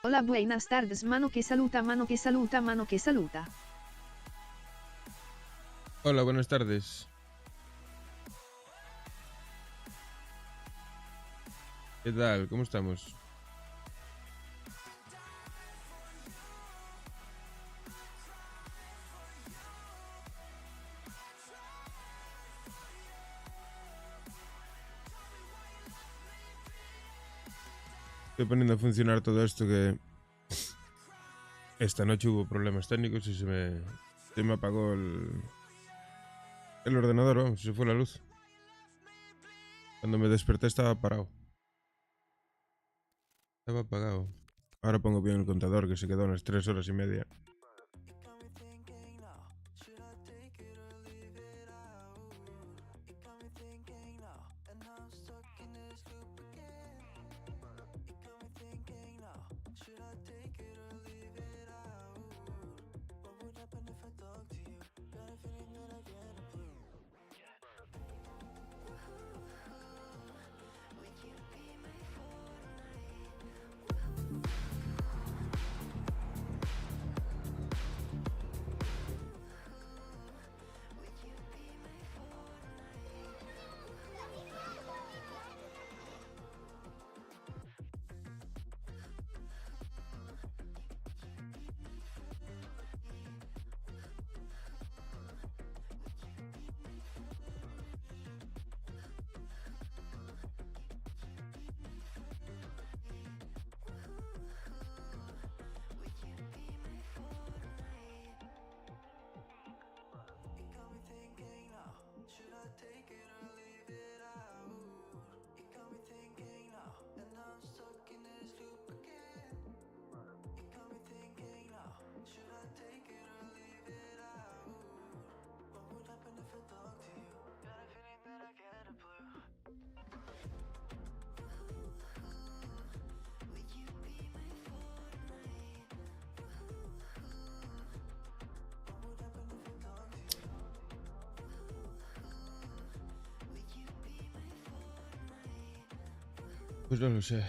Hola, buenas tardes, mano que saluda, mano que saluda, mano que saluda. Hola, buenas tardes. ¿Qué tal? ¿Cómo estamos? Estoy poniendo a funcionar todo esto que esta noche hubo problemas técnicos y se me apagó el ordenador, vamos, se fue la luz. Cuando me desperté estaba parado. Estaba apagado. Ahora pongo bien el contador que se quedó unas 3 horas y media. Pues no lo sé.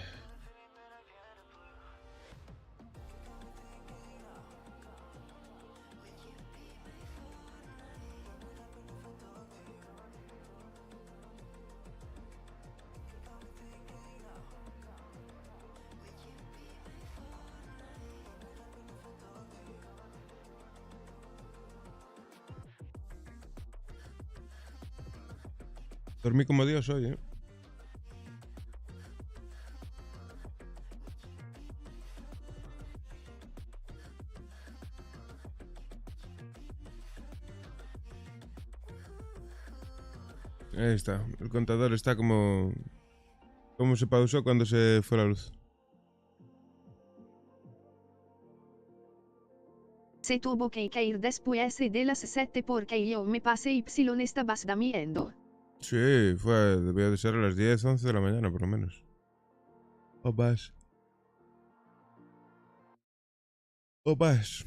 Dormí como Dios hoy, ¿eh? Ahí está. El contador está como se pausó cuando se fue la luz. Se tuvo que ir después de las 7 porque yo me pasé y estabas durmiendo. Sí, debió de ser a las 10, 11 de la mañana por lo menos. O más. O más.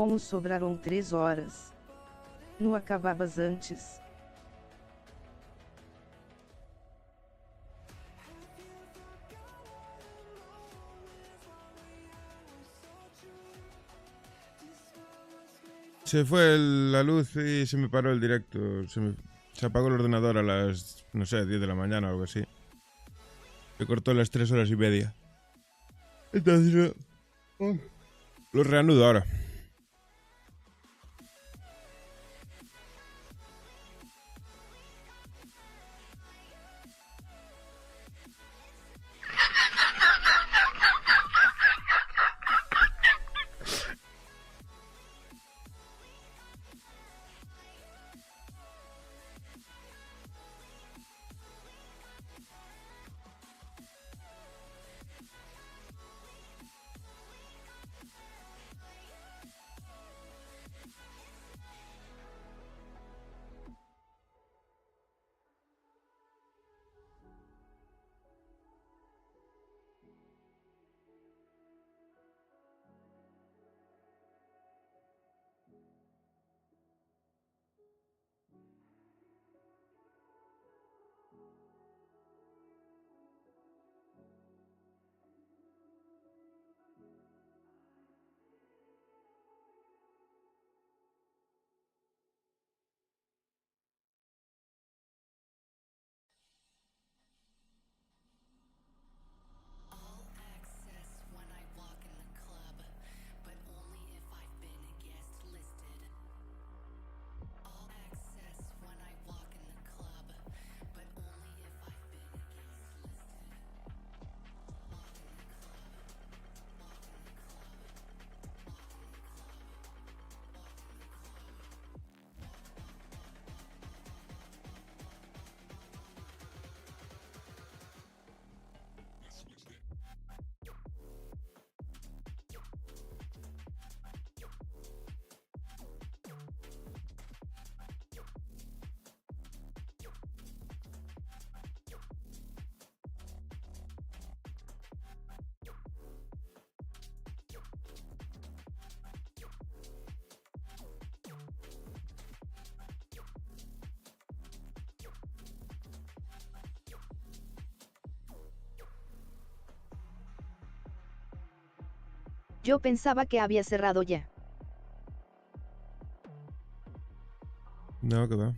Como sobraram 3 horas. Não acababas antes? Se fue la luz y se me paró el directo. Se apagó el ordenador a las, no sé, 10 de la mañana o algo así. Se cortó las 3 horas y media. Entonces, lo reanudo ahora. Yo pensaba que había cerrado ya. No, que va.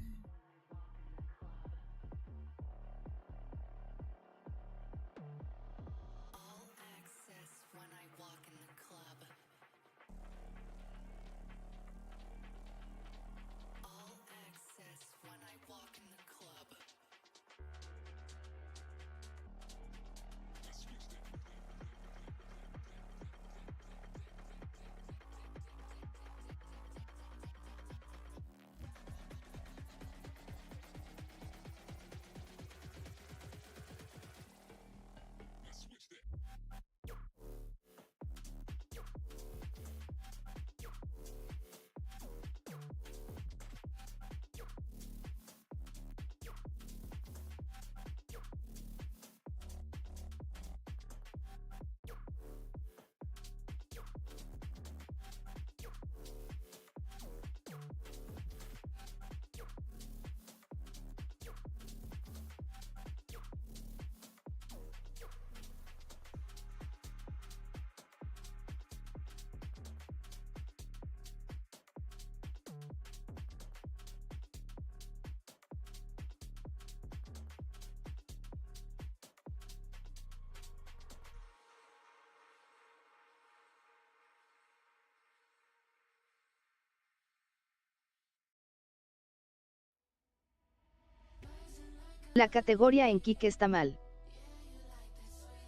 La categoría en Kik está mal.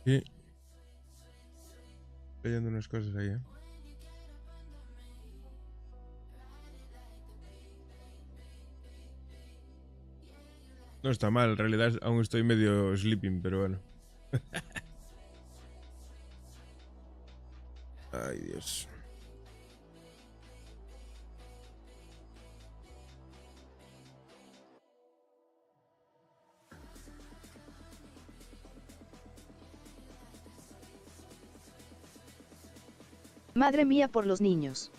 Sí. Leyendo unas cosas ahí, No está mal, en realidad aún estoy medio sleeping, pero bueno. Ay, Dios. Madre mía por los niños.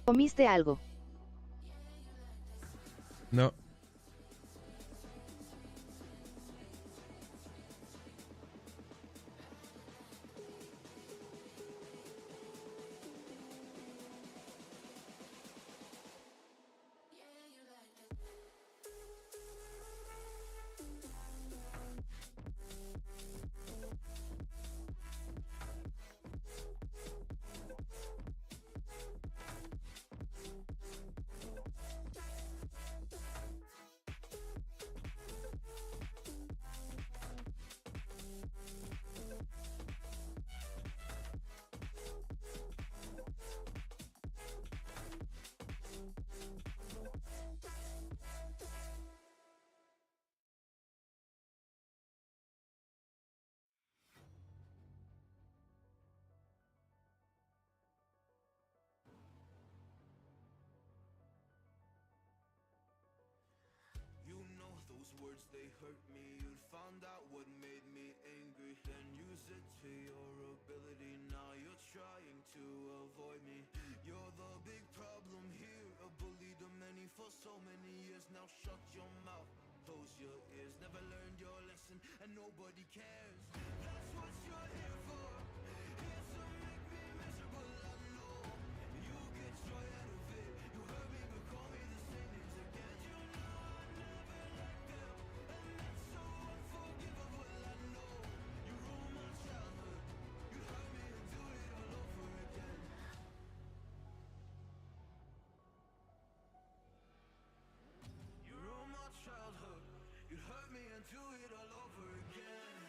¿Comiste algo? No. You know those words, they hurt me. You found out what made me angry, then use it to your ability. Now you're trying to avoid me. You're the big problem here, a bully to many for so many years. Now shut your mouth, close your ears. Never learned your lesson and nobody cares. That's what you're here for, here to make me miserable. I know you get joy out of it. You hurt me but call me the same names again. You know I never liked them, and that's so unforgivable. I know you ruined my childhood. You hurt me and do it all over again. You ruined my childhood. You hurt me and do it all over again.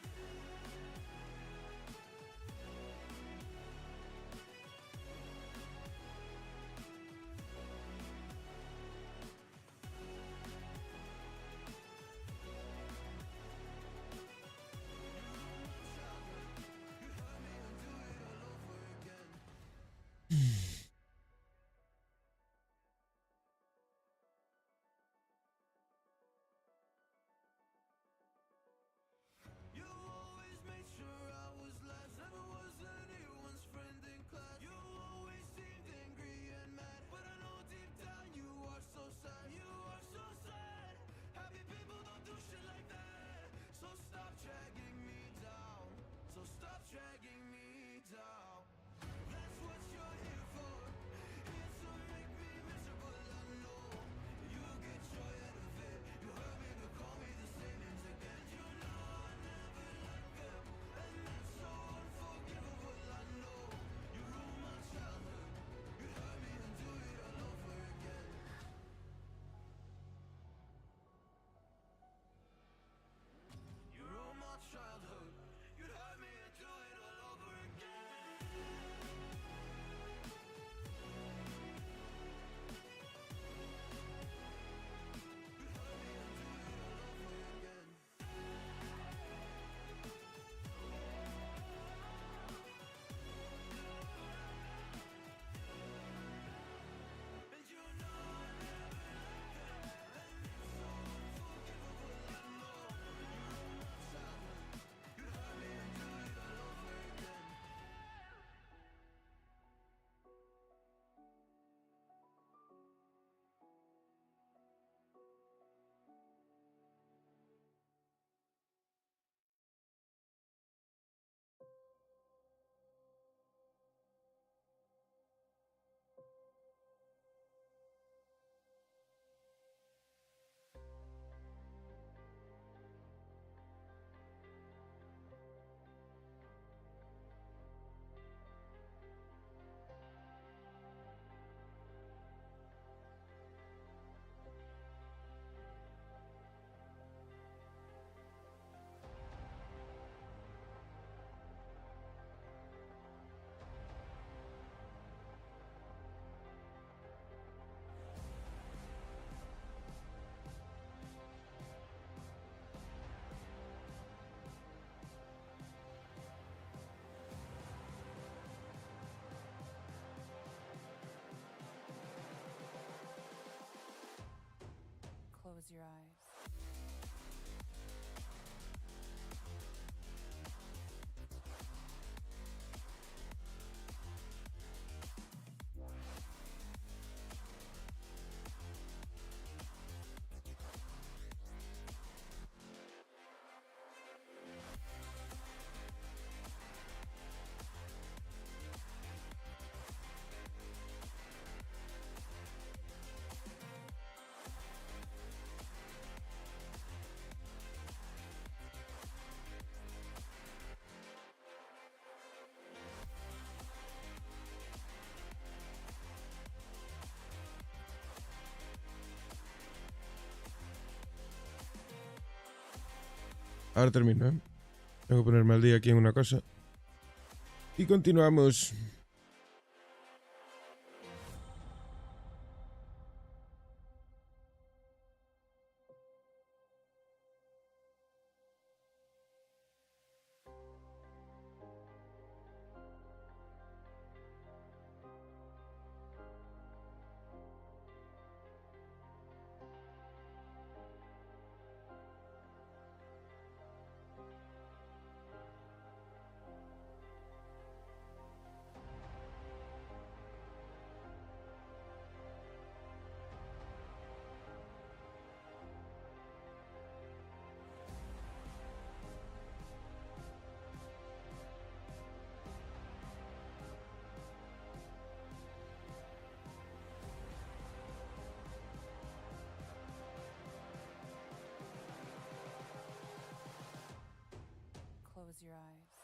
You always made sure I was last, never was anyone's friend in class. You always seemed angry and mad, but I know deep down you are so sad. You are so sad. Happy people don't do shit like that. So stop dragging me down. So stop dragging me down. That's what you're here for, here to make me miserable. I know you get joy out of it. You hurt me but call me the same names again. You know I never liked them, and that's so unforgivable. I know you ruined my childhood. You hurt me and do it all over again. You ruined my childhood. You hurt me and do it all over again. And you know I never liked them, and it's so unforgivable. I know you ruined my childhood. You hurt me and do it all over again. Close your eyes. Ahora termino, ¿eh? Tengo que ponerme al día aquí en una cosa. Y continuamos. Close your eyes.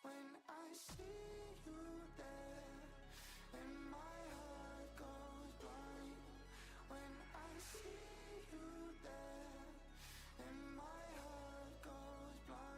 When I see you there, and my heart goes blind. When I see you there, and my heart goes blind.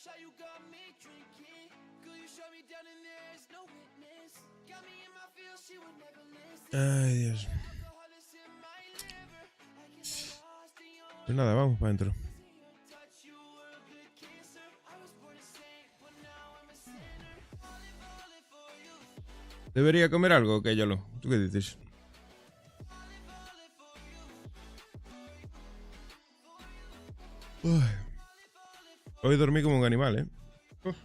shot, you got me drinking. Girl, you shut me down and there's no witness. Got me in my field, she would never listen. Ay, Dios. Alcohol is in my liver. I get lost in your Pues nada, vamos para adentro. touch. You were a good kisser. I was born a saint, but now I'm a sinner. Falling for you. ¿Debería comer algo o qué, Yolo? ¿Tú qué dices? Uy. Hoy dormí como un animal, ¿eh? Uf.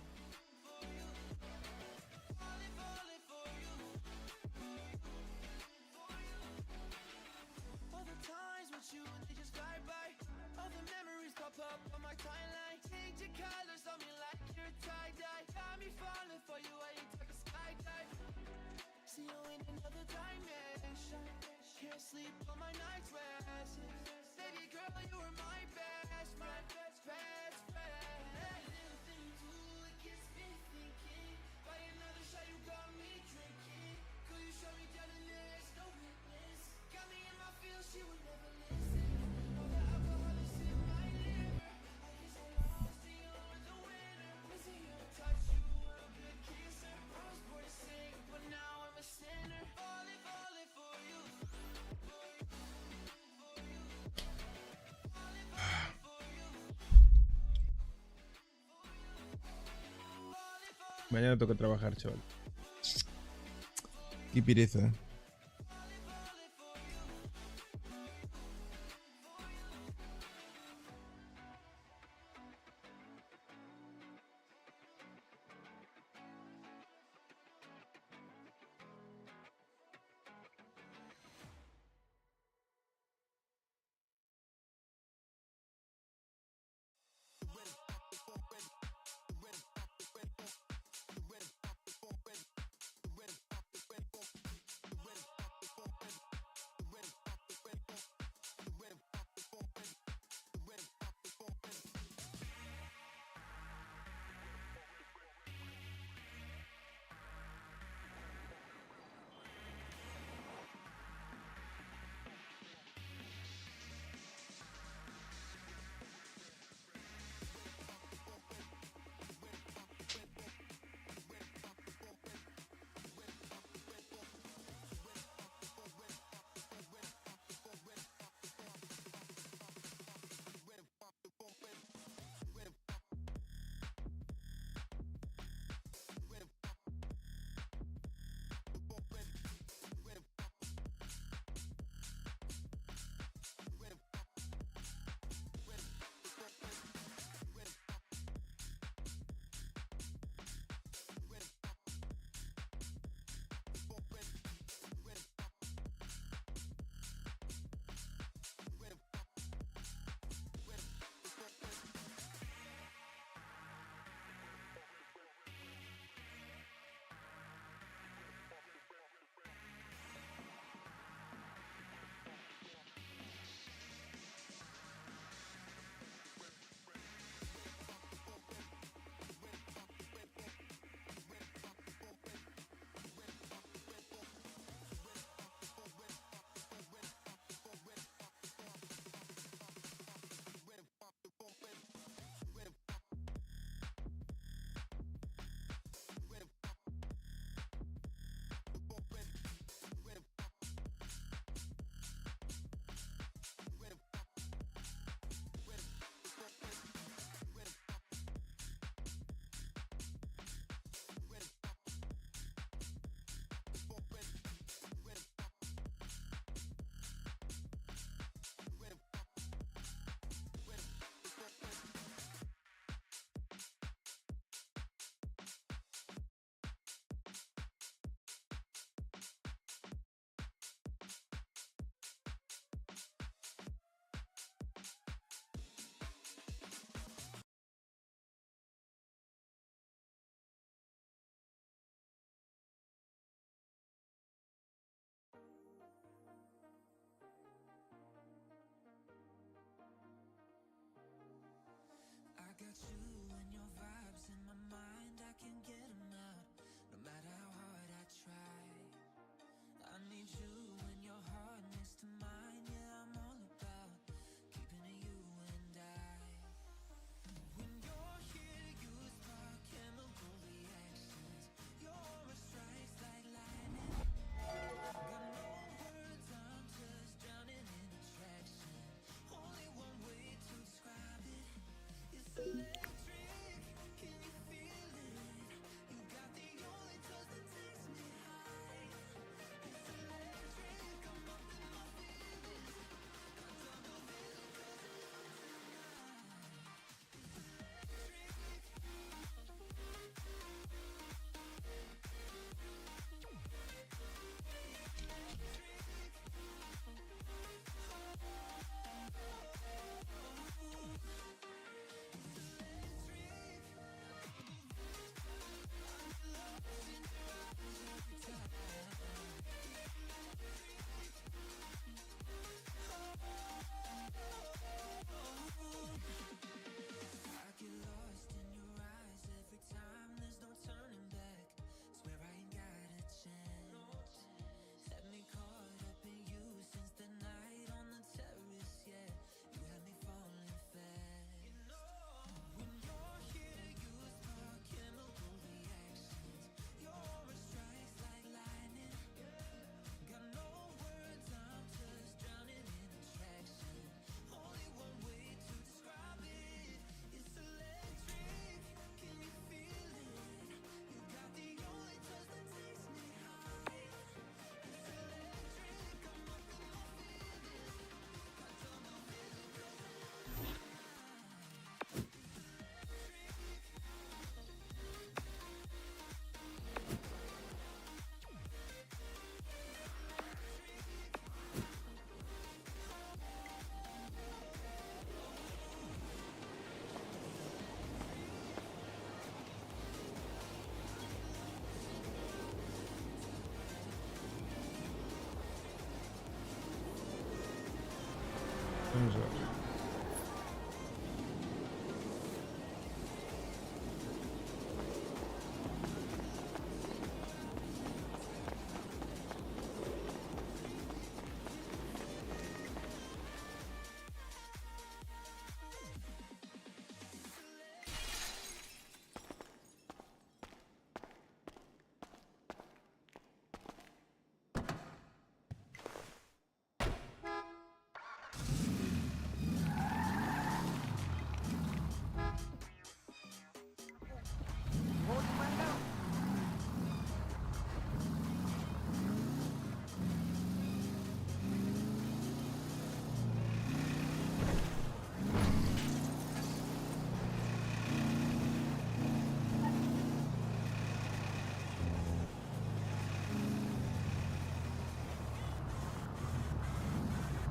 All the times with you, they just fly by. All the memories pop up on my timeline. Change your colors on me like you're tie-dye. Got me falling for you, I ain't talking skydive. See you in another dimension. Can't sleep on my night's rest. Baby girl, you were my best friend. Best friend. Little thing too, it gets me thinking. By another shot, you got me drinking. Could you shut me down and there's no witness? Got me in my field, she would never listen. All the alcohol is in my liver. I get so lost in you were the winner. Missing your touch, you were a good kisser. I was born to sing, but now I'm a sinner. Falling for you. Mañana toca trabajar, chaval. Qué pereza. Got you and your vibes in my mind, I can't get them out, no matter how hard I try. I need you and your heart next to mine, yeah, I'm all about keeping it you and I. When you're here, you Vamos a ver.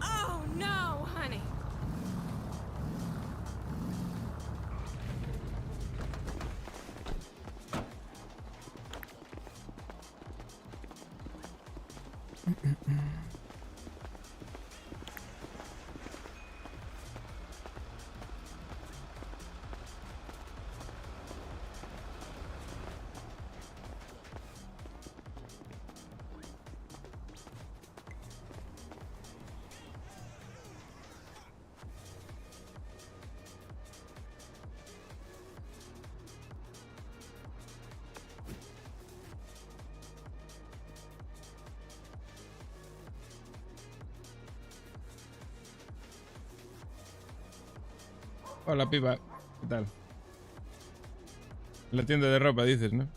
Oh no, honey. Hola, piba. ¿Qué tal? La tienda de ropa, dices, ¿no?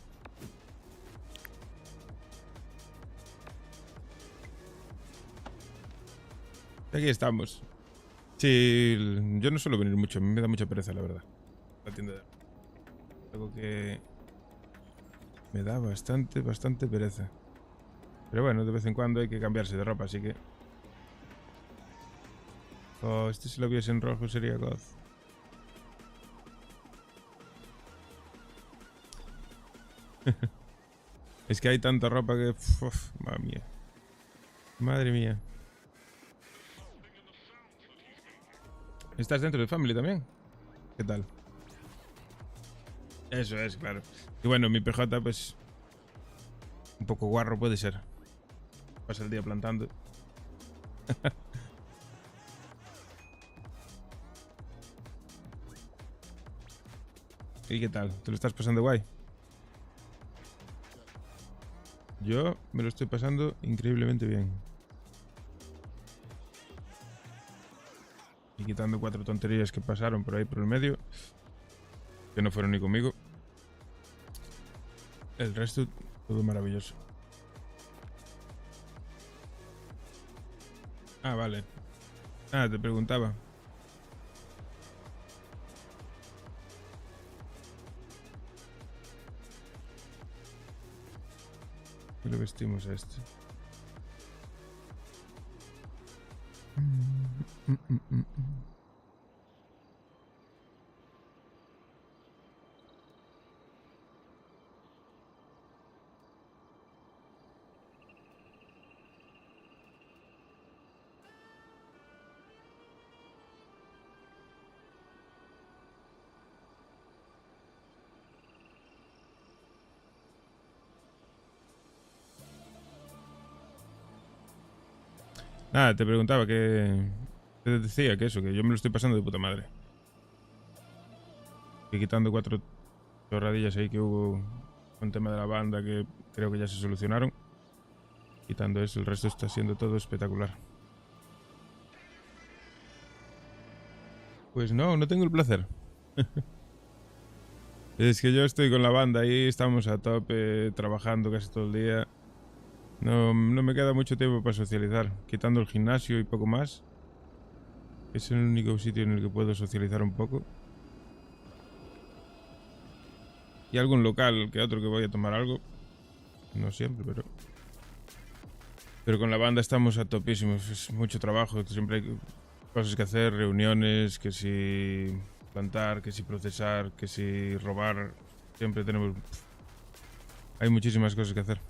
Aquí estamos. Sí, yo no suelo venir mucho. A mí me da mucha pereza, la verdad. La tienda de ropa. Algo que me da bastante pereza. Pero bueno, de vez en cuando hay que cambiarse de ropa, así que... Oh, este si lo viese en rojo sería God. Es que hay tanta ropa que... Uf, madre mía. Madre mía. ¿Estás dentro de Family también? ¿Qué tal? Eso es, claro. Y bueno, mi PJ, pues... Un poco guarro puede ser. Pasa el día plantando. ¿Y qué tal? ¿Te lo estás pasando guay? Yo me lo estoy pasando increíblemente bien. Y quitando 4 tonterías que pasaron por ahí por el medio, que no fueron ni conmigo, el resto todo maravilloso. Ah, vale. Ah, te preguntaba. Y lo vestimos a este. Nada, te preguntaba que... Te decía que eso, que yo me lo estoy pasando de puta madre. Que quitando 4 chorradillas ahí que hubo con tema de la banda que creo que ya se solucionaron. Quitando eso, el resto está siendo todo espectacular. Pues no, no tengo el placer. Es que yo estoy con la banda ahí, estamos a tope, trabajando casi todo el día. No me queda mucho tiempo para socializar. Quitando el gimnasio y poco más. Es el único sitio en el que puedo socializar un poco. Y algún local que otro que voy a tomar algo. No siempre, pero... Pero con la banda estamos a topísimos. Es mucho trabajo, siempre hay cosas que hacer, reuniones, que si plantar, que si procesar, que si robar. Siempre tenemos... Hay muchísimas cosas que hacer.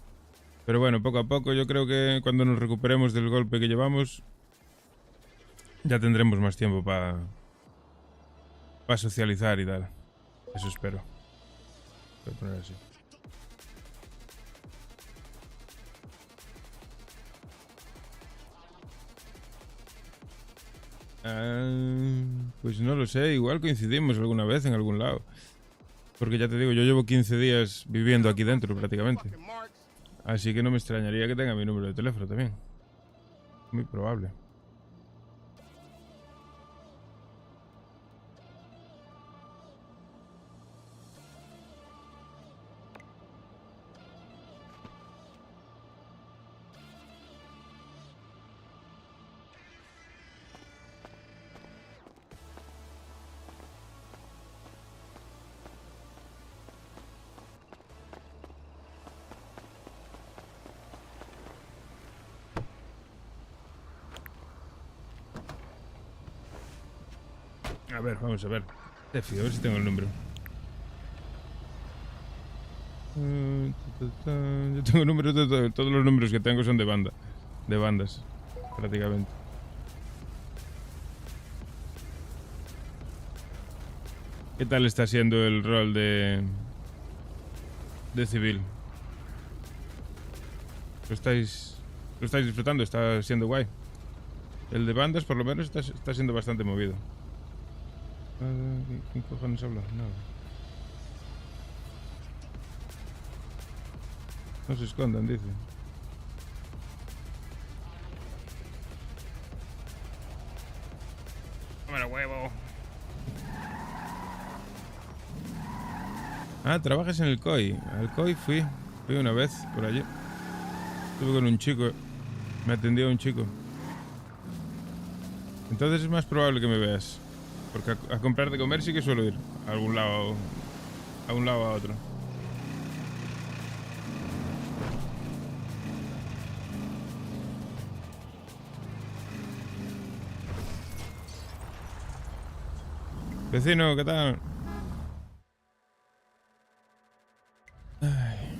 Pero bueno, poco a poco yo creo que cuando nos recuperemos del golpe que llevamos, ya tendremos más tiempo para socializar y tal. Eso espero. Voy a poner así. Pues no lo sé, igual coincidimos alguna vez en algún lado. Porque ya te digo, yo llevo 15 días viviendo aquí dentro prácticamente. Así que no me extrañaría que tenga mi número de teléfono también. Muy probable. A ver, vamos a ver. Tefi, a ver si tengo el número. Yo tengo números de todos los números que tengo son de banda. De bandas, prácticamente. ¿Qué tal está siendo el rol de civil? ¿Lo estáis disfrutando? ¿Está siendo guay? El de bandas por lo menos está siendo bastante movido. ¿Quién cojones habla? Nada. No se escondan, dice. ¡Cámara, huevo! Ah, trabajas en el COI. Al COI fui una vez por allí. Estuve con un chico. Me atendió un chico. Entonces es más probable que me veas. Porque a comprar de comer sí que suelo ir. A algún lado. A un lado o a otro. Vecino, ¿qué tal? Ay.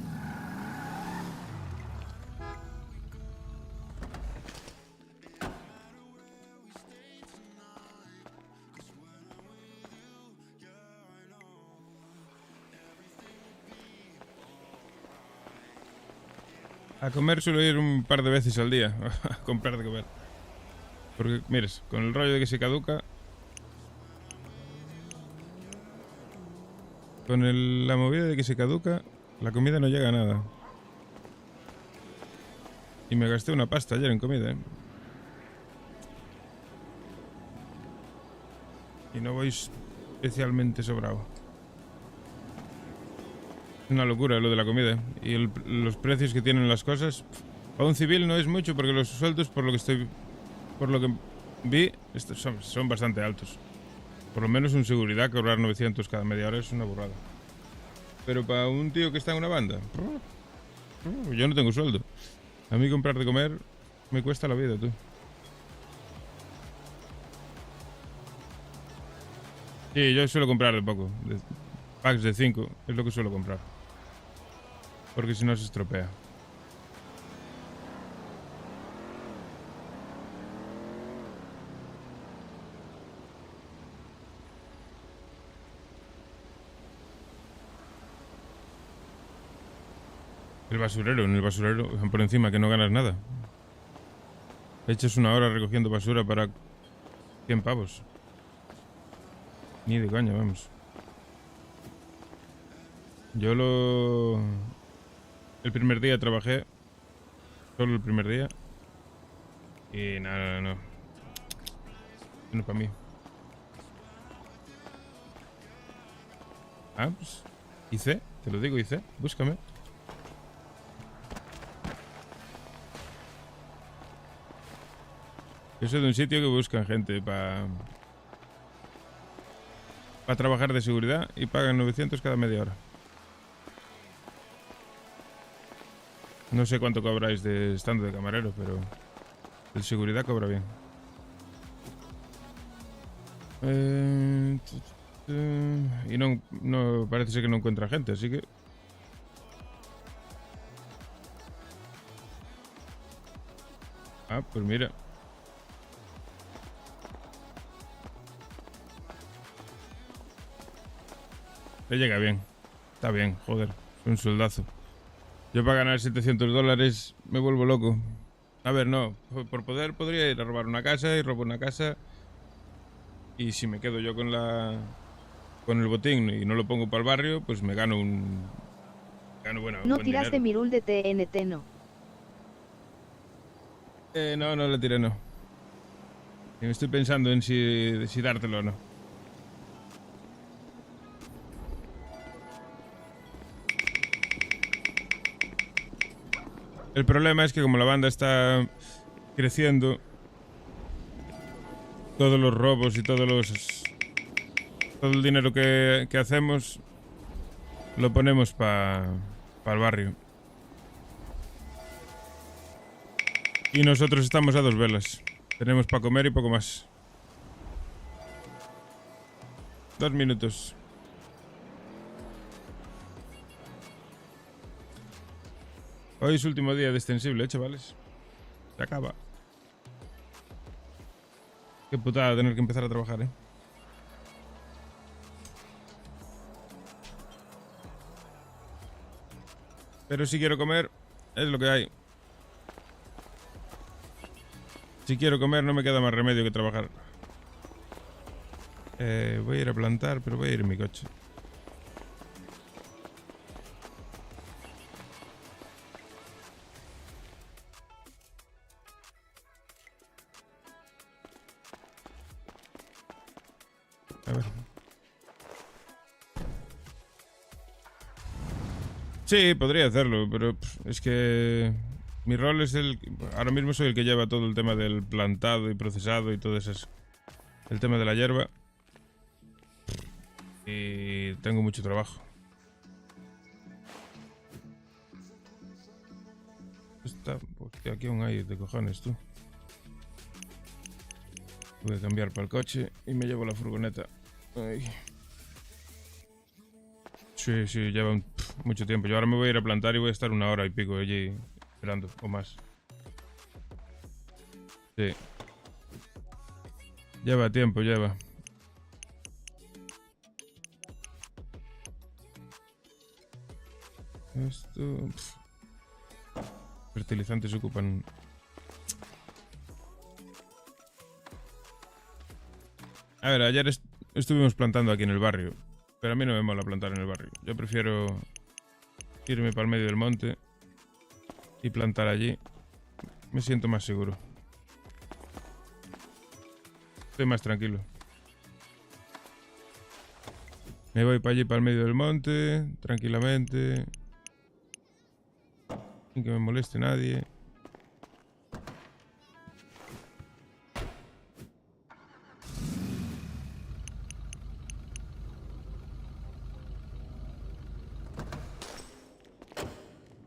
A comer suelo ir un par de veces al día. A comprar de comer. Porque, mires, con el rollo de que se caduca. Con la movida de que se caduca, la comida no llega a nada. Y me gasté una pasta ayer en comida, ¿eh? Y no voy especialmente sobrado. Es una locura lo de la comida. Y los precios que tienen las cosas. A un civil no es mucho porque los sueldos, por lo que vi, son bastante altos. Por lo menos en seguridad, cobrar 900 cada media hora es una burrada. Pero para un tío que está en una banda, yo no tengo sueldo. A mí comprar de comer me cuesta la vida, tú. Sí, yo suelo comprar de poco. Packs de 5 es lo que suelo comprar. Porque si no se estropea. En el basurero, por encima, que no ganas nada. Echas una hora recogiendo basura para 100 pavos. Ni de coña, vamos. El primer día trabajé. Solo el primer día. Y nada, no. No es para mí. Ah, pues. IC, te lo digo, IC, búscame. Yo soy de un sitio que buscan gente para trabajar de seguridad y pagan 900 cada media hora. No sé cuánto cobráis de estando de camarero, pero de seguridad cobra bien. Y no parece ser que no encuentra gente, así que... Ah, pues mira. Le llega bien. Está bien, joder. Es un sueldazo. Yo para ganar $700 me vuelvo loco. A ver, no. Por poder podría ir a robar una casa y robo una casa. Y si me quedo yo con el botín y no lo pongo para el barrio, pues me gano un... bueno, No buen tiraste dinero. Mirul de TNT, no. No, no le tiré, no. Y me estoy pensando en si dártelo o no. El problema es que como la banda está creciendo, todos los robos y todo el dinero que hacemos lo ponemos para el barrio. Y nosotros estamos a 2 velas. Tenemos para comer y poco más. 2 minutos. Hoy es último día de extensible, chavales. Se acaba. Qué putada tener que empezar a trabajar, Pero si quiero comer, es lo que hay. Si quiero comer no me queda más remedio que trabajar. Voy a ir a plantar, pero voy a ir en mi coche. A ver. Sí, podría hacerlo, pero es que mi rol es ahora mismo soy el que lleva todo el tema del plantado y procesado y todo eso. El tema de la hierba. Y tengo mucho trabajo. Hostia, aquí aún hay de cojones, tú. Voy a cambiar para el coche y me llevo la furgoneta. Ay. Sí, lleva mucho tiempo. Yo ahora me voy a ir a plantar y voy a estar 1 hora y pico allí esperando, o más. Sí. Lleva tiempo, lleva. Esto... Fertilizantes ocupan... A ver, ayer estuvimos plantando aquí en el barrio. Pero a mí no me mola plantar en el barrio. Yo prefiero irme para el medio del monte y plantar allí. Me siento más seguro. Estoy más tranquilo. Me voy para allí, para el medio del monte, tranquilamente. Sin que me moleste nadie.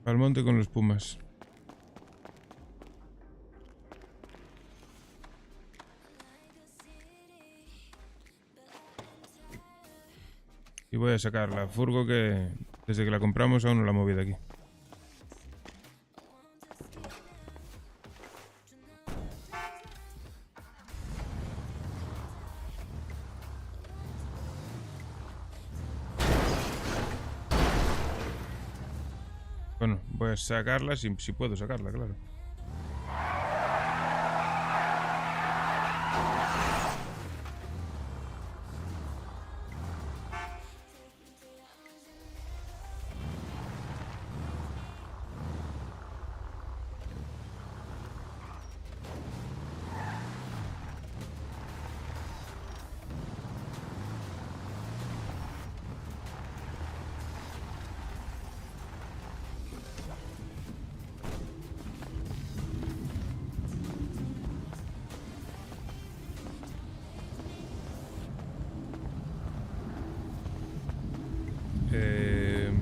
Al monte con los pumas. Y voy a sacar la furgo que desde que la compramos aún no la he movido aquí. Bueno, voy a sacarla si puedo sacarla, claro.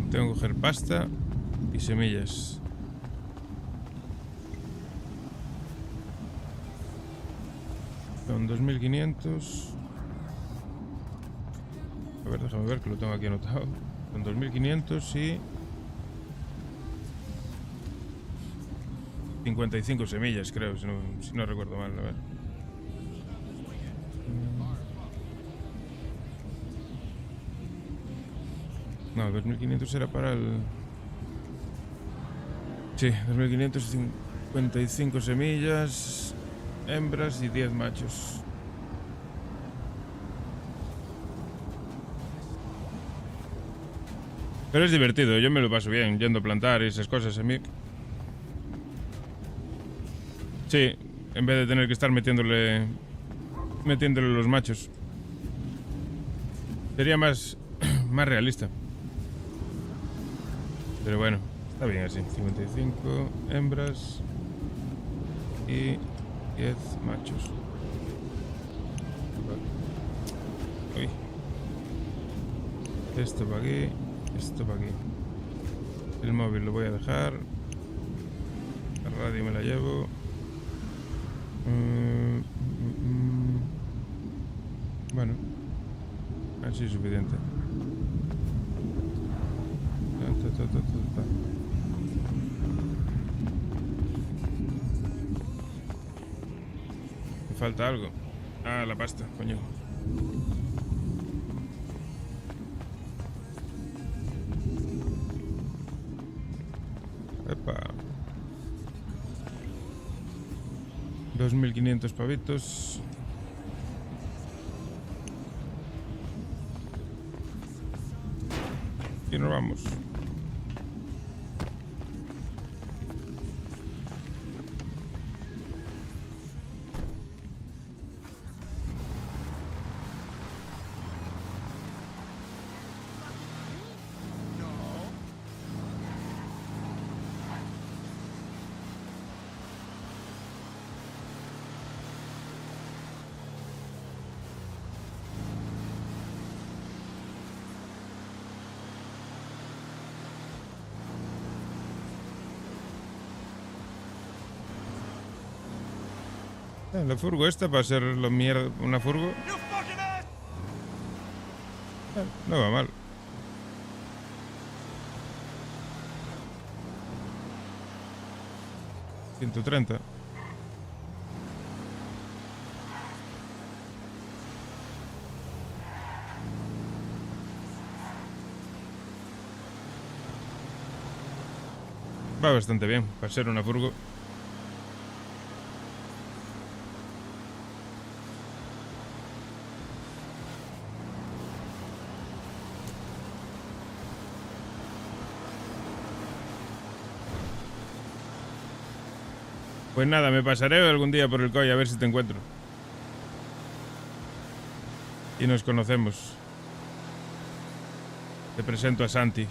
Tengo que coger pasta y semillas. Son 2500. A ver, déjame ver que lo tengo aquí anotado. Son 2500 y 55 semillas, creo, si no recuerdo mal. A ver. No, 2500 era para el... Sí, 2555 semillas, hembras y 10 machos. Pero es divertido, yo me lo paso bien yendo a plantar y esas cosas a mí. Sí, en vez de tener que estar metiéndole los machos. Sería más realista. Pero bueno, está bien así. 55 hembras y 10 machos. Uy. Esto para aquí, esto para aquí. El móvil lo voy a dejar. La radio me la llevo. Bueno, así es suficiente. Me falta algo. Ah, la pasta, coño. Epa. 2500 pavitos. Y nos vamos. La furgo esta para ser lo mierda, una furgo. No va mal. $130. Va bastante bien para ser una furgo. Pues nada, me pasaré algún día por el COI a ver si te encuentro. Y nos conocemos. Te presento a Santi.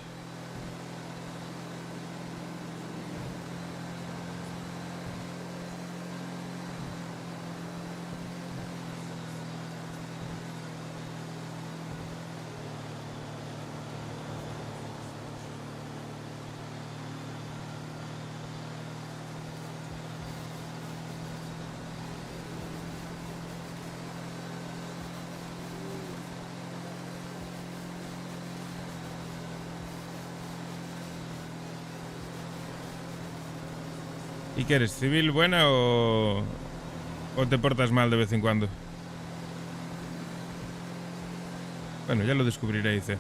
¿Y qué eres? ¿Civil buena o te portas mal de vez en cuando? Bueno, ya lo descubriré, dice.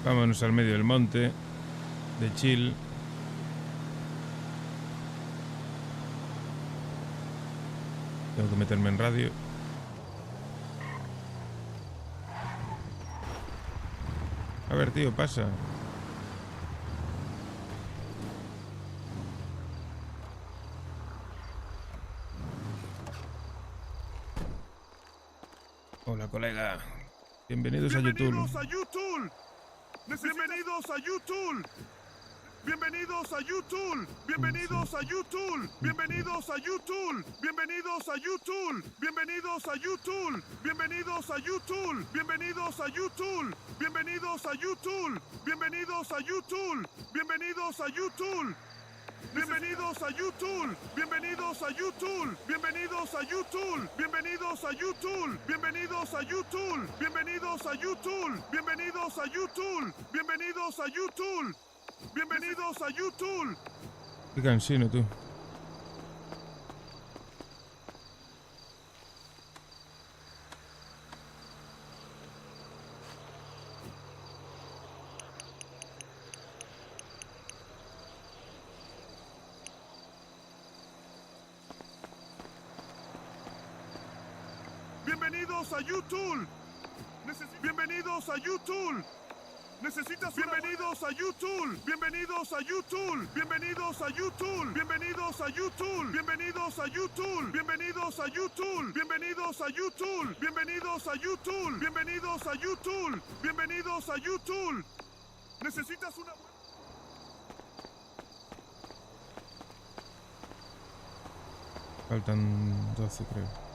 Vámonos al medio del monte, de chill. Tengo que meterme en radio. A ver, tío, pasa. Hola, colega. Bienvenidos a YouTube. ¡Bienvenidos a YouTube! Bienvenidos a YouTube. Bienvenidos a YouTube. Bienvenidos a YouTube. Bienvenidos a YouTube. Bienvenidos a YouTube. Bienvenidos a YouTube. Bienvenidos a YouTube. Bienvenidos a YouTube. Bienvenidos a YouTube. Bienvenidos a YouTube. Bienvenidos a YouTube. Bienvenidos a YouTube. Bienvenidos a YouTube. Bienvenidos a YouTube. Bienvenidos a YouTube. Bienvenidos a YouTube. Bienvenidos a YouTube. Bienvenidos a YouTube. Bienvenidos a YouTube. Qué cansino, tú. Bienvenidos a YouTube. Bienvenidos a YouTube. Necesitas bienvenidos a YouTube. Bienvenidos a YouTube. Bienvenidos a YouTube. Bienvenidos a YouTube. Bienvenidos a YouTube. Bienvenidos a YouTube. Bienvenidos a YouTube. Bienvenidos a YouTube. Bienvenidos a YouTube. Bienvenidos a YouTube. Necesitas una Faltan 12, creo.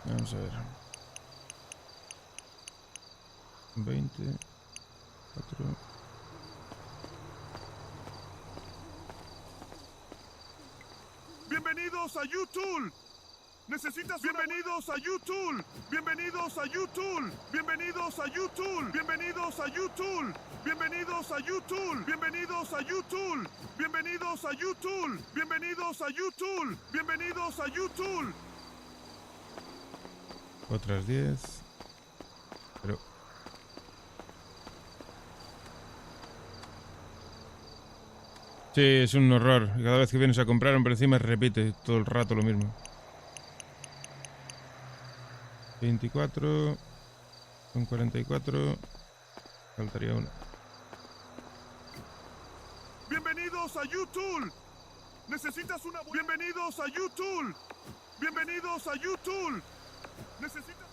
Vamos a ver. 20. 4. Bienvenidos a YouTube. Necesitas bienvenidos a YouTube. Bienvenidos a YouTube. Bienvenidos a YouTube. Bienvenidos a YouTube. Bienvenidos a YouTube. Bienvenidos a YouTube. Bienvenidos a YouTube. Bienvenidos a YouTube. Bienvenidos a YouTube. Otras 10. Pero... Sí, es un horror. Y cada vez que vienes a comprar, por encima repite todo el rato lo mismo. 24. Con 44. Faltaría una. Bienvenidos a YouTube. Necesitas una... Bienvenidos a YouTube. Bienvenidos a YouTube. Necesitas...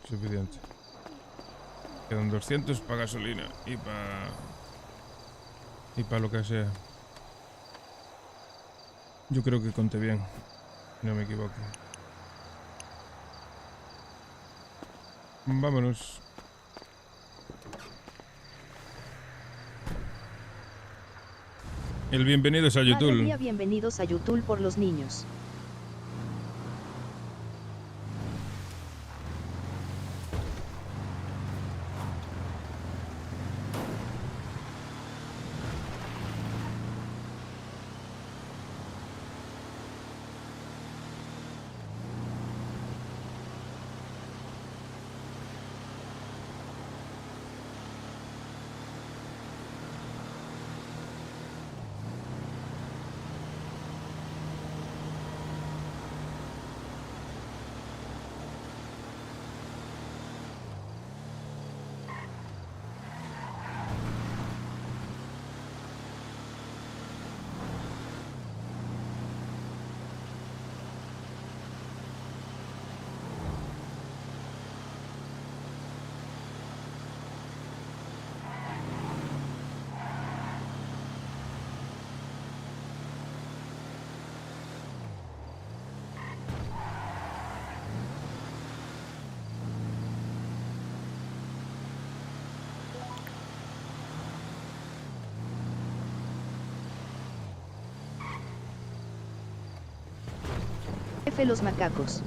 Suficiente. Quedan 200 para gasolina y para lo que sea. Yo creo que conté bien, si no me equivoco. Vámonos. El bienvenidos a Cada YouTube. día bienvenidos a YouTube por los niños. F los macacos.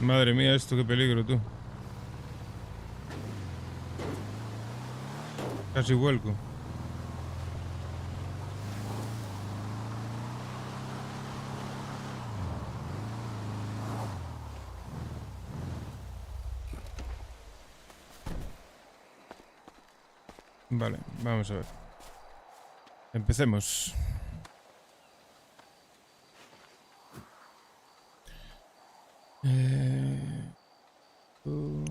Madre mía, esto qué peligro, tú. Casi vuelco. Vale, vamos a ver. Empecemos. Uh,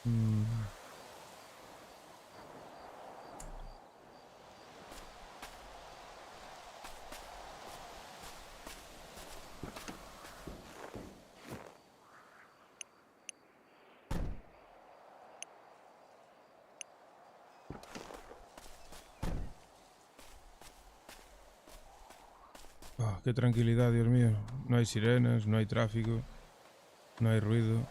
mm. Oh, qué tranquilidad, Dios mío. No hay sirenas, no hay tráfico, no hay ruido.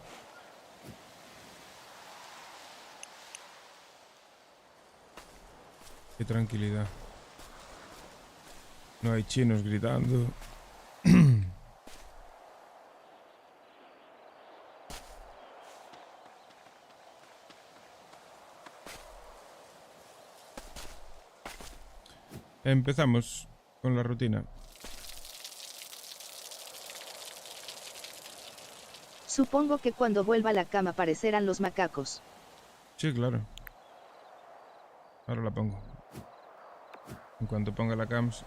Qué tranquilidad. No hay chinos gritando. Empezamos con la rutina. Supongo que cuando vuelva a la cama aparecerán los macacos. Sí, claro. Ahora la pongo. En cuanto ponga la cams.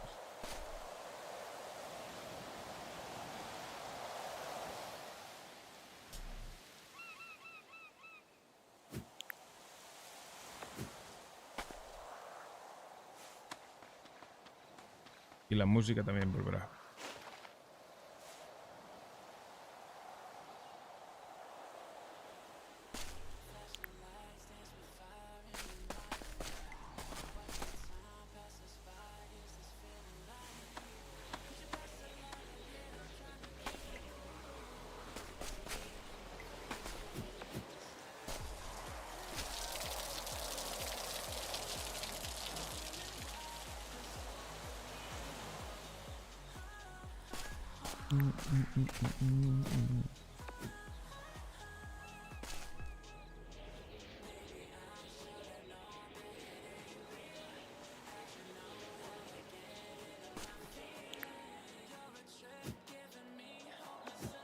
Y la música también volverá.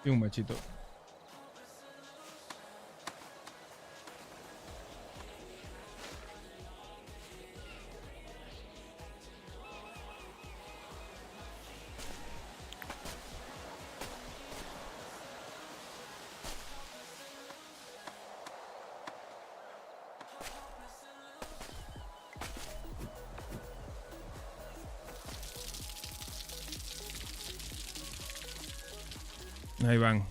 Y un machito. Ahí van.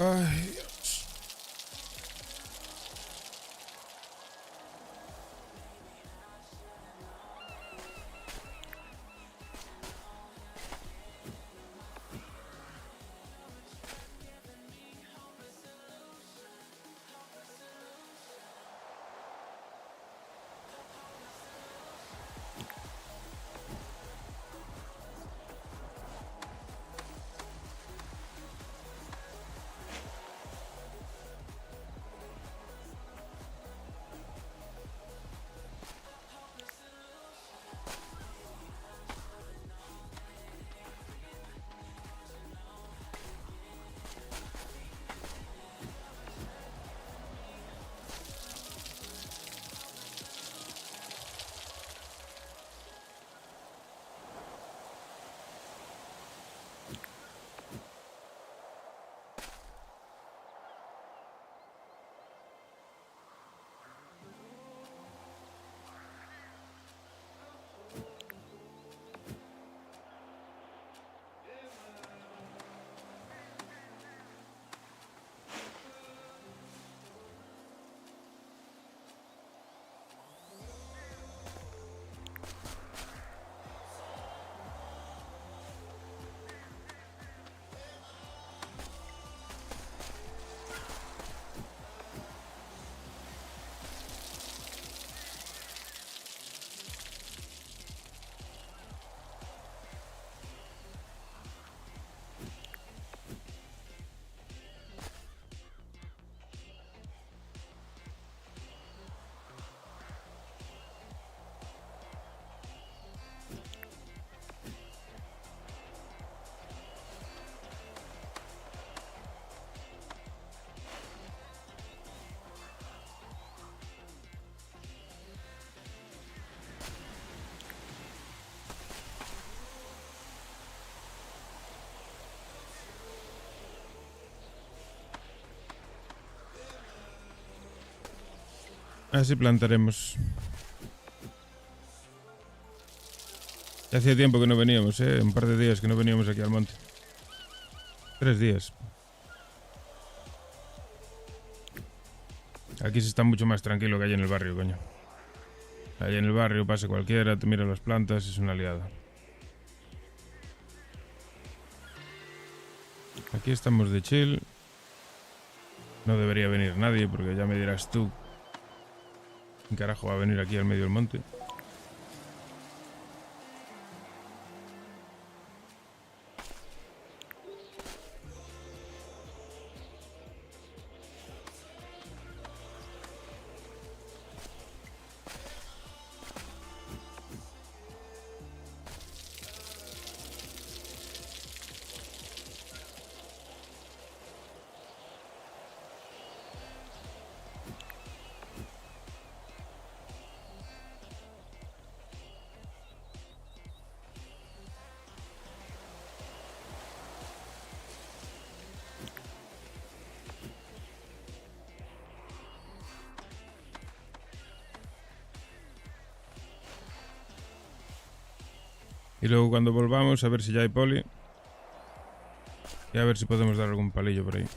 Ay, Dios. Así plantaremos. Ya hacía tiempo que no veníamos, un par de días que no veníamos aquí al monte. 3 días. Aquí se está mucho más tranquilo que allá en el barrio, coño. Allá en el barrio pasa cualquiera, te mira las plantas, es una liada. Aquí estamos de chill. No debería venir nadie porque ya me dirás tú. ¿Quién carajo va a venir aquí al medio del monte? Y luego cuando volvamos a ver si ya hay poli. Y a ver si podemos dar algún palillo por ahí.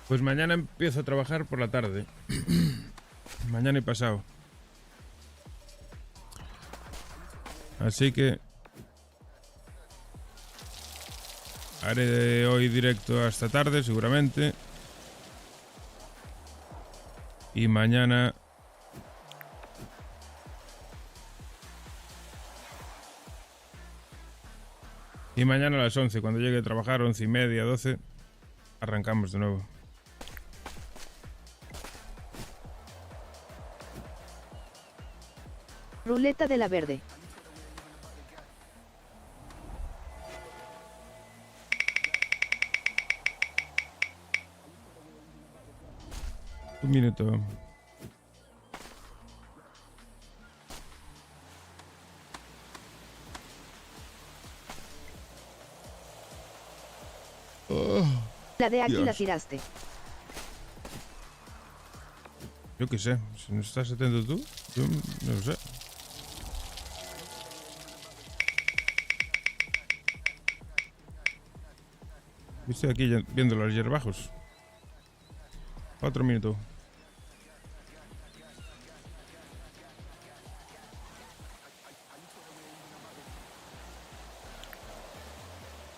Pues mañana empiezo a trabajar por la tarde. Mañana y pasado. Así que haré hoy directo hasta tarde seguramente. Y mañana a las 11, cuando llegue a trabajar, 11:30, 12, arrancamos de nuevo. Ruleta de la verde. Un minuto. La de aquí la Dios. tiraste. Yo qué sé, si no estás atento tú, yo no lo sé. Estoy aquí viendo los hierbajos. 4 minutos.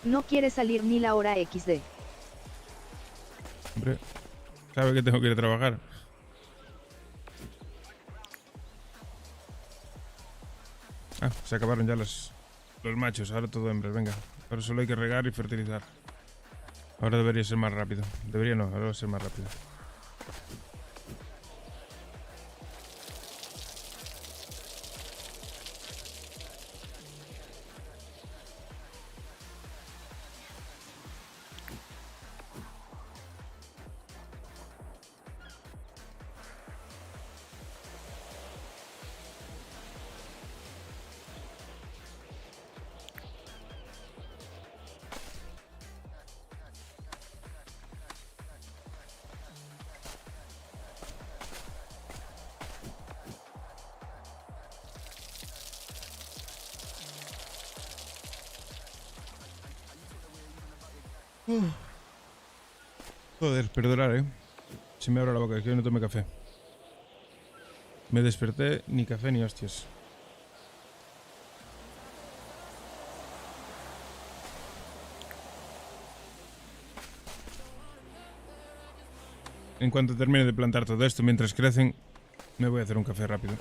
No quiere salir ni la hora XD. Hombre, sabe que tengo que ir a trabajar. Ah, se acabaron ya los machos, ahora todo hembras, venga. Ahora solo hay que regar y fertilizar. Ahora debería ser más rápido. Debería no, ahora va a ser más rápido. Joder, perdonar, Se me abre la boca, que hoy no tomé café. Me desperté, ni café ni hostias. En cuanto termine de plantar todo esto, mientras crecen, me voy a hacer un café rápido.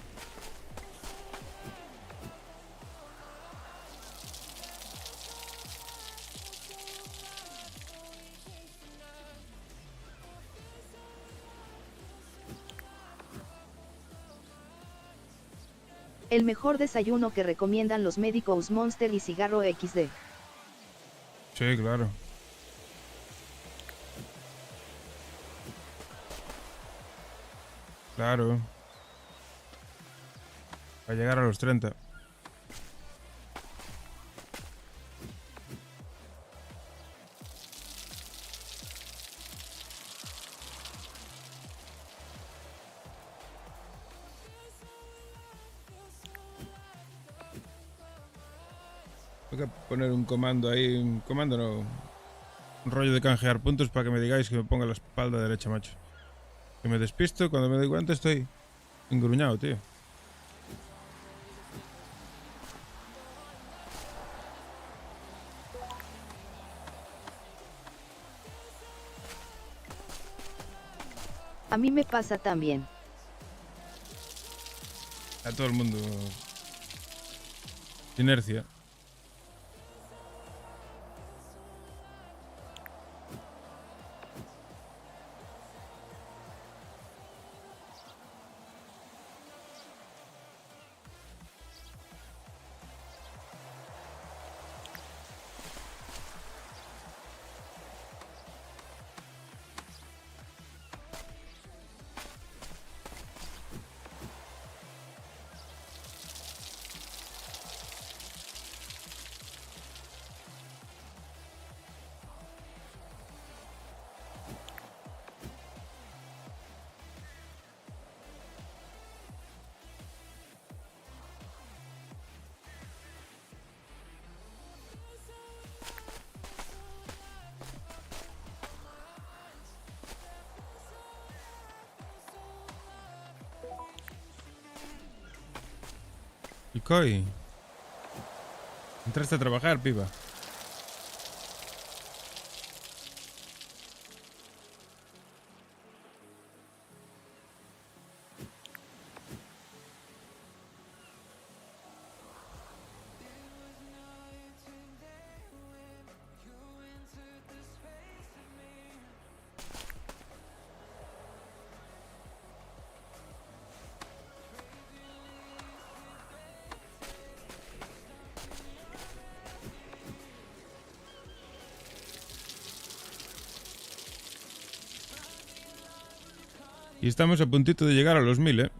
El mejor desayuno que recomiendan los médicos: Monster y cigarro XD. Sí, claro. Claro. Para llegar a los 30. Tengo que poner un comando ahí. Un comando no. Un rollo de canjear puntos para que me digáis que me ponga la espalda derecha, macho. Que me despisto, cuando me doy cuenta estoy engruñado, tío. A mí me pasa también. A todo el mundo. Inercia. Y Koi. Entraste a trabajar, piba. Y estamos a puntito de llegar a los 1000,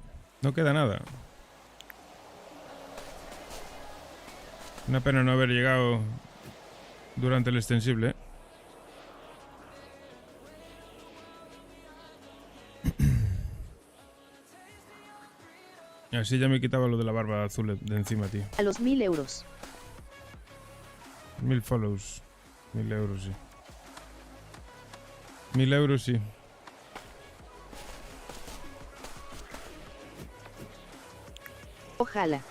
No queda nada. Una pena no haber llegado durante el extensible, Y así ya me quitaba lo de la barba azul de encima, tío. A los 1000 euros. 1000 follows. 1000 euros, sí. 1000 euros, sí. Ojalá.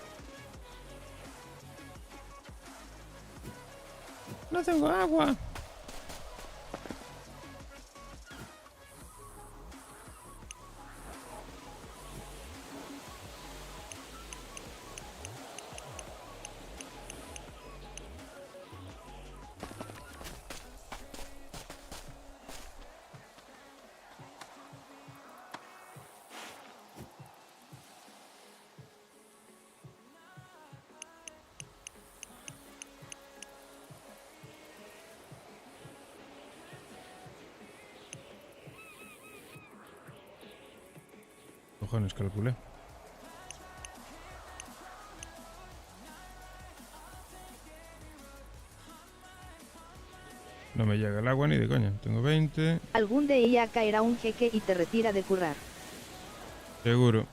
No tengo agua. Cojones, calculé. No me llega el agua ni de coña. Tengo 20. Algún día caerá un jeque y te retira de currar. Seguro.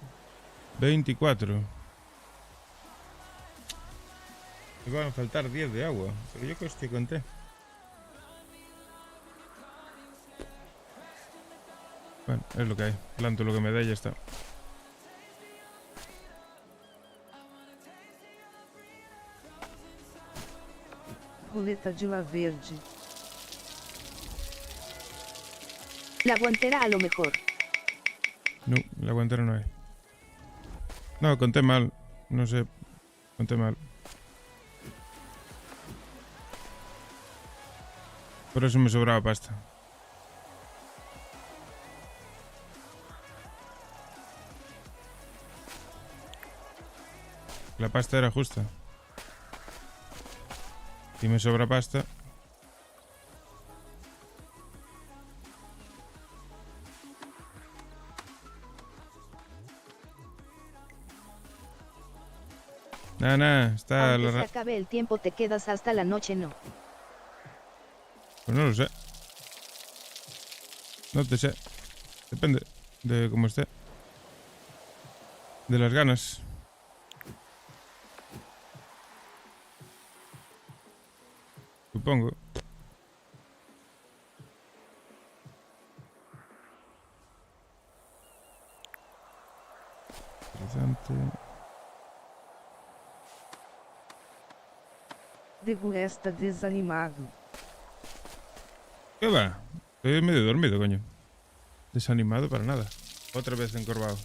24. Me van a faltar 10 de agua. Pero yo que os que conté. es lo que hay. Planto lo que me dé y ya está. Roleta de la verde. La guantera a lo mejor. No, la guantera no hay. No, conté mal. No sé. Conté mal. Por eso me sobraba pasta. La pasta era justa. Y me sobra pasta. Nah, está Aunque la se acabe el tiempo te quedas hasta la noche, no. Pues no lo sé. No te sé. Depende de cómo esté. De las ganas. Supongo. Interesante. Diego está desanimado. ¿Qué va? Estoy medio dormido, coño. Desanimado para nada. Otra vez encorvado.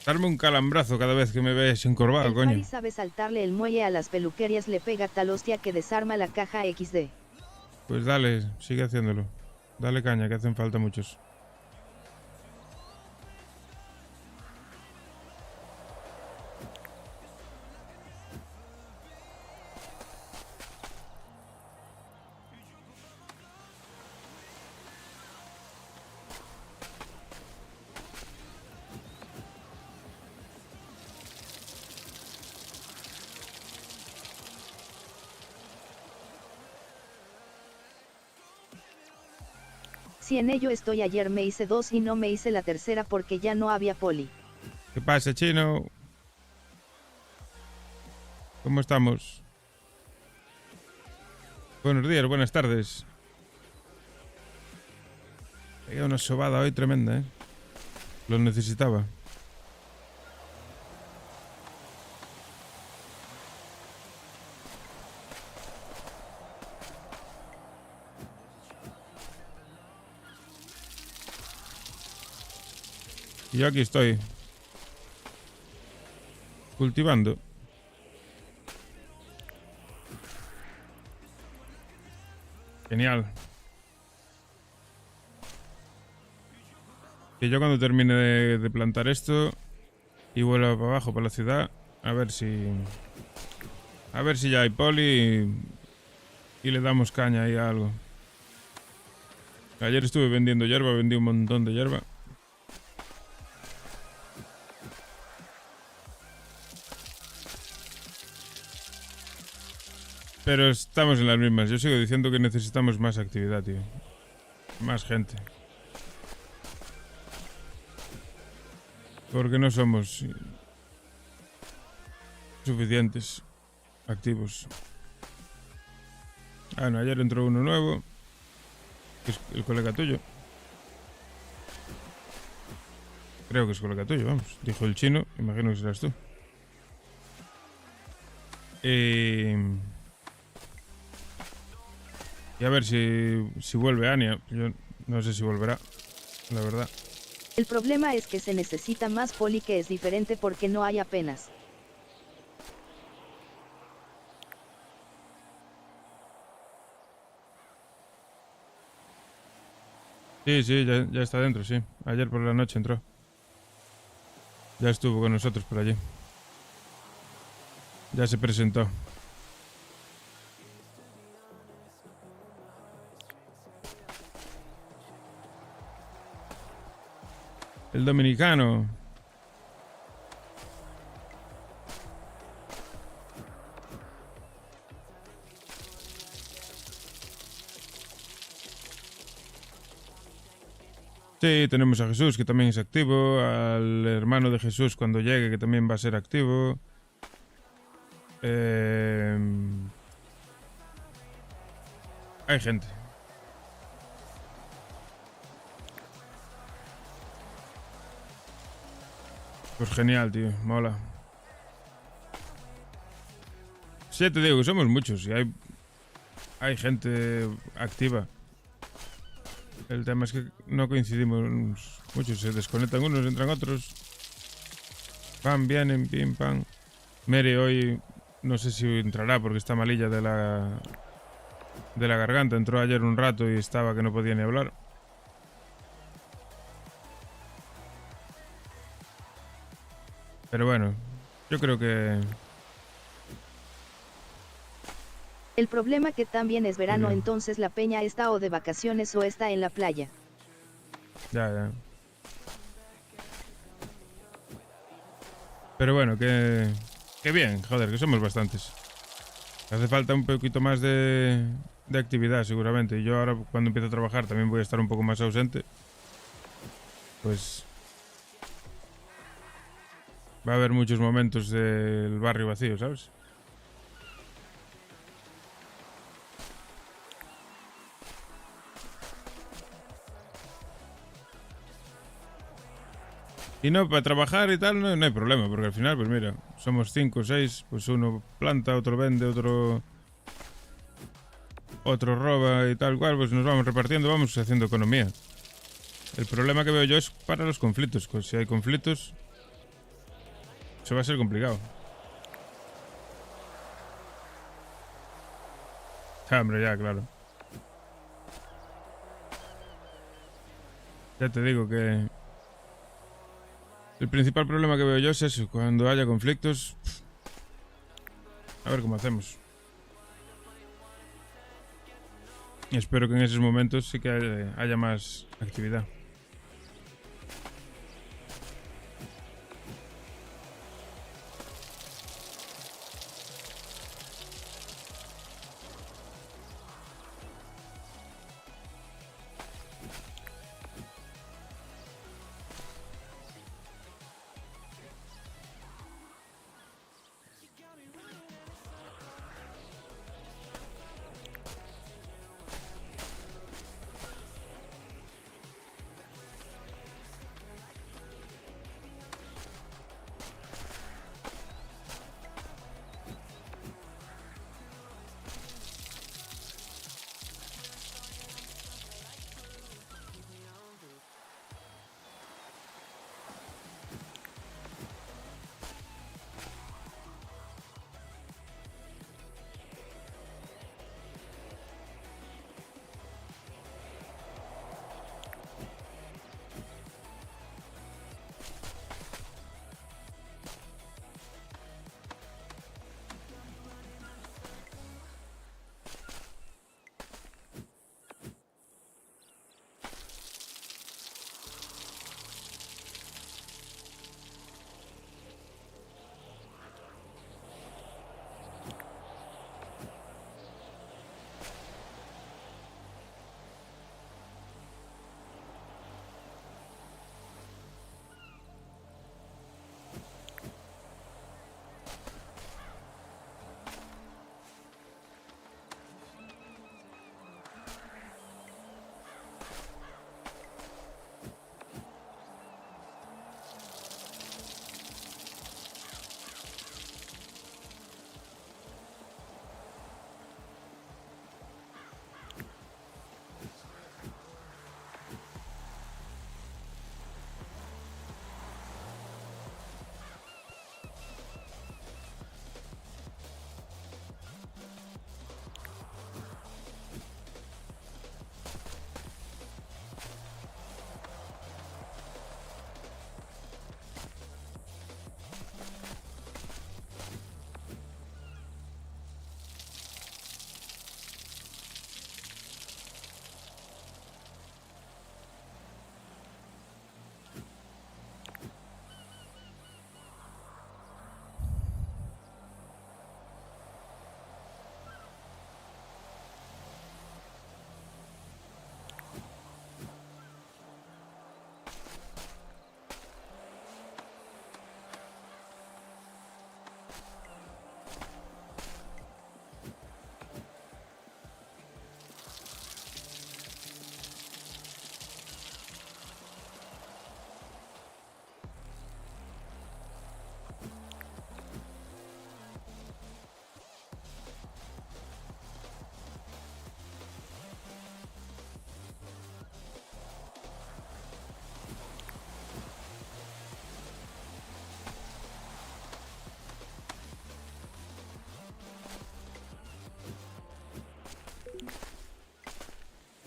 Darme un calambrazo cada vez que me ves encorvado, El coño. Fari sabe saltarle el muelle a las peluquerías, le pega tal hostia que desarma la caja XD. Pues dale, sigue haciéndolo. Dale caña, que hacen falta muchos. Si en ello estoy, ayer me hice 2 y no me hice la tercera porque ya no había poli. ¿Qué pasa, chino? ¿Cómo estamos? Buenos días, buenas tardes. He una sobada hoy tremenda, ¿eh? Lo necesitaba. Y yo aquí estoy. Cultivando. Genial. Que yo cuando termine de plantar esto y vuelva para abajo, para la ciudad, a ver si ya hay poli y le damos caña ahí a algo. Ayer estuve vendiendo hierba, vendí un montón de hierba. Pero estamos en las mismas. Yo sigo diciendo que necesitamos más actividad, tío. Más gente. Porque no somos suficientes activos. Ah, no, ayer entró uno nuevo. Que es el colega tuyo. Creo que es colega tuyo, vamos. Dijo el chino, imagino que serás tú. Y a ver si vuelve Ania. Yo no sé si volverá, la verdad. El problema es que se necesita más poli, que es diferente porque no hay apenas. Sí, ya está dentro, sí. Ayer por la noche entró. Ya estuvo con nosotros por allí. Ya se presentó. El dominicano. Sí, tenemos a Jesús, que también es activo. Al hermano de Jesús cuando llegue, que también va a ser activo. Hay gente. Pues genial, tío. Mola. Sí, ya te digo, somos muchos y hay gente activa. El tema es que no coincidimos muchos. Se desconectan unos, entran otros. Van, vienen, pim, pam. Mary hoy no sé si entrará porque está malilla de la garganta. Entró ayer un rato y estaba que no podía ni hablar. Pero bueno, yo creo que... El problema que también es verano, Bien. entonces la peña está o de vacaciones o está en la playa. Ya. Pero bueno, que bien, joder, que somos bastantes. Hace falta un poquito más de actividad seguramente. Y yo ahora cuando empiezo a trabajar también voy a estar un poco más ausente. Pues va a haber muchos momentos del barrio vacío, ¿sabes? Y no, para trabajar y tal no hay problema, porque al final, pues mira, somos 5 o 6, pues uno planta, otro vende, otro roba y tal cual, pues nos vamos repartiendo, vamos haciendo economía. El problema que veo yo es para los conflictos, pues si hay conflictos, eso va a ser complicado. Ah, hombre, ya, claro. Ya te digo que el principal problema que veo yo es eso, cuando haya conflictos, a ver cómo hacemos. Y espero que en esos momentos sí que haya más actividad.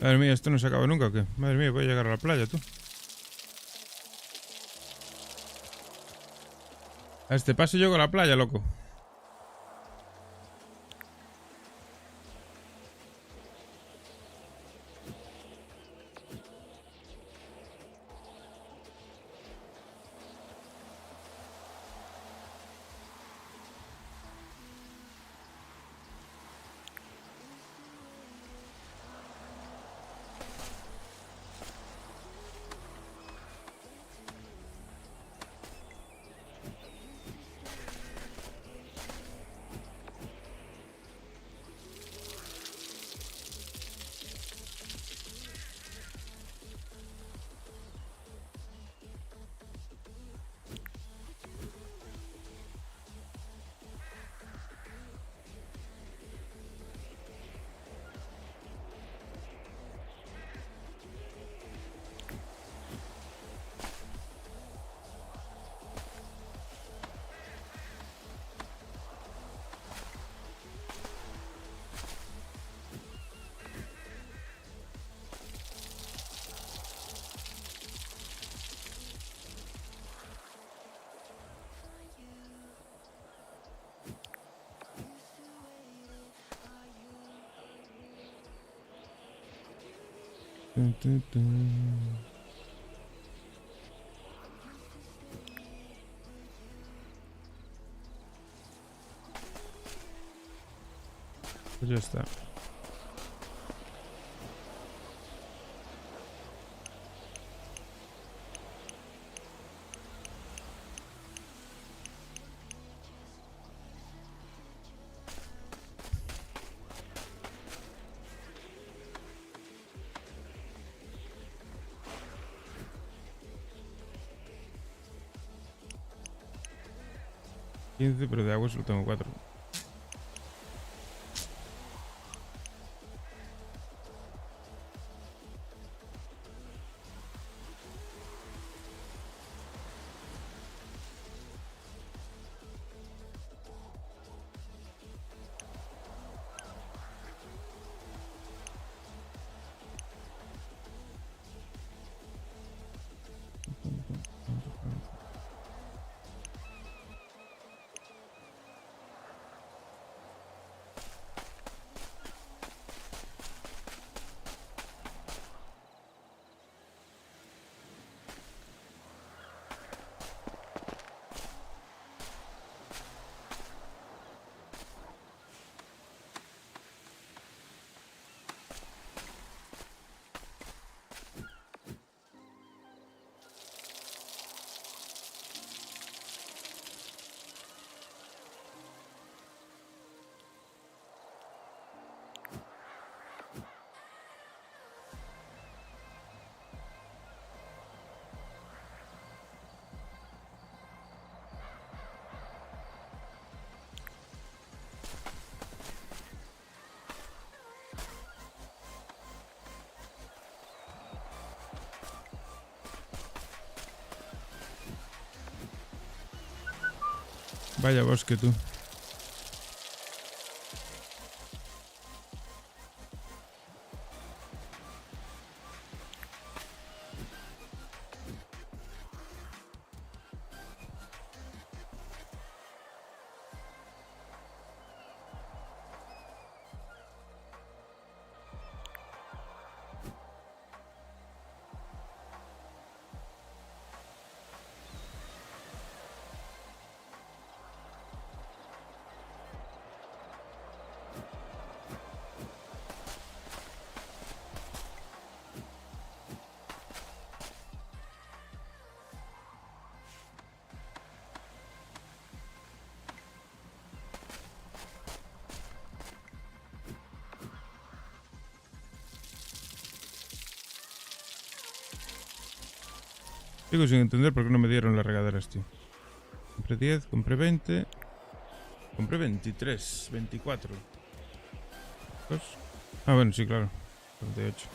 Madre mía, ¿esto no se acaba nunca o qué? Madre mía, voy a llegar a la playa, tú. A este paso llego a la playa, loco. Tun, tun, tun. Pues ya está. Pero de agua solo tengo 4. Vaya bosque, tú. Sigo sin entender por qué no me dieron las regaderas, tío. Compré 10, compré 20. Compré 23, 24. Pues... Ah, bueno, sí, claro. 48.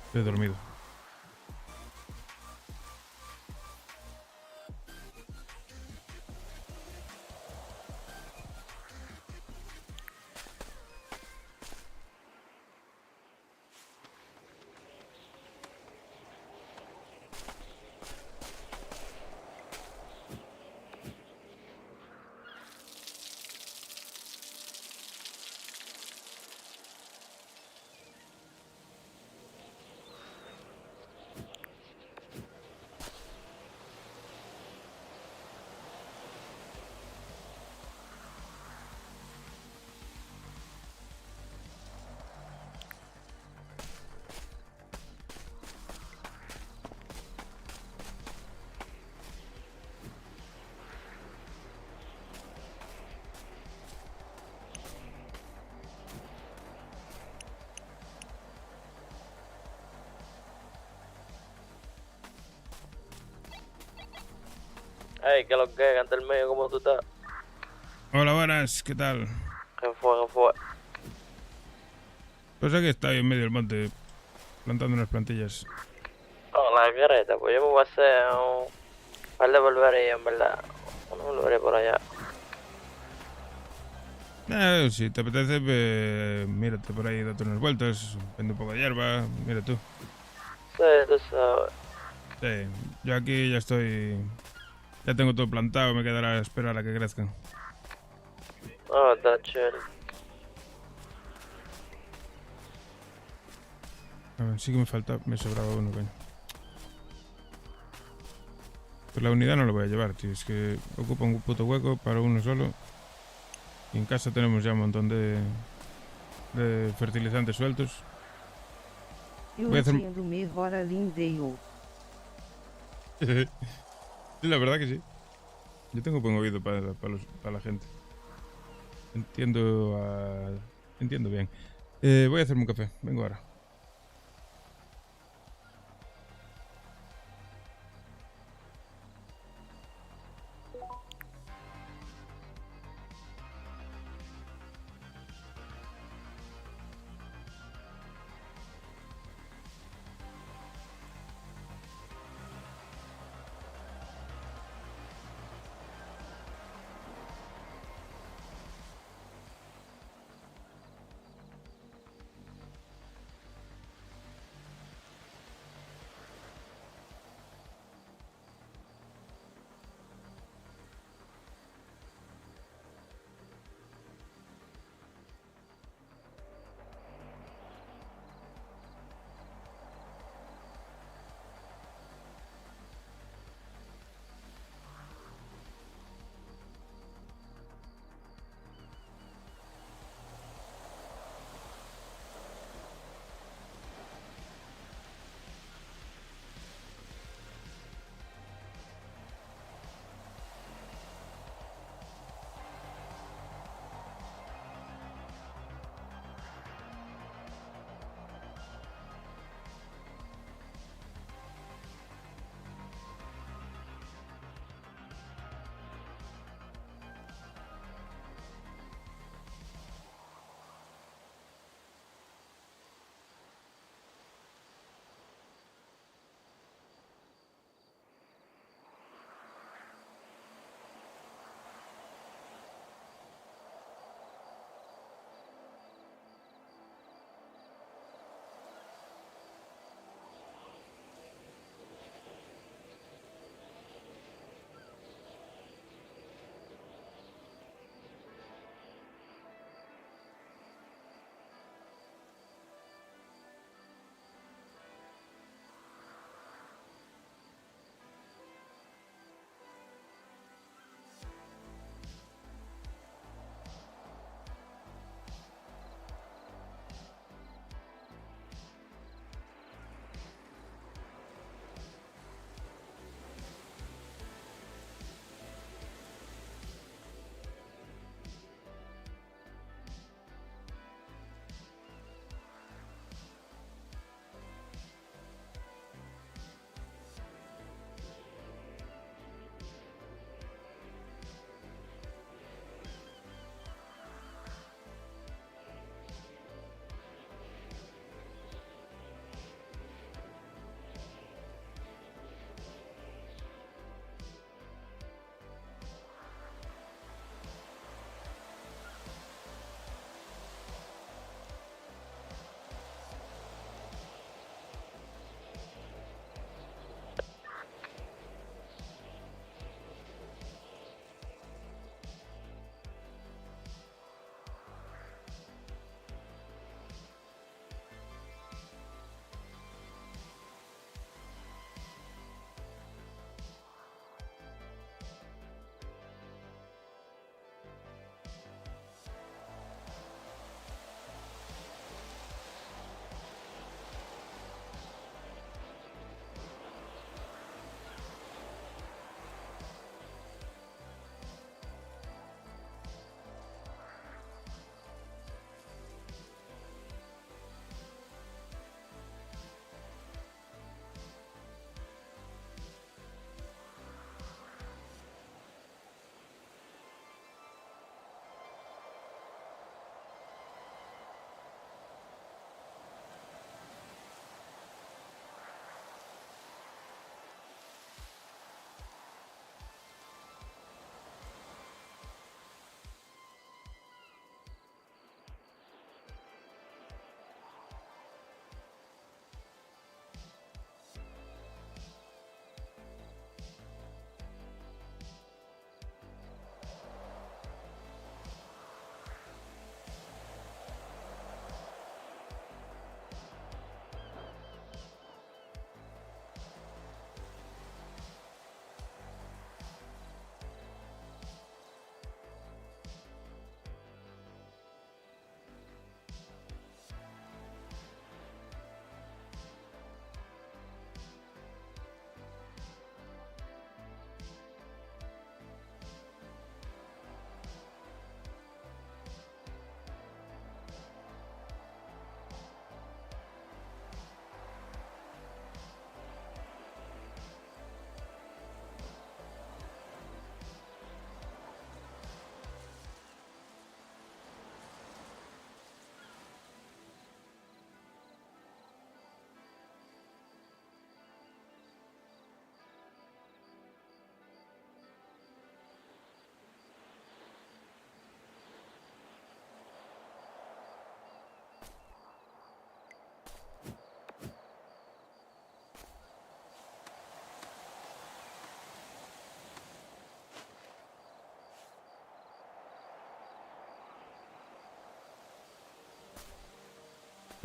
Estoy dormido. Hey, ¿qué es lo que es? Canta el medio, ¿cómo tú estás? Hola, buenas, ¿qué tal? ¿Qué fue, qué fue? Pues aquí estoy en medio del monte, plantando unas plantillas. Oh, la careta, pues yo me voy a hacer un par de volverías, en verdad. Una volvería por allá. Si te apetece, mírate por ahí, date unas vueltas, vende un poco de hierba, mira tú. Sí, tú sabes. Sí, yo aquí ya estoy, ya tengo todo plantado, me quedará esperar a que crezcan. Oh, está chévere. A ver, sí que me sobraba uno, coño. Pues la unidad no lo voy a llevar, tío, es que ocupa un puto hueco para uno solo. Y en casa tenemos ya un montón de fertilizantes sueltos. Eu Voy a hacer... entendo melhor a Lindale. Sí, la verdad que sí. Yo tengo buen oído para la gente. Entiendo bien. Voy a hacerme un café. Vengo ahora.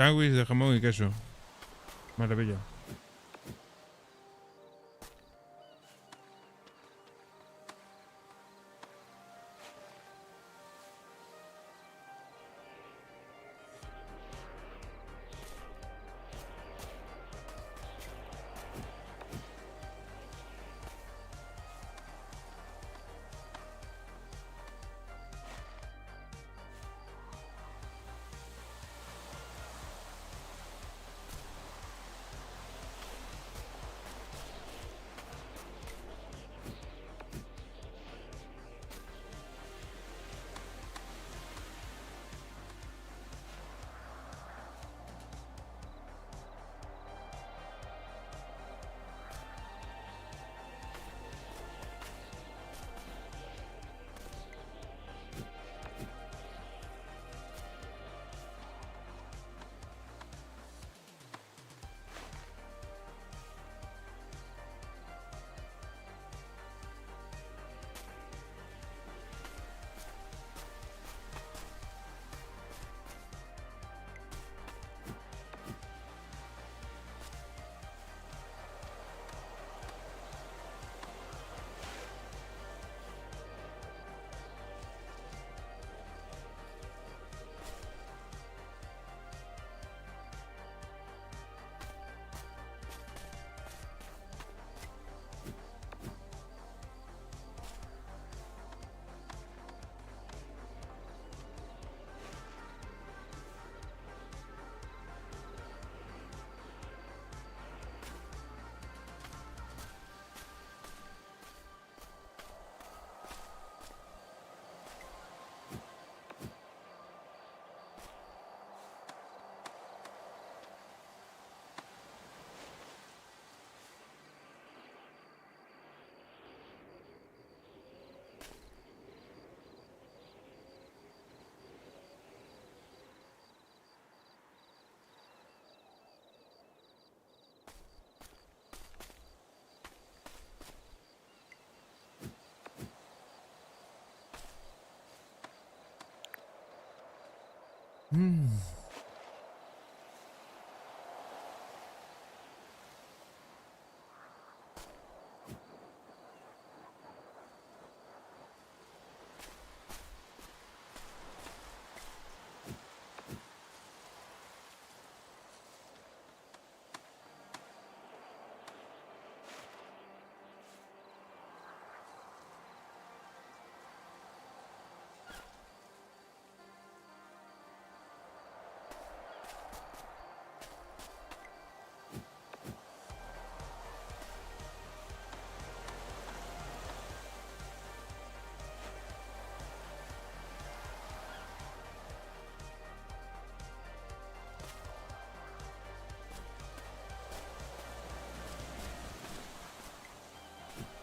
Sándwich de jamón y queso. Maravilla.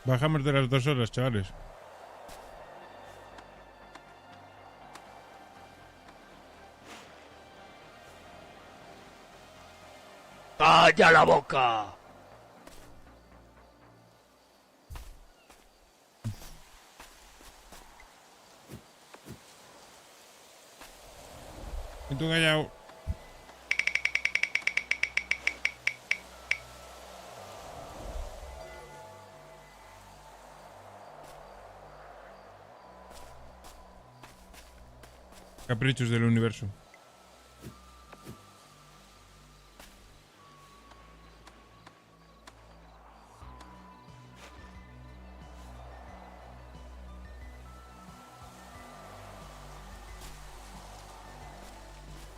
Bajamos de las 2 horas, chavales. ¡Calla la boca! Y tú callao. Caprichos del universo.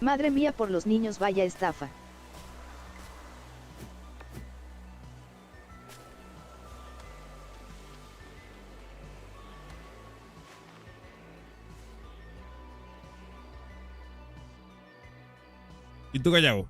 Madre mía, por los niños, vaya estafa. Y tú callao.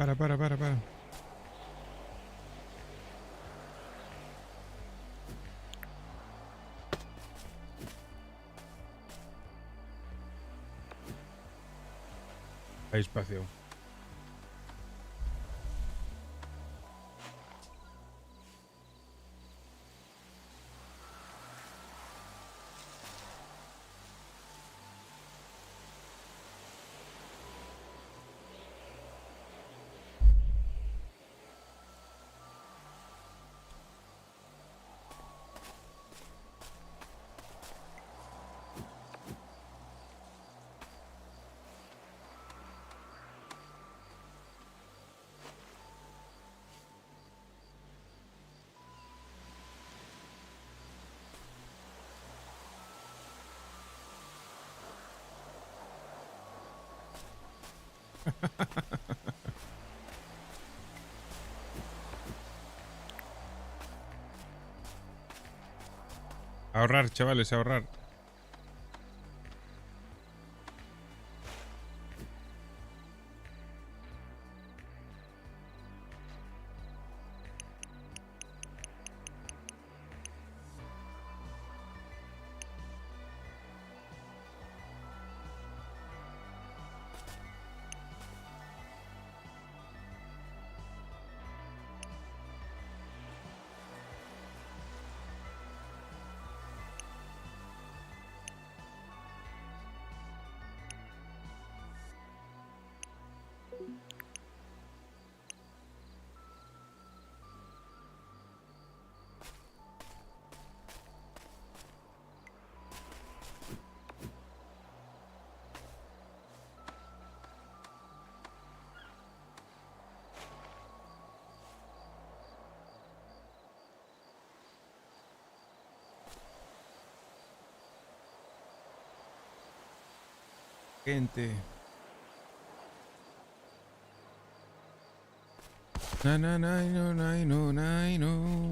Para. Hay espacio. Ahorrar, chavales, ahorrar. Gente. No.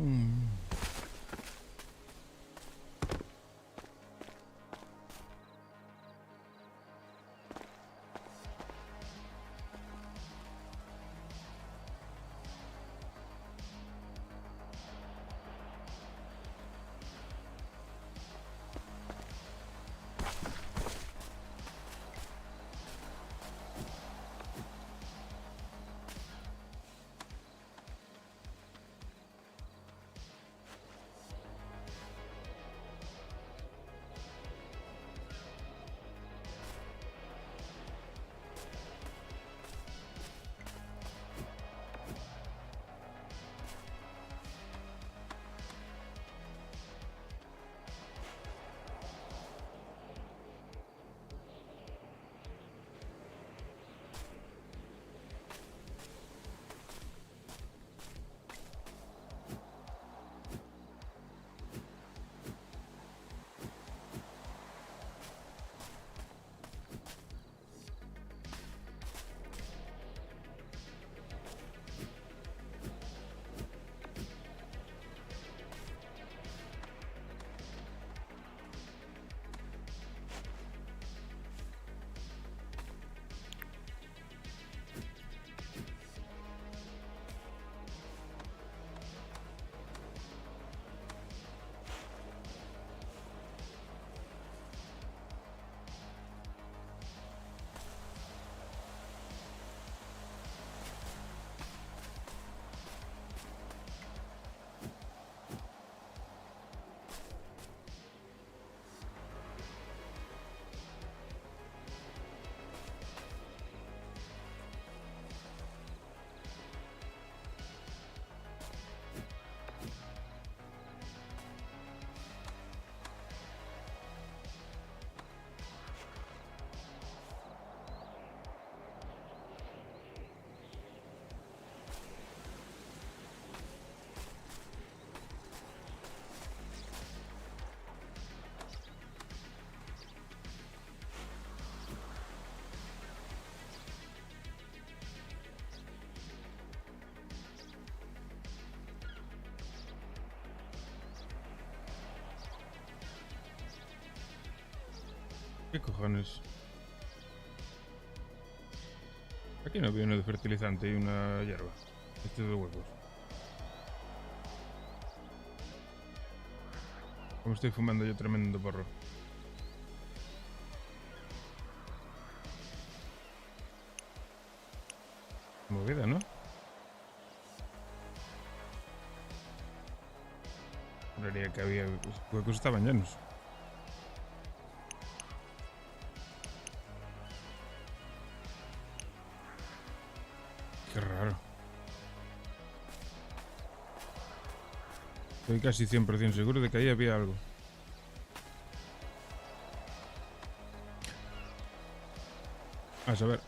¿Qué cojones? Aquí no había uno de fertilizante y una hierba. Este de huevos. Como estoy fumando yo tremendo porro. Movida, ¿no? Juraría que había huecos, estaban llenos. Qué raro. Estoy casi 100% seguro de que ahí había algo. A saber.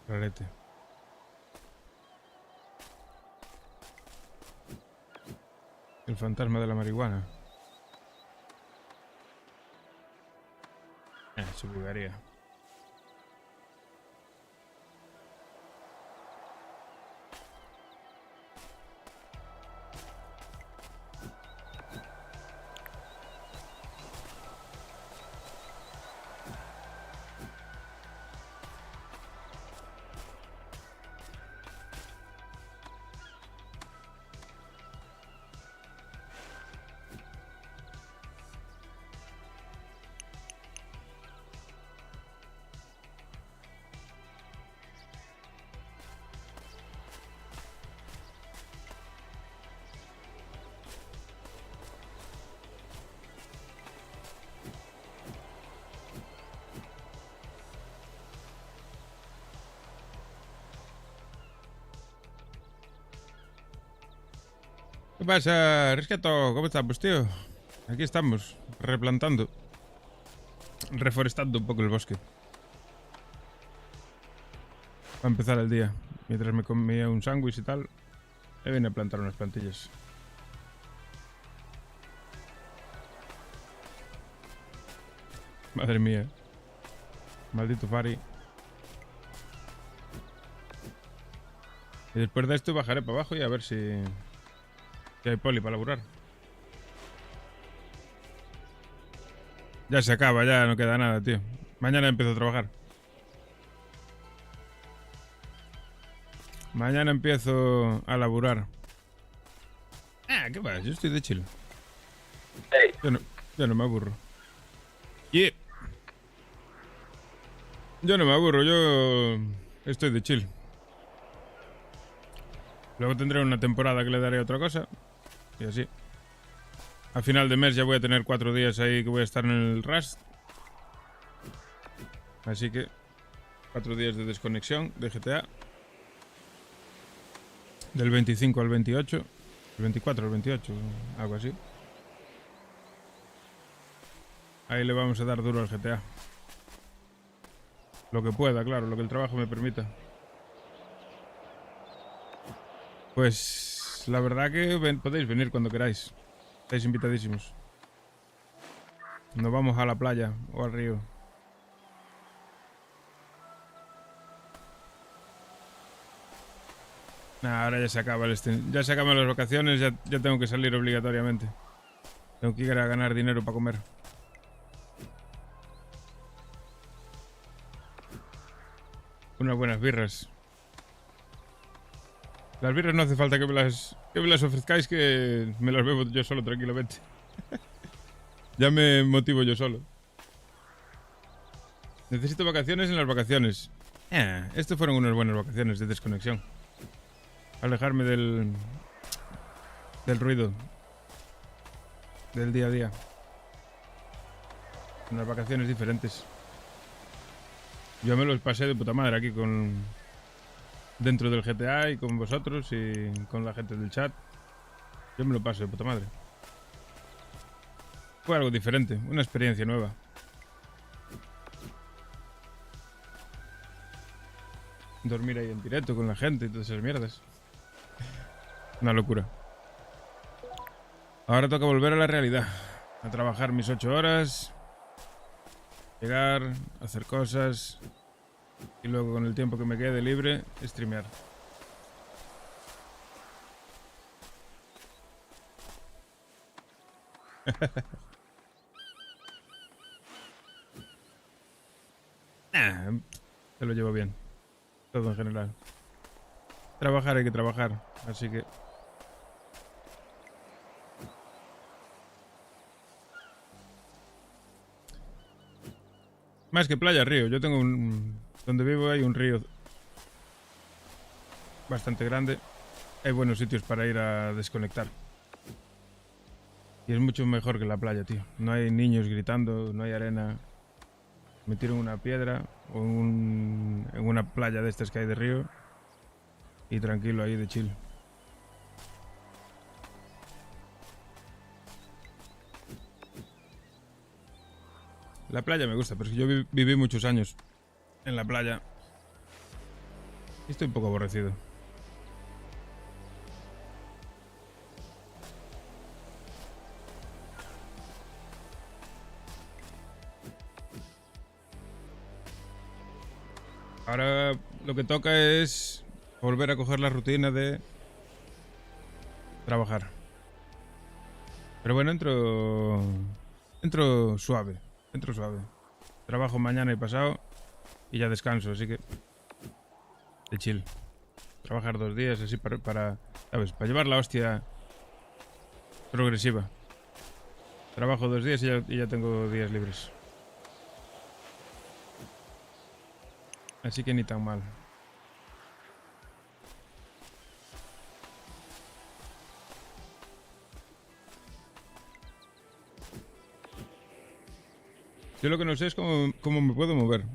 Rarete. El fantasma de la marihuana. Se bugaría. ¿Qué pasa, Rescato? ¿Cómo estamos, tío? Aquí estamos, replantando. Reforestando un poco el bosque. Para empezar el día. Mientras me comía un sándwich y tal, me vine a plantar unas plantillas. Madre mía. Maldito Fari. Y después de esto bajaré para abajo y a ver si hay poli para laburar. Ya se acaba, ya no queda nada, tío. Mañana empiezo a trabajar. Mañana empiezo a laburar. ¿Qué pasa? Yo estoy de chill. Hey. Yo no me aburro. Yeah. Yo no me aburro, yo estoy de chill. Luego tendré una temporada que le daré otra cosa. Y así. A final de mes ya voy a tener 4 días ahí que voy a estar en el Rust. Así que 4 días de desconexión de GTA. Del 25 al 28. El 24 al 28, algo así. Ahí le vamos a dar duro al GTA. Lo que pueda, claro, lo que el trabajo me permita. Pues la verdad que podéis venir cuando queráis. Estáis invitadísimos. Nos vamos a la playa o al río. Ahora ya se acaba ya se acaban las vacaciones, ya tengo que salir obligatoriamente. Tengo que ir a ganar dinero para comer. Unas buenas birras. Las birras no hace falta que me las ofrezcáis, que me las bebo yo solo tranquilamente. Ya me motivo yo solo. Necesito vacaciones en las vacaciones. Estas fueron unas buenas vacaciones de desconexión. Alejarme del ruido. Del día a día. Unas vacaciones diferentes. Yo me los pasé de puta madre aquí dentro del GTA y con vosotros y con la gente del chat. Yo me lo paso de puta madre. Fue algo diferente, una experiencia nueva. dormir ahí en directo con la gente y todas esas mierdas. Una locura. Ahora toca volver a la realidad. A trabajar mis 8 horas. Llegar, hacer cosas. Y luego con el tiempo que me quede libre, streamear. Se lo llevo bien. Todo en general. Trabajar hay que trabajar. Así que... Más que playa, río. Yo tengo un... Donde vivo hay un río bastante grande. Hay buenos sitios para ir a desconectar. Y es mucho mejor que la playa, tío. No hay niños gritando, no hay arena. Me tiro en una piedra o en una playa de estas que hay de río. Y tranquilo ahí de chill. La playa me gusta, pero es que yo viví muchos años en la playa. Y estoy un poco aborrecido. Ahora lo que toca es volver a coger la rutina de trabajar. Pero bueno, entro suave. Entro suave. Trabajo mañana y pasado y ya descanso, así que de chill. Trabajar 2 días así ¿sabes? Para llevar la hostia progresiva. Trabajo 2 días y ya tengo días libres. Así que ni tan mal. Yo lo que no sé es cómo me puedo mover.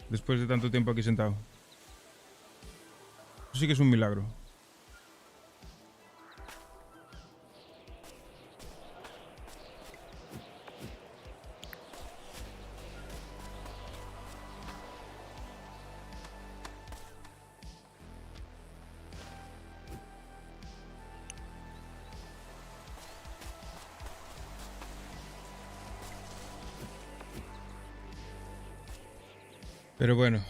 Después de tanto tiempo aquí sentado. Eso sí que es un milagro. Pero bueno,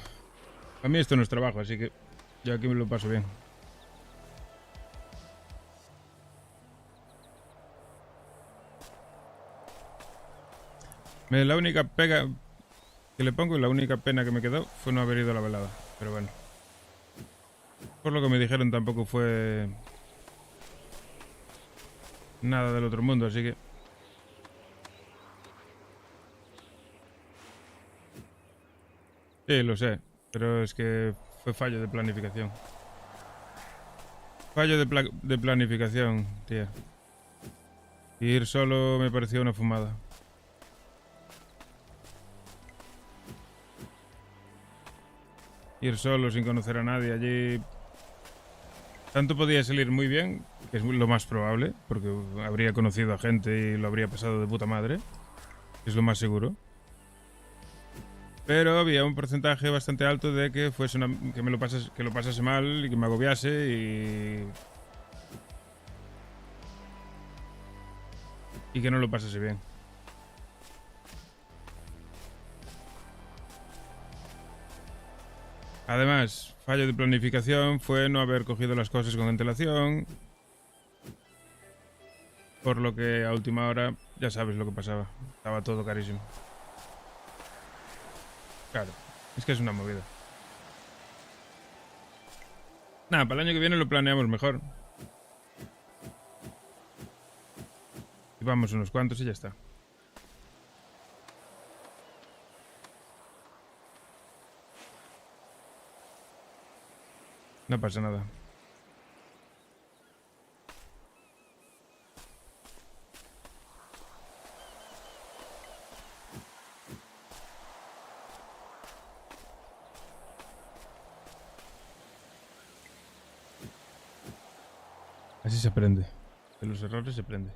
a mí esto no es trabajo, así que yo aquí me lo paso bien. La única pega que le pongo y la única pena que me quedó fue no haber ido a la velada. Pero bueno. Por lo que me dijeron tampoco fue nada del otro mundo, así que... Sí, lo sé, pero es que fue fallo de planificación. Fallo de planificación, tía. Ir solo me pareció una fumada. Ir solo sin conocer a nadie allí... Tanto podía salir muy bien, que es lo más probable, porque habría conocido a gente y lo habría pasado de puta madre. Es lo más seguro. Pero había un porcentaje bastante alto de que fuese que lo pasase mal y que me agobiase y que no lo pasase bien. Además, fallo de planificación fue no haber cogido las cosas con antelación. Por lo que a última hora ya sabes lo que pasaba. Estaba todo carísimo. Claro, es que es una movida. Nada, para el año que viene lo planeamos mejor. Y vamos unos cuantos y ya está. No pasa nada. Así se aprende. De los errores se aprende.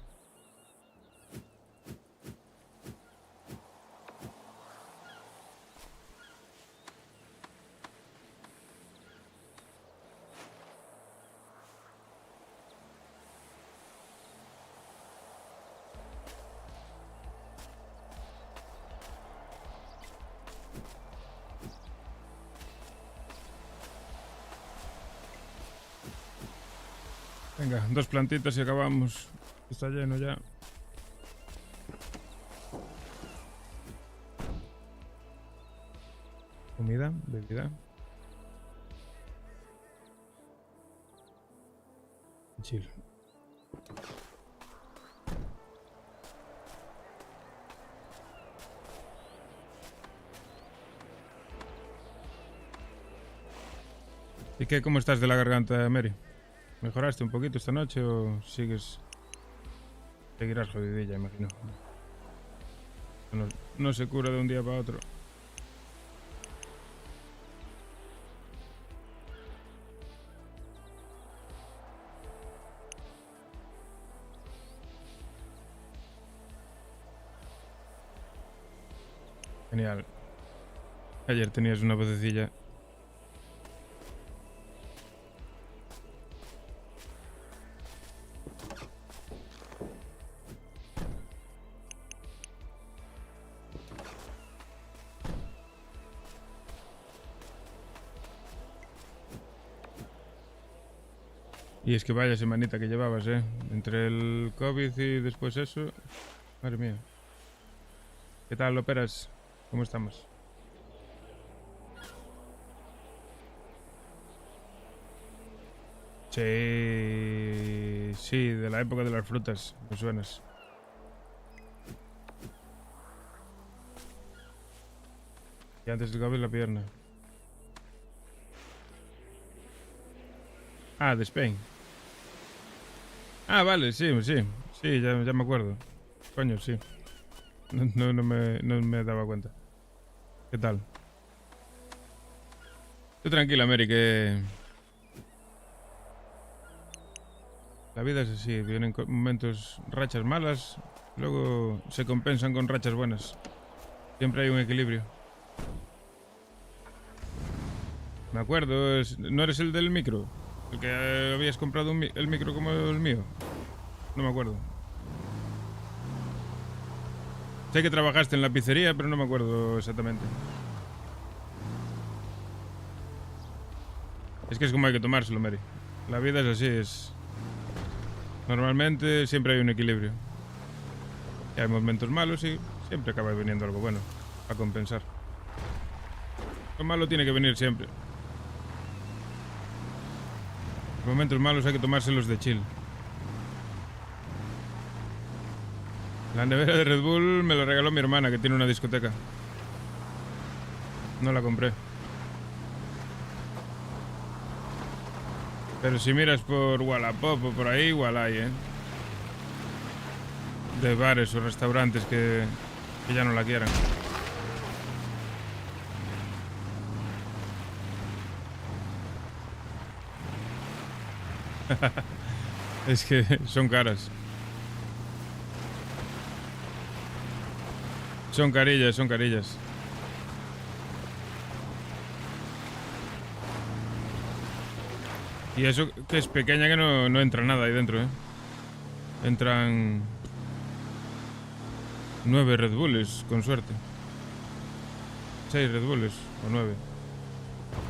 Venga, 2 plantitas y acabamos. Está lleno ya. Comida, bebida. Chill. ¿Y qué? ¿Cómo estás de la garganta, Mary? ¿Mejoraste un poquito esta noche o sigues? Seguirás jodidilla, imagino. No se cura de un día para otro. Genial. Ayer tenías una vocecilla. Y es que vaya semanita que llevabas, ¿eh? Entre el COVID y después eso. Madre mía. ¿Qué tal, operas? ¿Cómo estamos? Sí, sí, de la época de las frutas, me suenas. Y antes del COVID la pierna. Ah, de Spain. Ah, vale, sí, ya me acuerdo. Coño, sí. No me daba cuenta. ¿Qué tal? Tú tranquila, Mary, que... La vida es así, vienen momentos, rachas malas, luego se compensan con rachas buenas. Siempre hay un equilibrio. Me acuerdo, ¿no eres el del micro? El que habías comprado el micro como el mío. No me acuerdo. Sé que trabajaste en la pizzería, pero no me acuerdo exactamente. Es que es como hay que tomárselo, Mary. La vida es así, es... Normalmente siempre hay un equilibrio. Y hay momentos malos y siempre acaba viniendo algo bueno a compensar. Lo malo tiene que venir siempre. Los momentos malos hay que tomárselos de chill. La nevera de Red Bull me la regaló mi hermana, que tiene una discoteca. No la compré. Pero si miras por Wallapop o por ahí, igual hay, ¿eh? De bares o restaurantes que ya no la quieran. Es que son caras. Son carillas, son carillas. Y eso que es pequeña, que no entra nada ahí dentro, ¿eh? Entran 9 Red Bulls, con suerte. 6 Red Bulls, o 9.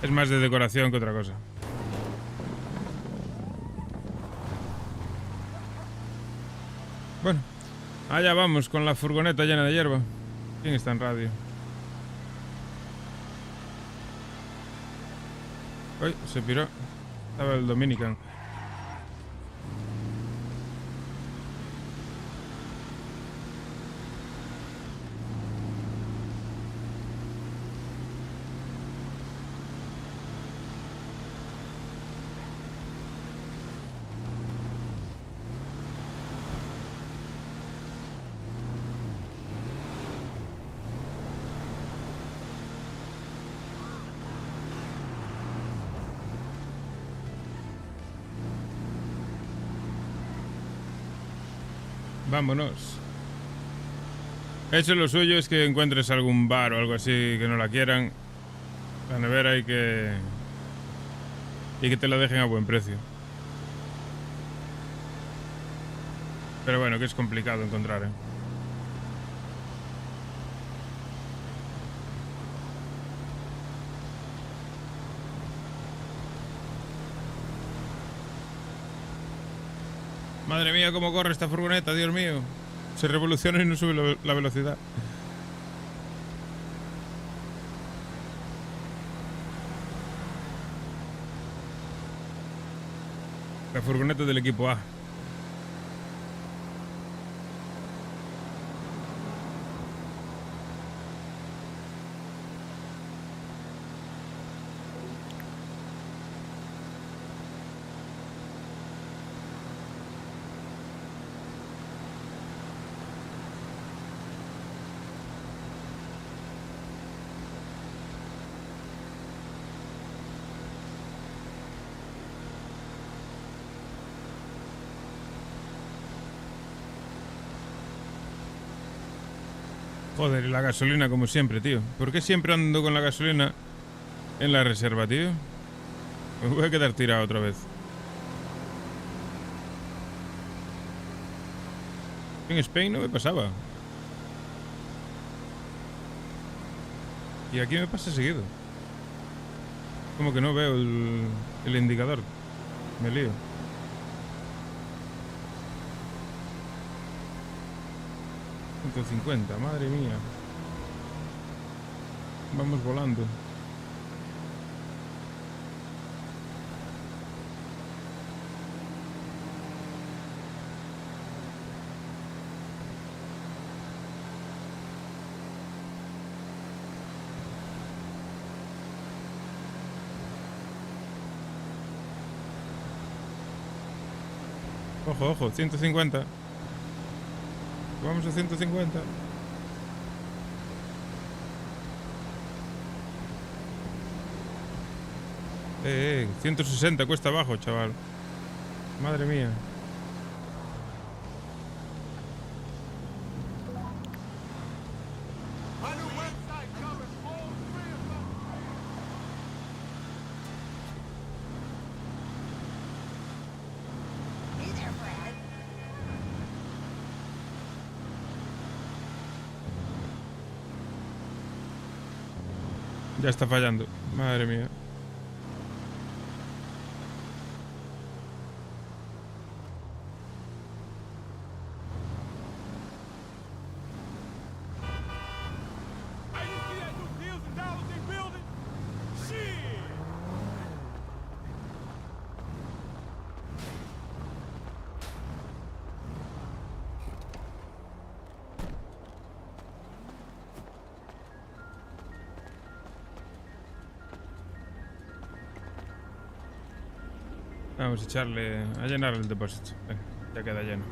Es más de decoración que otra cosa. Bueno, allá vamos con la furgoneta llena de hierba. ¿Quién está en radio? Uy, se piró. Estaba el Dominican. Vámonos. Eso lo suyo es que encuentres algún bar o algo así que no la quieran. La nevera y que te la dejen a buen precio. Pero bueno, que es complicado encontrar, ¿eh? Madre mía, cómo corre esta furgoneta, Dios mío. Se revoluciona y no sube la velocidad. La furgoneta del equipo A. Joder, y la gasolina como siempre, tío. ¿Por qué siempre ando con la gasolina en la reserva, tío? Me voy a quedar tirado otra vez. En Spain no me pasaba. Y aquí me pasa seguido. Como que no veo el indicador. Me lío. $150, madre mía. Vamos volando. Ojo, ojo, 150. Vamos a 150. 160 cuesta abajo, chaval. Madre mía. Ya está fallando. Madre mía. Vamos a echarle a llenar el depósito. Venga, ya queda lleno.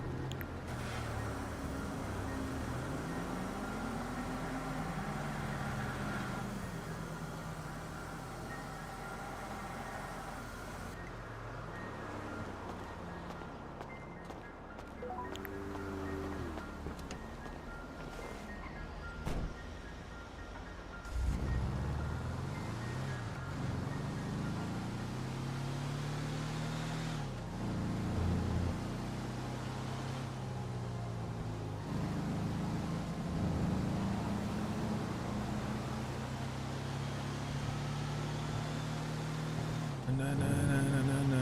Na, na, na, na, na, na.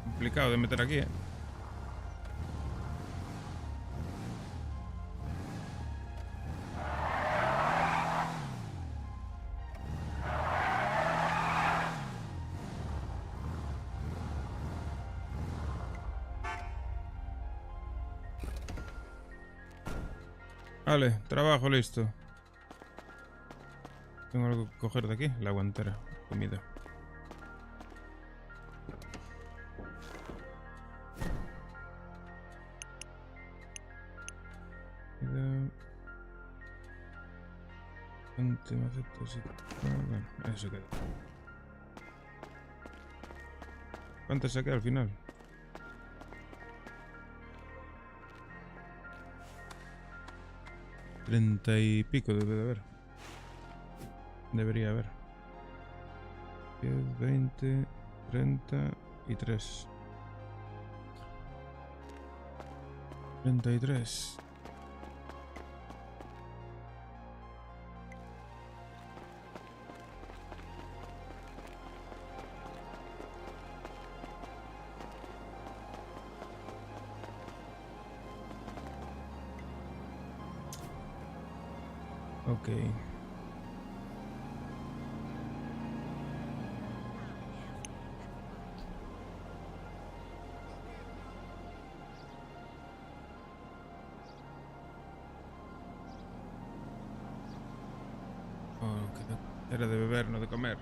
Complicado de meter aquí, ¿eh? Vale, trabajo listo. Tengo algo que coger de aquí, la guantera, comida. Bueno, eso queda. ¿Cuánto saqué al final? 30 y pico debe de haber. Debería haber. 10, 20, 30 y 3. 33. Ok. Oh, que era de beber, no de comer.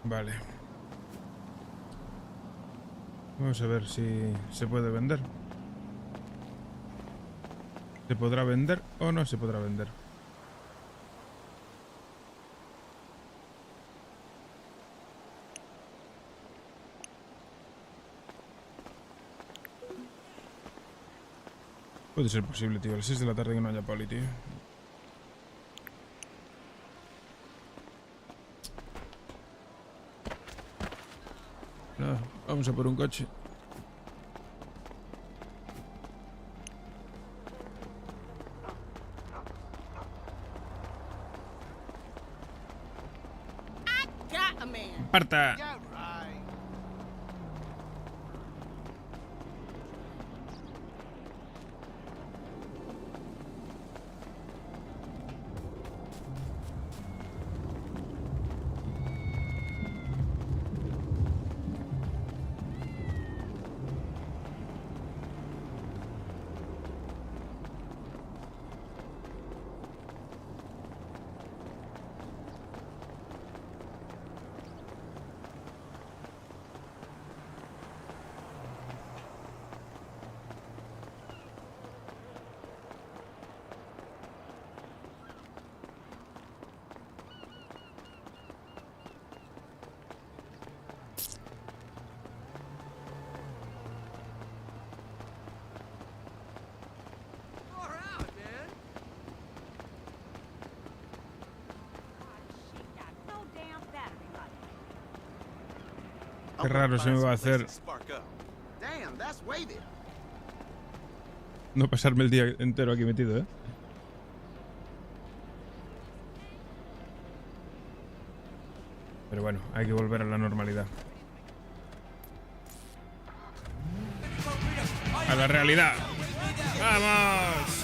Vale. Vamos a ver si se puede vender. ¿Se podrá vender o no se podrá vender? Puede ser posible, tío. A las 6 de la tarde que no haya poli, tío. Nada, vamos a por un coche. Got a man. ¡Parta! Qué raro se me va a hacer no pasarme el día entero aquí metido, ¿eh? Pero bueno, hay que volver a la normalidad. ¡A la realidad! ¡Vamos!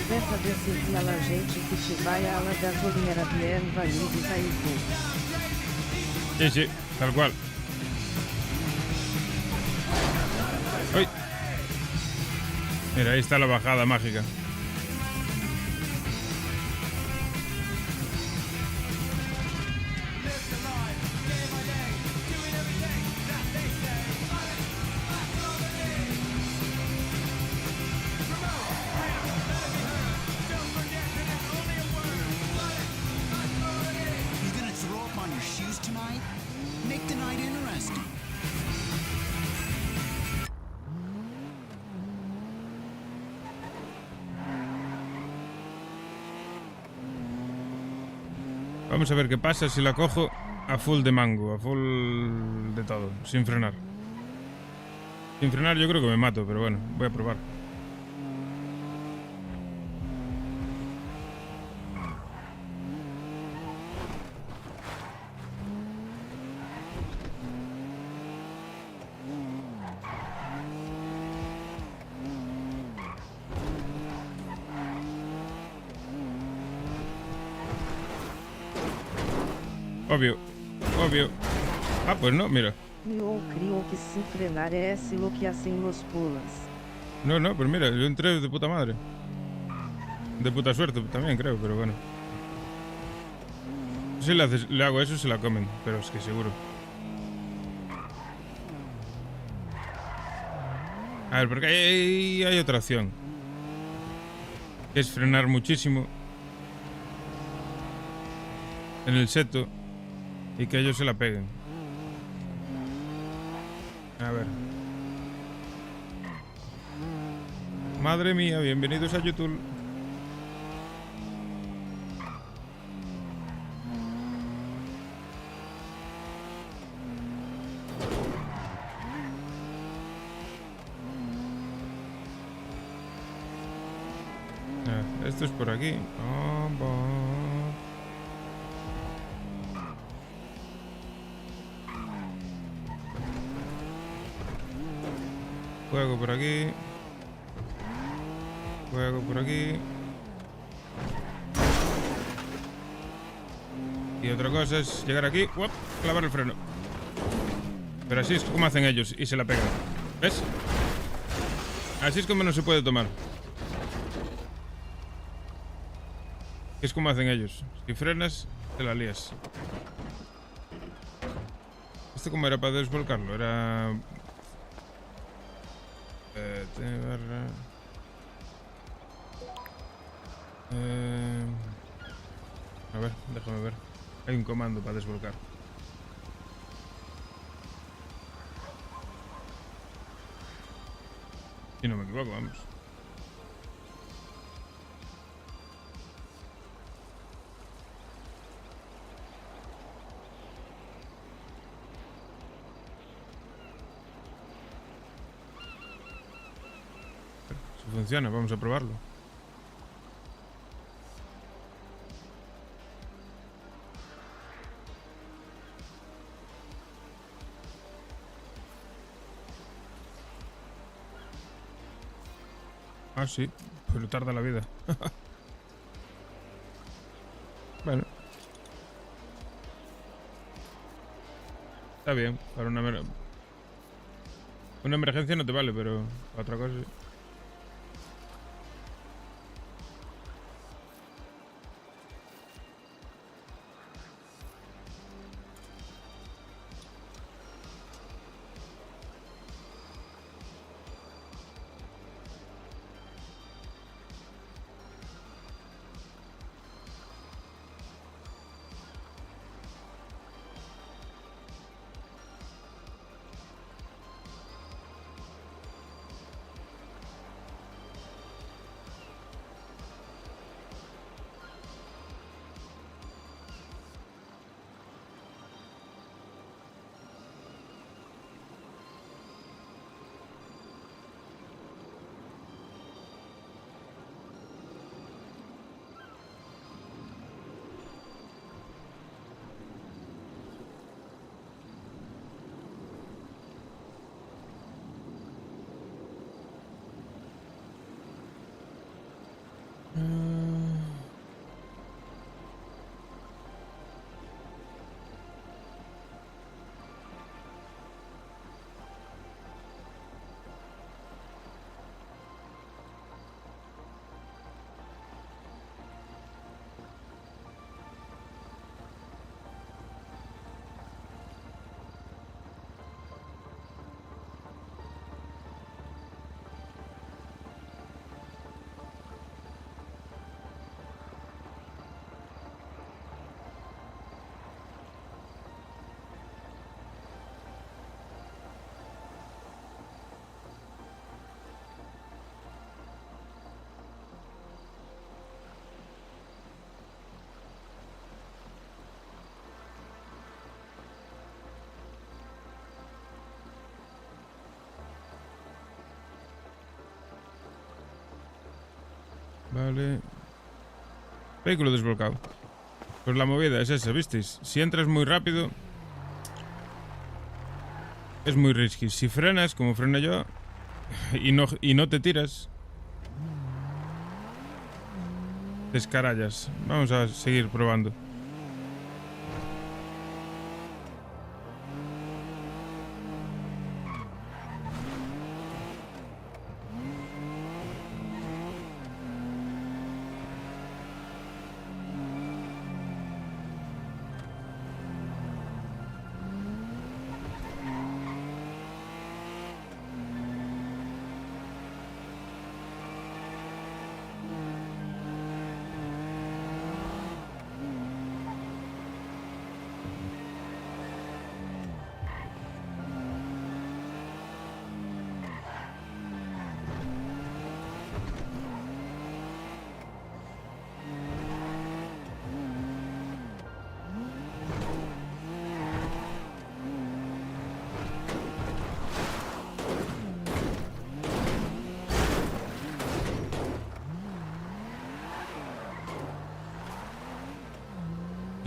Dessa vez aquela gente que te vai a la gasolina bien validos aí tú. Sí, sí, tal cual. ¡Uy! Mira, ahí está la bajada mágica. You gonna throw up on your shoes tonight? Make the night interesting. Vamos a ver qué pasa si la cojo a full de mango, a full de todo, sin frenar. Sin frenar yo creo que me mato, pero bueno, voy a probar. Obvio, obvio. Ah, pues no, mira. Yo creo que sin frenar es lo que hacen los pulas. No, no, pues mira, yo entré de puta madre. De puta suerte también, creo, pero bueno. Si le hago eso, se la comen, pero es que seguro. A ver, porque hay otra opción. Que es frenar muchísimo en el seto y que ellos se la peguen. A ver. Madre mía, bienvenidos a YouTube. Esto es por aquí. Fuego por aquí. Fuego por aquí. Y otra cosa es llegar aquí, ¡uop!, clavar el freno. Pero así es como hacen ellos y se la pegan. ¿Ves? Así es como no se puede tomar. Es como hacen ellos. Si frenas, te la lías. ¿Esto cómo era para desvolcarlo? Era... A ver, déjame ver. Hay un comando para desvolcar. Si no me equivoco, vamos. Si funciona, vamos a probarlo. Ah, sí, pero tarda la vida. Bueno. Está bien, para una emergencia no te vale, pero para otra cosa sí. Vale. Vehículo desbloqueado. Pues la movida es esa, ¿visteis? Si entras muy rápido, es muy risky. Si frenas, como freno yo, y no te tiras, te escarallas. Vamos a seguir probando.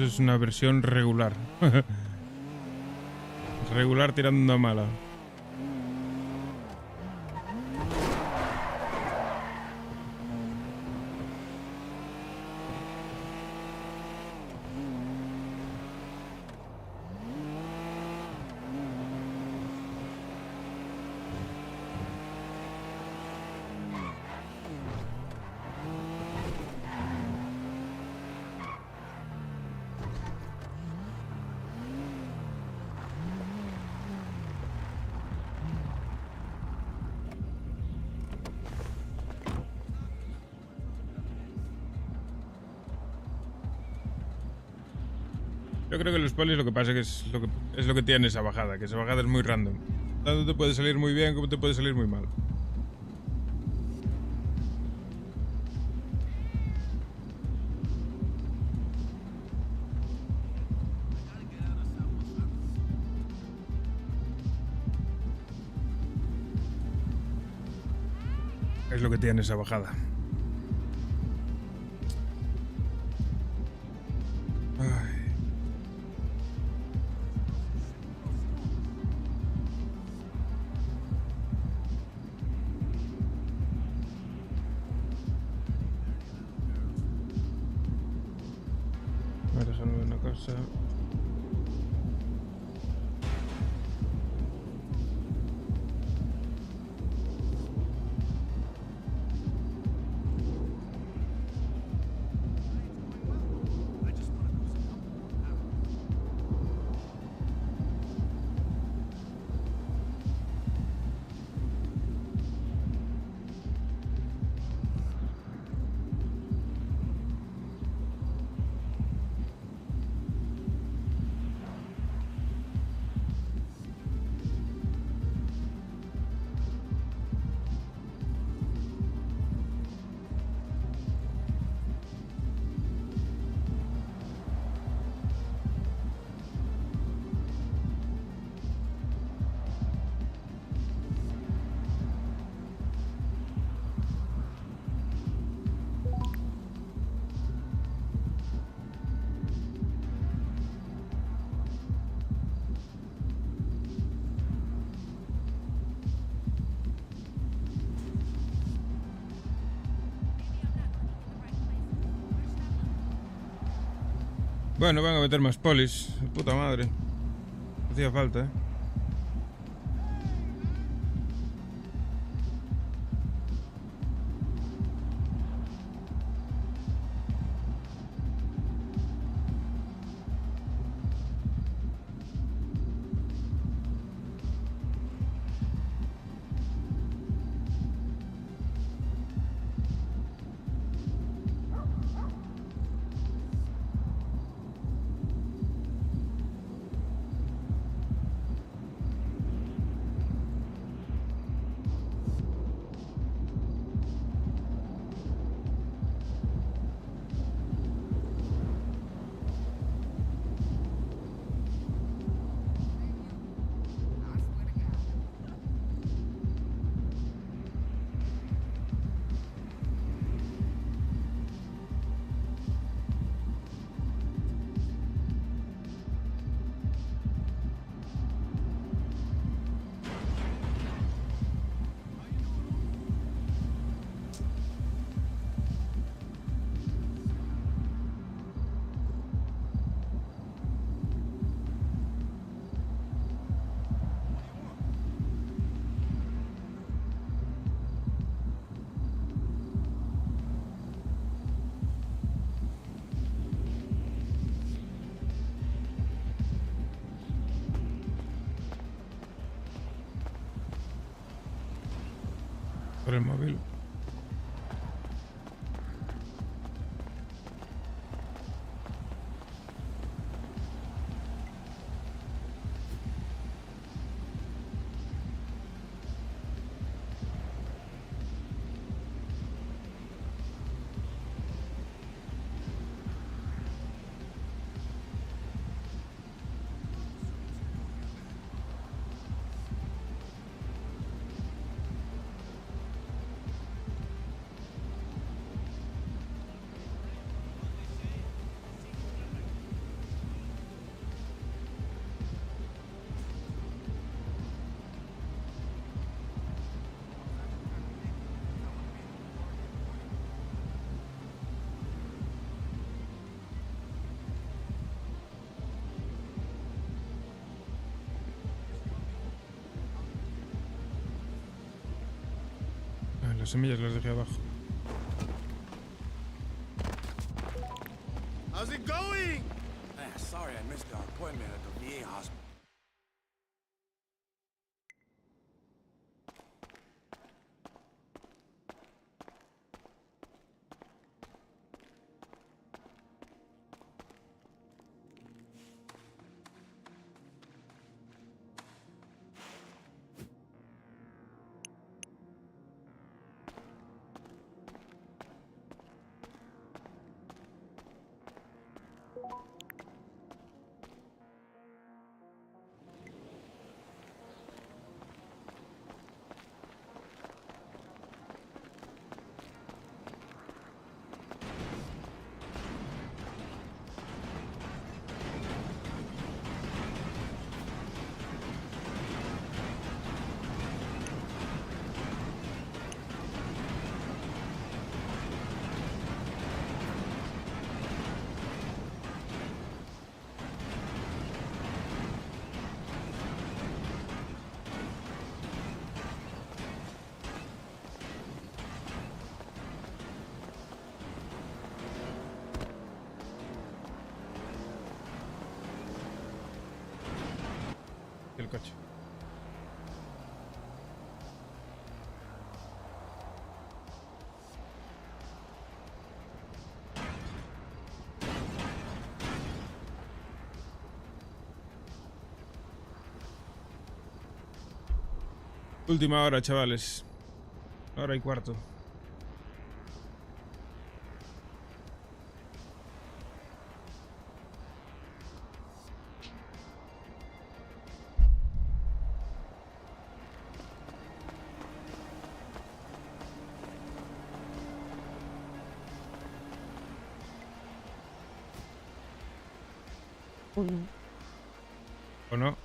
Es una versión regular. Regular tirando a mala. Yo creo que los polis lo que pasa es lo que tiene esa bajada, que esa bajada es muy random. Tanto te puede salir muy bien como te puede salir muy mal. Es lo que tiene esa bajada. Ay. Voy a resolver una cosa. Bueno, van a meter más polis. Puta madre. Hacía falta, ¿eh? Por el móvil. Las semillas las dejé abajo. How's it going? Man, sorry I missed our appointment at the VA hospital. El coche. Última hora, chavales. Hora y cuarto. Uno. ¿O no?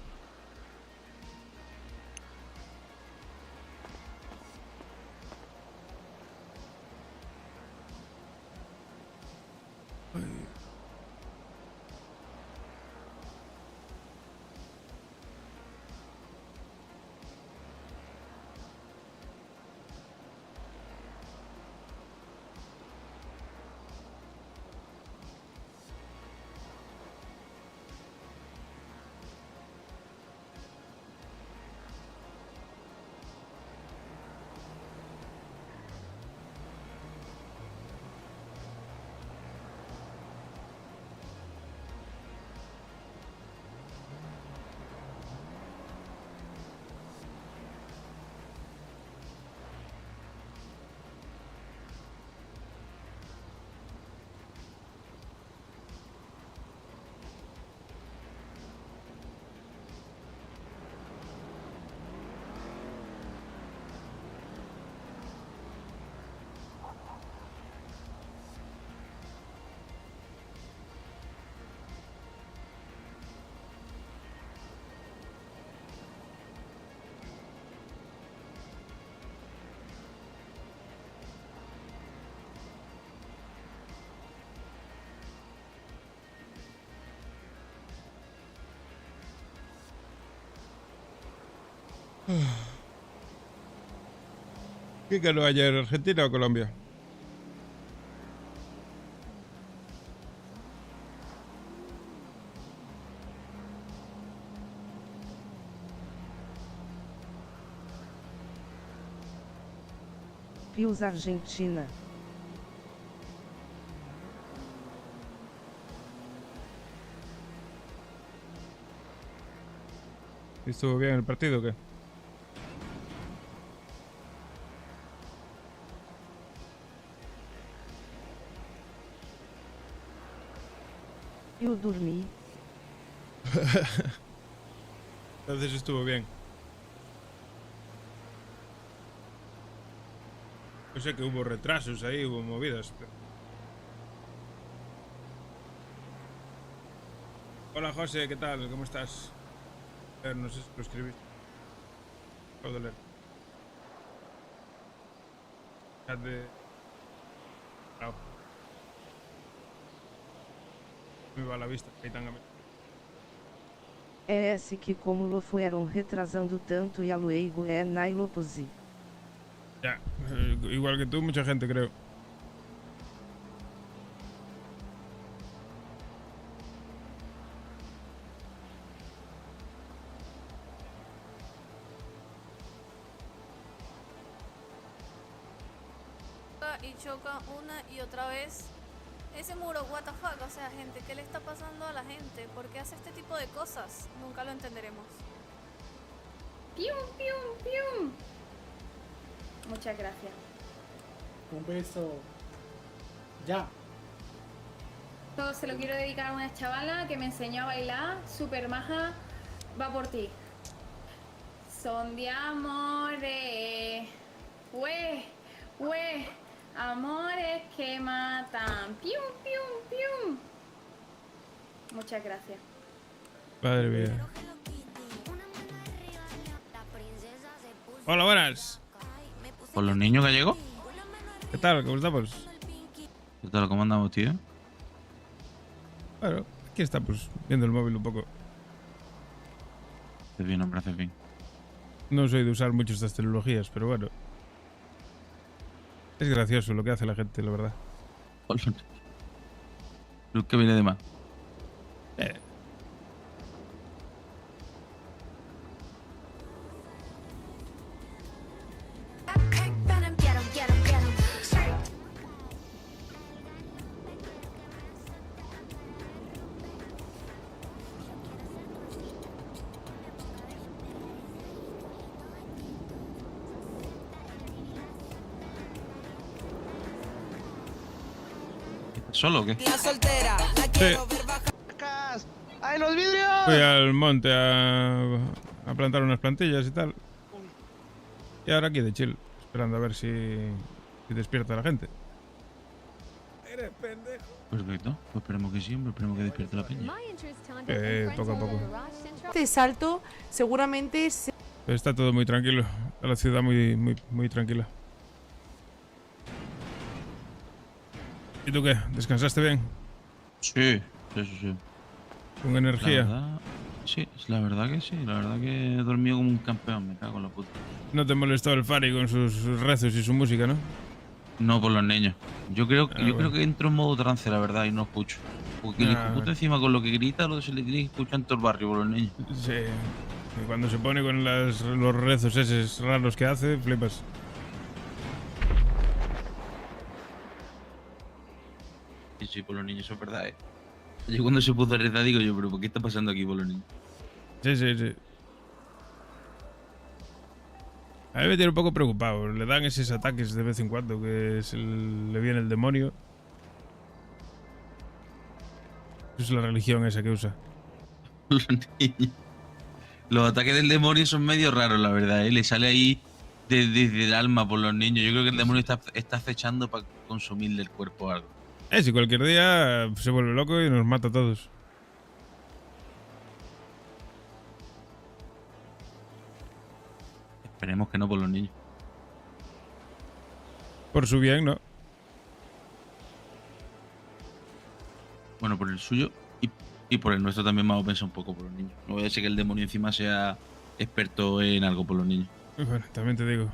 ¿Qué ganó ayer, Argentina o Colombia? Pius Argentina. ¿Estuvo bien el partido o qué? Eu dormi. Entonces estuvo bien. Yo sé que hubo retrasos ahí, hubo movidas. Pero... Hola José, ¿qué tal? ¿Cómo estás? A ver, no sé si lo escribiste. Acabo de leer. Chat de... Bravo. Me va a la vista, ahí tan É esse que como lo fueron retrasando tanto e a luego é nai loposi. Ya, igual que tú, mucha gente creo. Y choca una y otra vez. Ese muro, what the fuck, o sea, gente, ¿qué le está pasando a la gente? ¿Por qué hace este tipo de cosas? Nunca lo entenderemos. ¡Pium, pium, pium! Muchas gracias. Un beso. Ya. Todo se lo quiero dedicar a una chavala que me enseñó a bailar, super maja, va por ti. Son de amores, amores que matan. Pium, pium, pium. Muchas gracias. Madre mía. Hola, buenas. ¿Por los niños gallegos? ¿Qué tal? ¿Cómo estamos? ¿Qué tal? ¿Cómo andamos, tío? Bueno, aquí estamos, viendo el móvil un poco. Haces bien, hombre, haces bien. No soy de usar mucho estas tecnologías, pero bueno. Es gracioso lo que hace la gente, la verdad. Luz que viene de más. ¿Solo o qué? La soltera, la Sí. quiero ver bajar. ¡Ay, los vidrios! Fui al monte a plantar unas plantillas y tal. Y ahora aquí de chill, esperando a ver si despierta la gente. Eres pendejo. Perfecto. Pues esperemos que sí, hombre. Esperemos que despierte la peña. Poco a poco. Este salto seguramente Está todo muy tranquilo. La ciudad muy tranquila. ¿Y tú qué? ¿Descansaste bien? Sí, sí. ¿Con energía? Sí, la verdad que sí. La verdad que he dormido como un campeón. Me cago en la puta. No te molestó el Fari con sus rezos y su música, ¿no? No por los niños. Yo creo bueno. que entro en modo trance, la verdad, y no escucho. Porque el hijo puta bueno. encima con lo que grita, se le tiene que escuchar en todo el barrio por los niños. Sí. Y cuando se pone con los rezos esos raros que hace, flipas. Sí, por los niños, eso es verdad, Yo cuando se puso a rezar digo yo, pero ¿por qué está pasando aquí por los niños? Sí. A mí me tiene un poco preocupado. Le dan esos ataques de vez en cuando, que le viene el demonio. Es la religión esa que usa. Los niños. Los ataques del demonio son medio raros, la verdad, Le sale ahí desde el alma por los niños. Yo creo que el demonio está acechando para consumirle el cuerpo o algo. Si cualquier día se vuelve loco y nos mata a todos. Esperemos que no por los niños. Por su bien, ¿no? Bueno, por el suyo y por el nuestro también vamos a pensar un poco por los niños. No voy a decir que el demonio encima sea experto en algo por los niños. Bueno, también te digo.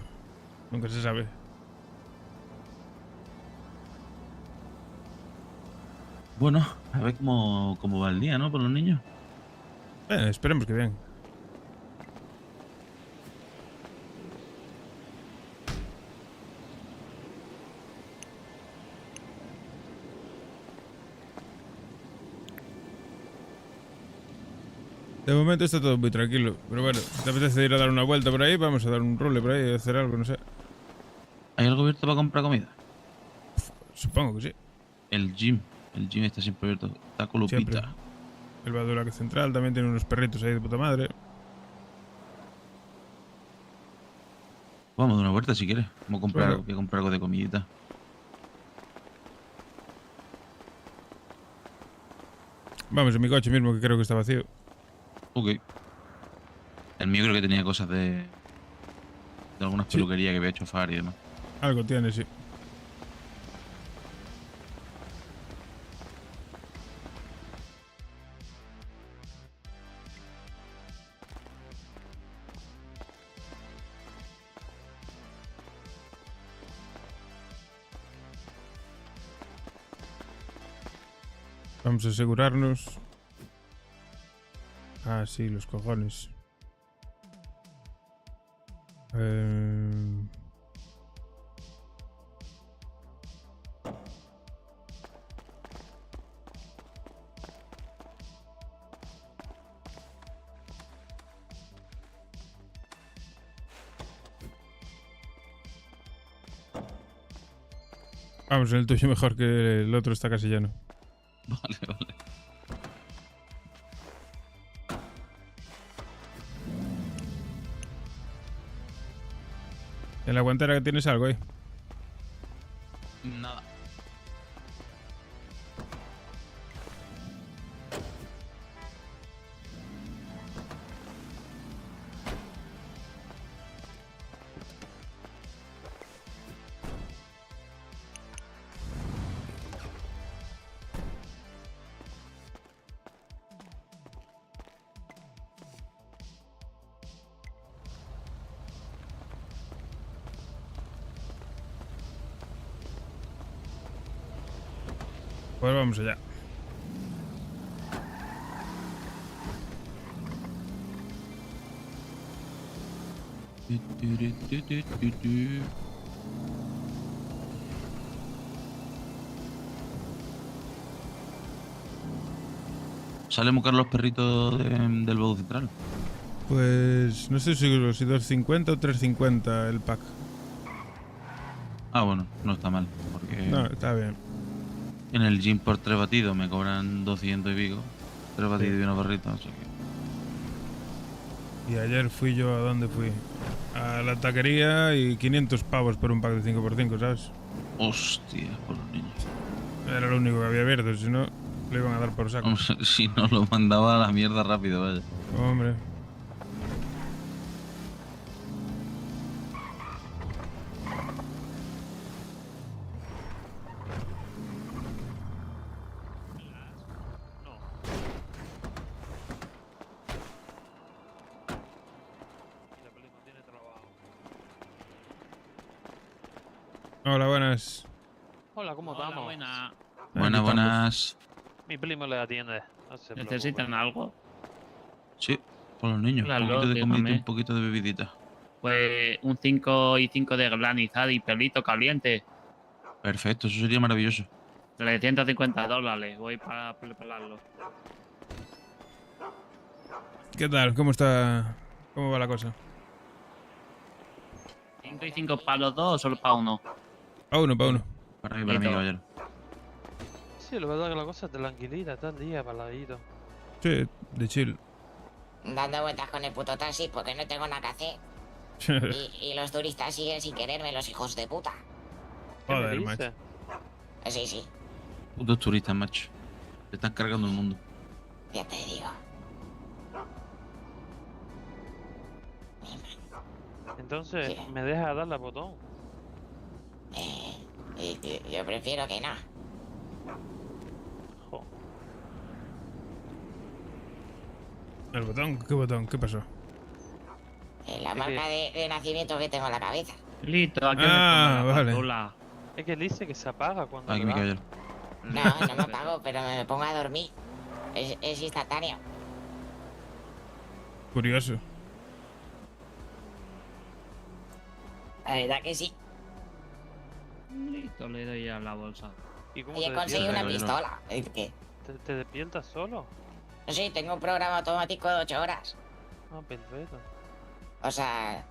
Nunca se sabe. Bueno, a ver cómo va el día, ¿no? Por los niños. Esperemos que bien. De momento está todo muy tranquilo, pero bueno, si te apetece ir a dar una vuelta por ahí, vamos a dar un role por ahí, hacer algo, no sé. ¿Hay algo abierto para comprar comida? Supongo que sí. El gym está siempre abierto. Está con Siempre. lupita. El Badulaque Central también tiene unos perritos ahí de puta madre. Vamos a dar una vuelta si quieres. Vamos a comprar, Bueno. voy a comprar algo de comidita. Vamos en mi coche mismo, que creo que está vacío. Ok. El mío creo que tenía cosas de algunas peluquerías que había hecho Far y demás. Algo tiene, sí. Vamos a asegurarnos. Ah, sí, los cojones. Vamos, en el tuyo mejor que el otro está casi lleno. Vale, vale. En la guantera que tienes algo ahí. Nada. Pues vamos allá. ¿Salen buscar los perritos del Bau Central? Pues no estoy seguro si 2.50 o 3.50 el pack. Ah, bueno, no está mal. Porque No, está bien. en el gym por 3 batidos me cobran 200 y pico. 3 batidos Sí. y una barrita, o sea que... Y ayer fui yo, ¿a dónde fui? A la taquería y 500 pavos por un pack de 5x5, ¿sabes? Hostia, por los niños. Era lo único que había abierto, si no, le iban a dar por saco. Vamos, si no lo mandaba a la mierda rápido, vaya. Hombre. Hola, buenas. Hola, ¿cómo estamos? Buenas, estamos. buenas. Mi primo le atiende. No se ¿Necesitan preocupe. algo? Sí, por los niños. Claro, un poquito de comida y dígame. un poquito de bebidita. Pues un 5 y 5 de granizada y pelito caliente. Perfecto, eso sería maravilloso. $350. Voy para prepararlo. ¿Qué tal? ¿Cómo está? ¿Cómo va la cosa? 5 y 5 para los dos o solo para uno. Pa' uno, pa' uno. Para mí, caballero. Sí, la verdad que la cosa es tranquilita, está el día paladito. Sí, de chill. Dando vueltas con el puto taxi porque no tengo nada que hacer. Y los turistas siguen sin quererme, los hijos de puta. Joder, macho. Sí, sí, Putos turistas, macho. Te están cargando el mundo. ya te digo. Entonces, ¿me deja darle al botón? Yo prefiero que no. ¿El botón? ¿Qué botón? ¿Qué pasó? La marca de nacimiento que tengo en la cabeza. Listo, aquí Ah, me pongo la vale. factura. Es que él dice que se apaga cuando Aquí, le mi da. caballero. No me apago, pero me pongo a dormir. Es instantáneo. Curioso. La verdad que sí. Listo, le doy a la bolsa. ¿Y cómo Y he te conseguido una despiertas? pistola. Es que, ¿Te despiertas solo? sí, tengo un programa automático de 8 horas. Ah, perfecto. O sea,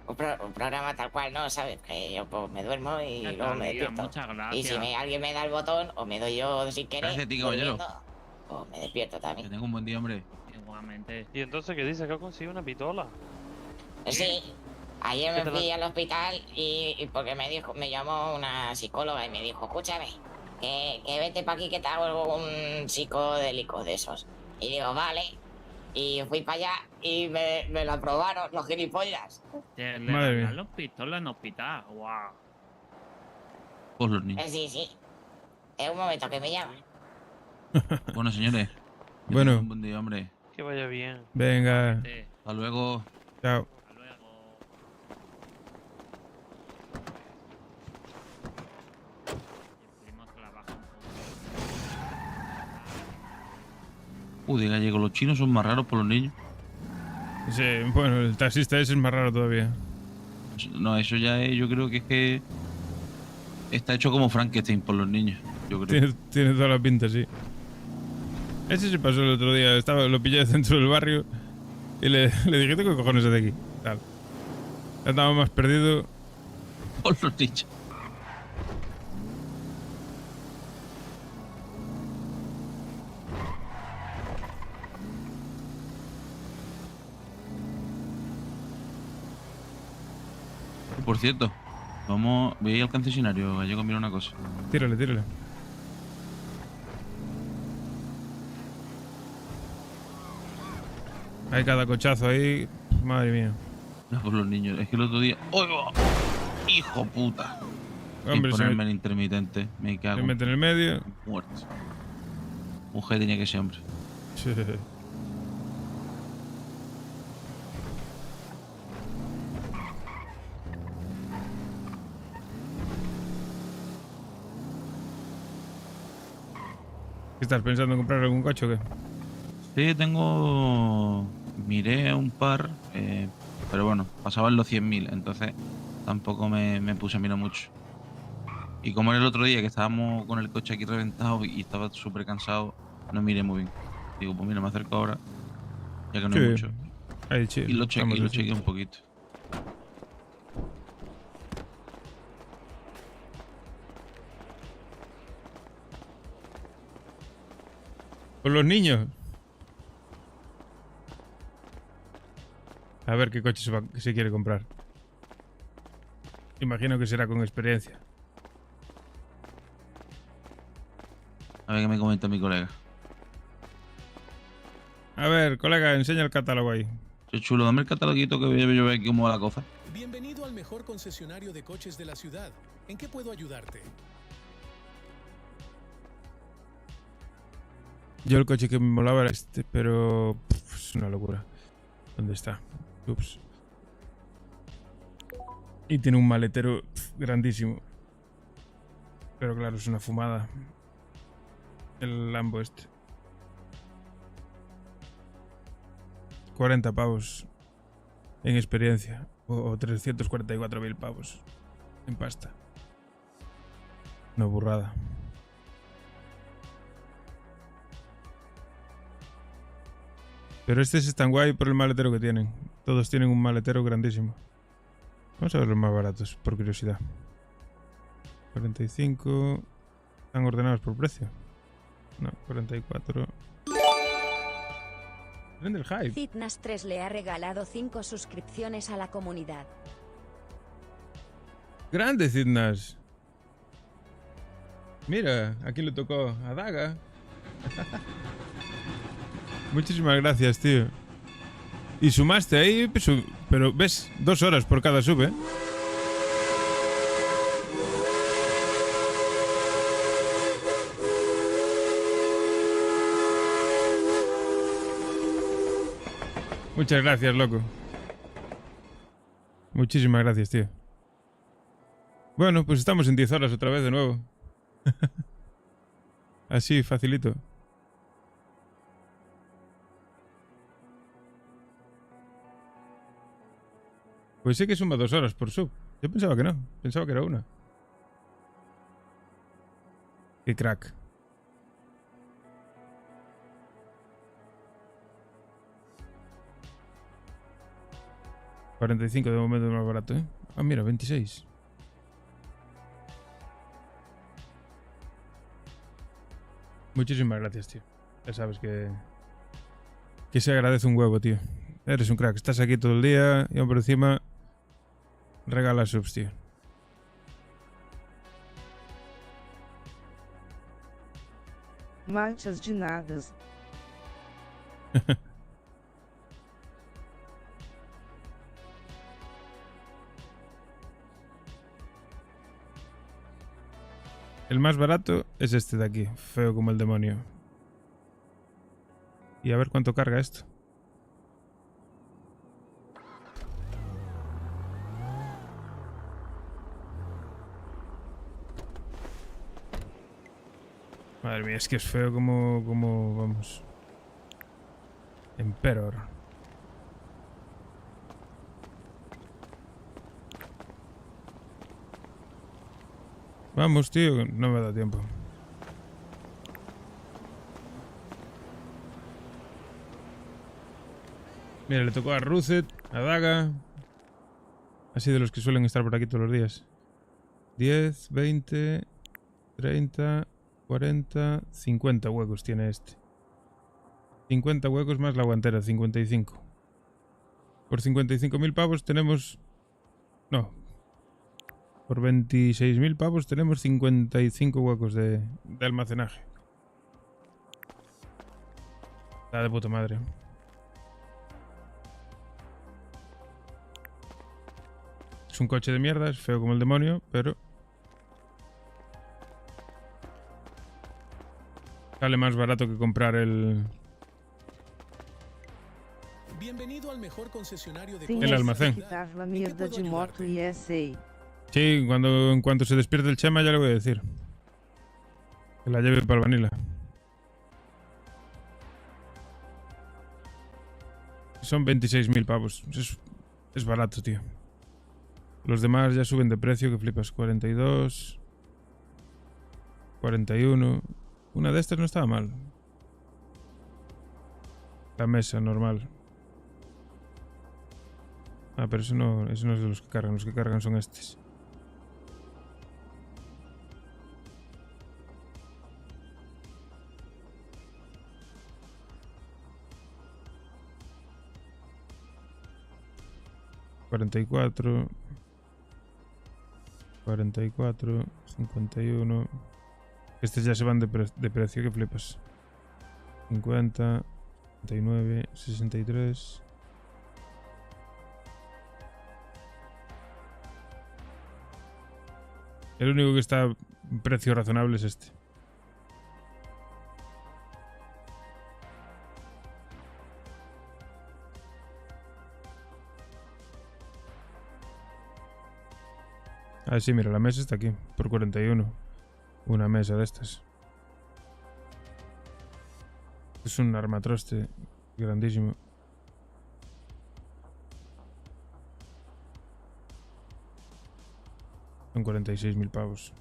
un programa tal cual, ¿no? ¿Sabes? Que yo pues, me duermo y Ya luego me está, despierto. muchas gracias. Y si alguien me da el botón, o me doy yo sin querer, Gracias a ti, caballero. durmiendo, o me despierto Que también. tenga un buen día, hombre. Igualmente. ¿Y entonces qué dice? ¿Que ha conseguido una pistola? Sí, ayer ¿Qué me te fui la- al hospital y porque me llamó una psicóloga y me dijo, escúchame, que vete para aquí que te hago un psicodélico de esos. Y digo, vale. Y fui para allá y me lo aprobaron los gilipollas. Le Madre mía. regalan los pistolas en hospital. Guau. Por los niños. Sí, sí. Es un momento que me llaman. Bueno, señores. que Bueno. tengan un buen día, hombre. Que vaya bien. Venga. Hasta luego. Chao. De gallego, los chinos son más raros por los niños. Sí, bueno, el taxista ese es más raro todavía. No, eso ya es, yo creo que es que está hecho como Frankenstein por los niños, yo creo. Tiene toda la pinta, sí. Ese se pasó el otro día, lo pillé dentro del barrio y le dije, ¿tú qué cojones haces aquí? Tal. Estaba más perdido. Por los niños. Por cierto, voy a ir al concesionario, gallego, a mirar una cosa. Tírale, tírale. Hay cada cochazo ahí. Madre mía. No, por los niños. Es que el otro día. ¡Oiga! ¡Hijo puta! Hombre, Sin ponerme el intermitente. Me cago. Se mete en el medio. Muerto. Mujer tenía que ser hombre. ¿Qué estás pensando en comprar algún coche o qué? Sí, miré un par, pero bueno, pasaban los 100.000, entonces tampoco me puse a mirar mucho. Y como era el otro día que estábamos con el coche aquí reventado y estaba súper cansado, no miré muy bien. Digo, pues mira, me acerco ahora, ya que no hay mucho. Ahí, chill. Y lo chequeé un poquito. ¿Con los niños? A ver qué coche se quiere comprar. Imagino que será con experiencia. A ver qué me comenta mi colega. A ver, colega, enseña el catálogo ahí. Qué chulo, dame el cataloguito que voy a ver cómo va la cosa. Bienvenido al mejor concesionario de coches de la ciudad. ¿En qué puedo ayudarte? Yo el coche que me molaba era este, pero es una locura. ¿Dónde está? Ups. Y tiene un maletero grandísimo. Pero claro, es una fumada. El Lambo este. 40 pavos en experiencia. O 344.000 pavos en pasta. No, burrada. Pero este es tan guay por el maletero que tienen. Todos tienen un maletero grandísimo. Vamos a ver los más baratos, por curiosidad. 45... ¿Están ordenados por precio? No, 44... Prende el hype. Fitness 3 le ha regalado 5 suscripciones a la comunidad. ¡Grande, Fitness! Mira, ¿a quién le tocó? A Daga. Muchísimas gracias, tío. Y sumaste ahí, pero ves, 2 horas por cada sub, ¿eh? Muchas gracias, loco. Muchísimas gracias, tío. Bueno, pues estamos en 10 horas otra vez de nuevo. Así, facilito. Pues sí que suma 2 horas por sub. Yo pensaba que no. Pensaba que era una. Qué crack. $45 de momento más barato, ¿eh? Ah, mira, 26. Muchísimas gracias, tío. Ya sabes que se agradece un huevo, tío. Eres un crack. Estás aquí todo el día y aún por encima regala subs, tío. Manchas de nadas. El más barato es este de aquí, feo como el demonio. Y a ver cuánto carga esto. Madre mía, es que es feo como vamos. Emperor. Vamos, tío, no me da tiempo. Mira, le tocó a Ruset, a Daga. Así de los que suelen estar por aquí todos los días. 10, 20, 30, 40, 50 huecos tiene este. 50 huecos más la guantera, 55. Por 55.000 pavos tenemos... No. Por 26.000 pavos tenemos 55 huecos de almacenaje. Está de puta madre. Es un coche de mierda, es feo como el demonio, pero... sale más barato que comprar el... Bienvenido al mejor concesionario de El almacén. La mierda de moto ESA. Sí, en cuanto se despierte el Chema ya le voy a decir. Que la lleve para el Vanilla. Son 26.000 pavos. Es barato, tío. Los demás ya suben de precio, que flipas. 42. 41. Una de estas no estaba mal. La mesa normal. Ah, pero eso no es de los que cargan. Los que cargan son estos. $44, 44, 51. Estos ya se van de precio, que flipas. 50, 59, 63. El único que está en precio razonable es este. Ah, sí, mira, la mesa está aquí, por 41. Una mesa de estas. Es un armatroste grandísimo. Son 46.000 pavos.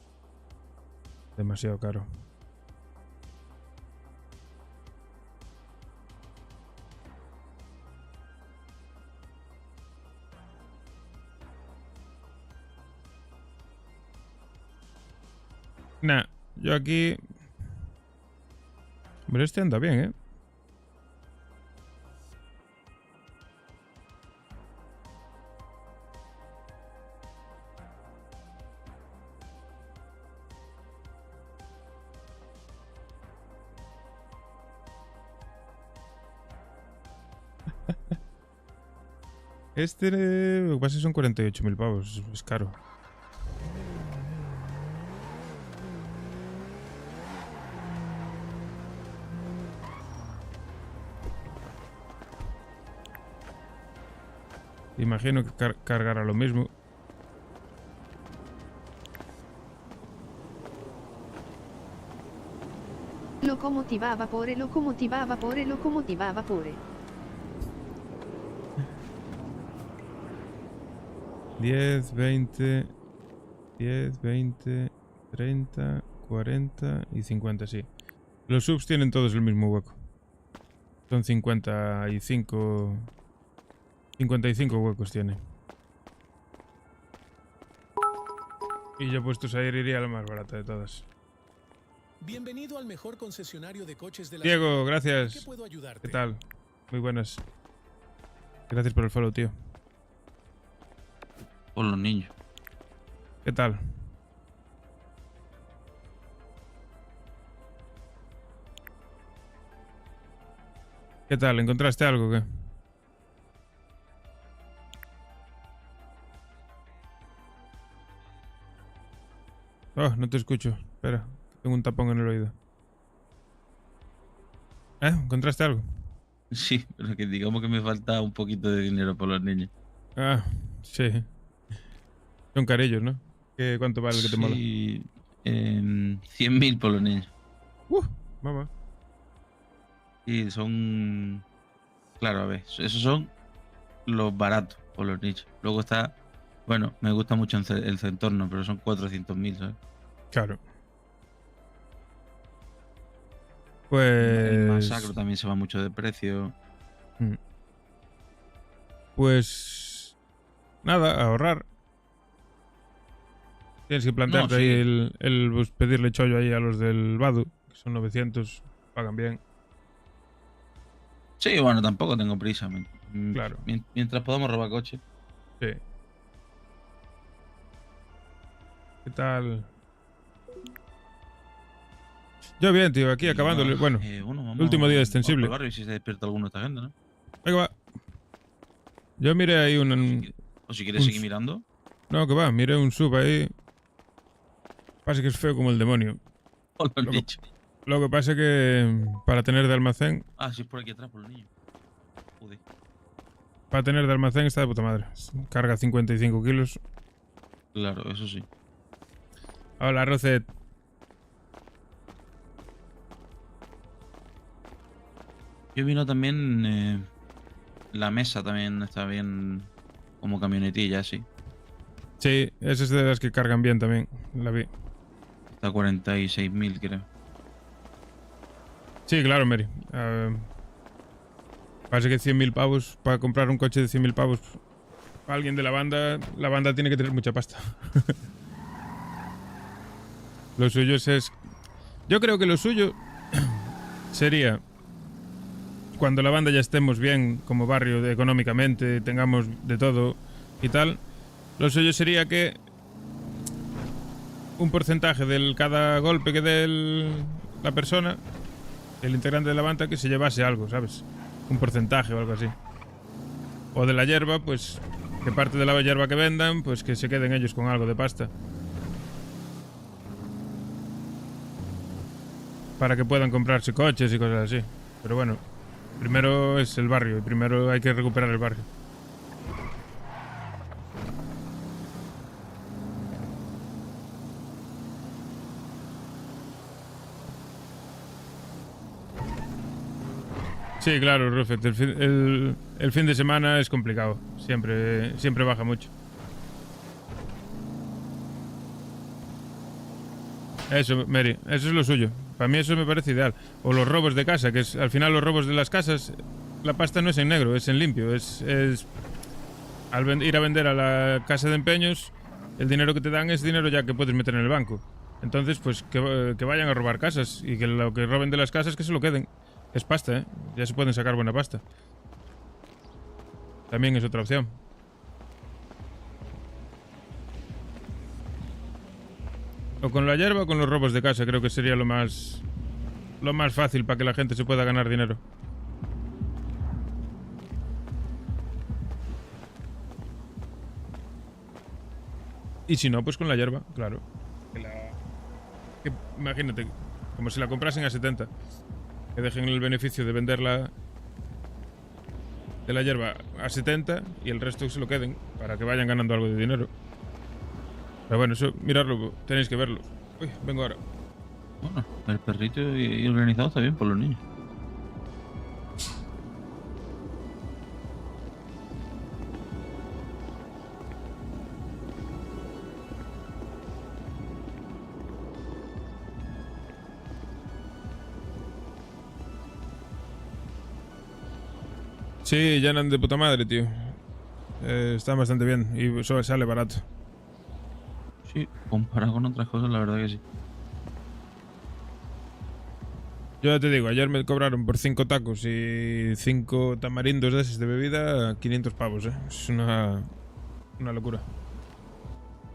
Demasiado caro. Nah, yo aquí... Pero este anda bien, ¿eh? Este, lo que pasa es que son 48.000 pavos, es caro. Imagino que cargará lo mismo. Locomotiva a vapore, locomotiva a vapore, locomotiva a vapore. 10, 20, 10, 20, 30, 40 y 50, sí. Los subs tienen todos el mismo hueco. Son 55... 55 huecos tiene. Y yo puestos a ir iría la más barata de todas. Bienvenido al mejor concesionario de coches de la Diego, ciudad. gracias. ¿En qué puedo ayudarte? ¿Qué tal? Muy buenas. Gracias por el follow, tío. Por los niños. ¿Qué tal? ¿Qué tal? ¿Encontraste algo o qué? Oh, no te escucho. Espera, tengo un tapón en el oído. ¿Encontraste algo? Sí, pero que digamos que me falta un poquito de dinero por los niños. Ah, sí. Son carillos, ¿no? ¿Cuánto vale el que te mola? Sí, 100.000 por los niños. Mamá. Sí, son Claro, a ver, esos son los baratos por los nichos. Luego está, bueno, me gusta mucho el Centorno, pero son 400.000, ¿sabes? Claro. El Pues... Masacro también se va mucho de precio. Pues... Nada, ahorrar. Tienes que plantearte No, sí. ahí pues, pedirle chollo ahí a los del Badu, que son 900, pagan bien. Sí, bueno, tampoco tengo prisa. Claro. Mientras podamos robar coche. Sí. ¿Qué tal? Yo bien, tío, aquí acabando. Bueno, Vamos, el último día vamos extensible. al barrio y si se despierta alguno de esta gente, ¿no? Venga, va. Yo miré ahí un... O si quieres seguir mirando. No, que va, miré un sub ahí. Pasa que es feo como el demonio. Lo que pasa que para tener de almacén... Ah, sí, es por aquí atrás, por los niños. Joder. Para tener de almacén está de puta madre. Carga 55 kilos. Claro, eso sí. Hola, Rocet. Yo vino también... la mesa también está bien como camionetilla, así. Sí, esa es de las que cargan bien también. La vi. Está a 46.000, creo. Sí, claro, Mary. Parece que 100.000 pavos para comprar un coche de 100.000 pavos para alguien de la banda tiene que tener mucha pasta. Lo suyo es... Yo creo que lo suyo sería cuando la banda ya estemos bien como barrio económicamente, tengamos de todo y tal, lo suyo sería que un porcentaje de cada golpe que dé la persona, el integrante de la banda, que se llevase algo, ¿sabes? Un porcentaje o algo así. O de la hierba, pues que parte de la hierba que vendan, pues que se queden ellos con algo de pasta. Para que puedan comprarse coches y cosas así. Pero bueno, primero es el barrio y primero hay que recuperar el barrio. Sí, claro, Rufet. El fin de semana es complicado. Siempre baja mucho. Eso, Mary, eso es lo suyo. Para mí eso me parece ideal. O los robos de casa, que es al final los robos de las casas, la pasta no es en negro, es en limpio. Es al ir a vender a la casa de empeños, el dinero que te dan es dinero ya que puedes meter en el banco. Entonces, pues que vayan a robar casas y que lo que roben de las casas que se lo queden. Es pasta, ¿eh? Ya se pueden sacar buena pasta. También es otra opción. O con la hierba o con los robos de casa, creo que sería lo más fácil para que la gente se pueda ganar dinero. Y si no, pues con la hierba, claro. Imagínate, como si la comprasen a 70. Que dejen el beneficio de venderla de la hierba a 70 y el resto se lo queden para que vayan ganando algo de dinero. Pero bueno, eso, miradlo, tenéis que verlo. Uy, vengo ahora. Bueno, el perrito y organizado está bien por los niños. Sí, llenan de puta madre, tío. Están bastante bien y eso sale barato. Sí, comparado con otras cosas, la verdad que sí. Yo ya te digo, ayer me cobraron por 5 tacos y 5 tamarindos de esos de bebida 500 pavos, ¿eh? Es una locura.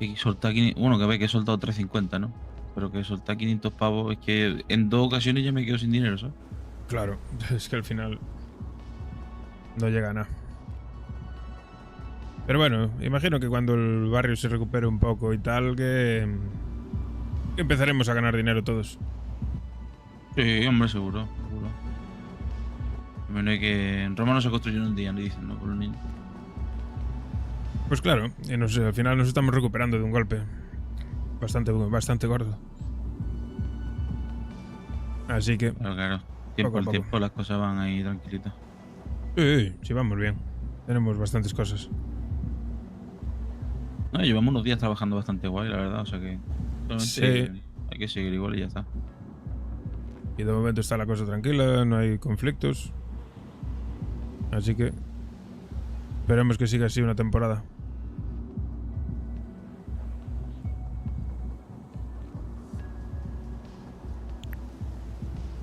Y soltar 500, bueno, que ve que he soltado 350, ¿no? Pero que soltar 500 pavos es que en 2 ocasiones ya me quedo sin dinero, ¿sabes? Claro, es que al final no llega a nada. Pero bueno, imagino que cuando el barrio se recupere un poco y tal, que empezaremos a ganar dinero todos. Sí, hombre, seguro. Bueno, hay que... En Roma no se construyó en un día, le dicen, ¿no? Por los niños. Pues claro, y al final nos estamos recuperando de un golpe bastante gordo. Así que... Claro. Tiempo al tiempo las cosas van ahí tranquilitas. Sí, vamos bien. Tenemos bastantes cosas. No, llevamos unos días trabajando bastante guay, la verdad. O sea que solamente hay que seguir igual y ya está. Y de momento está la cosa tranquila, no hay conflictos. Así que esperemos que siga así una temporada.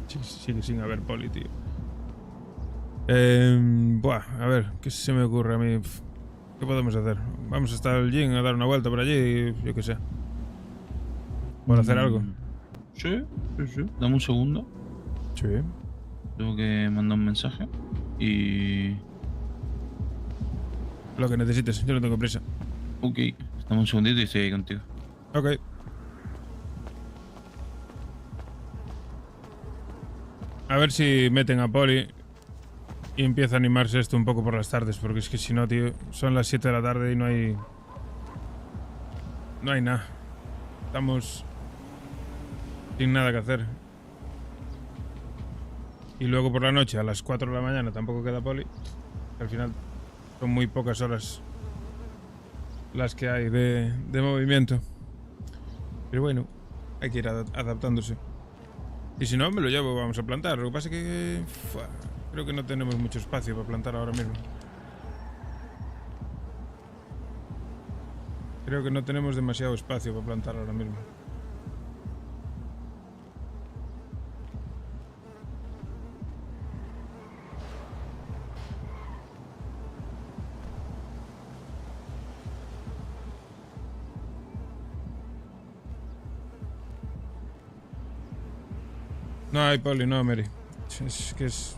Sí, sigue sin haber poli, tío. A ver, ¿qué se me ocurre a mí? ¿Qué podemos hacer? Vamos hasta el gym a dar una vuelta por allí, yo qué sé. ¿Por hacer algo? Sí. Dame un segundo. Sí. Tengo que mandar un mensaje. Y... Lo que necesites, yo no tengo prisa. Ok, dame un segundito y estoy ahí contigo. Ok. A ver si meten a Poli y empieza a animarse esto un poco por las tardes, porque es que si no, tío, son las 7 de la tarde y no hay nada. Estamos sin nada que hacer. Y luego por la noche, a las 4 de la mañana, tampoco queda Poli. Al final son muy pocas horas las que hay de movimiento. Pero bueno, hay que ir adaptándose. Y si no, me lo llevo, vamos a plantar. Lo que pasa es que creo que no tenemos mucho espacio para plantar ahora mismo. Creo que no tenemos demasiado espacio para plantar ahora mismo. No hay Poli, no, Mary. Es que es...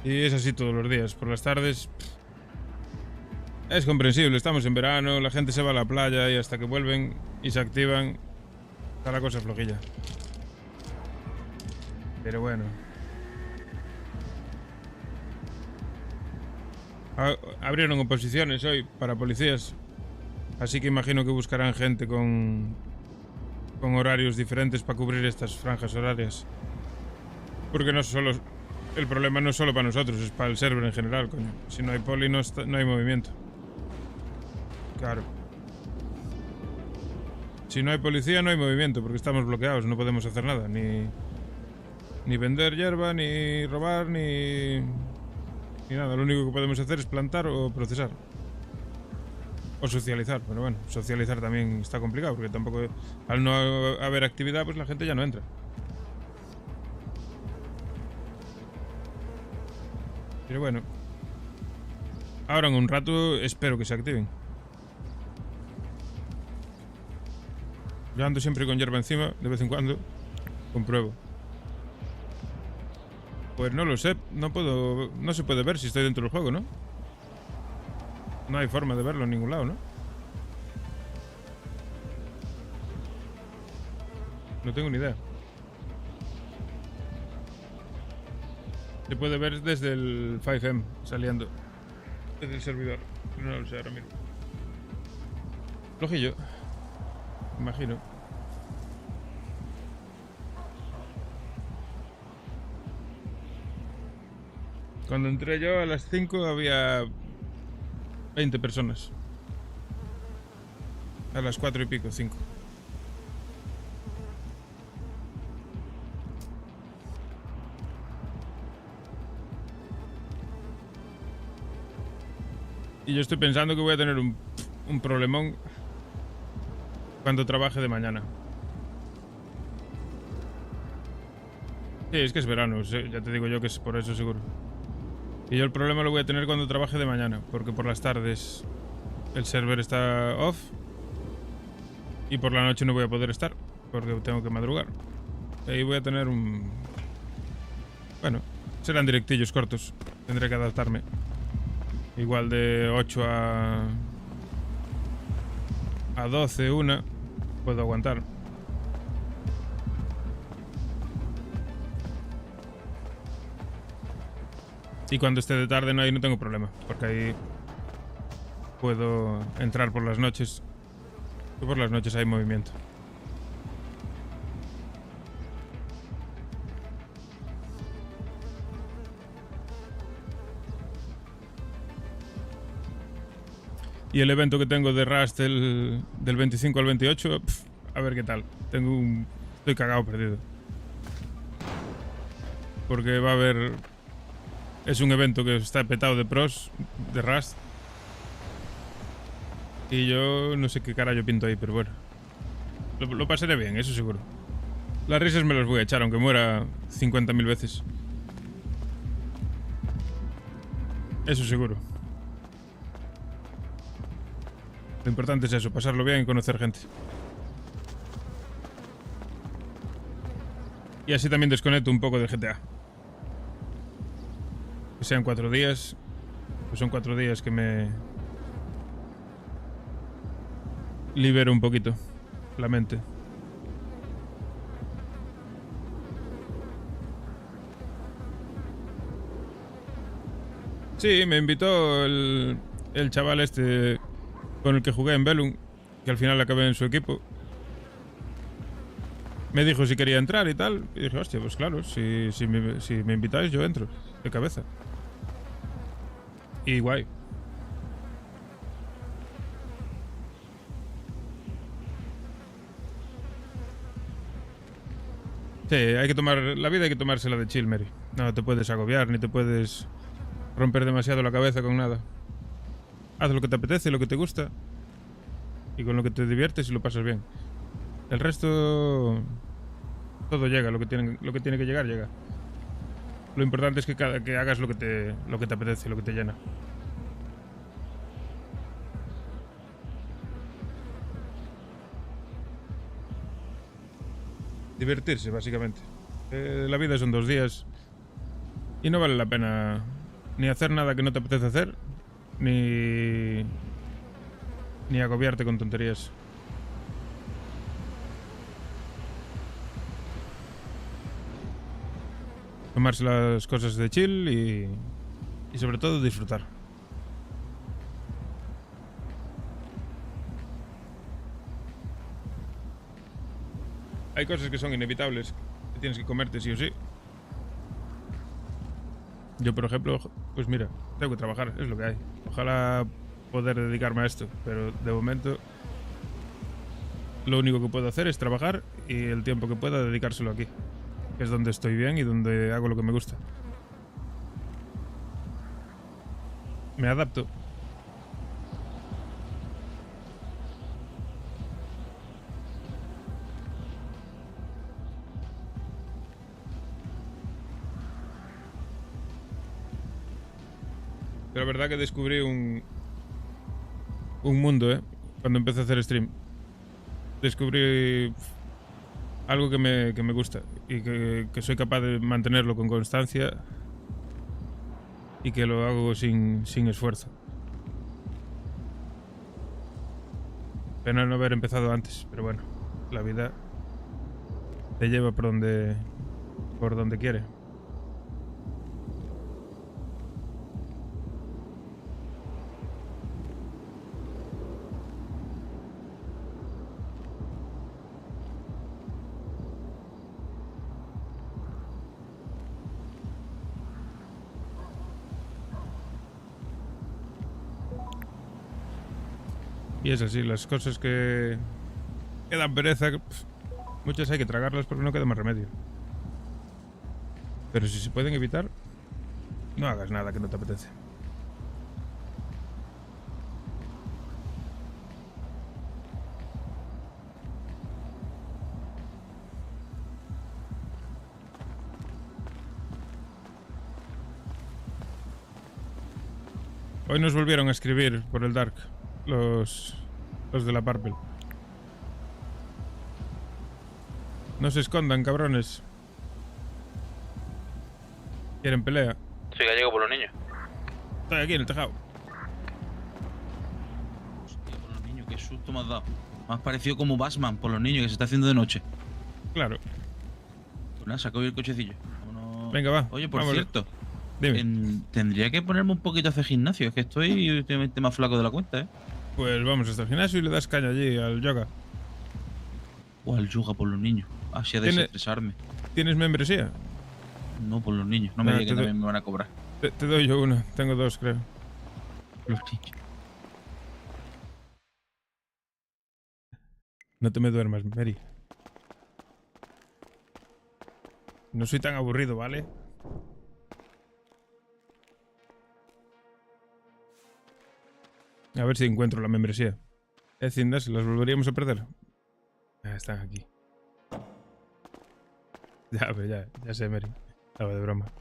Y es así todos los días. Por las tardes... Es comprensible, estamos en verano, la gente se va a la playa y hasta que vuelven y se activan está la cosa flojilla. Pero bueno. Abrieron oposiciones hoy para policías. Así que imagino que buscarán gente con horarios diferentes para cubrir estas franjas horarias. Porque no solo... El problema no es solo para nosotros, es para el server en general, coño. Si no hay poli no hay movimiento. Claro. Si no hay policía no hay movimiento, porque estamos bloqueados, no podemos hacer nada. Ni vender hierba, ni robar, ni nada. Lo único que podemos hacer es plantar o procesar. O socializar, pero bueno, socializar también está complicado, porque tampoco... Al no haber actividad, pues la gente ya no entra. Pero bueno. Ahora en un rato espero que se activen. Yo ando siempre con hierba encima, de vez en cuando. Compruebo. Pues no lo sé, no se puede ver si estoy dentro del juego, ¿no? No hay forma de verlo en ningún lado, ¿no? No tengo ni idea. Se puede ver desde el 5M saliendo. Desde el servidor. Pero no lo sé ahora mismo. Flojillo. Imagino. Cuando entré yo a las 5 había 20 personas. A las 4 y pico, 5. Y yo estoy pensando que voy a tener un problemón cuando trabaje de mañana. Sí, es que es verano, ya te digo yo que es por eso seguro. Y yo el problema lo voy a tener cuando trabaje de mañana, porque por las tardes el server está off y por la noche no voy a poder estar, porque tengo que madrugar. Y ahí voy a tener un... Bueno, serán directillos cortos, tendré que adaptarme. Igual de 8 a 12, 1, puedo aguantar. Y cuando esté de tarde ahí no tengo problema, porque ahí puedo entrar por las noches. Y por las noches hay movimiento. Y el evento que tengo de Rust del 25 al 28, a ver qué tal. Estoy cagado perdido. Porque va a haber... Es un evento que está petado de pros, de Rust. Y yo no sé qué cara yo pinto ahí, pero bueno. Lo pasaré bien, eso seguro. Las risas me las voy a echar, aunque muera 50.000 veces. Eso seguro. Lo importante es eso, pasarlo bien y conocer gente. Y así también desconecto un poco del GTA. Que sean 4 días. Pues son 4 días que me... libero un poquito la mente. Sí, me invitó el chaval este con el que jugué en Velum, que al final acabé en su equipo. Me dijo si quería entrar y tal. Y dije, hostia, pues claro, si me invitáis yo entro, de cabeza. Y guay. Sí, hay que tomar... La vida hay que tomársela de chill, Mary. No te puedes agobiar, ni te puedes romper demasiado la cabeza con nada. Haz lo que te apetece, lo que te gusta. Y con lo que te diviertes y lo pasas bien. El resto... todo llega, lo que tiene que llegar, llega. Lo importante es que hagas lo que te apetece, lo que te llena. Divertirse, básicamente. La vida son 2 días. Y no vale la pena ni hacer nada que no te apetece hacer, ni agobiarte con tonterías. Tomarse las cosas de chill y sobre todo disfrutar. Hay cosas que son inevitables, que tienes que comerte sí o sí. Yo, por ejemplo, pues mira, tengo que trabajar, es lo que hay. Ojalá poder dedicarme a esto, pero de momento lo único que puedo hacer es trabajar y el tiempo que pueda dedicárselo aquí, que es donde estoy bien y donde hago lo que me gusta. Me adapto. Pero la verdad que descubrí un mundo, cuando empecé a hacer stream. Descubrí algo que me gusta y que soy capaz de mantenerlo con constancia y que lo hago sin esfuerzo. Pena no haber empezado antes, pero bueno, la vida te lleva por donde quiere. Y es así, las cosas que dan pereza, muchas hay que tragarlas porque no queda más remedio. Pero si se pueden evitar, no hagas nada que no te apetece. Hoy nos volvieron a escribir por el Dark. Los de la Purple. No se escondan, cabrones. ¿Quieren pelea? Soy gallego por los niños. Estoy aquí en el tejado. Hostia, por los niños, qué susto me has dado. Me has parecido como Batman por los niños que se está haciendo de noche. Claro. Pues nada, saca hoy el cochecillo. Vámonos. Venga, va. Oye, por vámonos. cierto. Dime. Tendría que ponerme un poquito a hacer gimnasio. Es que estoy últimamente más flaco de la cuenta, Pues vamos hasta el gimnasio y le das caña allí al yoga. O al yoga por los niños. Así a desestresarme. ¿Tienes membresía? No, por los niños. No me digas que también me van a cobrar. Te doy yo una. Tengo 2, creo. Los niños. No te me duermas, Mary. No soy tan aburrido, ¿vale? A ver si encuentro la membresía. Cindas, ¿las volveríamos a perder? Ah, están aquí. Ya, pero ya sé, Mary. Estaba de broma.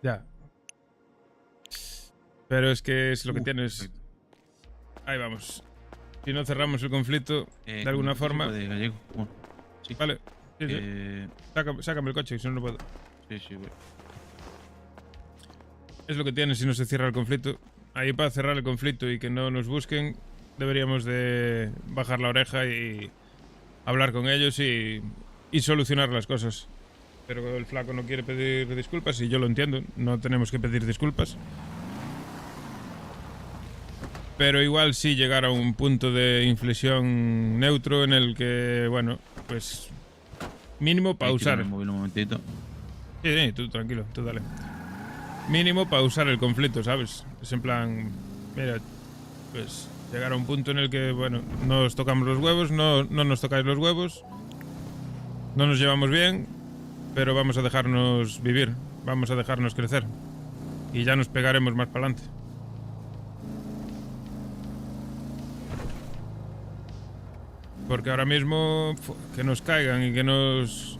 Ya. Pero es que es lo que tienes. Ahí vamos. Si no cerramos el conflicto de alguna forma. De gallego. Bueno, sí. Vale. Sí, sí. Sácame el coche, que si no, no puedo. Sí, güey. Es lo que tiene si no se cierra el conflicto. Ahí para cerrar el conflicto y que no nos busquen, deberíamos de bajar la oreja y hablar con ellos y solucionar las cosas. Pero el flaco no quiere pedir disculpas y yo lo entiendo. No tenemos que pedir disculpas. Pero igual sí llegar a un punto de inflexión neutro en el que, bueno, pues mínimo pausar. El móvil un momentito. Sí, tú tranquilo, tú dale. Mínimo pausar el conflicto, ¿sabes? Es en plan, mira, pues llegar a un punto en el que, bueno, nos tocamos los huevos, no nos tocáis los huevos, no nos llevamos bien, pero vamos a dejarnos vivir, vamos a dejarnos crecer y ya nos pegaremos más para adelante. Porque ahora mismo que nos caigan y que nos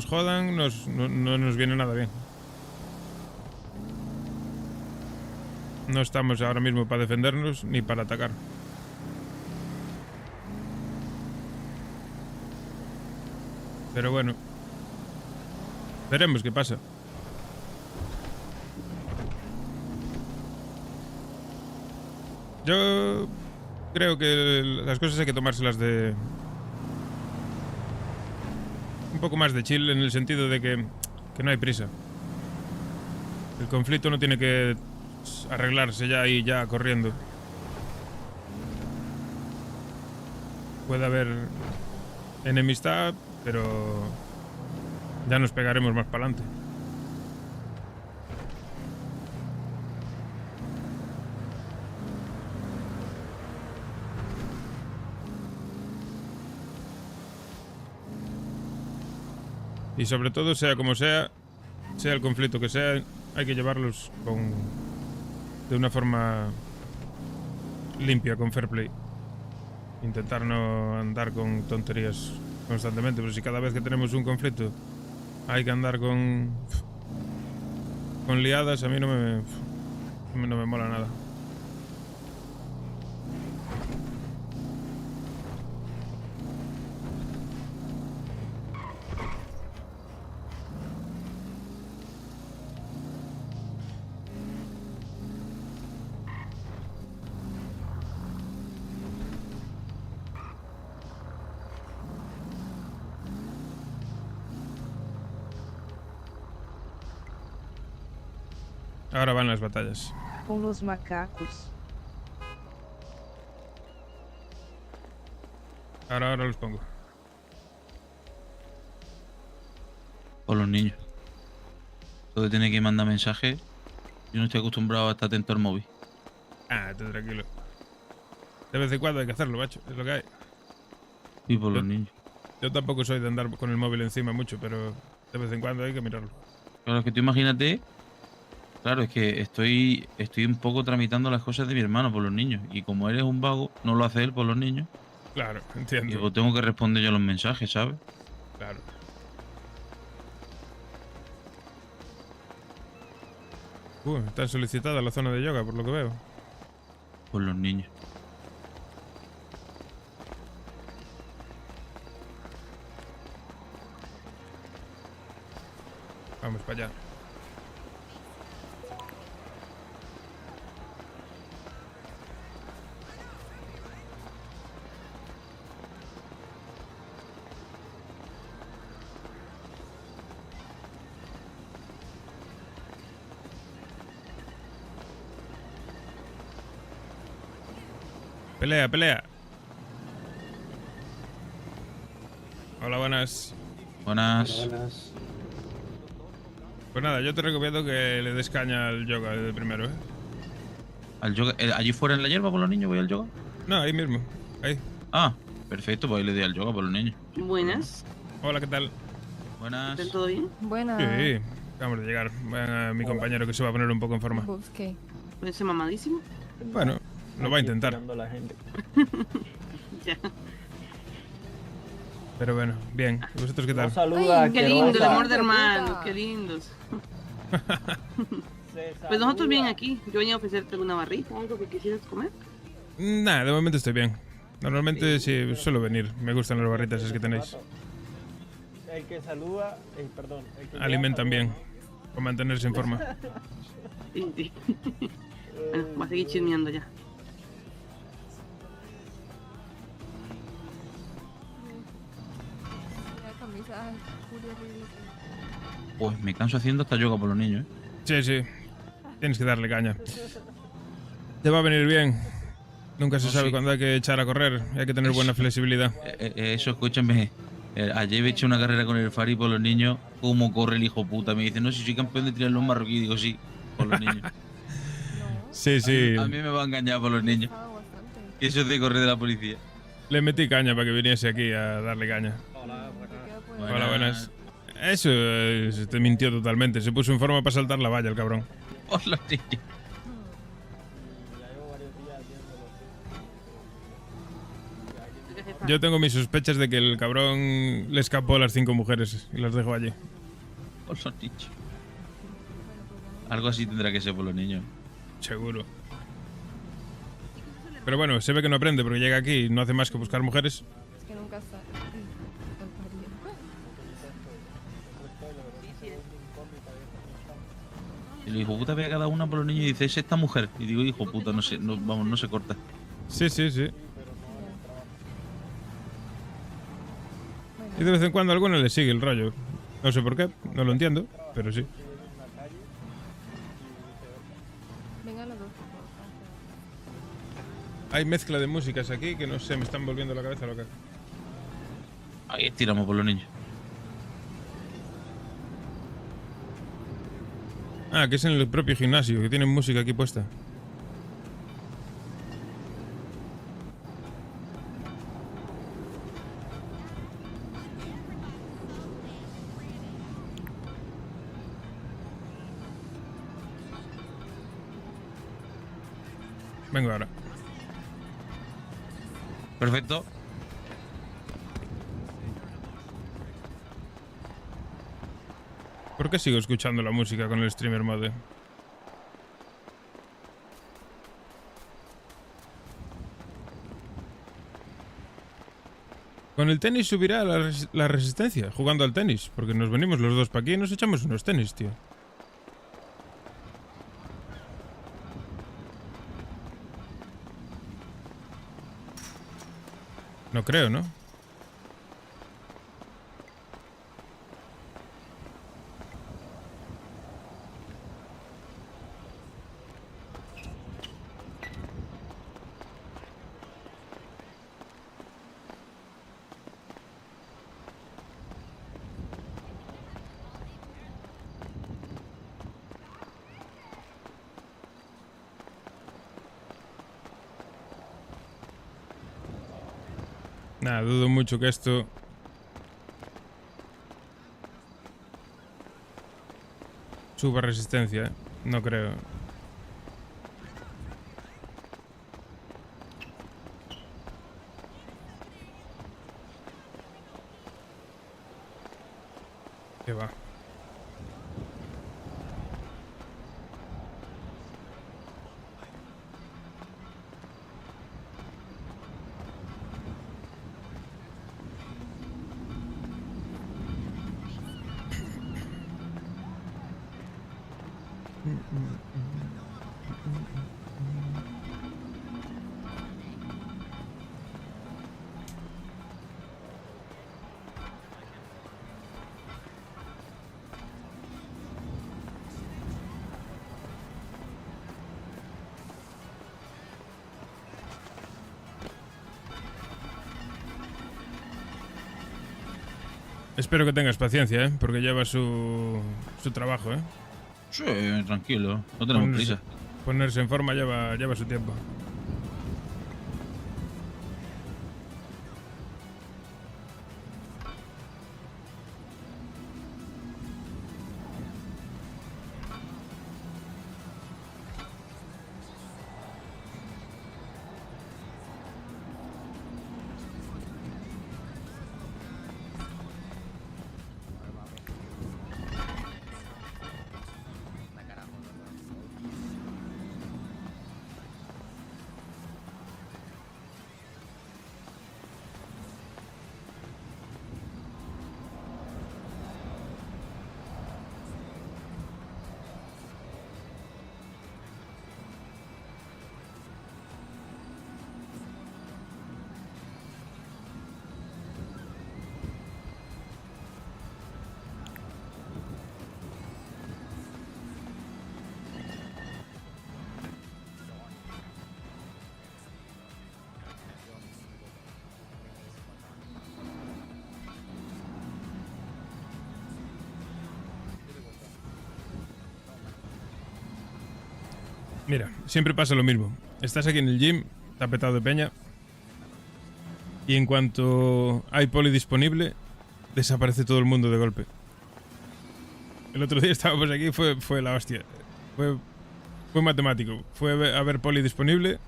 jodan no nos viene nada bien. No estamos ahora mismo para defendernos ni para atacar. Pero bueno, veremos qué pasa. Yo creo que las cosas hay que tomárselas de un poco más de chill, en el sentido de que no hay prisa. El conflicto no tiene que arreglarse ya y ya corriendo. Puede haber enemistad, pero ya nos pegaremos más para adelante. Y sobre todo, sea como sea el conflicto que sea, hay que llevarlos de una forma limpia, con fair play. Intentar no andar con tonterías constantemente, pero si cada vez que tenemos un conflicto hay que andar con liadas, a mí no me mola nada. Ahora van las batallas. Con los macacos. Ahora los pongo. Con los niños. Todo tiene que mandar mensajes. Yo no estoy acostumbrado a estar atento al móvil. Ah, tú tranquilo. De vez en cuando hay que hacerlo, macho. Es lo que hay. Y por los niños. Yo tampoco soy de andar con el móvil encima mucho, pero de vez en cuando hay que mirarlo. Claro, es que tú imagínate. Claro, es que estoy un poco tramitando las cosas de mi hermano por los niños. Y como él es un vago, no lo hace él por los niños. Claro, entiendo. Y pues tengo que responder yo los mensajes, ¿sabes? Claro. Está solicitada la zona de yoga, por lo que veo. Por los niños. Vamos para allá. Pelea, pelea. Hola, buenas. Buenas. Pues nada, yo te recomiendo que le des caña al yoga de primero, ¿eh? Al yoga. ¿Allí fuera en la hierba por los niños voy al yoga? No, ahí mismo. Ahí. Ah, perfecto, pues ahí le doy al yoga por los niños. Buenas. Hola, ¿qué tal? Buenas. ¿Está todo bien? Buenas. Sí, acabamos de llegar. Mi compañero que se va a poner un poco en forma. ¿Qué? ¿Puede ser mamadísimo? Bueno, lo va a intentar. Ya. Pero bueno, bien. ¿Y vosotros qué tal? Ay, qué lindo, el amor de hermanos, qué lindos. Pues nosotros bien aquí. Yo venía a ofrecerte alguna barrita, algo que quisieras comer. Nada, de momento estoy bien. Normalmente sí suelo venir. Me gustan las barritas esas que tenéis. El que saluda, perdón. El que Alimentan bien. Para mantenerse en forma. Sí, sí. Bueno, voy a seguir chismeando ya. Pues me canso haciendo hasta yoga por los niños, Sí, sí. Tienes que darle caña. Te va a venir bien. Nunca se sabe cuándo hay que echar a correr. Hay que tener buena flexibilidad. Eso, escúchame. Ayer he hecho una carrera con el Fari por los niños. ¿Cómo corre el hijo puta? Me dice, no, si soy campeón de triatlón marroquí. Digo, sí, por los niños. Sí, sí. A mí me va a engañar por los niños. Que eso es de correr de la policía. Le metí caña para que viniese aquí a darle caña. Hola, buenas. Eso te mintió totalmente. Se puso en forma para saltar la valla, el cabrón. Por los niños. Yo tengo mis sospechas de que el cabrón le escapó a las 5 mujeres y las dejó allí. Por los niños. Algo así tendrá que ser por los niños. Seguro. Pero bueno, se ve que no aprende porque llega aquí y no hace más que buscar mujeres. Es que nunca sabe. Y le dijo, puta, ve a cada una por los niños y dice, es esta mujer. Y digo, hijo puta, no sé, no, vamos, no se corta. Sí, sí, sí. Y de vez en cuando a alguno le sigue el rollo. No sé por qué, no lo entiendo, pero sí. Venga los dos. Hay mezcla de músicas aquí que no sé, me están volviendo la cabeza loca. Ahí estiramos por los niños. Ah, que es en el propio gimnasio, que tienen música aquí puesta. Vengo ahora. Perfecto. ¿Por qué sigo escuchando la música con el streamer mode? Con el tenis subirá la resistencia, jugando al tenis, porque nos venimos los dos para aquí y nos echamos unos tenis, tío. No creo, ¿no? Nada, dudo mucho que esto... suba resistencia, ¿eh? No creo. ¿Qué va? Espero que tengas paciencia, ¿eh? Porque lleva su trabajo, ¿eh? Sí, tranquilo. No tenemos prisa. ponerse en forma lleva su tiempo. Mira, siempre pasa lo mismo. Estás aquí en el gym, está petado de peña, y en cuanto hay poli disponible, desaparece todo el mundo de golpe. El otro día estábamos aquí, fue la hostia. Fue matemático. Fue a ver poli disponible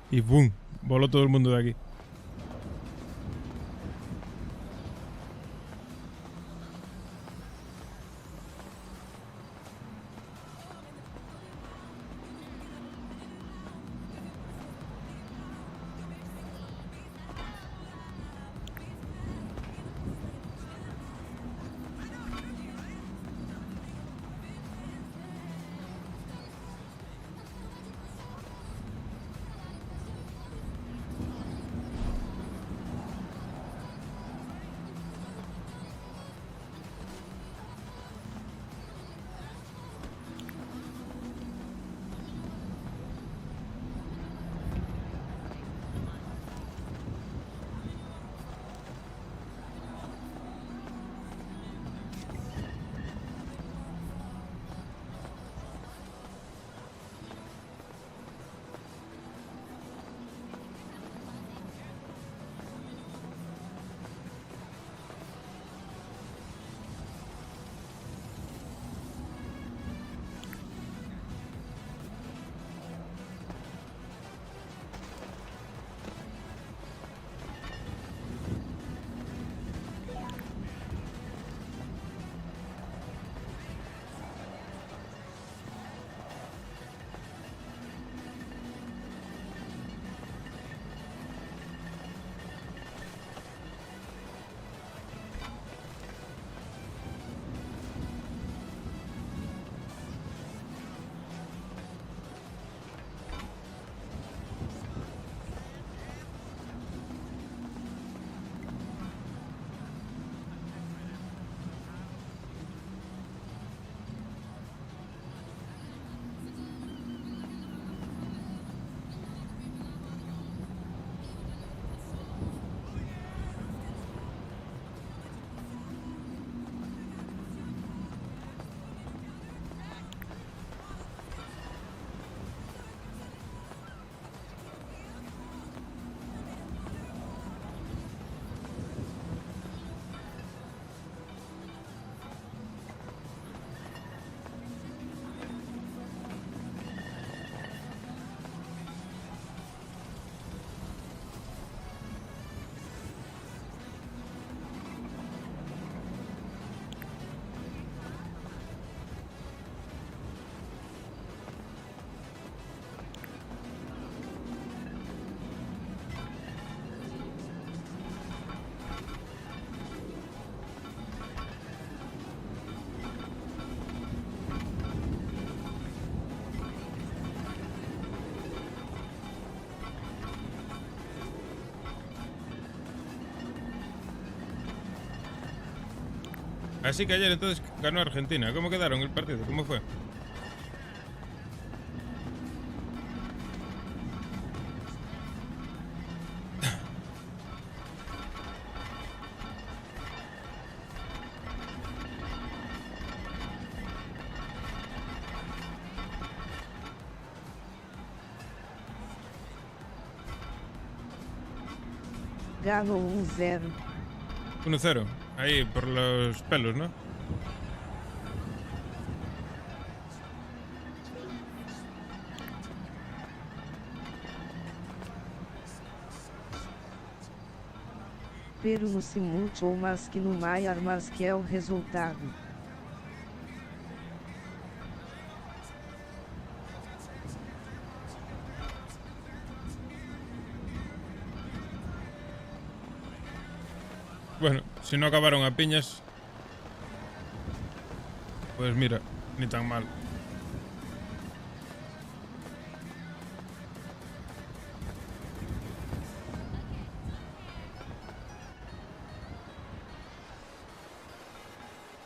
y ¡boom! Voló todo el mundo de aquí. Así que ayer entonces ganó Argentina. ¿Cómo quedaron el partido? ¿Cómo fue? Gano 1-0. 1-0. Ahí, por los pelos, ¿no? Pero no se multou mas que no maior mas que é o resultado. Bueno, si no acabaron a piñas, pues mira, ni tan mal.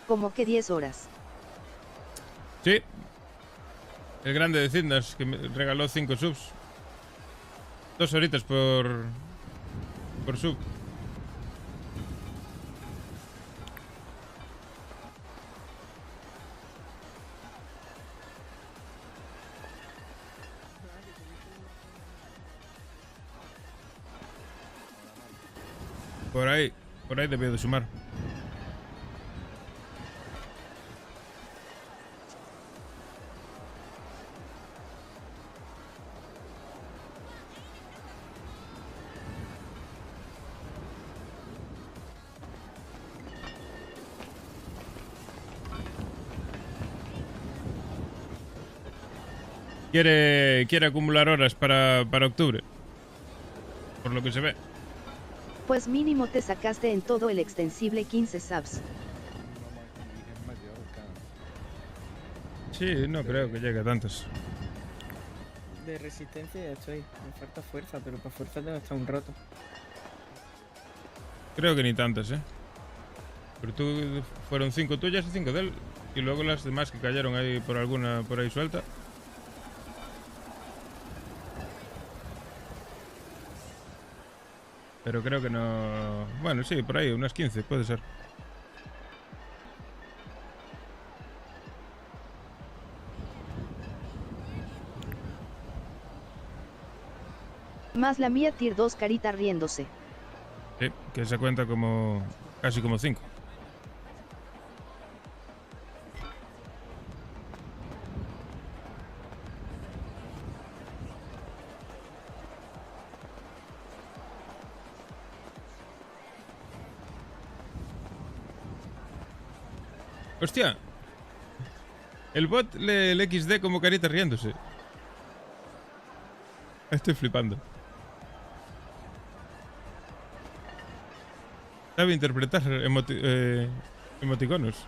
Como que 10 horas. Sí. El grande de Cindas, que me regaló 5 subs. 2 horitas por sub. Por ahí debió de sumar. Quiere acumular horas para octubre, por lo que se ve. Pues mínimo te sacaste en todo el extensible 15 subs. Sí, no creo que llegue a tantos. De resistencia ya estoy. Me falta fuerza, pero para fuerza tengo hasta un rato. Creo que ni tantas, Pero tú fueron 5 tuyas y 5 de él. Y luego las demás que cayeron ahí por alguna por ahí suelta. Pero creo que no... Bueno, sí, por ahí, unas 15, puede ser. Más la mía tier 2 carita riéndose. Sí, que se cuenta como... casi como 5. Hostia. El bot lee el XD como carita riéndose. Estoy flipando. Sabe interpretar emoticonos.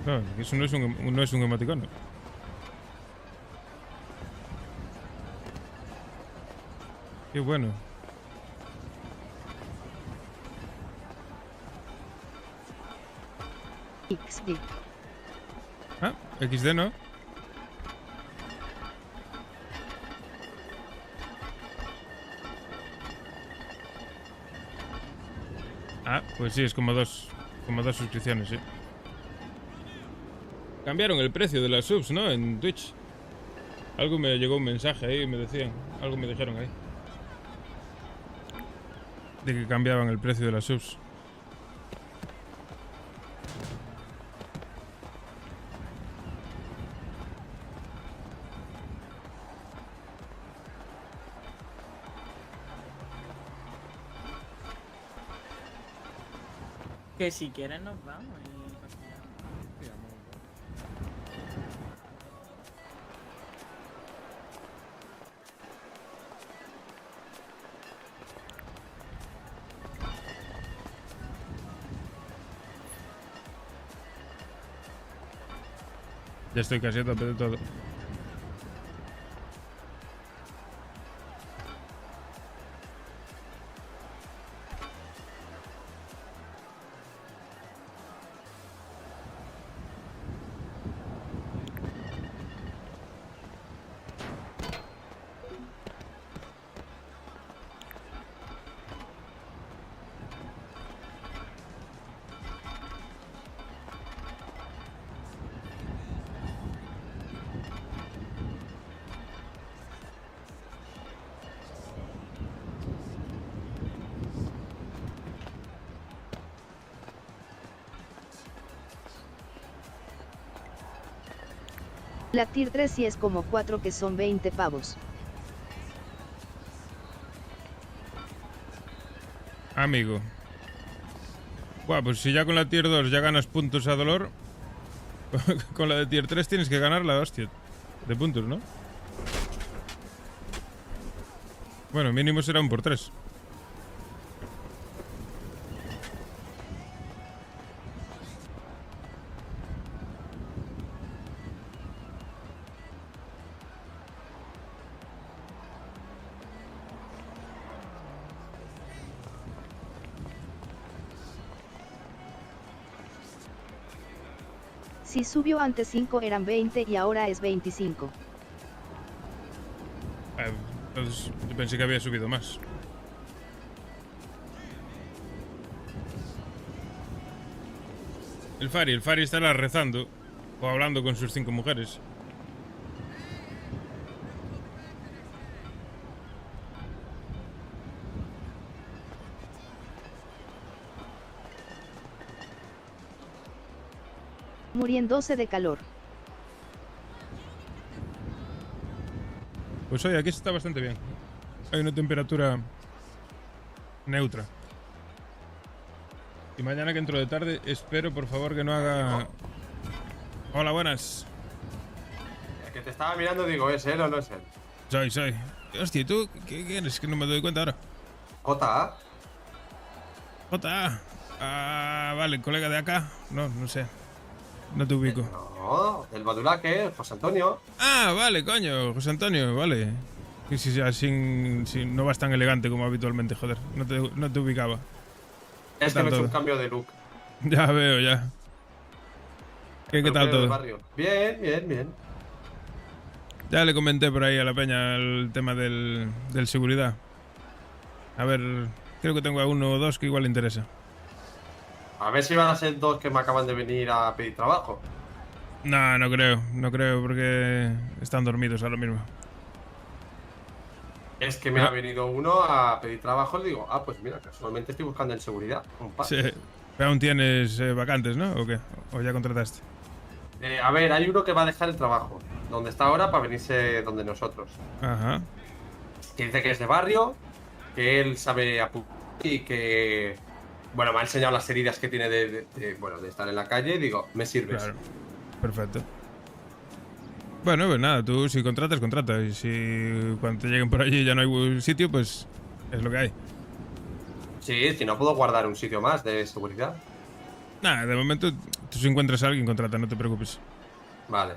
No, eso no es un emoticono. Qué bueno. XD. Ah, XD no. Ah, pues sí, es como dos suscripciones, sí. Cambiaron el precio de las subs, ¿no? En Twitch. Algo me llegó un mensaje ahí, me decían. Algo me dijeron ahí. De que cambiaban el precio de las subs. Que si quieren nos vamos. Ya estoy casi a tope de todo. La tier 3 sí es como 4 que son 20 pavos. Amigo. Buah, pues si ya con la tier 2 ya ganas puntos a dolor, con la de tier 3 tienes que ganar la hostia de puntos, ¿no? Bueno, mínimo será un por 3. Si subió antes 5 eran 20 y ahora es 25. Entonces yo pensé que había subido más. El Fari estará rezando o hablando con sus 5 mujeres. Muriéndose de calor. Pues hoy aquí está bastante bien. Hay una temperatura neutra. Y mañana que entro de tarde, espero por favor que no haga... Hola, buenas. Es que te estaba mirando y digo, ¿es él o no es él? Soy. Hostia, ¿y tú qué eres? Que no me doy cuenta ahora. ¿J.A.? J.A. Ah, vale, colega de acá. No sé. No te ubico. No, el Badulaque, José Antonio. Ah, vale, coño, José Antonio, vale. Sí, así no vas tan elegante como habitualmente, joder. No te ubicaba. Es que me he hecho un cambio de look. Ya veo, ya. ¿Qué tal todo? Bien. Ya le comenté por ahí a la peña el tema del seguridad. A ver, creo que tengo a 1 o 2 que igual le interesa. A ver si van a ser 2 que me acaban de venir a pedir trabajo. No creo porque están dormidos ahora mismo. Es que me ha venido uno a pedir trabajo y digo, pues mira, casualmente estoy buscando en seguridad. Sí, pero aún tienes vacantes, ¿no? ¿O qué? ¿O ya contrataste? A ver, hay uno que va a dejar el trabajo donde está ahora para venirse donde nosotros. Ajá. Que dice que es de barrio, que él sabe apuntar y que... Bueno, me ha enseñado las heridas que tiene de estar en la calle y digo, me sirves. Claro, perfecto. Bueno, pues nada, tú si contratas, contrata. Y si cuando te lleguen por allí ya no hay sitio, pues es lo que hay. Sí, si no puedo guardar un sitio más de seguridad. Nada, de momento, tú si encuentras a alguien, contrata, no te preocupes. Vale.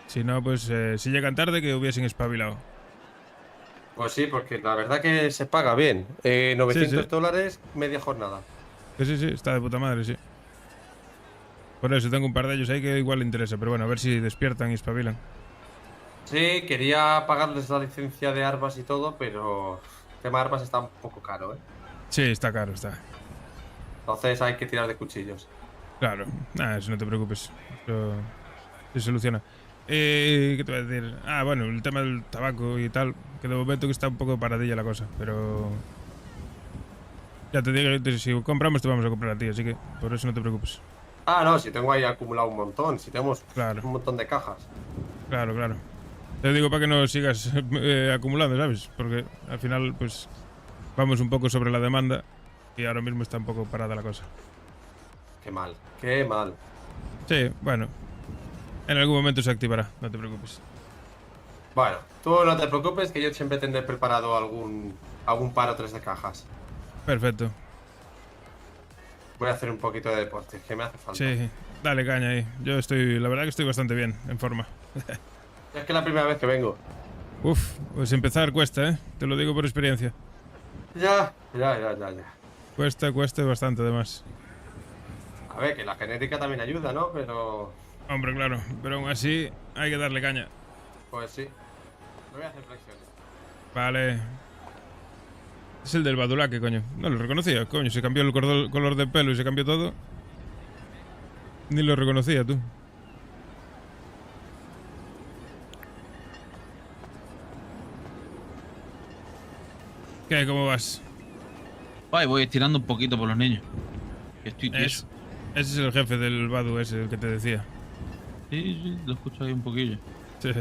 Si no, pues si llegan tarde, que hubiesen espabilado. Pues sí, porque la verdad que se paga bien. $900, media jornada. Sí, está de puta madre, sí. Por eso tengo un par de ellos ahí que igual le interesa, pero bueno, a ver si despiertan y espabilan. Sí, quería pagarles la licencia de armas y todo, pero el tema de armas está un poco caro, ¿eh? Sí, está caro, está. Entonces hay que tirar de cuchillos. Claro, nada, eso no te preocupes. Eso se soluciona. ¿Qué te voy a decir? Ah, bueno, el tema del tabaco y tal, que de momento que está un poco paradilla la cosa, pero... Ya te digo, si compramos te vamos a comprar a ti, así que por eso no te preocupes. Ah, no, si tengo ahí acumulado un montón, si tenemos un montón de cajas. Claro. Te digo para que no sigas acumulando, ¿sabes? Porque al final, pues, vamos un poco sobre la demanda y ahora mismo está un poco parada la cosa. Qué mal. Sí, bueno. En algún momento se activará, no te preocupes. Bueno, tú no te preocupes que yo siempre tendré preparado algún par o 3 de cajas. Perfecto. Voy a hacer un poquito de deporte, que me hace falta. Sí, dale caña ahí. La verdad que estoy bastante bien, en forma. Es que es la primera vez que vengo. Uf, pues empezar cuesta, ¿eh? Te lo digo por experiencia. Ya. Cuesta bastante, además. A ver, que la genética también ayuda, ¿no? Pero... Hombre, claro, pero aún así hay que darle caña. Pues sí. Me voy a hacer flexiones. Vale. Es el del Badulaque, coño. No lo reconocía, coño. Se cambió el color de pelo y se cambió todo. Ni lo reconocía, tú. ¿Qué? ¿Cómo vas? Voy estirando un poquito por los niños. Estoy tieso. Ese es el jefe del Badu, ese, el que te decía. Sí, lo escucho ahí un poquillo. Sí.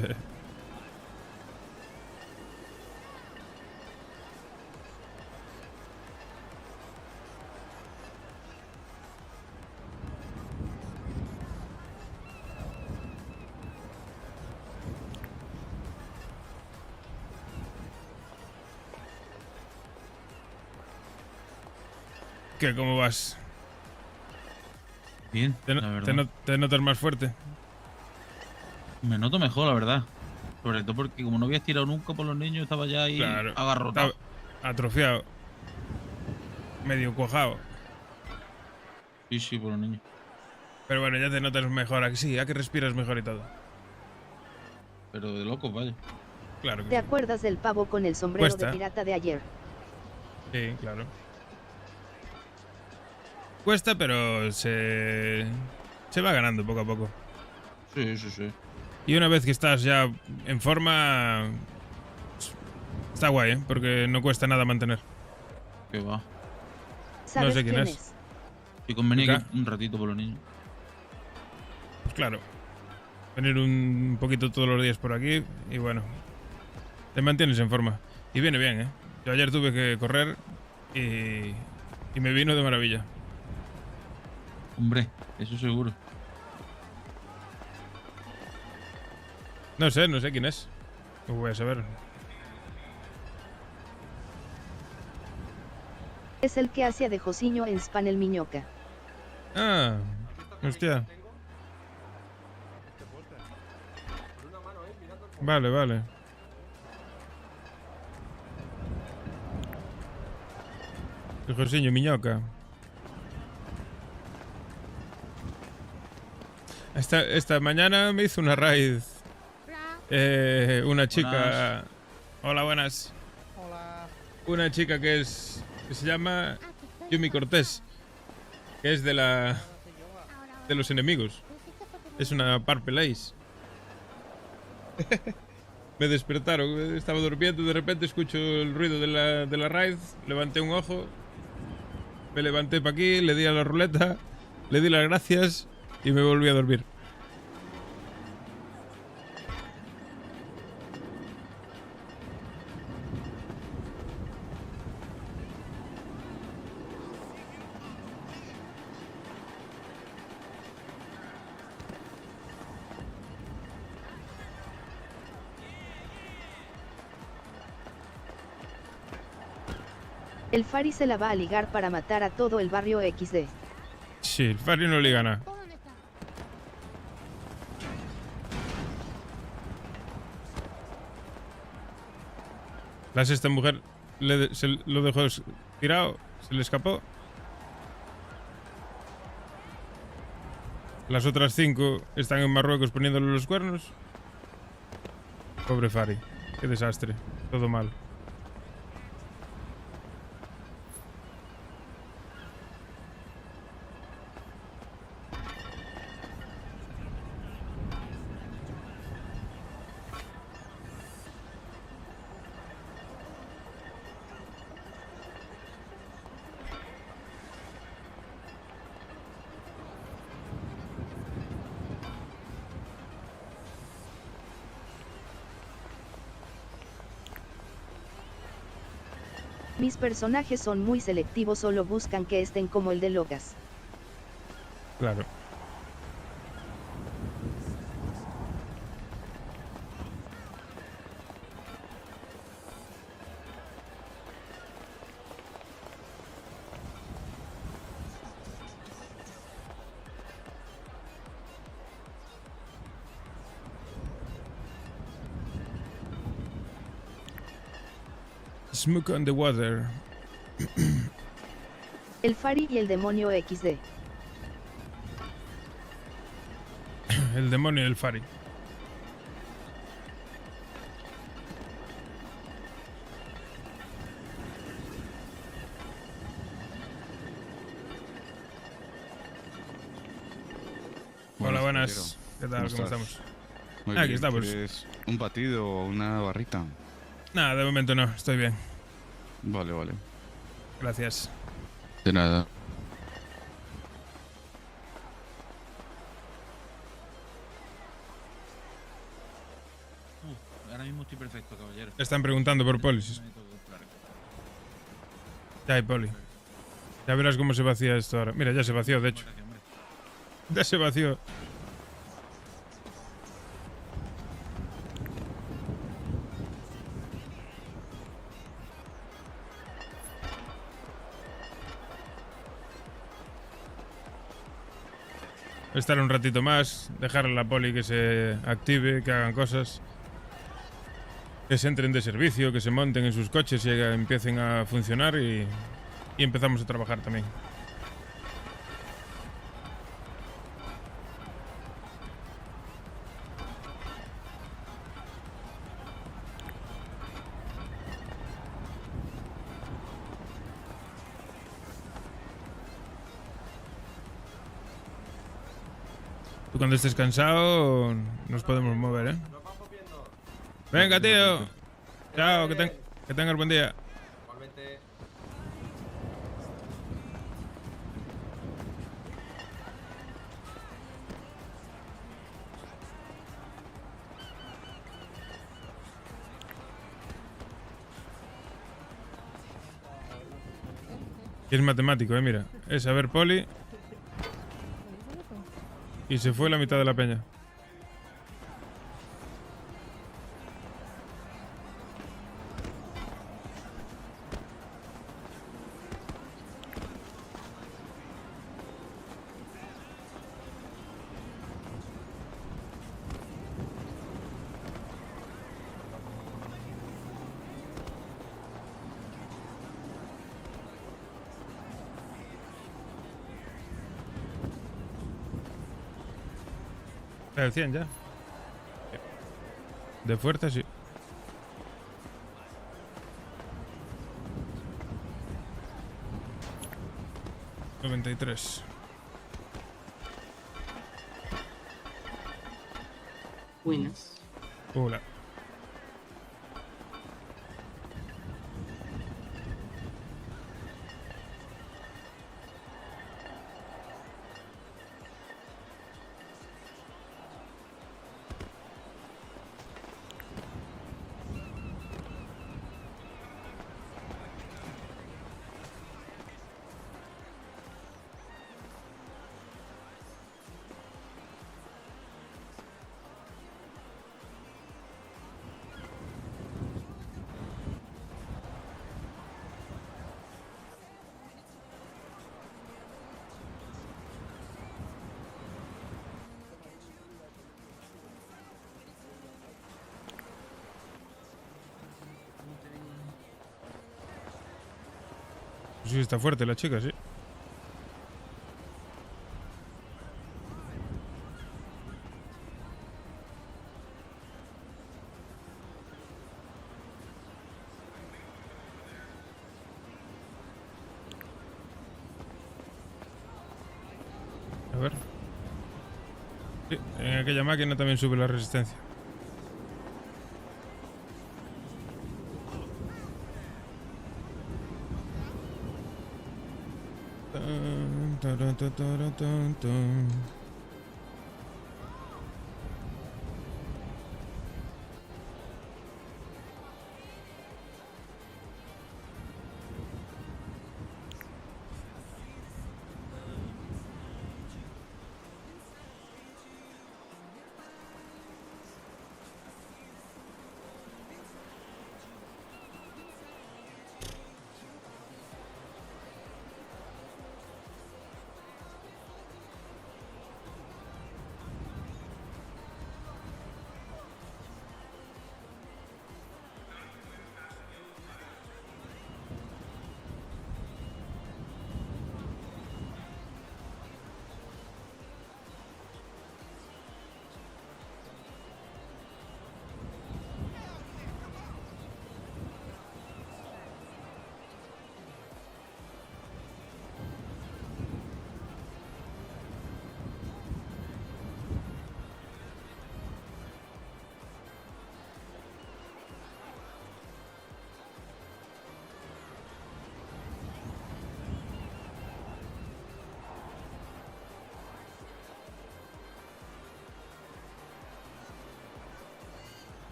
¿Qué? ¿Cómo vas? Bien, ¿Te, la verdad. te notas más fuerte? Me noto mejor, la verdad. Sobre todo porque como no había tirado nunca por los niños, estaba ya ahí Claro. agarrotado. Estaba atrofiado. Medio cuajado. Sí, sí, por los niños. Pero bueno, ya te notas mejor. ¿A que sí? ¿A que respiras mejor y todo? Pero de locos, vaya. Claro que ¿Te sí. acuerdas del pavo con el sombrero Cuesta. de pirata de ayer? Sí, claro. Cuesta, pero se va ganando poco a poco. Sí, sí, sí. Y una vez que estás ya en forma, está guay, ¿eh? Porque no cuesta nada mantener. Que va. ¿Sabes sé quién quién es. Y convenía ¿Qué? que un ratito por los niños. Pues claro. Venir un poquito todos los días por aquí y bueno, te mantienes en forma. Y viene bien, ¿eh? Yo ayer tuve que correr y me vino de maravilla. Hombre, eso seguro. No sé quién es. Lo voy a saber. Es el que hacía de Josiño en Spanel Miñoca. Ah, hostia. Vale, vale. El Josiño Miñoca. Esta mañana me hizo una raid. Una chica. Buenas. Hola, buenas. Hola. Una chica que se llama Yumi Cortés. Que es de los enemigos. Es una Purple Ace. Me despertaron, estaba durmiendo, de repente escucho el ruido de la raid, levanté un ojo, me levanté para aquí, le di a la ruleta, le di las gracias y me volví a dormir. El Fari se la va a ligar para matar a todo el barrio XD. Sí, el Fari no le gana. La sexta mujer lo dejó tirado, se le escapó. Las otras 5 están en Marruecos poniéndole los cuernos. Pobre Fari, qué desastre, todo mal. Mis personajes son muy selectivos, solo buscan que estén como el de Locas. Claro. Smoke on the water. El Fari y el demonio XD. El demonio del Fari. Hola, buenas. ¿Qué tal? ¿Cómo estamos? Muy Aquí bien. estamos. ¿Quieres un batido o una barrita? Nada, de momento no, estoy bien. Vale, vale. Gracias. De nada. estoy perfecto, caballero. Están preguntando por polis. Ya hay poli. Ya verás cómo se vacía esto ahora. Mira, ya se vació, de hecho. Ya se vació. Estar un ratito más, dejarle a la poli que se active, que hagan cosas, que se entren de servicio, que se monten en sus coches y empiecen a funcionar y empezamos a trabajar también. Tú cuando estés cansado nos podemos mover, ¿eh? Venga, tío. Chao, que tengas buen día. Igualmente. Y es matemático, mira. Es saber poli. Y se fue la mitad de la peña. El 100 ya. De fuerza, sí. $93. Buenas. Hola. Sí, está fuerte la chica, sí. A ver. Sí, en aquella máquina también sube la resistencia.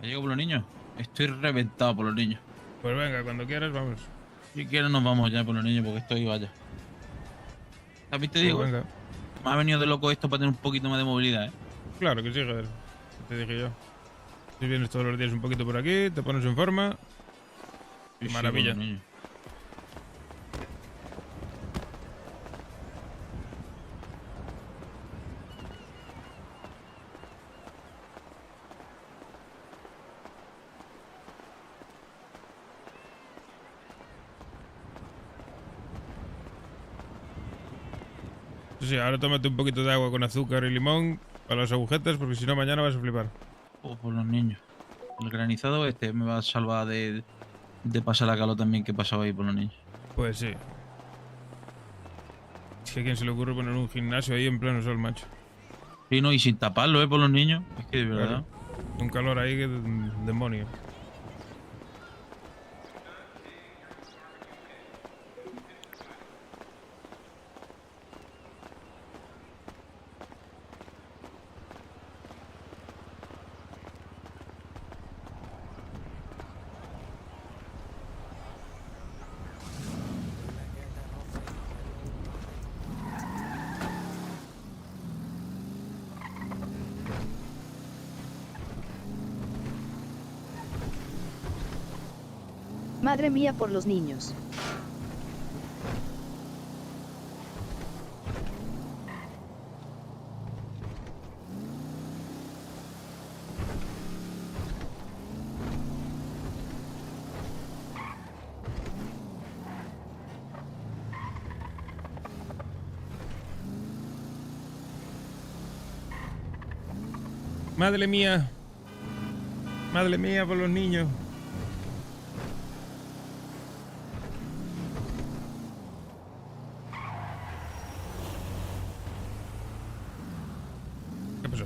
¿Ya llego por los niños? Estoy reventado por los niños. Pues venga, cuando quieras, vamos. Si quieres nos vamos ya por los niños porque estoy vaya. También te digo, Pues venga. me ha venido de loco esto para tener un poquito más de movilidad, ¿eh? Claro que sí, joder. Te dije yo. Si vienes todos los días un poquito por aquí, te pones en forma. Sí, sí, Maravilla. por los niños. Sí, ahora tómate un poquito de agua con azúcar y limón para las agujetas, porque si no mañana vas a flipar. Oh, por los niños. El granizado este me va a salvar de pasar la calor también que pasaba ahí por los niños. Pues sí. Es que a quién se le ocurre poner un gimnasio ahí en pleno sol, macho. Sí, no, y sin taparlo, por los niños. Es que de verdad. Claro. Un calor ahí que demonio. Madre mía por los niños. Madre mía. Madre mía por los niños. ¿Qué pasó?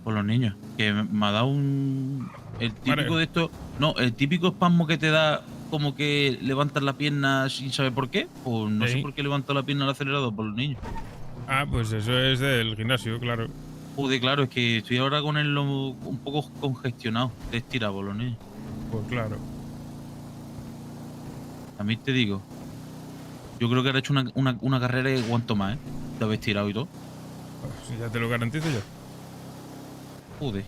Por los niños. Que me ha dado un... El típico Vale. de esto... No, el típico espasmo que te da como que levantas la pierna sin saber por qué. Pues no sé Sí. por qué levanto la pierna al acelerador por los niños. Ah, pues eso es del gimnasio, claro. Joder, claro, es que estoy ahora con el lomo un poco congestionado. De estirar por los niños. Pues claro. A mí te digo. Yo creo que ahora he hecho una carrera de cuanto más, ¿eh? De haber estirado y todo. Si ya te lo garantizo yo. Joder.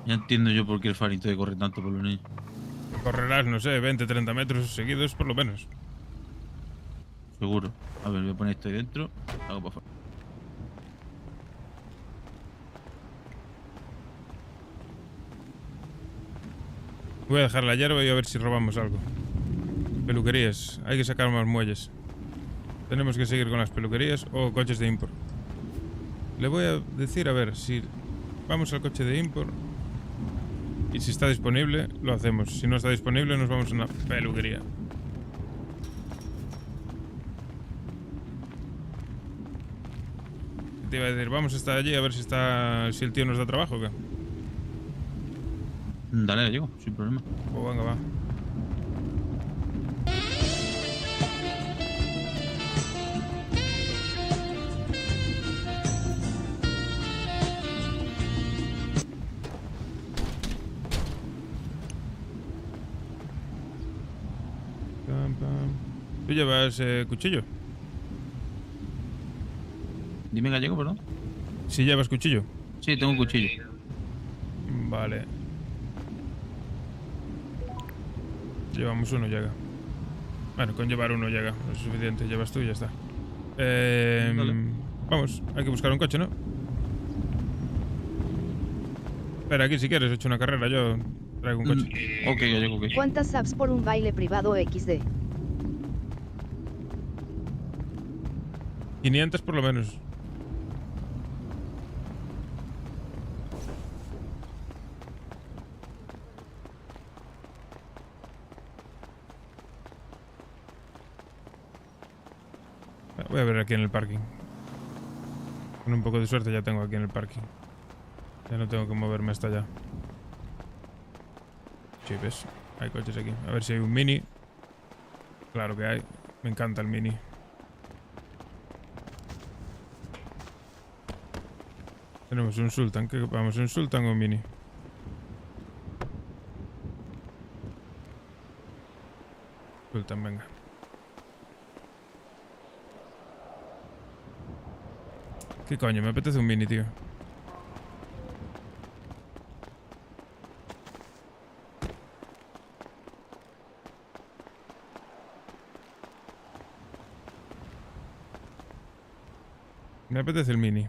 Ya entiendo yo por qué el Farito de corre tanto por los niños. Correrás, no sé, 20, 30 metros seguidos por lo menos. Seguro. A ver, voy a poner esto ahí dentro. Hago para afuera. Voy a dejar la hierba y a ver si robamos algo. Peluquerías. Hay que sacar más muelles. Tenemos que seguir con las peluquerías o coches de import. Le voy a decir, a ver, si vamos al coche de import y si está disponible, lo hacemos. Si no está disponible, nos vamos a una peluquería. Te iba a decir, vamos hasta allí a ver si el tío nos da trabajo o qué. Dale, ya llego, sin problema. Pues venga, va. Pam, pam. ¿Tú llevas cuchillo? Dime gallego, perdón. Sí, llevas cuchillo. Sí, tengo un cuchillo. Vale. Llevamos uno, llega. Bueno, con llevar uno llega. No es suficiente. Llevas tú y ya está. Vamos, hay que buscar un coche, ¿no? Espera, aquí si quieres, he hecho una carrera. Yo traigo un coche. Ok, gallego, ok. ¿Cuántas apps por un baile privado XD? 500 por lo menos. Voy a ver aquí en el parking. Con un poco de suerte ya tengo aquí en el parking. Ya no tengo que moverme hasta allá. Sí, ves. Hay coches aquí. A ver si hay un mini. Claro que hay. Me encanta el mini. Tenemos un Sultan. ¿Qué vamos? ¿Un Sultan o un Mini? Sultan, venga. ¿Qué coño? Me apetece un Mini, tío. Me apetece el Mini.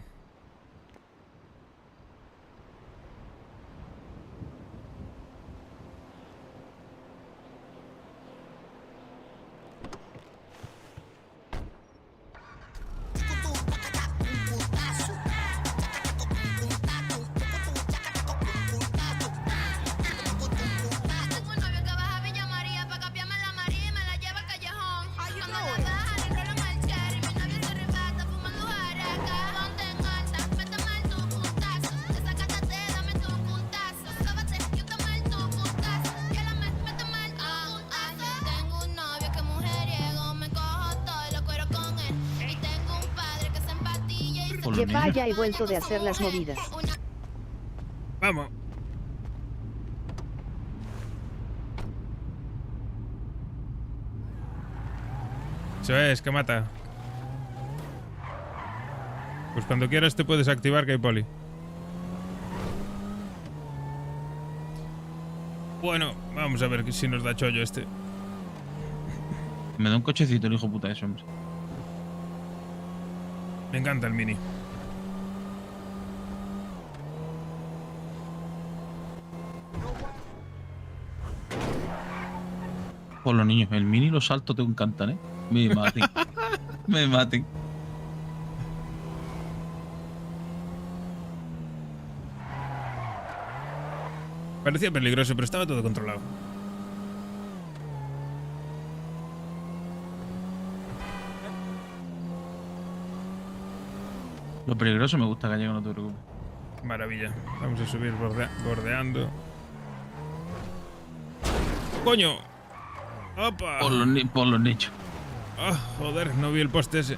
Tengo un novio que mujeriego, me cojo todo, lo cuero con él. Y tengo un padre que se empatilla y Por Que los niños. vaya y vuelto de hacer las movidas. Vamos. Eso es, que mata. Pues cuando quieras te puedes activar que hay poli. Bueno, vamos a ver si nos da chollo este. Me da un cochecito el hijo puta ese hombre. Me encanta el Mini. Por los niños, el Mini y los saltos te encantan, ¿eh? Me maten. Me maten. Parecía peligroso, pero estaba todo controlado. Lo peligroso me gusta, Gallego, no te preocupes. Maravilla. Vamos a subir bordeando. ¡Coño! ¡Opa! Por los nichos. Ah, joder, no vi el poste ese.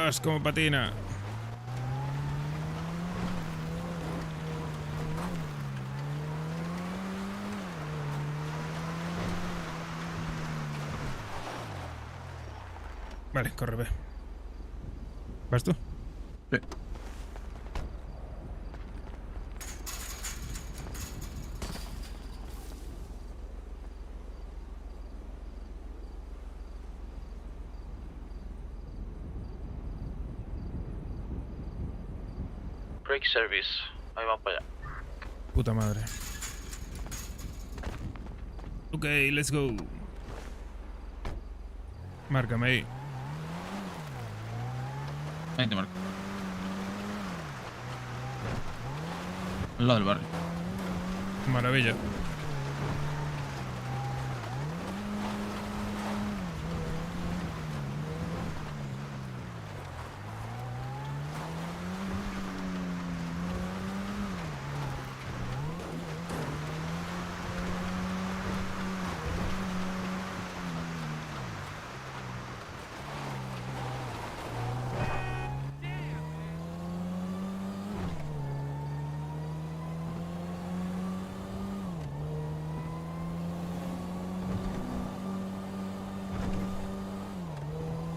Dios, como patina. Vale, corre, ve. ¿Vas tú? Sí. Break service. Ahí vamos para allá. Puta madre. Ok, let's go. Márcame ahí. Ahí te marco. Al lado del barrio. Maravilla.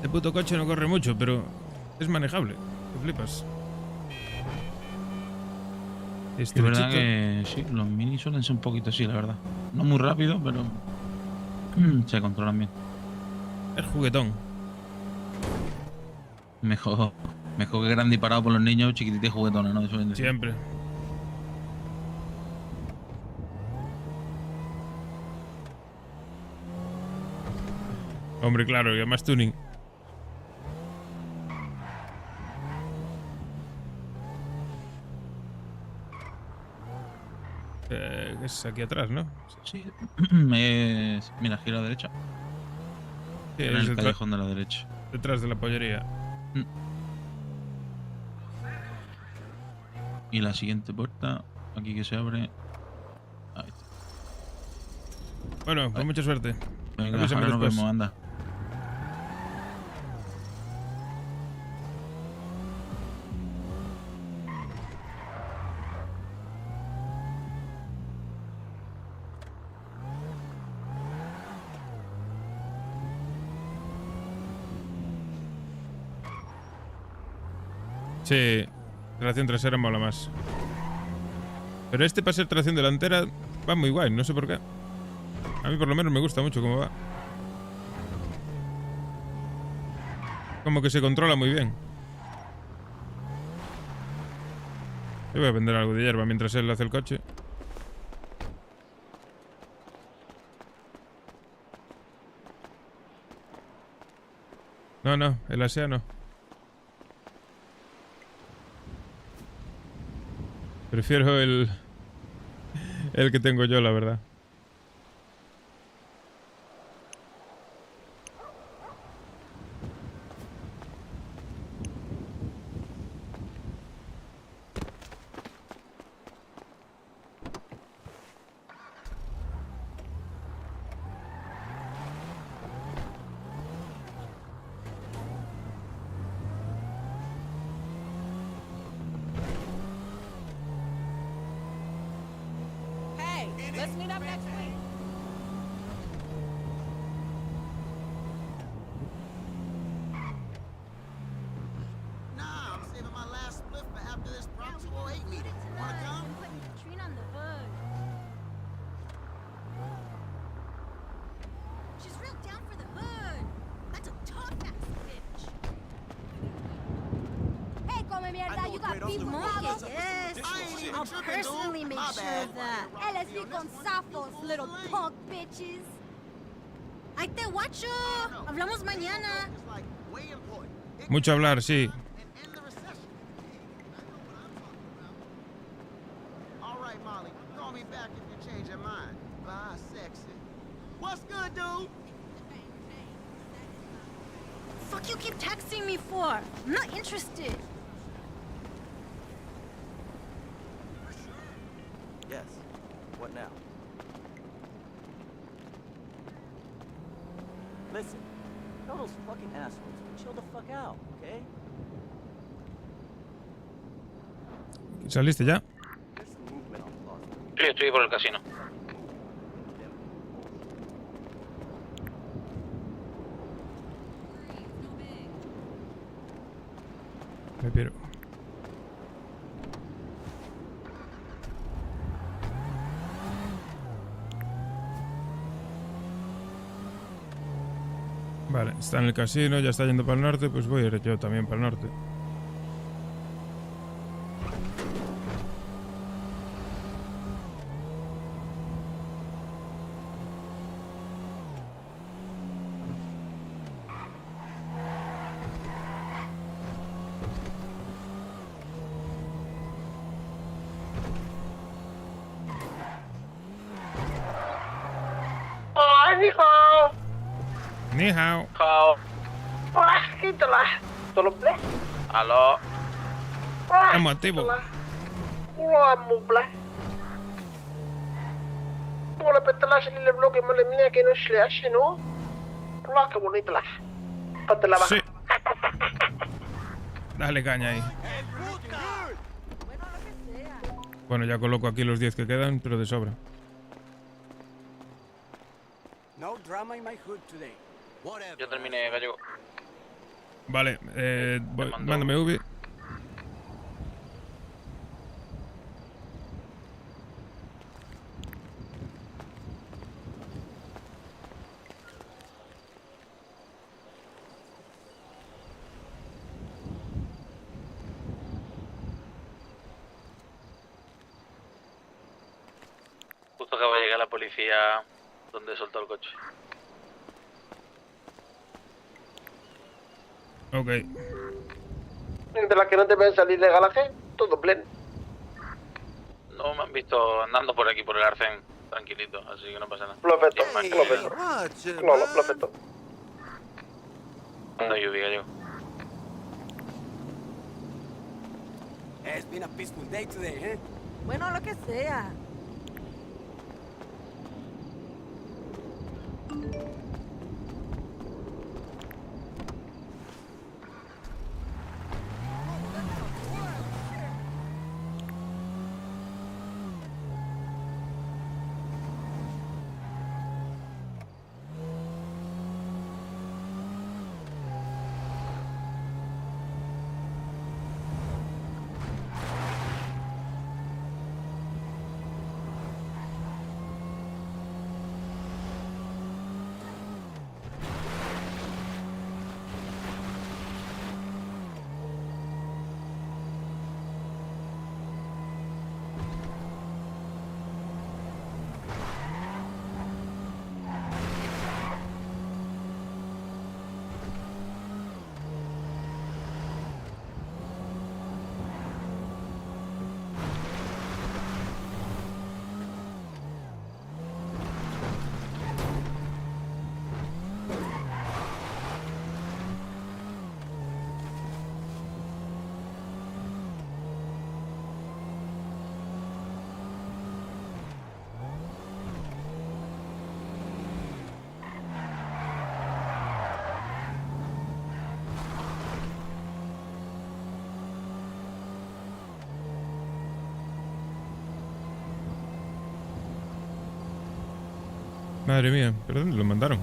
El puto coche no corre mucho, pero es manejable. Te flipas. Es verdad que sí, los Mini suelen ser un poquito así, la verdad. No muy rápido, pero se controlan bien. Es juguetón. Mejor que grande y parado por los niños, chiquitita y juguetona, ¿no? Suelen decir. Siempre. Hombre, claro, y además tuning. que es aquí atrás, ¿no? Sí. Mira, gira a la derecha. Sí, en es el callejón de la derecha. Detrás de la pollería. Y la siguiente puerta, aquí que se abre. Ahí está. Bueno, con mucha suerte. Venga, Avísame ahora nos después. vemos, anda. Sí, tracción trasera mola más. Pero este para ser tracción delantera va muy guay, no sé por qué. A mí por lo menos me gusta mucho cómo va. Como que se controla muy bien. Yo voy a vender algo de hierba mientras él hace el coche. No, el ASEA no. Prefiero el que tengo yo, la verdad. Hey, let's meet up next week. Nah, I'm saving my last split for after this Prop 208 meeting. Wanna come? Katrina on the hood. She's real down for the hood. That's a tough-ass bitch. Hey, come mierda, you got beef with Pablo? Yes, I'll personally make sure of that. LSD con zafos, little punk bitches. Ahí te guacho. Hablamos mañana. Mucho hablar, sí. All right, Molly, call me back if you change your mind. Bye, sexy. What's good, dude? Fuck you keep texting me for? I'm not interested. Yes. What now? Listen, tell those fucking assholes to chill the fuck out, okay? ¿Saliste ya? Sí, estoy por el casino. Me pierdo. Vale, está en el casino, ya está yendo para el norte, pues voy a ir yo también para el norte. Ôi, ni hao. Ni hao. Chao. Wah, gitu lah. Tolong bleh. Aló. Wah, Estamos activos. Wah, mu bleh. Por la petala se le bloque me le mía que no se le hace, ¿no? Wah, qué bonita la. Ponte la baja. Sí. Dale caña ahí. Bueno, ya coloco aquí los 10 que quedan, pero de sobra. No drama in my hood today. Ya terminé, gallego. Vale, mándame Ubi. Justo acaba de llegar la policía donde soltó el coche. Ok. De la que no te ven salir de galaje, todo pleno. No me han visto andando por aquí, por el arcén, tranquilito, así que no pasa nada. Perfetto, Bien, perfetto. No, perfetto. Cuando lluvia yo. It's been a peaceful day today, eh? Bueno, lo que sea. Madre mía, ¿pero dónde lo mandaron?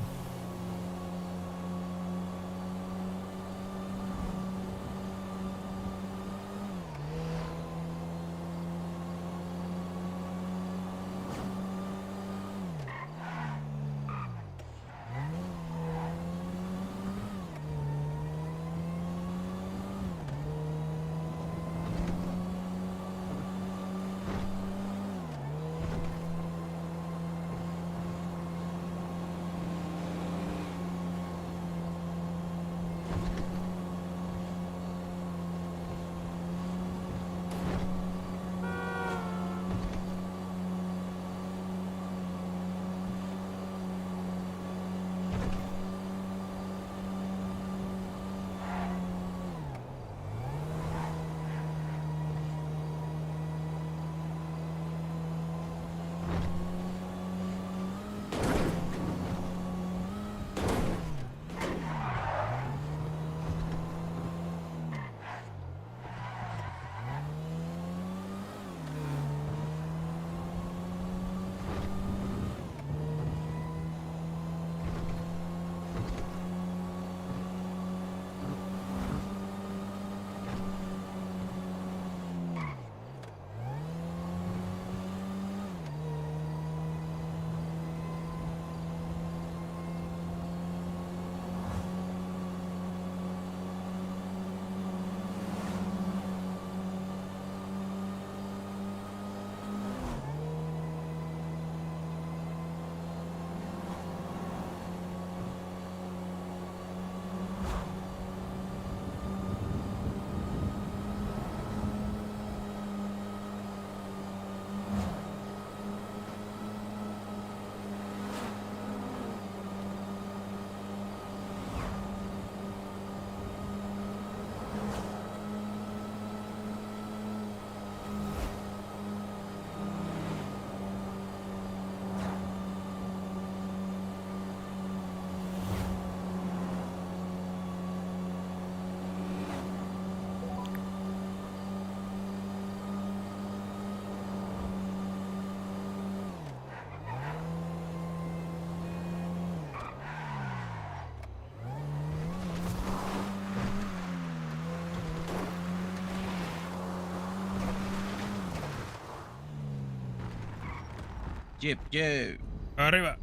Jeep, Jeep. Arriba.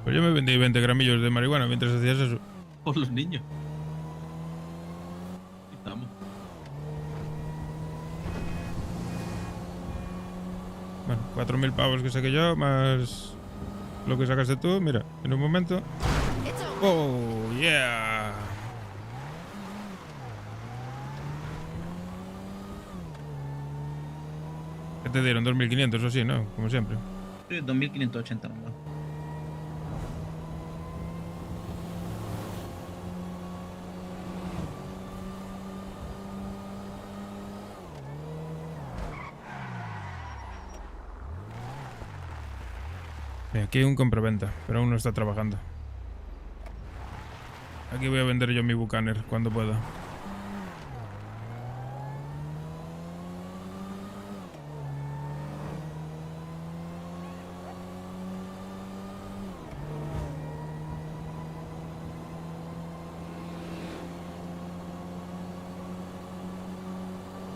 Pues yo me vendí 20 gramillos de marihuana mientras hacías eso. Por los niños. Estamos. Bueno, 4.000 pavos que saqué yo, más lo que sacaste tú. Mira, en un momento. ¡Oh, yeah! ¿Qué te dieron? 2.500 o así, ¿no? Como siempre. Sí, 2.580 nomás. Aquí hay un compraventa, pero aún no está trabajando. Aquí voy a vender yo mi Bucaner cuando pueda.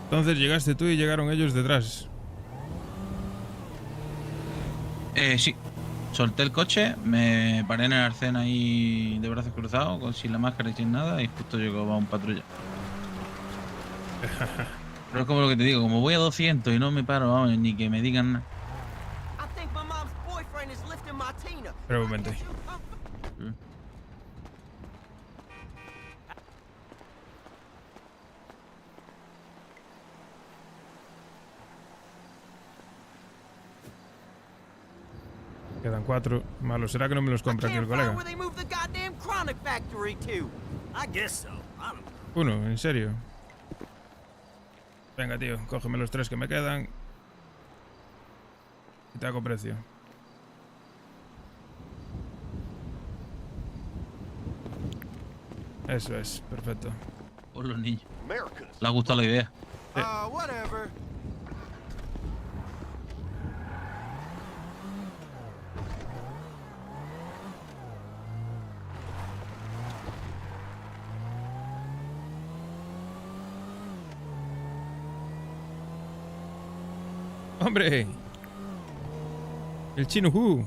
Entonces llegaste tú y llegaron ellos detrás. Sí. Solté el coche, me paré en el arcén ahí de brazos cruzados, sin la máscara y sin nada, y justo llegó un patrulla. Pero es como lo que te digo, como voy a 200 y no me paro, vamos, ni que me digan nada. Espera un momento. Quedan 4. Malo, ¿será que no me los compra aquí el colega? Uno, ¿en serio? Venga, tío, cógeme los 3 que me quedan. Y te hago precio. Eso es, perfecto. Por los niños. Le ha gustado la idea. ¡Hombre! El Chino Hu.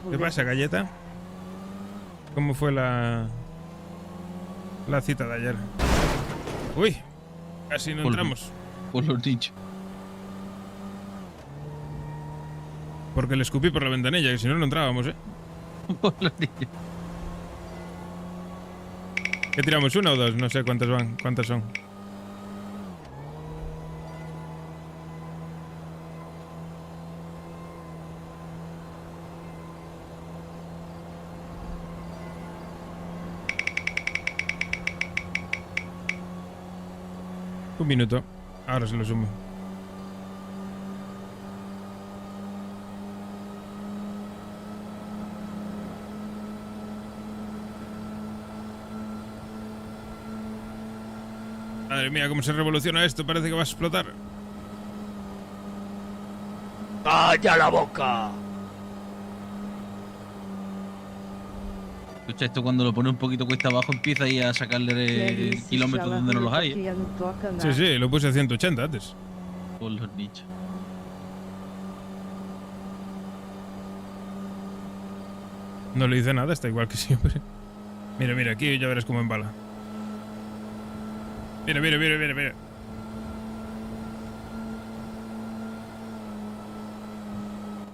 ¿Qué pasa, galleta? ¿Cómo fue la cita de ayer? Uy, casi no entramos. Por los niños. Porque le escupí por la ventanilla, que si no, no entrábamos, ¿eh? Por los niños. ¿Qué tiramos? ¿Una o dos? No sé cuántas van, cuántas son. Un minuto. Ahora se lo sumo. Madre mía, cómo se revoluciona esto. Parece que va a explotar. ¡Calla la boca! Escucha, esto cuando lo pone un poquito cuesta abajo empieza ahí a sacarle kilómetros donde no los hay. Sí, sí, lo puse a 180 antes. Por los nichos. No le hice nada, está igual que siempre. Mira, mira, aquí ya verás cómo embala. Mira, mira, mira, mira, mira.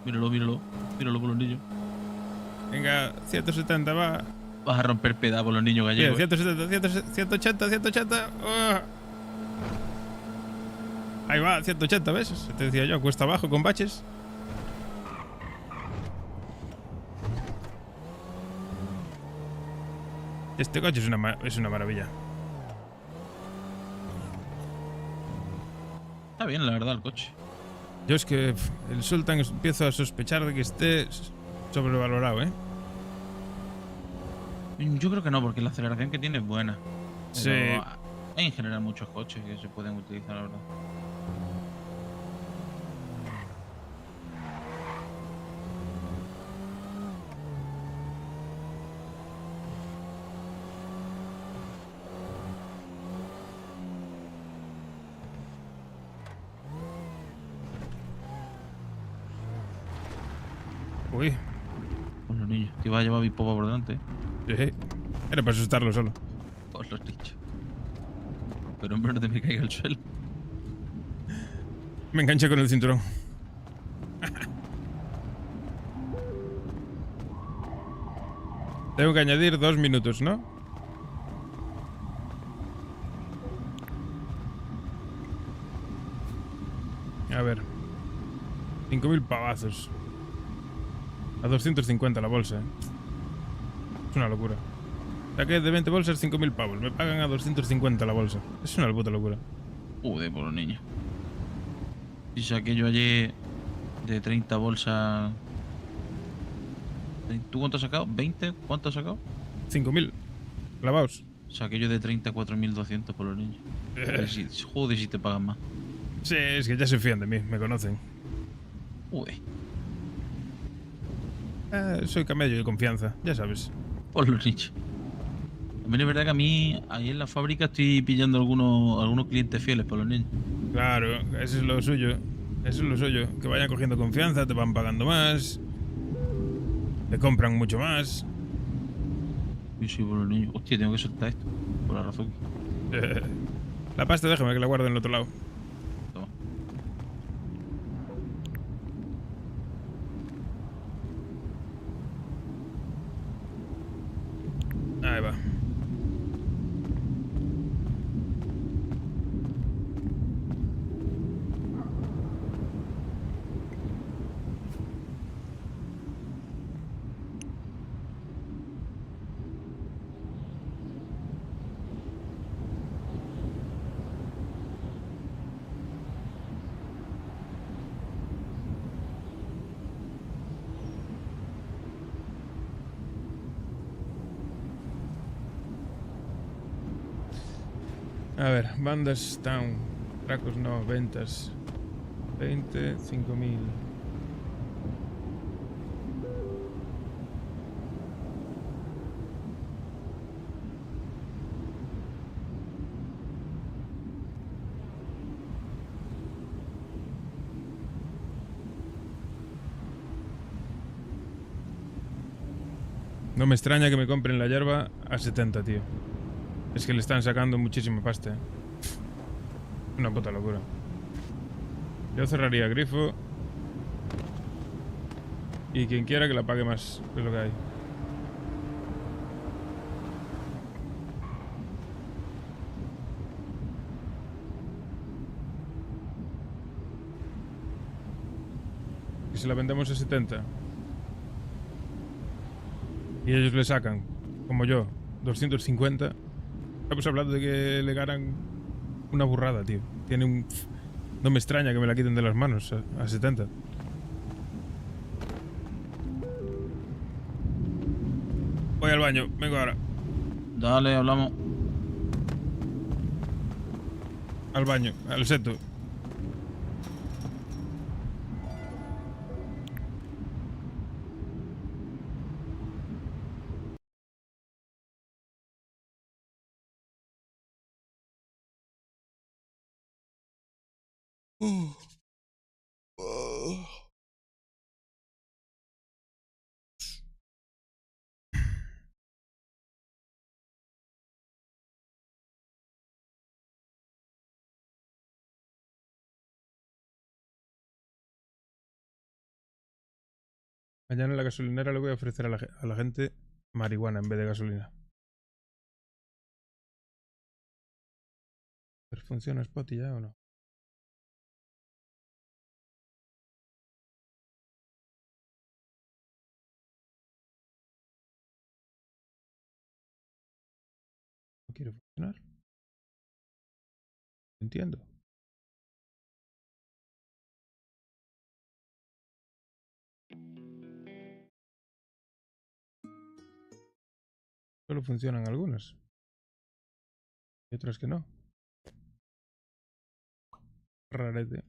Míralo, míralo. Míralo por los niños. Venga, 170, va. Vas a romper pedazos por los niños gallegos. Mira, 170, 180, 180. Oh. Ahí va, 180, ¿ves? Te decía yo, cuesta abajo con baches. Este coche es una maravilla. Está bien, la verdad, el coche. Yo es que el Sultan empiezo a sospechar de que esté sobrevalorado, ¿eh? Yo creo que no, porque la aceleración que tiene es buena. Sí. Pero hay en general muchos coches que se pueden utilizar, la verdad. Uy. Con los niños. Te iba a llevar mi popa por delante. Sí. Era para asustarlo solo. Con los niños. Pero hombre, no te me caiga al suelo. Me enganché con el cinturón. Tengo que añadir 2 minutos, ¿no? A ver. 5.000 pavazos. A 250 la bolsa, ¿eh? Es una locura. Saqué de 20 bolsas 5.000 pavos. Me pagan a 250 la bolsa. Es una puta locura. Joder, por los niños. Y saqué yo ayer de 30 bolsas. ¿Tú cuánto has sacado? ¿20? ¿Cuánto has sacado? 5.000. Clavaos. Saqué yo de 30 4.200 por los niños. Joder, si te pagan más. Sí, es que ya se fían de mí, me conocen. Joder. Soy camello de confianza, ya sabes. Por los niños. También es verdad que a mí, ahí en la fábrica, estoy pillando algunos clientes fieles por los niños. Claro, eso es lo suyo. Eso es lo suyo. Que vayan cogiendo confianza, te van pagando más. Te compran mucho más. Yo soy por los niños. Hostia, tengo que soltar esto. Por la razón. La pasta déjame que la guarde en el otro lado. Toma. Ahí va. A ver, bandas town. Tracos no, ventas. 20, 5.000. No me extraña que me compren la hierba a 70, tío. Es que le están sacando muchísima pasta. Una puta locura. Yo cerraría grifo. Y quien quiera que la pague más de lo que hay. Y si la vendemos a 70. Y ellos le sacan, como yo, 250. Estamos hablando de que le ganan una burrada, tío. Tiene un... No me extraña que me la quiten de las manos a 70. Voy al baño, vengo ahora. Dale, hablamos. Al baño, al seto. Mañana en la gasolinera le voy a ofrecer a la gente marihuana en vez de gasolina. ¿Pero funciona Spotty ya o no? ¿No quiere funcionar? Entiendo. Solo funcionan algunas. Y otras que no. Rarete.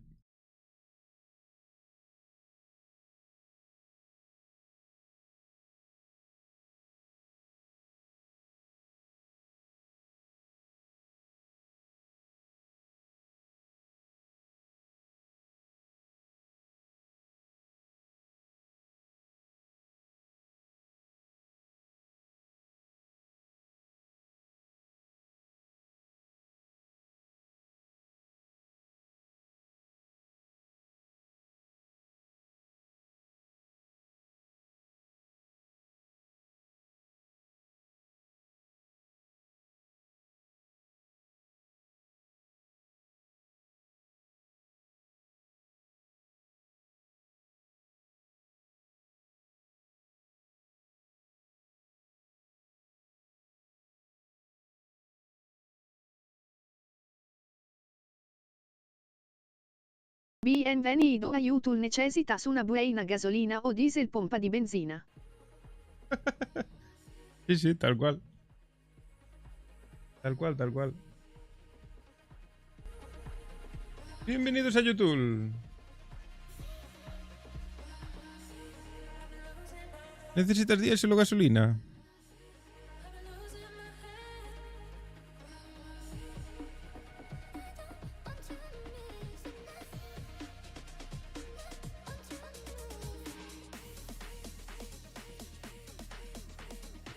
Bienvenido a YouTube. ¿Necesitas una buena gasolina o diesel pompa di benzina? Sí, sí, tal cual. Tal cual, tal cual. Bienvenidos a YouTube. ¿Necesitas diésel o gasolina?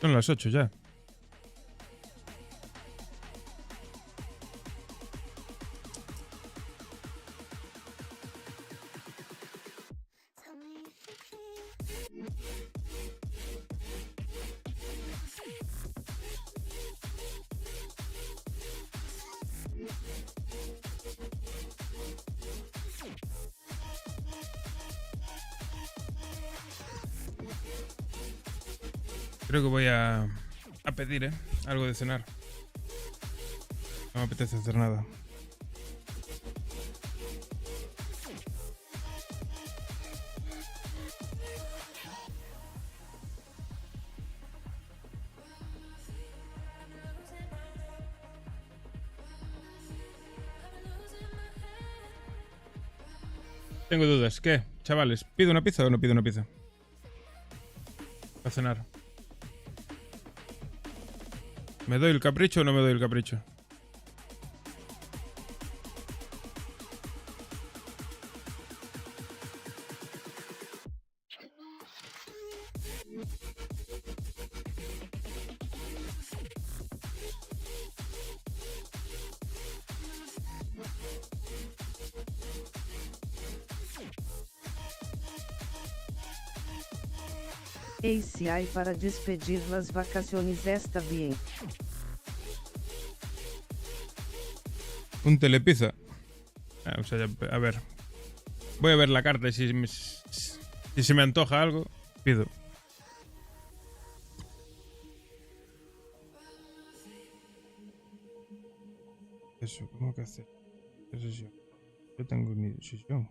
Son las 8 ya. Creo que voy a pedir, algo de cenar. No me apetece hacer nada. Tengo dudas. ¿Qué? Chavales, ¿pido una pizza o no pido una pizza? A cenar. ¿Me doy el capricho o no me doy el capricho? ACI para despedir las vacaciones está bien. Un telepizza. O sea, a ver. Voy a ver la carta y si se me antoja algo, pido. Eso, ¿cómo que hacer? ¿Qué sesión? Yo tengo ni decisión.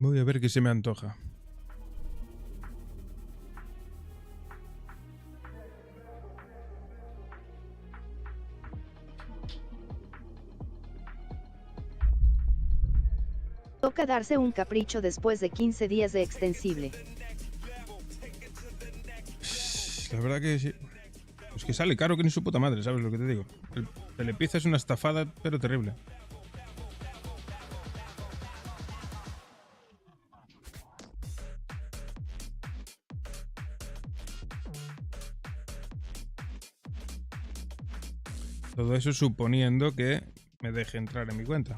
Voy a ver qué se me antoja. Toca darse un capricho después de 15 días de extensible. La verdad que sí. Es que sale caro que ni su puta madre, ¿sabes lo que te digo? El telepizza es una estafada, pero terrible. Todo eso suponiendo que me deje entrar en mi cuenta.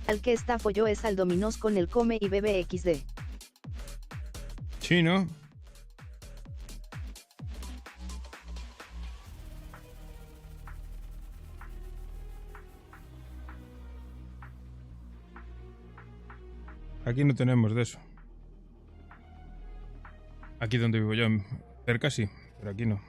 Al que estafo yo es al dominós con el come y bebe XD. Sí, ¿no? Aquí no tenemos de eso. Aquí donde vivo yo, cerca sí, pero aquí no.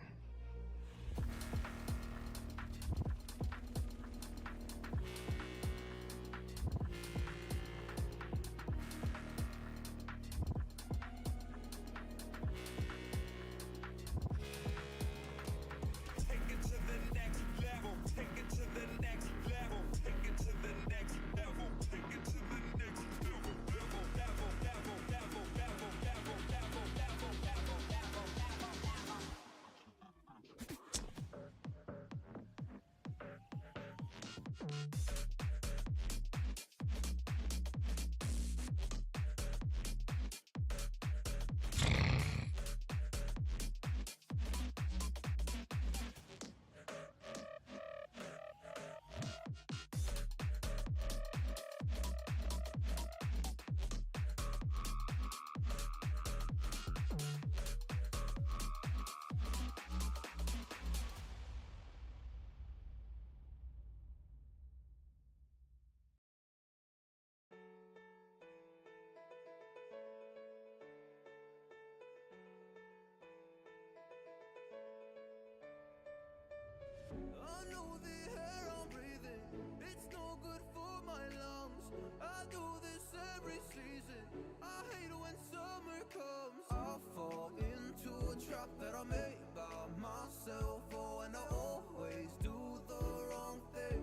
know the air I'm breathing, it's no good for my lungs. I do this every season, I hate when summer comes. I fall into a trap that I made by myself, oh, and I always do the wrong thing.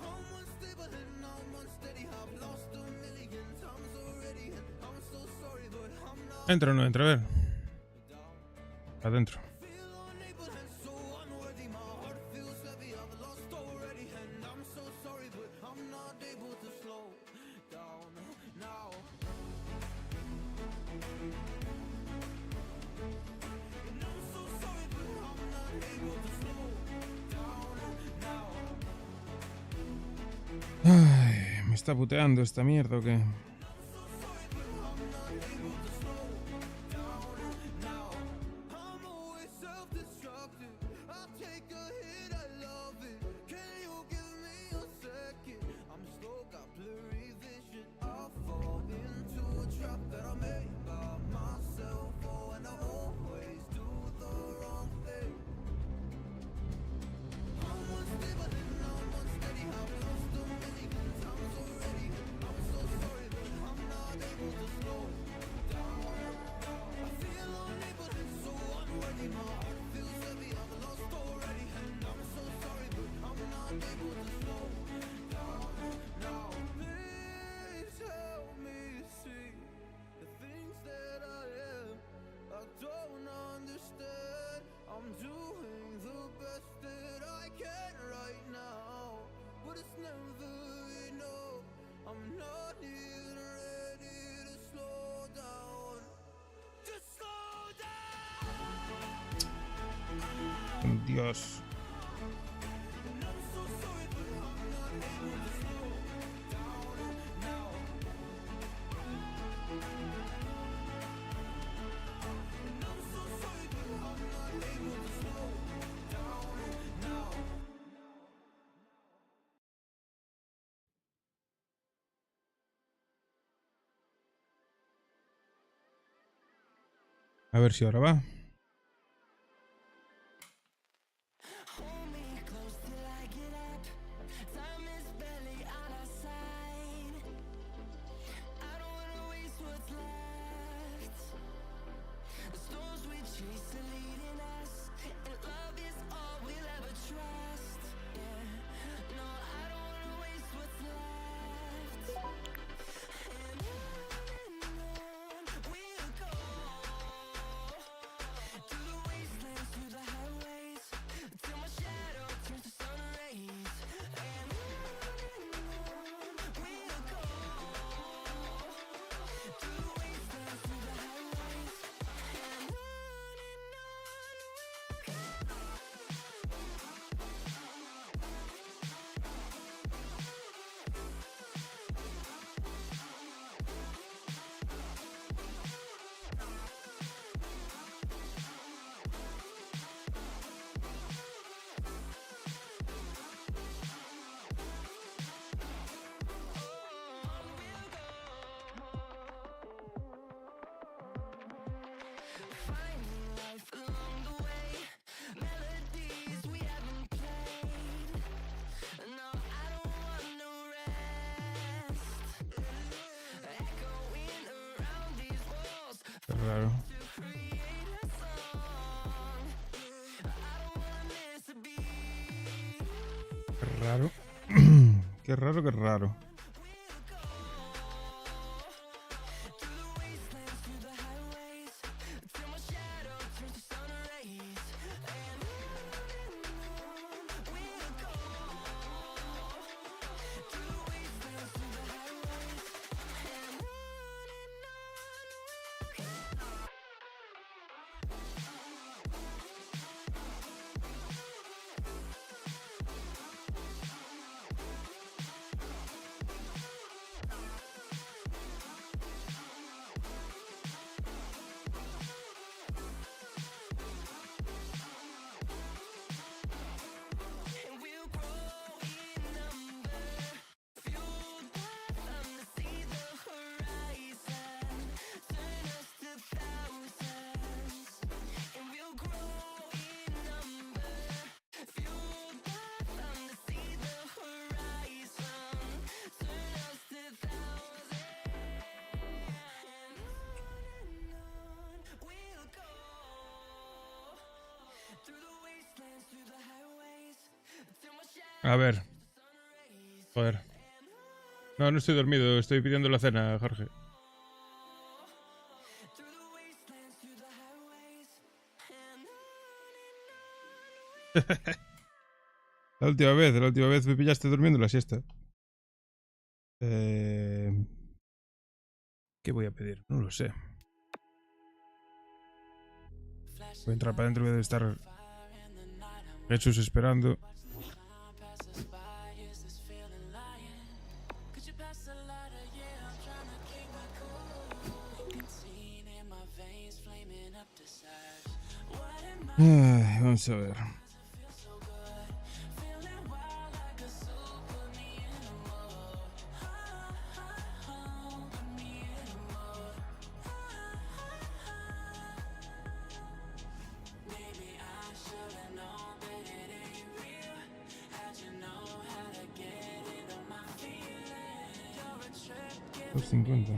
I'm unstable and I'm unsteady, I've lost a million times already, and I'm so sorry, but I'm not. Entra o no entra, a ver. Adentro. Feel unable and so unworthy, my heart feels heavy, I've lost already, and I'm so sorry, but I'm not able to slow down now. And I'm so sorry, but I'm not able to slow down now. Ay, ¿me está puteando esta mierda o qué? I'm always self-destructive, I take a hit, I love it. Can you give me a second? I'm slow, got blurry vision, I fall into a trap that I made by myself, oh, and I always do the wrong thing. I'm unstable and I'm unsteady, I've lost a million times already, I'm so sorry, but I'm not able to slow down. I feel unable and so unworthy, my heart feels heavy, I've lost already, and I'm so sorry, but I'm not able to slow down now. Please help me see the things that I am, I don't understand. I'm doing the best that I can right now, but it's never enough. I'm not even ready to slow down. Just slow down. Dios. And I'm so sorry, but I'm not able to slow down now. And I'm so sorry, but I'm not able to slow down now. A ver si ahora va. Hold me close till I get up. Time is barely on our side. I don't wanna waste what's left. The storms we chase are leading us, and love is all we'll ever trust. Yeah, no, I don't wanna waste what's left. And on we'll go, through the wastelands, through the highways, till my shadow turns to sun rays. And on we'll go, through the wastelands, through the highways, and on finding life along the way, melodies we haven't played. No, I don't want no rest. Echoing around these walls Qué raro. to create a song. I don't wanna miss a beat. Qué raro. Qué raro, qué raro. Through the wastelands, through the highways, till my shadow turns to sun rays. And on we'll go, through the wastelands, through the highways, and on we'll go. A ver. Joder. No, no estoy dormido. Estoy pidiendo la cena, Jorge. La última vez me pillaste durmiendo la siesta. ¿Qué voy a pedir? No lo sé. Voy a entrar para adentro y debe estar Jesús esperando. Ay, vamos a ver. Por 50.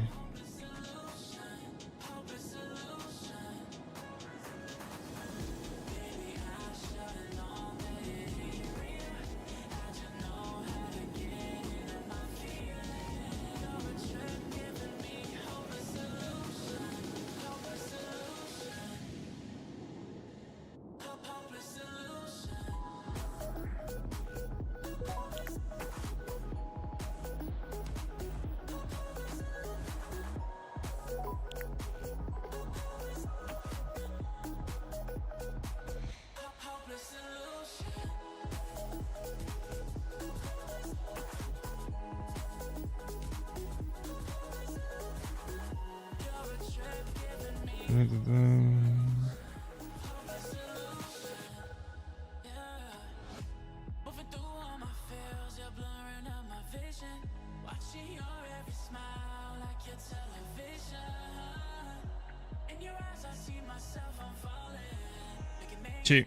Sí,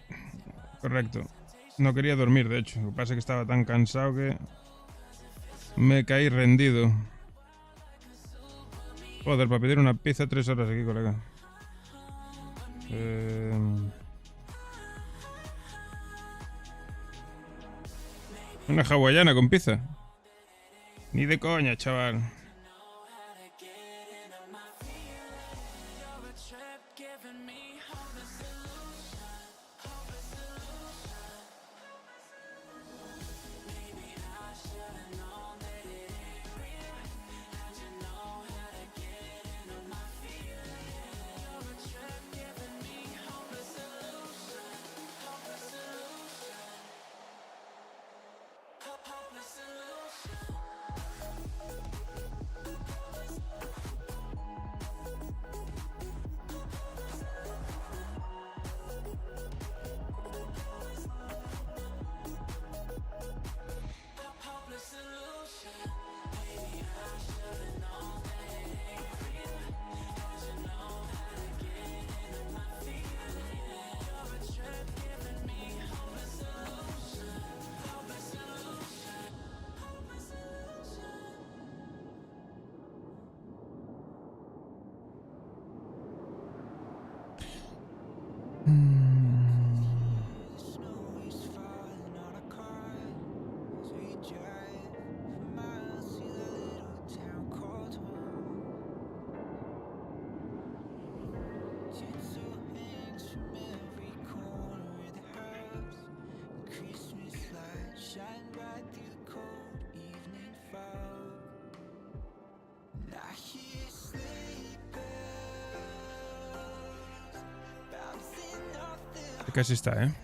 correcto. No quería dormir, de hecho. Lo que pasa es que estaba tan cansado que me caí rendido. Joder, para pedir una pizza 3 horas aquí, colega. Una hawaiana con pizza. Ni de coña, chaval. Casi está, ¿eh?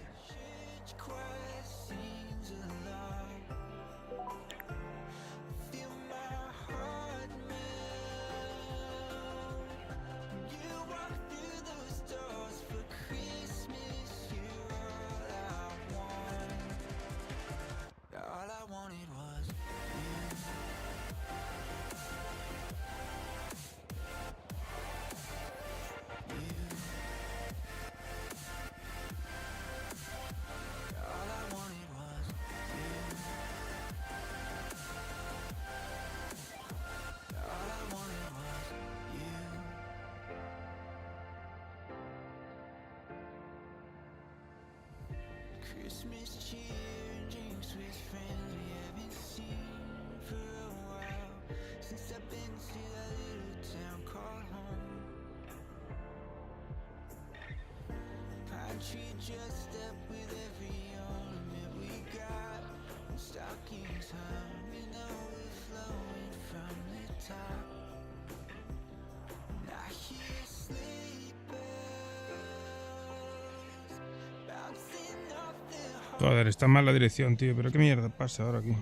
Joder, está mal la dirección, tío. Pero qué mierda pasa ahora aquí.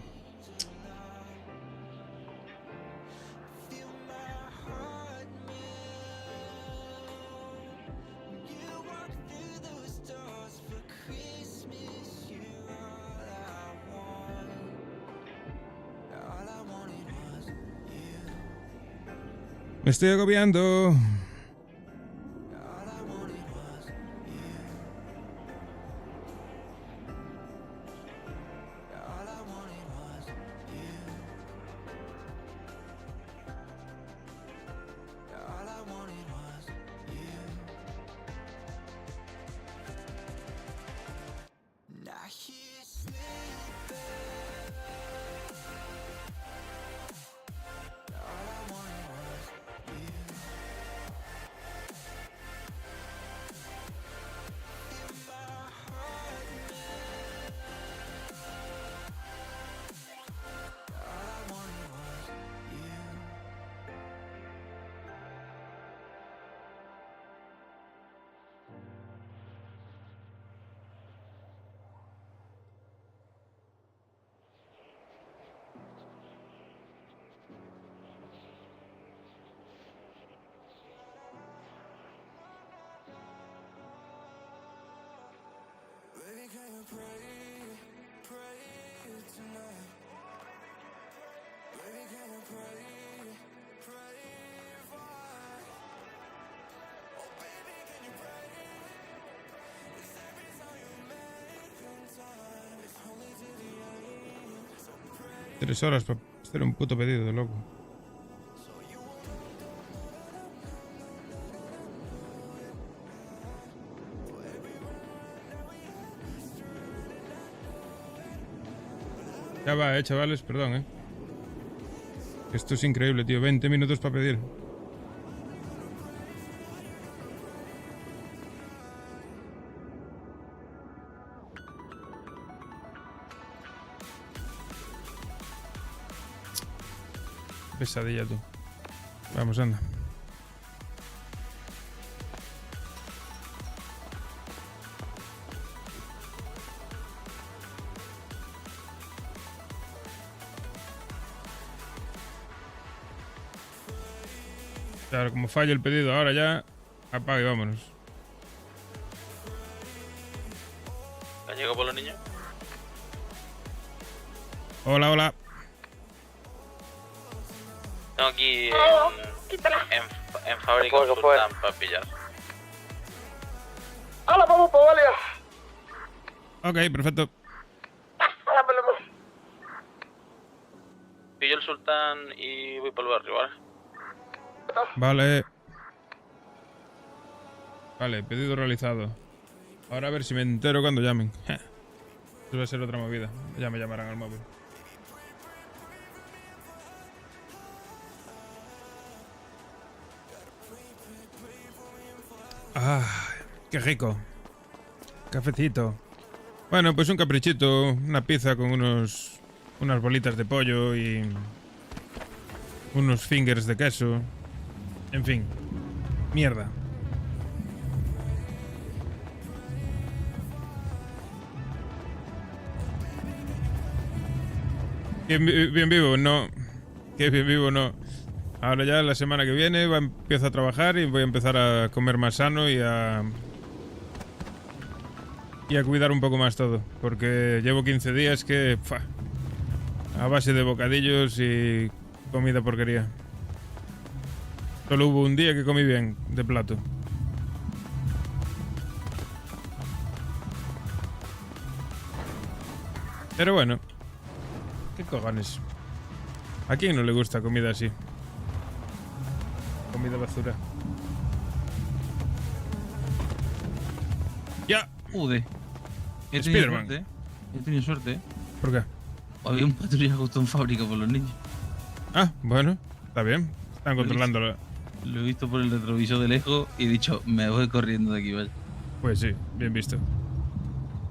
Me estoy agobiando. Tres horas para hacer un puto pedido, de loco. Ya va, chavales, perdón, Esto es increíble, tío. 20 minutos para pedir. Pesadilla, tú. Vamos, anda. Claro, como falla el pedido ahora ya, apaga y vámonos. ¿Gallego por los niños? Hola, hola. Tengo aquí en fábrica un sultán para pillar. ¡Hala, vamos, Pavalia! Ok, perfecto. ¡Hala, pelemos! Pillo el sultán y voy para el barrio, ¿vale? Vale. Vale, pedido realizado. Ahora a ver si me entero cuando llamen. Esto va a ser otra movida. Ya me llamarán al móvil. Ah, qué rico. Cafecito. Bueno, pues un caprichito. Una pizza con unas bolitas de pollo y unos fingers de queso. En fin. Mierda. Bien vivo, no. Que bien vivo, no. Ahora ya la semana que viene empiezo a trabajar y voy a empezar a comer más sano y a cuidar un poco más todo. Porque llevo 15 días que... a base de bocadillos y comida porquería. Solo hubo un día que comí bien, de plato. Pero bueno. ¿Qué cojones? ¿A quién no le gusta comida así? Comida basura. Ya. Joder. He tenido Spiderman. suerte, He tenido suerte. ¿Por qué? Había un patrulla justo en fábrica por los niños. Ah, bueno, está bien. Están controlándolo. Lo he visto por el retrovisor de lejos y he dicho, me voy corriendo de aquí, vaya. Pues sí, bien visto.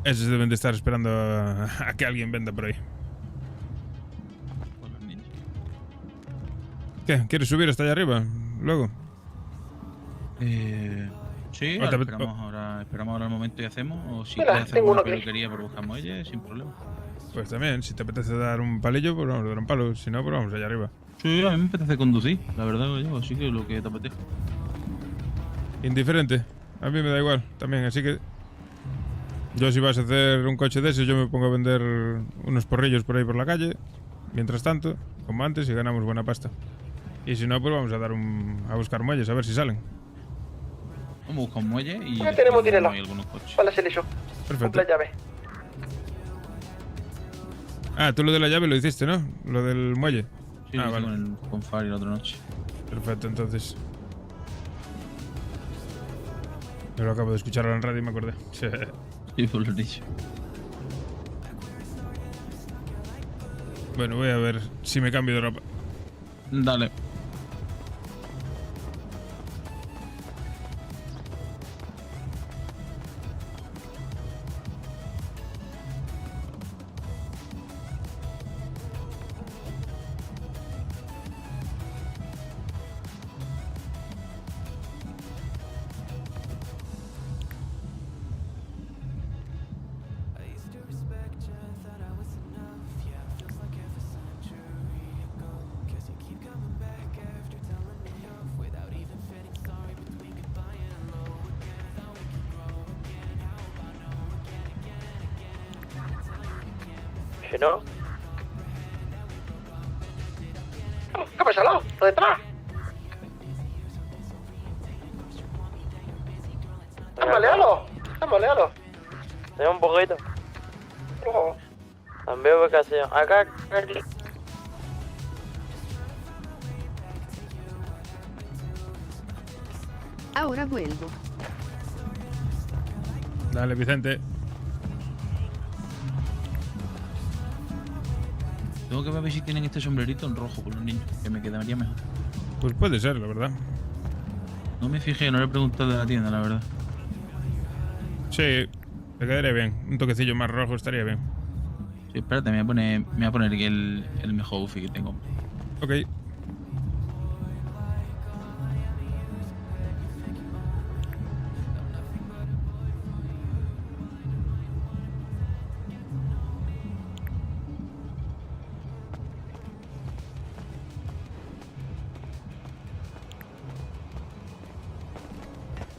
Esos deben de estar esperando a que alguien venda por ahí. Por los niños. ¿Qué? ¿Quieres subir hasta allá arriba? Luego. Sí, O te- esperamos ahora el momento y hacemos. O si Mira, quieres hacer tengo una uno aquí. peluquería por buscar muelles, sin problema. Pues también, si te apetece dar un palillo, pues vamos a dar un palo. Si no, pues vamos allá arriba. Sí, a mí me apetece conducir, la verdad, yo, así que lo que te apetezca. Indiferente. A mí me da igual también, así que... Yo si vas a hacer un coche de ese, yo me pongo a vender unos porrillos por ahí por la calle. Mientras tanto, como antes, y ganamos buena pasta. Y si no, pues vamos a dar a buscar muelles, a ver si salen. Vamos a buscar un muelle y... Ya tenemos después dinero. hay algunos coches. Para hacer eso. Perfecto. La llave. Ah, tú lo de la llave lo hiciste, ¿no? Lo del muelle. Sí, Ah, lo hice vale. con Fari la otra noche. Perfecto, entonces. Yo lo acabo de escuchar en la radio y me acordé. Sí, por lo dicho. Bueno, voy a ver si me cambio de ropa. Dale. Si no. ¿Qué pasa, Lau? ¿Lo detrás? Tambalealo. Tambalealo. Sí, un poquito. Oh. También ubicación. Acá. Ahora vuelvo. Dale, Vicente. Tengo que ver si tienen este sombrerito en rojo con los niños, que me quedaría mejor. Pues puede ser, la verdad. No me fijé, no le he preguntado de la tienda, la verdad. Sí, te quedaría bien. Un toquecillo más rojo estaría bien. Sí, espérate, me voy a poner el mejor outfit que tengo. Ok.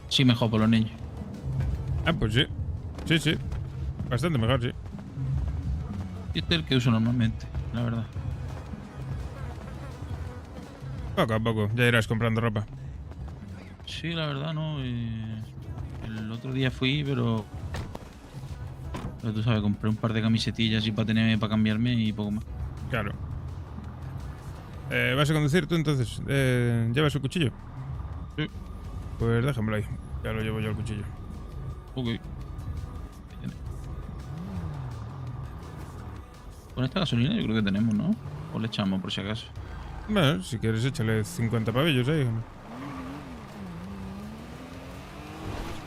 Sí, mejor por los niños. Ah, pues sí. Sí, sí. Bastante mejor, sí. Y este es el que uso normalmente, la verdad. Poco a poco, ya irás comprando ropa. Sí, la verdad, no. El otro día fui, pero tú sabes, compré un par de camisetillas así para tenerme, para cambiarme y poco más. Claro. ¿Vas a conducir tú entonces? ¿Llevas el cuchillo? Sí. Pues déjamelo ahí. Ya lo llevo yo el cuchillo. Ok. Con esta gasolina yo creo que tenemos, ¿no? O le echamos por si acaso. Bueno, si quieres échale 50 pavillos ahí.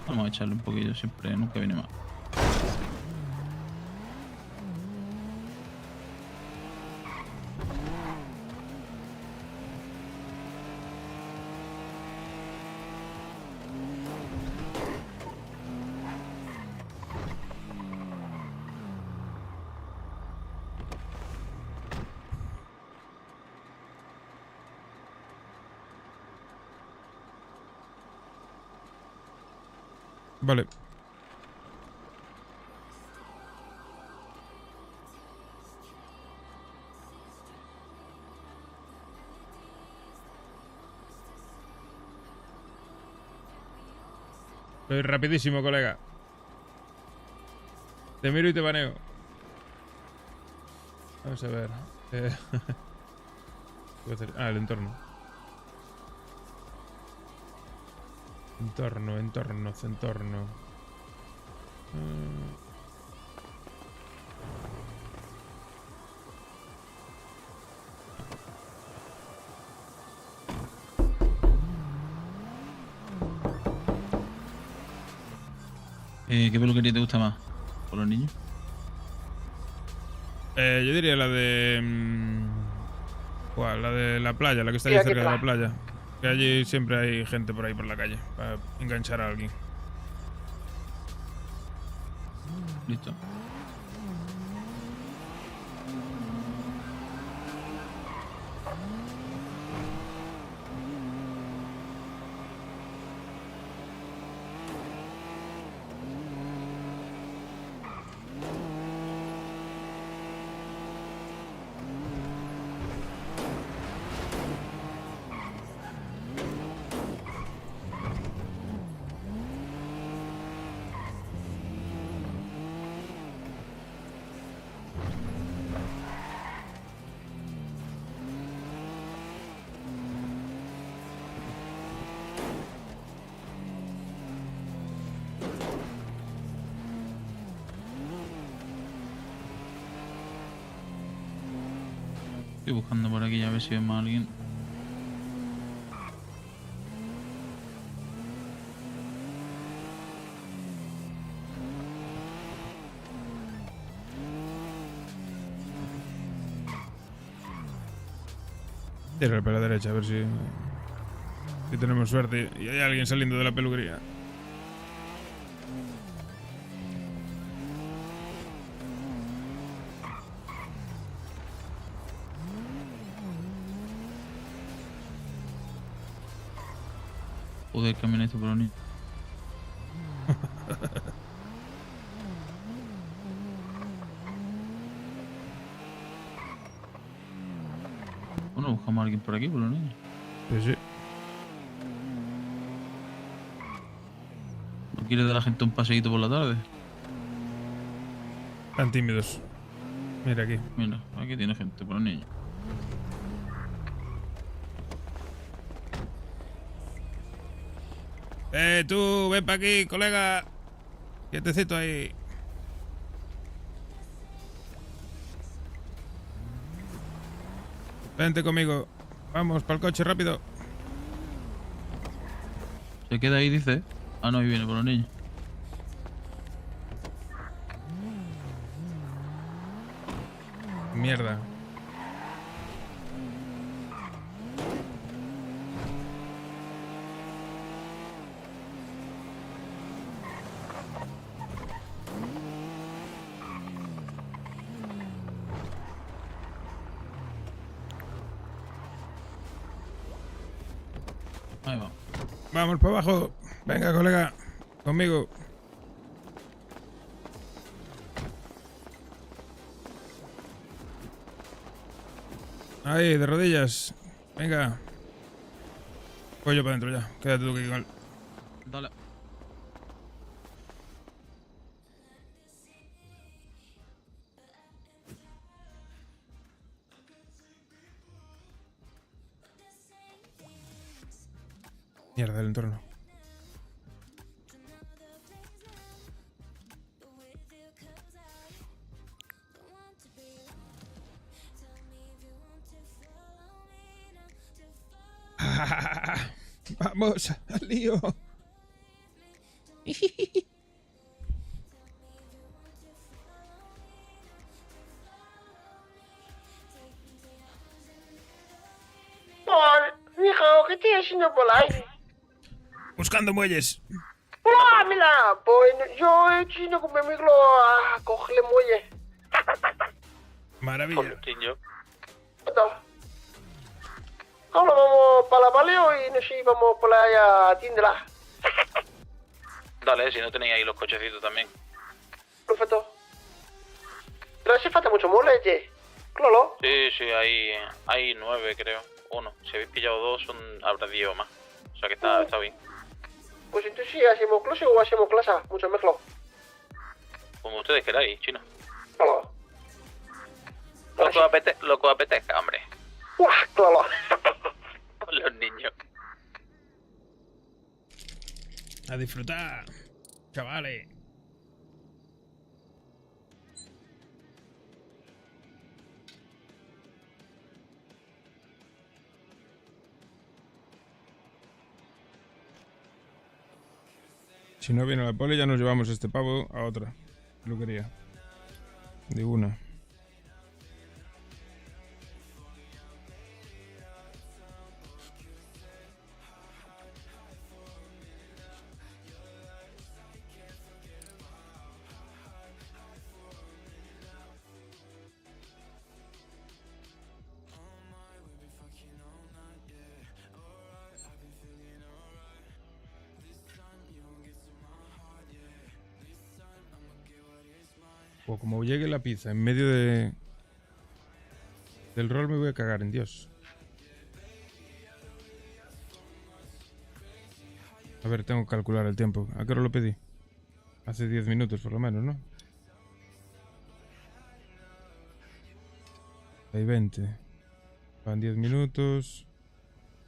Vamos a echarle un poquillo siempre, nunca viene mal. Vale. Soy rapidísimo, colega. Te miro y te baneo. Vamos a ver. ¿Qué voy a hacer? Ah, el entorno. Entorno. ¿Qué peluquería te gusta más? ¿Por los niños? Yo diría la de... ¿cuál? La de la playa, la que está Sí, ahí aquí cerca de la está. playa. Que allí siempre hay gente por ahí por la calle, para enganchar a alguien. Listo. Estoy buscando por aquí a ver si vemos a alguien. Tira para la derecha, a ver si tenemos suerte y hay alguien saliendo de la peluquería. Joder, camioneta por los niños. Bueno, buscamos a alguien por aquí, por los niños. Sí, sí. ¿No quiere dar a la gente un paseíto por la tarde? Tan tímidos. Mira aquí. Mira, aquí tiene gente por los niños. Tú, ven para aquí, colega. Quietecito ahí. Vente conmigo. Vamos, para el coche, rápido. Se queda ahí, dice. Ah, no, ahí viene por los niños. Mierda. Ahí va. Vamos para abajo. Venga, colega. Conmigo. Ahí, de rodillas. Venga. Voy yo para adentro ya. Quédate tú aquí con él. Dale. Mierda, el entorno. Vamos, al lío. Mijo, ¿qué estoy haciendo por ahí? Buscando muelles. ¡Ah, mira! Pues yo he ido con mi amigo a cogerle muelle. Maravilla. Ahora vamos para la Valeo y nos íbamos por allá a Tindra. Dale, si no tenéis ahí los cochecitos también. Perfecto. Pero hace falta mucho muelle, Claro. Sí, sí, hay 9 creo. 1. Si habéis pillado 2 habrá 10 o más. O sea que está bien. Pues entonces sí, hacemos clase o hacemos clase. Mucho mejor. Como ustedes queráis, chino. Claro. Lo que apetezca, hombre. ¡Guau! Claro. Con los niños. A disfrutar, chavales. Si no viene la poli, ya nos llevamos este pavo a otra peluquería. De una. O como llegue la pizza en medio del rol, me voy a cagar en Dios. A ver, tengo que calcular el tiempo. ¿A qué hora lo pedí? Hace 10 minutos por lo menos, ¿no? Hay 20. Van 10 minutos.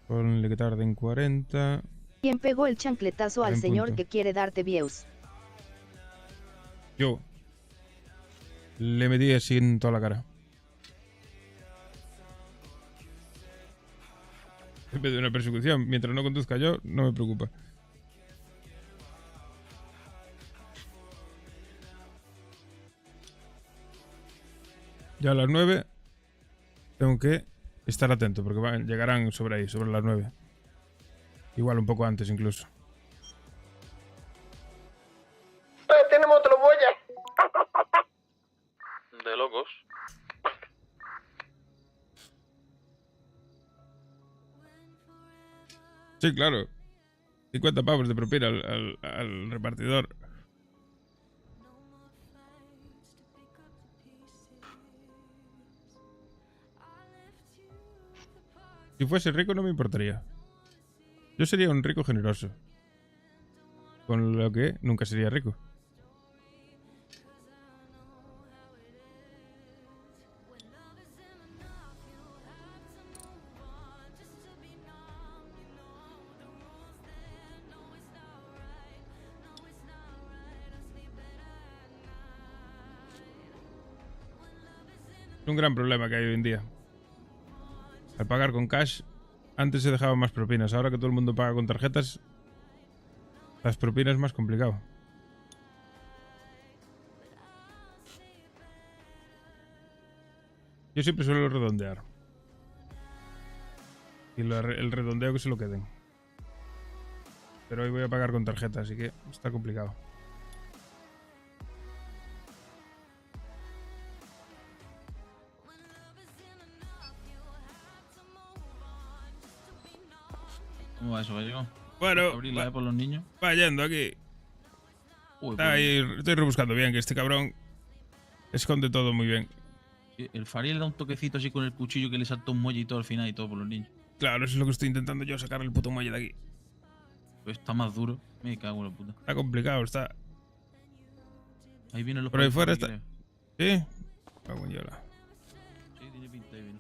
Ponle que tarden 40. ¿Quién pegó el chancletazo al Buen señor punto. que quiere darte views? Yo. Le metí así en toda la cara. En vez de una persecución, mientras no conduzca yo, no me preocupa. Ya a las 9 tengo que estar atento, porque llegarán sobre ahí, sobre las 9. Igual un poco antes incluso. Tenemos otro boya. De locos. Sí, claro. 50 pavos de propina al repartidor. Si fuese rico no me importaría. Yo sería un rico generoso. Con lo que nunca sería rico. Es un gran problema que hay hoy en día. Al pagar con cash, antes se dejaban más propinas. Ahora que todo el mundo paga con tarjetas, las propinas es más complicado. Yo siempre suelo redondear. Y el redondeo que se lo queden. Pero hoy voy a pagar con tarjeta, así que está complicado. ¿Cómo va eso, Gallego? Bueno, ¿Abrir la por los niños? Va yendo aquí. Uy, Está ahí, estoy rebuscando bien, que este cabrón esconde todo muy bien. sí, el Fariel le da un toquecito así con el cuchillo que le saltó un muelle y todo al final y todo por los niños. Claro, eso es lo que estoy intentando yo, sacar el puto muelle de aquí. Pues está más duro. Me cago en la puta. Está complicado, está. Ahí vienen los Por ahí fuera policías, está. ¿Sí? Cago en yola. Sí, tiene pinta, ahí viene.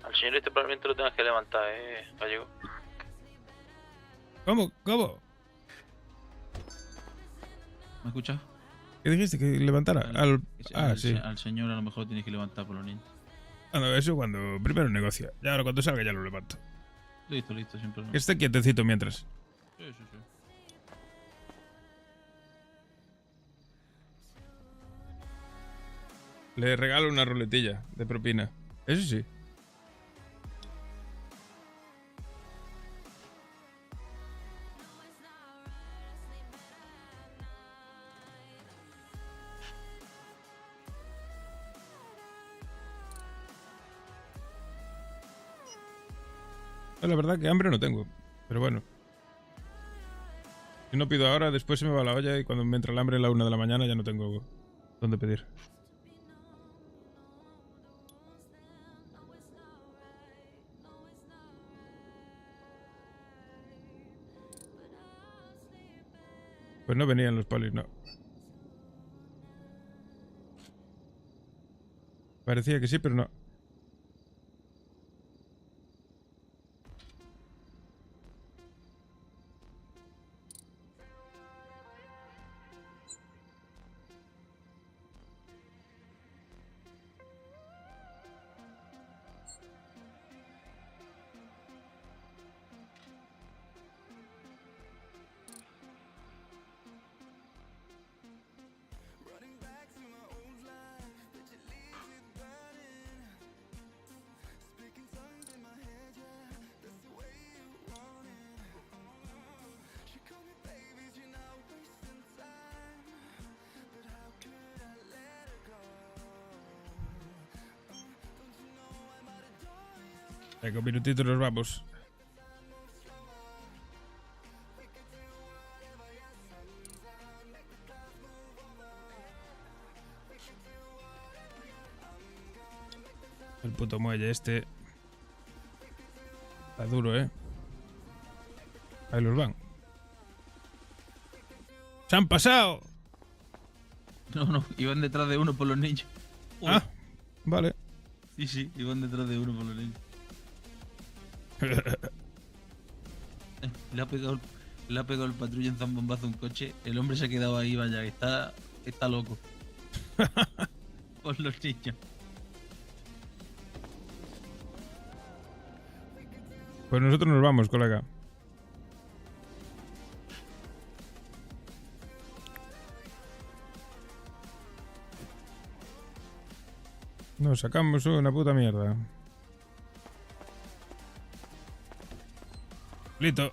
Al señor este probablemente lo tengas que levantar, Gallego. ¿Cómo? ¿Cómo? ¿Me escuchas? ¿Qué dijiste? ¿Que levantara? Sí. Al señor a lo mejor tienes que levantar por los niños. Bueno, eso cuando primero negocia. Ya ahora cuando salga ya lo levanto. Listo, sin problema. Que esté quietecito mientras. Sí. Le regalo una ruletilla de propina. Eso sí. La verdad que hambre no tengo. Pero bueno. Si no pido ahora, después se me va la olla y cuando me entra el hambre a la 1 de la mañana ya no tengo dónde pedir. Pues no venían los polis, no. Parecía que sí, pero no. Venga, un minutito nos vamos. El puto muelle este. Está duro, ¿eh? Ahí los van. ¡Se han pasado! No, iban detrás de uno por los niños. Ah, vale. Sí, iban detrás de uno por los niños. Le ha pegado el patrulla en zambombazo a un coche. El hombre se ha quedado ahí, vaya, está loco. Por los niños. Pues nosotros nos vamos, colega. Nos sacamos una puta mierda. Lito.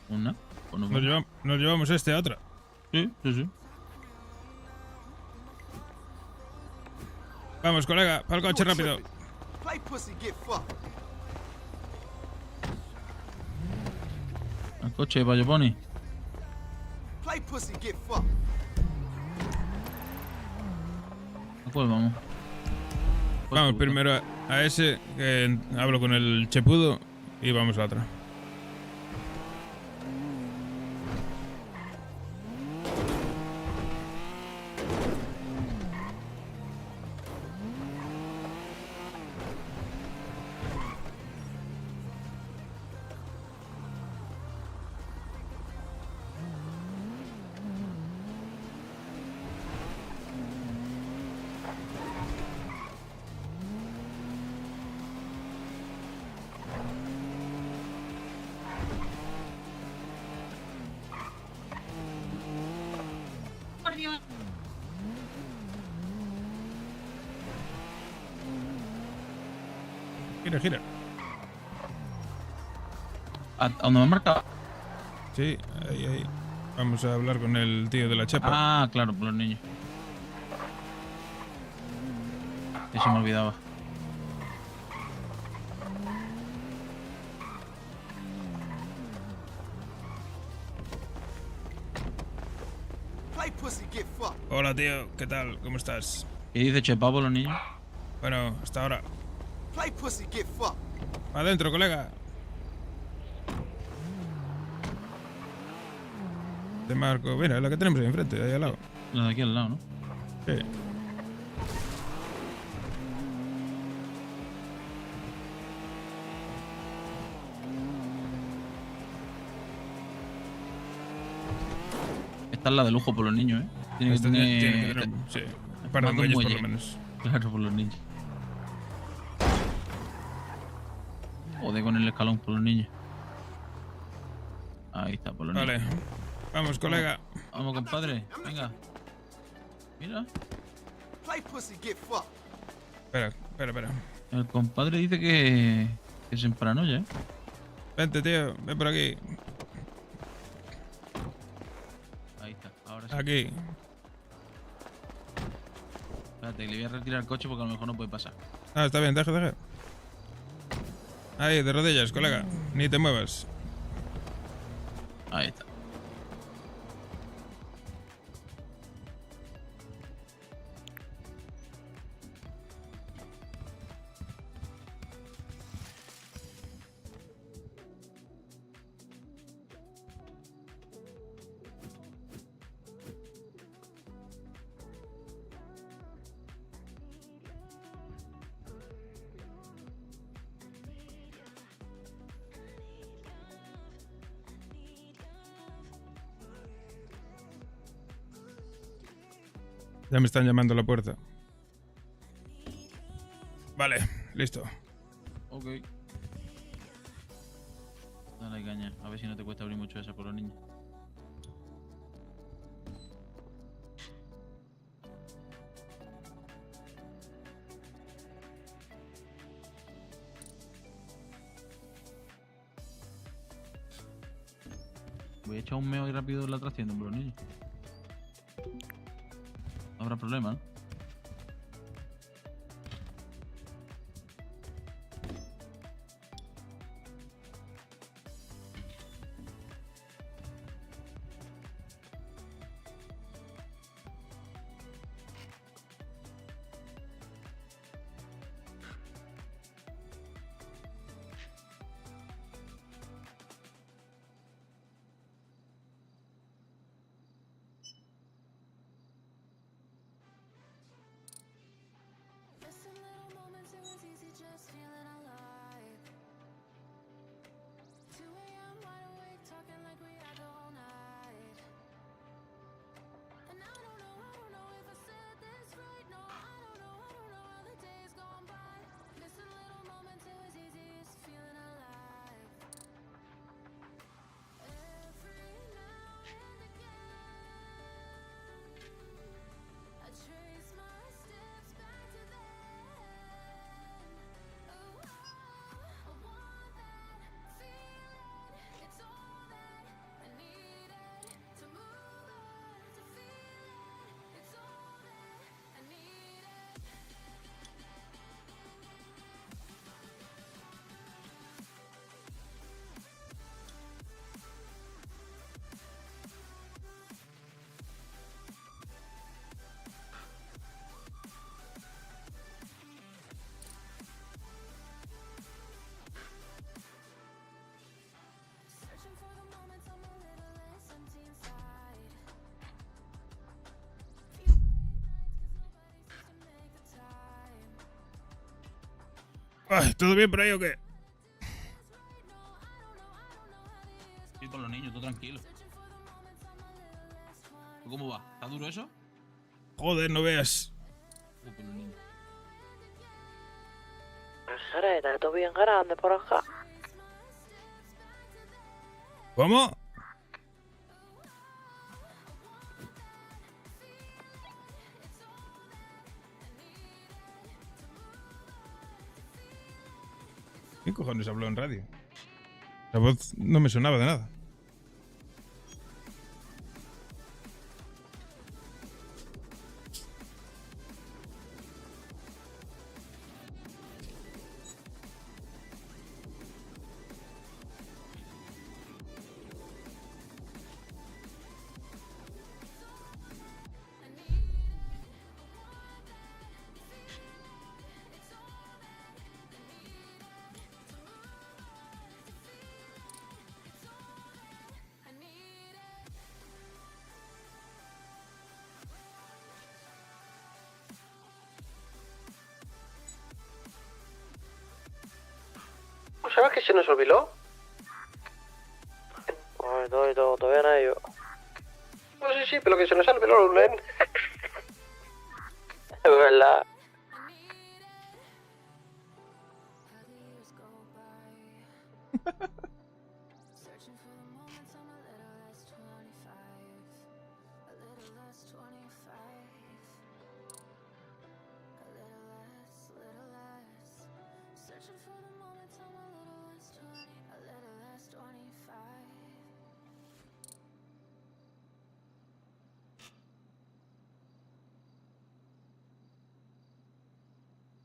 ¿Una? ¿O Nos llevamos este a otra. Sí. Vamos, colega, para el coche rápido. Play pussy, get fucked. Al coche, Bayo Pony. Play pussy, get fucked. ¿A cuál vamos? Vamos primero a ese, que hablo con el chepudo, y vamos a la otra. Gira. ¿A dónde me han marcado? Sí, ahí. Vamos a hablar con el tío de la chepa. Ah, claro, por los niños. Eso me olvidaba. Play pussy, get fucked. Hola, tío, ¿qué tal? ¿Cómo estás? ¿Qué dice Chepa por los niños? Bueno, hasta ahora. Play pussy, get fucked. Adentro, colega. Te marco. Mira, la que tenemos ahí enfrente, ahí al lado. La de aquí al lado, ¿no? Sí. Esta es la de lujo por los niños, ¿eh? Tiene que tener... Sí, un par de muelles por lo menos. Claro, por los niños. Joder con el escalón por los niños. Ahí está, por los niños. Vale. Vamos, colega. Vamos, compadre. Venga. Mira. Play pussy, get fucked. Espera. El compadre dice que es en paranoia, ¿eh? Vente, tío. Ven por aquí. Ahí está, ahora sí. Aquí. Espérate, que le voy a retirar el coche porque a lo mejor no puede pasar. Ah, está bien, deja. Ahí, de rodillas, colega. Ni te muevas. Ahí está. Ya me están llamando a la puerta. Vale, listo. Ok. Dale caña, a ver si no te cuesta abrir mucho esa por los niños. Voy a echar un meo ahí rápido en la trascienda por los niños. No habrá problema, ¿no? Ay, ¿todo bien por ahí o qué? Sí, por los niños, tú tranquilo. ¿Tú cómo va? ¿Está duro eso? Joder, no veas. Por los niños. Serena, esto bien grande por acá. ¿Cómo? ¿Qué cojones habló en radio? La voz no me sonaba de nada. ¿Sabes que se nos olvidó? Ay, todavía no hay yo. Pues sí, pero que se nos olvidó, Len. Es verdad.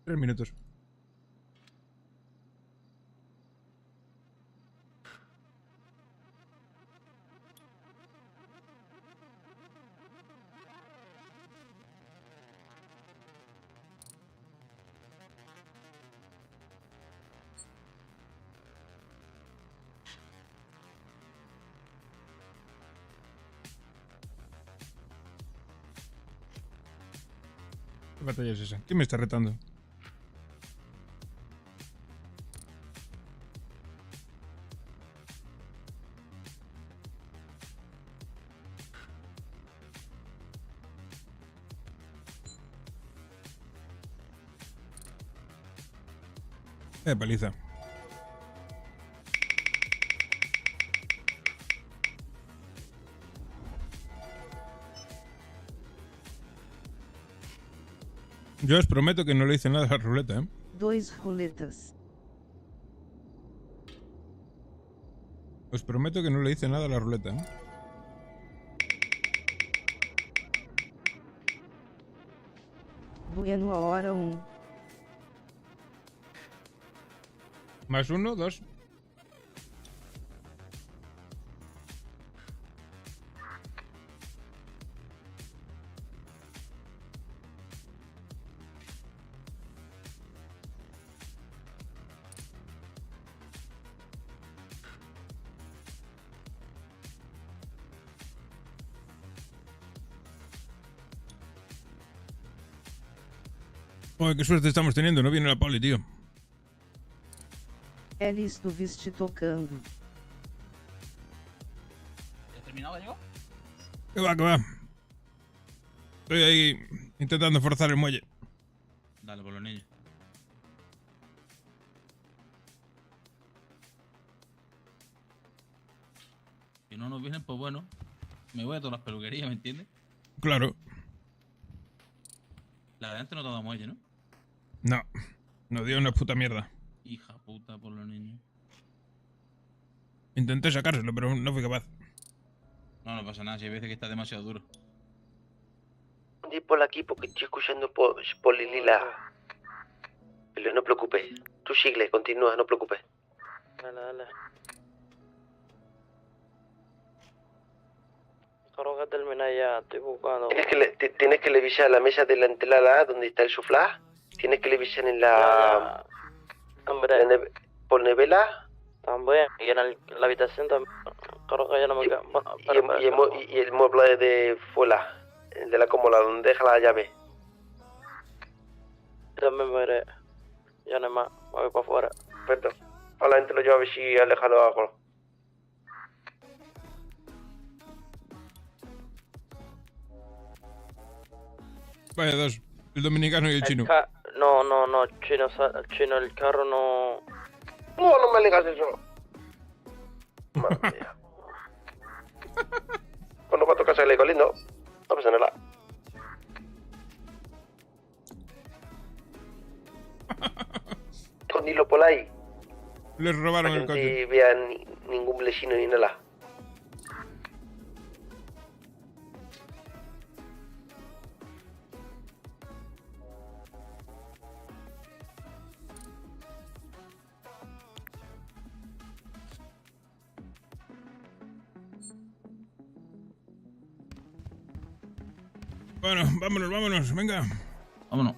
Tres minutos. ¿Qué batalla es esa? ¿Quién me está retando? Paliza. Yo os prometo que no le hice nada a la ruleta, ¿eh? 2 ruletas. Os prometo que no le hice nada a la ruleta, ¿eh? Bueno, ahora 1. Más 1, 2. Joder, qué suerte estamos teniendo, no viene la poli, tío. Ela estuviste tocando. ¿Ya has terminado, Gallego? Que va, que va. Estoy ahí intentando forzar el muelle. Dale, por los niños. Si no nos vienen, pues bueno. Me voy a todas las peluquerías, ¿me entiendes? Claro. La de antes no te da muelle, ¿no? No. Nos dio una puta mierda. Hija puta, por los niños. Intenté sacárselo, pero no fui capaz. No, no pasa nada, si hay veces que está demasiado duro. Di por aquí porque estoy escuchando por Lila. Pero no preocupes. Tú sigue, continúa, no preocupes. Dale. Creo que termina ya, estoy buscando. Tienes que revisar la mesa de la entrada donde está el sofá. Tienes que revisar en la... Hombre. Por nevela. También. Y en la habitación también. Creo que ya no me queda. Bueno, y el mueble de fuera. El de la cómoda, donde deja la llave. También veré. Ya no hay más. Me voy para afuera. Perfecto. A la gente lo lleva a ver si alejarlo de algo. Vaya dos. El dominicano y el chino. No, chino, el carro no... No me digas eso. Madre mía. Cuando va a tocar salir lindo, no pasa nada. Con hilo por ahí. Les robaron el Para que coche. no vean ningún vecino ni nada. Bueno, vámonos, venga. Vámonos.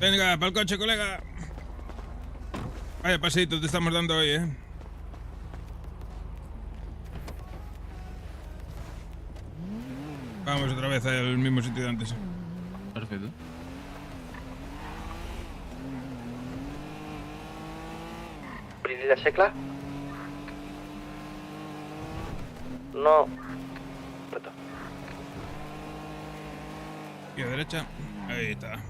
Venga, para el coche, colega. Vaya pasito te estamos dando hoy, ¿eh? Vamos otra vez al mismo sitio de antes. Perfecto. ¿Abrir la secla? No. Y a derecha. Ahí está.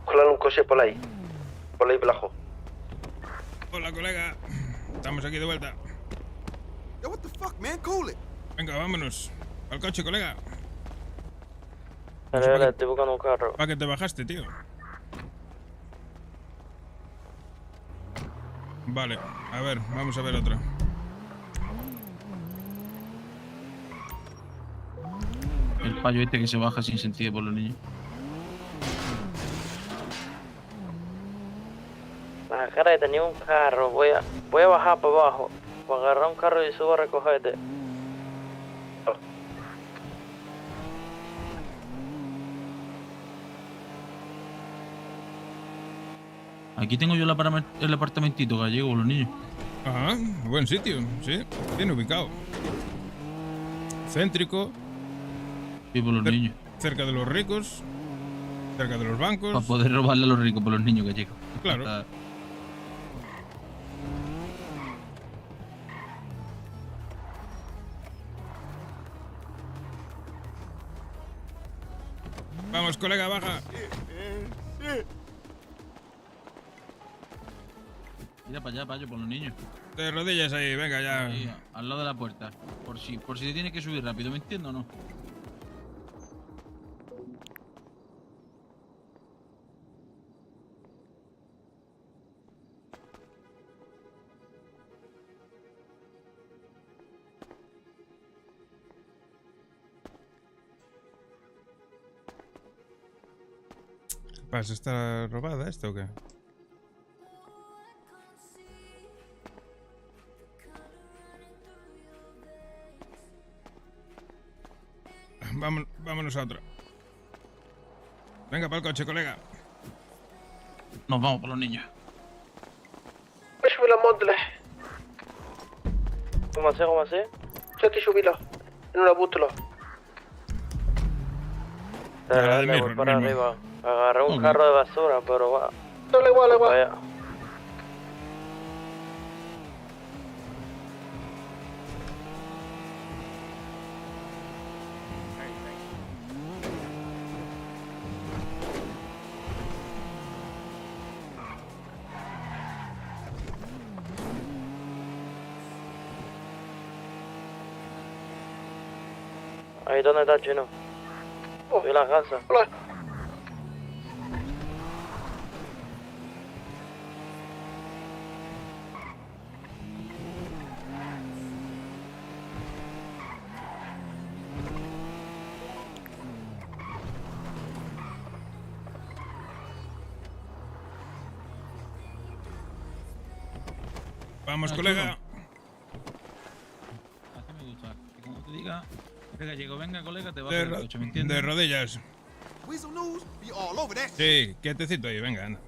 Colar un coche por ahí. Por ahí, Blajo. Hola, colega. Estamos aquí de vuelta. Yo, what the fuck, man? Cool it. Venga, vámonos. Al coche, colega. Dale, estoy buscando un carro. ¿Para qué te bajaste, tío? Vale, a ver, vamos a ver otra. El payo este que se baja sin sentido por los niños. La cara de tenía un carro. Voy a bajar para abajo. Voy a agarrar un carro y subo a recogerte. Aquí tengo yo el apartamentito gallego con los niños. Ajá, buen sitio, sí. Bien ubicado. Céntrico. Y por los niños. Cerca de los ricos. Cerca de los bancos. Para poder robarle a los ricos por los niños gallegos. Claro. Vamos, colega, baja. Mira para allá, payo, por los niños. De rodillas ahí, venga ya. Ahí, al lado de la puerta. Por si te tienes que subir rápido, ¿me entiendes o no? ¿Qué pasa? ¿Está robada esto o qué? Vámonos a otra. Venga, para el coche, colega. Nos vamos por los niños. Voy a subir la montle. ¿Cómo así? Yo aquí subirlo. En una bútula. Dale, voy para arriba. Agarré un carro de basura, pero va. Dale igual. Ahí dónde está Chino. Estoy en la casa. Hola. Vamos, colega. Así me gusta. Que como te diga, este gallego, venga, colega, te bajas del coche, ¿me entiendes? De rodillas. Weasel News be all over that. Sí, quietecito ahí, venga, anda.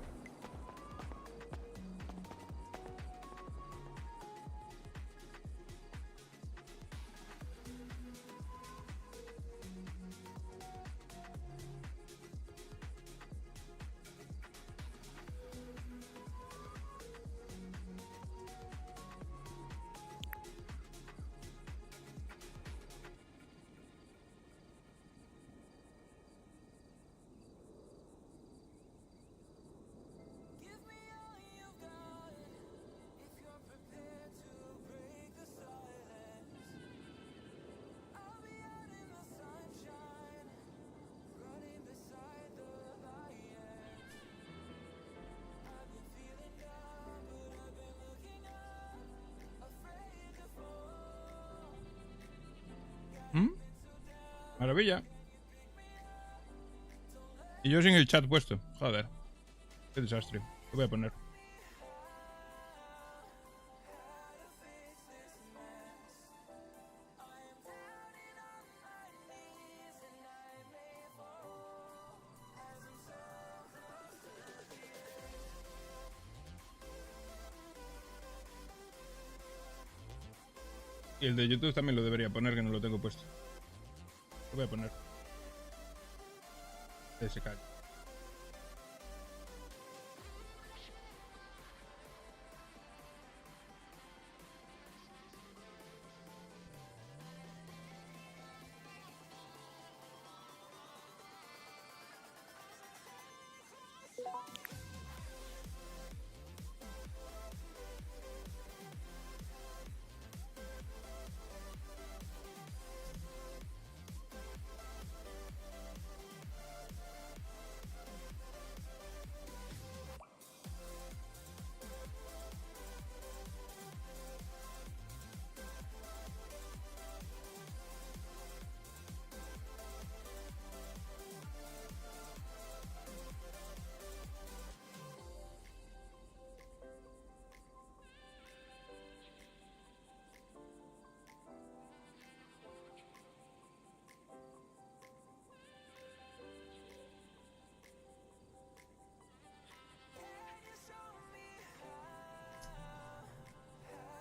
Maravilla. Y yo sin el chat puesto. Joder. Qué desastre. Lo voy a poner. Y el de YouTube también lo debería poner, que no lo tengo puesto. Lo voy a poner. Ese cae.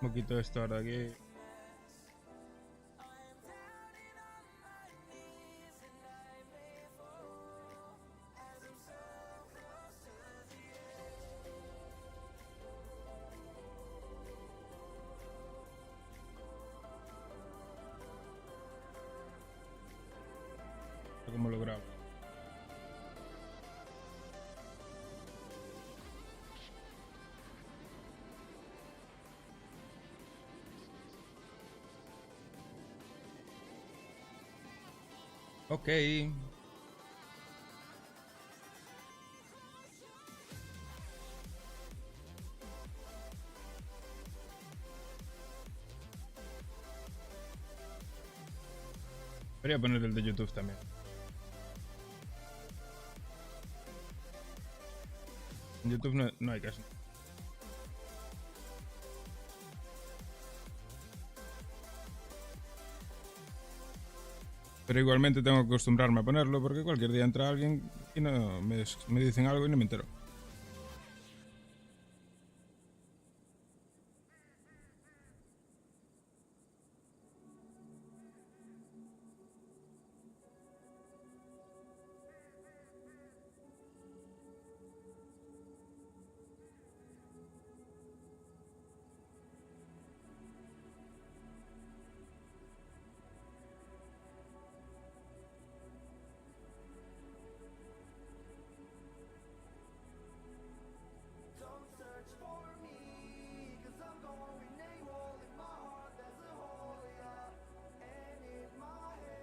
Un poquito esto ahora de aquí. ¿Cómo lo grabo? Ok. Voy a poner el de YouTube también. En YouTube no hay caso. Pero igualmente tengo que acostumbrarme a ponerlo porque cualquier día entra alguien y no me dicen algo y no me entero.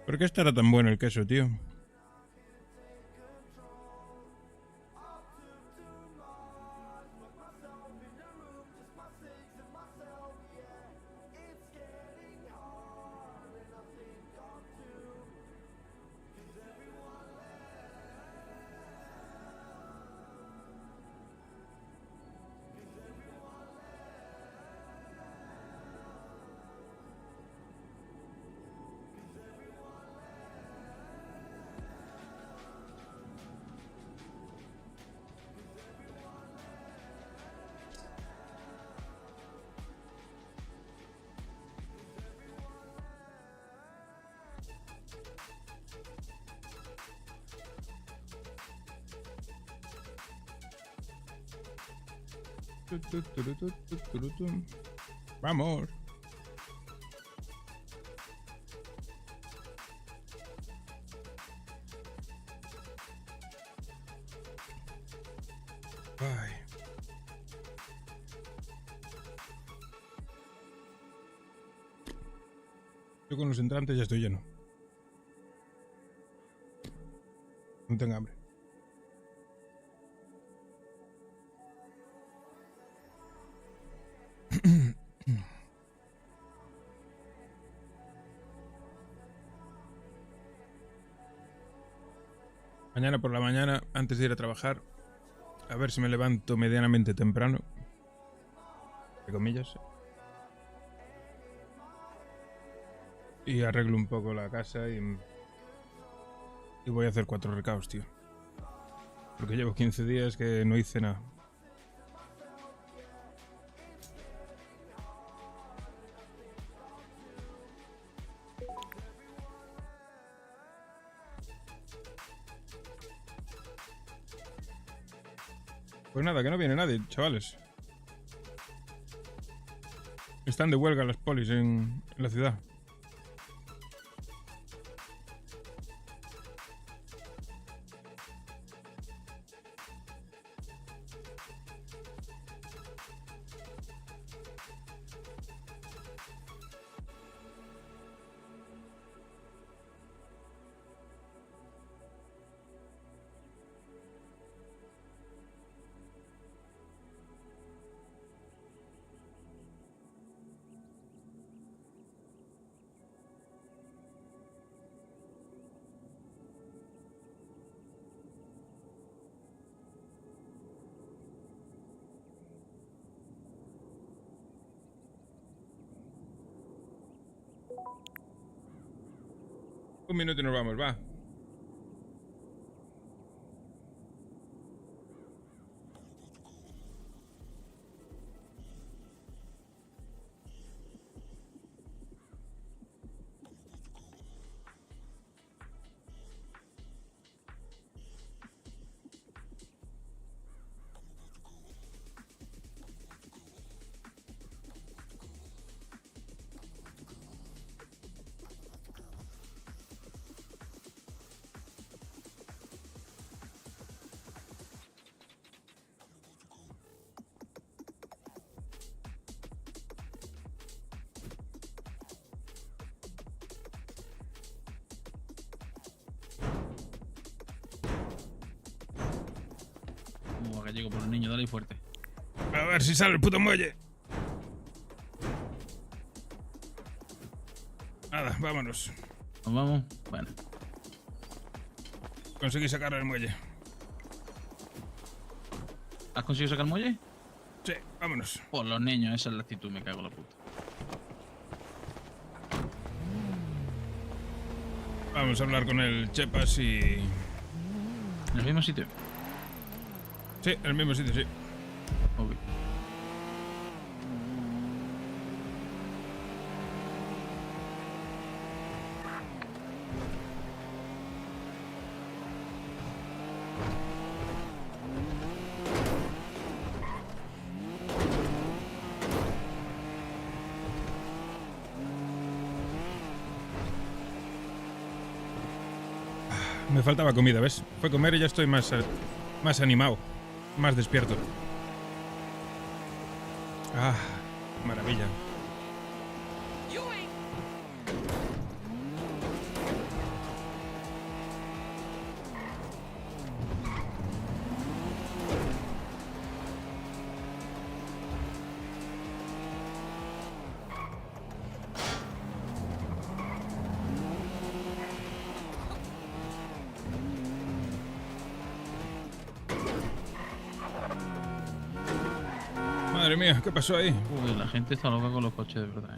¿Por qué estará tan bueno el queso, tío? Vamos. Ay. Yo con los entrantes ya estoy lleno. No tengo hambre. Mañana por la mañana, antes de ir a trabajar, a ver si me levanto medianamente temprano. Entre comillas. Y arreglo un poco la casa y voy a hacer 4 recados, tío. Porque llevo 15 días que no hice nada. Pues nada, que no viene nadie, chavales. Están de huelga las polis en la ciudad. Un minuto y nos vamos, va. Como gallego por el niño, dale fuerte. A ver si sale el puto muelle. Nada, vámonos. ¿Nos vamos? Bueno. Conseguí sacar el muelle. ¿Has conseguido sacar el muelle? Sí, vámonos. Por los niños, esa es la actitud, me cago en la puta. Vamos a hablar con el Chepas y... ¿En el mismo sitio? Sí, en el mismo sitio, sí. Ok. Me faltaba comida, ¿ves? Fue comer y ya estoy más animado, más despierto. Ah, maravilla. Madre mía, ¿qué pasó ahí? Uy, la gente está loca con los coches, de verdad.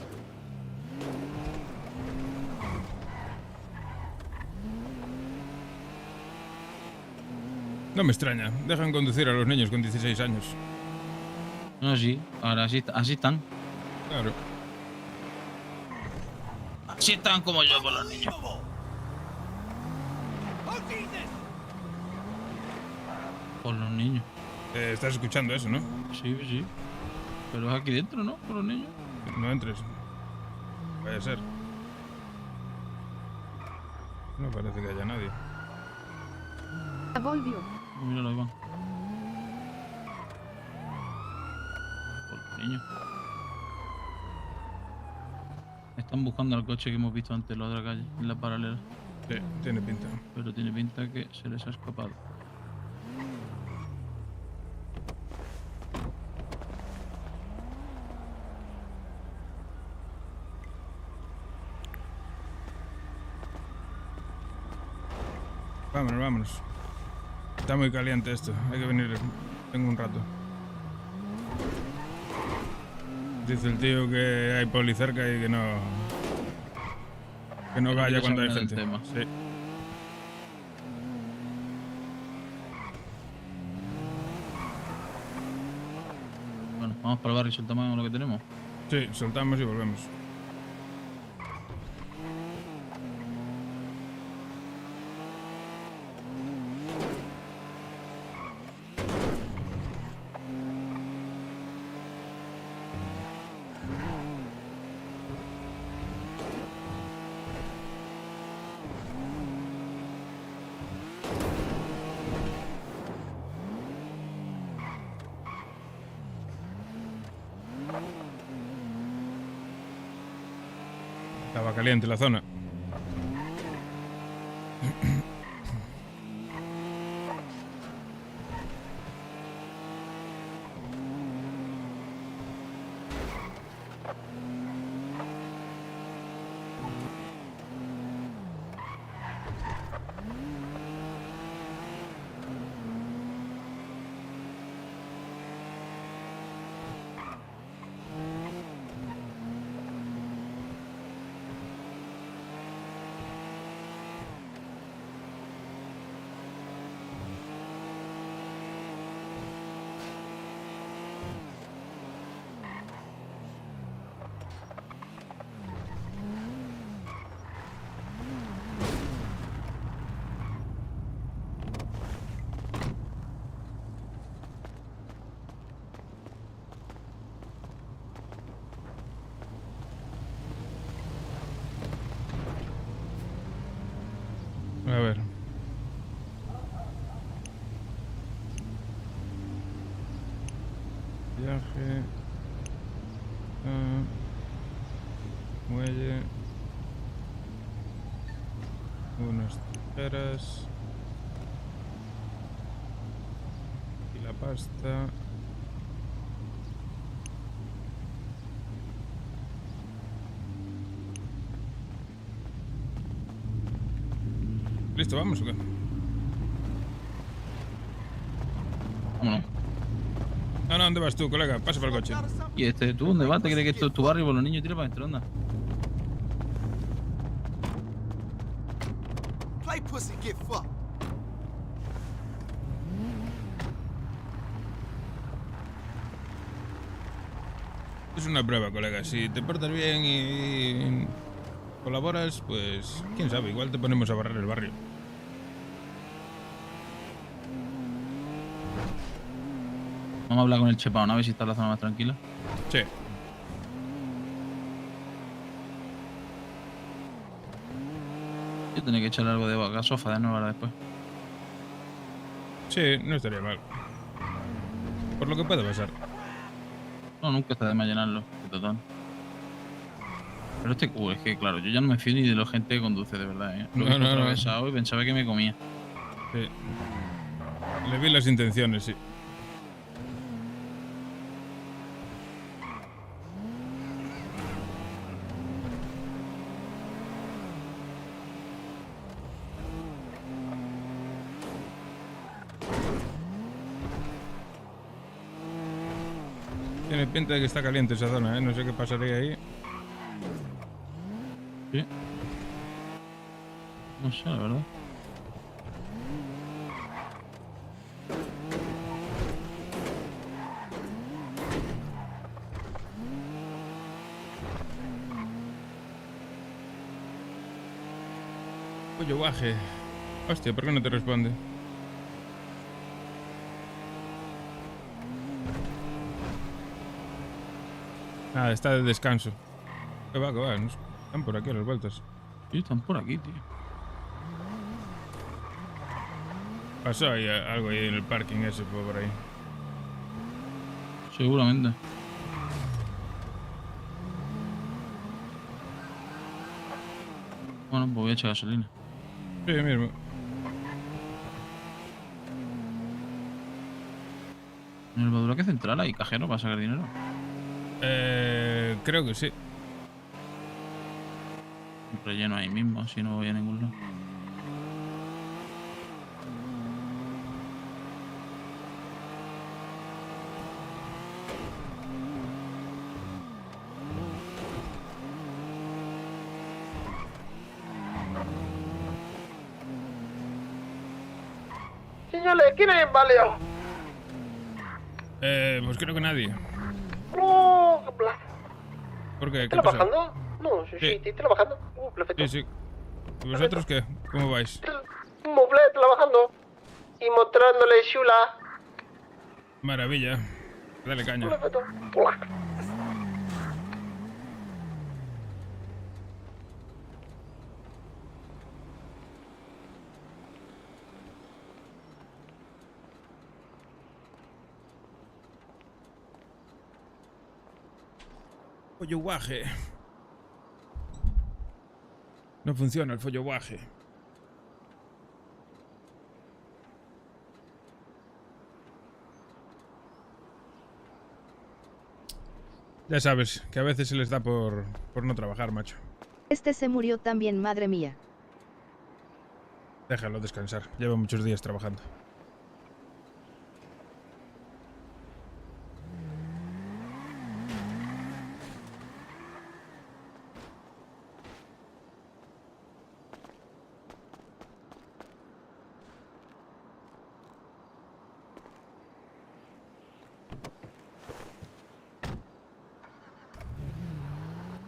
No me extraña. Dejan conducir a los niños con 16 años. No, sí. Ahora así están. Claro. Así están como yo con los niños. Con los niños. Estás escuchando eso, ¿no? Sí, sí. Pero es aquí dentro, ¿no? Con los niños. No entres. Vaya a ser. No parece que haya nadie. Volvió. Míralo, Iván. Con los niños. Están buscando al coche que hemos visto antes en la otra calle, en la paralela. Sí, tiene pinta. Pero tiene pinta que se les ha escapado. Vámonos, vámonos. Está muy caliente esto. Hay que venir. Tengo un rato. Dice el tío que hay poli cerca y que no. Que no vaya cuando hay gente. Sí. Bueno, vamos para el barrio y soltamos lo que tenemos. Sí, soltamos y volvemos. Estaba caliente la zona. A ver. Viaje. Muelle. Unas tijeras. Y la pasta. ¿Listo? ¿Vamos o qué? Vámonos. No, ¿dónde vas tú, colega? Pasa por el coche. ¿Y tú dónde vas? ¿Te crees que esto es tu barrio por los niños? Tira para adentro, anda. Play pussy, get fucked. Es una prueba, colega. Si te portas bien y colaboras, pues quién sabe, igual te ponemos a barrer el barrio. Vamos a hablar con el Chepao, ¿no? A ver si está la zona más tranquila. Sí. Yo tenía que echarle algo de gasofa de nuevo ahora después. Sí, no estaría mal. Por lo que puede pasar. No, nunca está de más llenarlo, de total. Pero es que claro, yo ya no me fío ni de la gente que conduce, de verdad, ¿eh? Lo he atravesado y pensaba que me comía. Sí. Le vi las intenciones, sí. Tiene pinta de que está caliente esa zona, ¿eh? No sé qué pasaría ahí. Sí. No sé, la verdad. Oye, guaje. Hostia, ¿por qué no te responde? Nada, está de descanso. Que va, que va. Están por aquí a las vueltas. Sí, están por aquí, tío. Pasó ahí algo ahí en el parking ese por ahí. Seguramente. Bueno, pues voy a echar gasolina. Sí, mismo. ¿En el Badulaque Central hay cajero para sacar dinero? Creo que sí. Un relleno ahí mismo, así no voy a ningún lado. señores, ¿quién es inválido? Pues creo que nadie. No, qué placer. ¿Por qué? ¿Qué ¿Estás pasa? trabajando? No, sí, estoy trabajando. Perfecto. Sí. ¿Y vosotros qué? ¿Cómo vais? Muy bien, trabajando. Y mostrándole chula. Maravilla. Dale caña. Perfecto. Hola. Follo guaje. No funciona el follo guaje. Ya sabes, que a veces se les da por no trabajar, macho. Este se murió también, madre mía. Déjalo descansar. Lleva muchos días trabajando.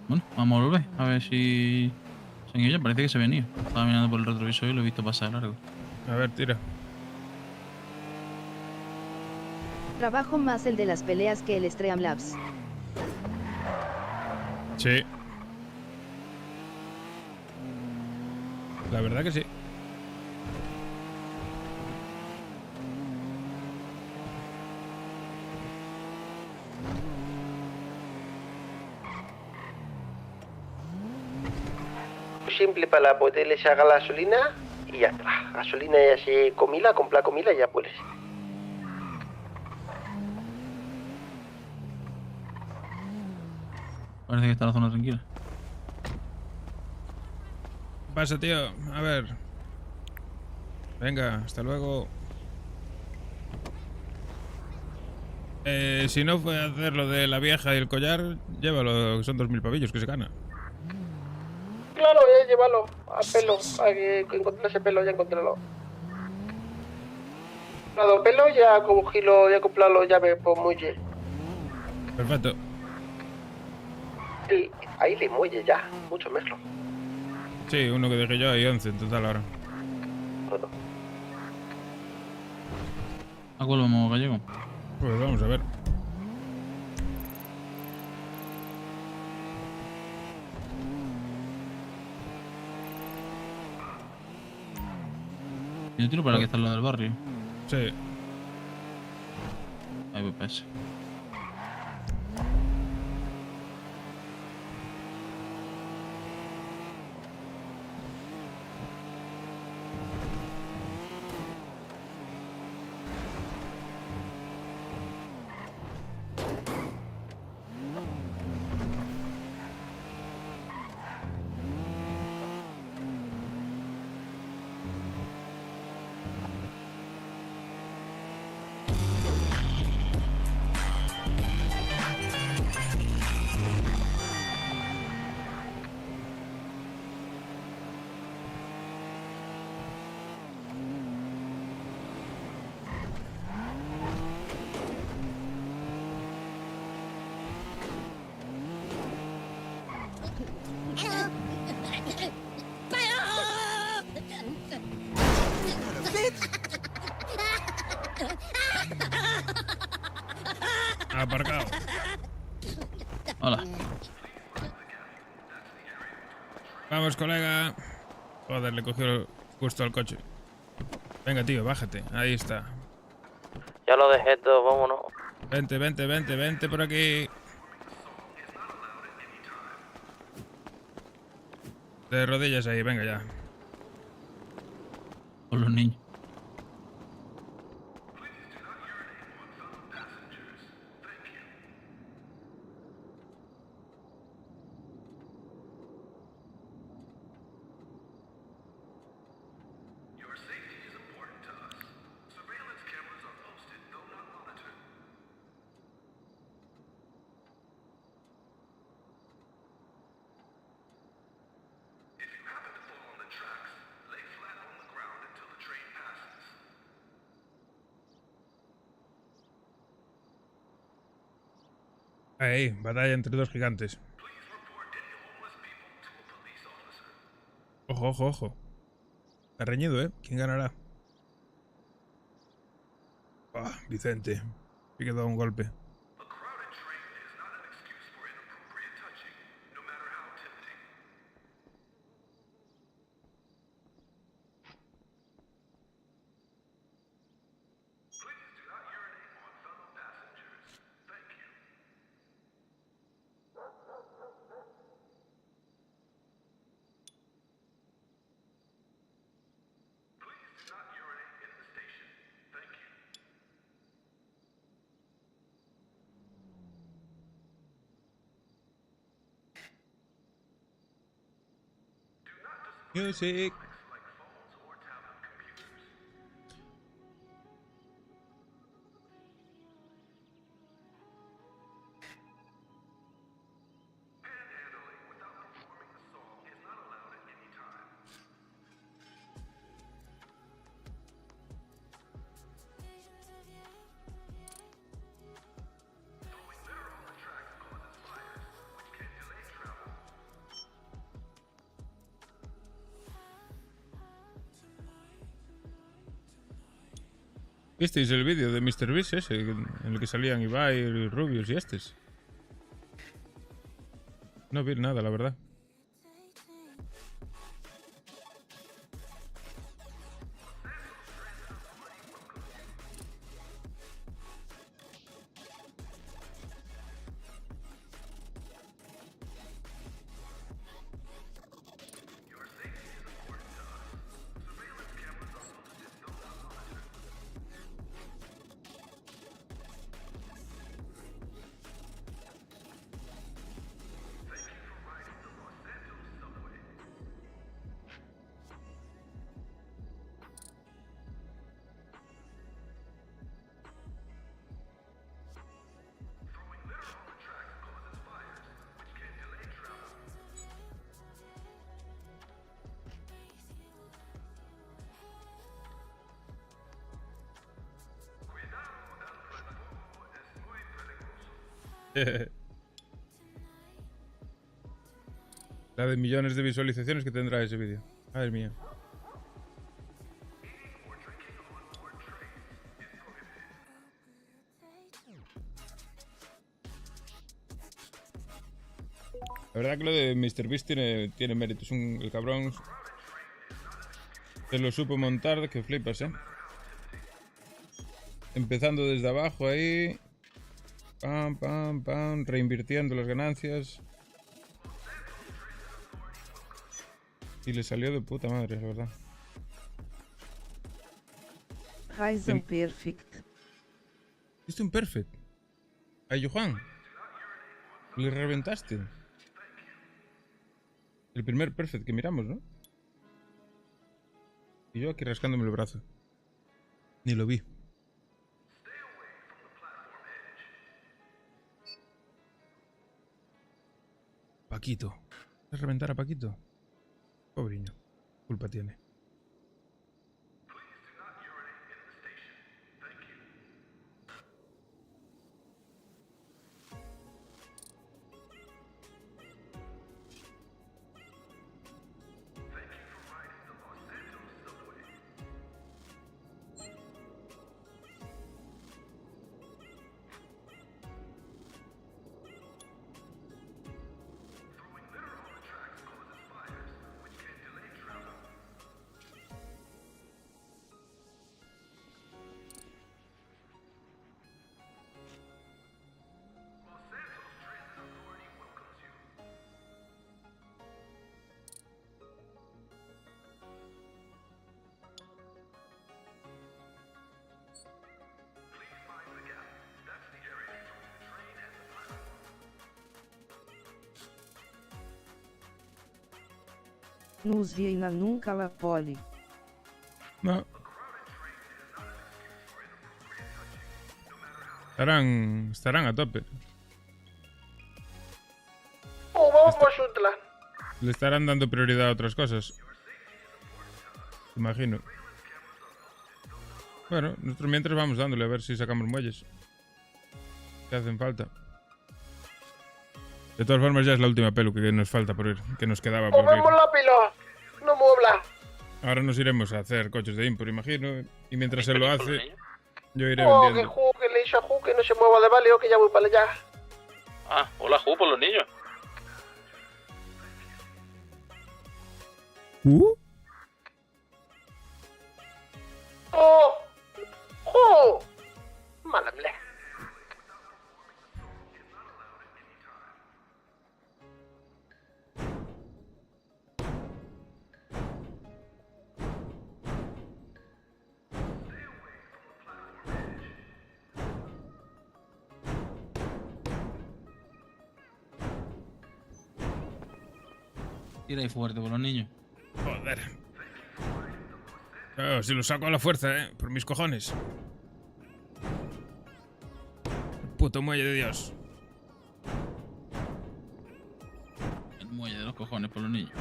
Bueno, vamos a volver. A ver si... Se han ido ya, parece que se habían ido. Estaba mirando por el retrovisor y lo he visto pasar largo. A ver, tira. Trabajo más el de las peleas que el Streamlabs. Sí. La verdad que sí. Simple para poder echar gasolina y ya está. Gasolina ya se comila, compra comila y ya puedes. Parece que está la zona tranquila. Pasa, tío. A ver. Venga, hasta luego. Si no fue a hacer lo de la vieja y el collar, llévalo, que son 2000 pavillos que se gana. Claro, ya llévalo a pelo. Hay que encontrar ese pelo, ya encontrarlo. Lado pelo, ya cogilo, ya comprarlo, ya me pues muelle. Perfecto. Ahí le muelle ya, mucho mejor. Sí, uno que dejé yo y 11 en total ahora. ¿A cuál vamos, Gallego? Pues vamos a ver. Yo tiro para que está al lado del barrio. Sí. Ahí voy para ese. Aparcado. Hola. Vamos, colega. Joder, le cogió justo al coche. Venga, tío, bájate. Ahí está. Ya lo dejé todo, vámonos. Vente, vente, vente, vente por aquí. De rodillas ahí, venga ya. Con los niños. Ahí, batalla entre dos gigantes. Ojo, ojo, ojo. Está reñido, ¿eh? ¿Quién ganará? Ah, Vicente. Me he quedado un golpe. Music. ¿Visteis el vídeo de MrBeast ese? En el que salían Ibai, Rubius y estos. No vi nada, la verdad. La de millones de visualizaciones que tendrá ese vídeo. Madre mía. La verdad que lo de MrBeast tiene méritos. El cabrón se lo supo montar que flipas, ¿eh? Empezando desde abajo ahí. Pam, pam, pam. Reinvirtiendo las ganancias. Y le salió de puta madre, la verdad. Ryzen Perfect. ¿Viste un perfect? A Johan. Le reventaste. El primer perfect que miramos, ¿no? Y yo aquí rascándome el brazo. Ni lo vi. Paquito. ¿Vas a reventar a Paquito? Pobriño. Culpa tiene. Nos Viena nunca la poli. No. Estarán a tope. Vamos por Sutla. Le estarán dando prioridad a otras cosas. Imagino. Bueno, nosotros mientras vamos dándole a ver si sacamos muelles. Que hacen falta. De todas formas, ya es la última pelu que nos falta por ir, que nos quedaba por ir. ¡Movemos la pila! ¡No muebla! Ahora nos iremos a hacer coches de import, imagino. Y mientras él lo hace, yo iré ¡Oh, vendiendo. que Ju, que le hizo a Ju que no se mueva de Valeo, que ya voy para allá! Ah, hola, Ju, por los niños. ¡Oh! ¡Oh! Malable. Tira ahí fuerte por los niños. Joder. Oh, si lo saco a la fuerza, por mis cojones. Puto muelle de Dios. El muelle de los cojones por los niños.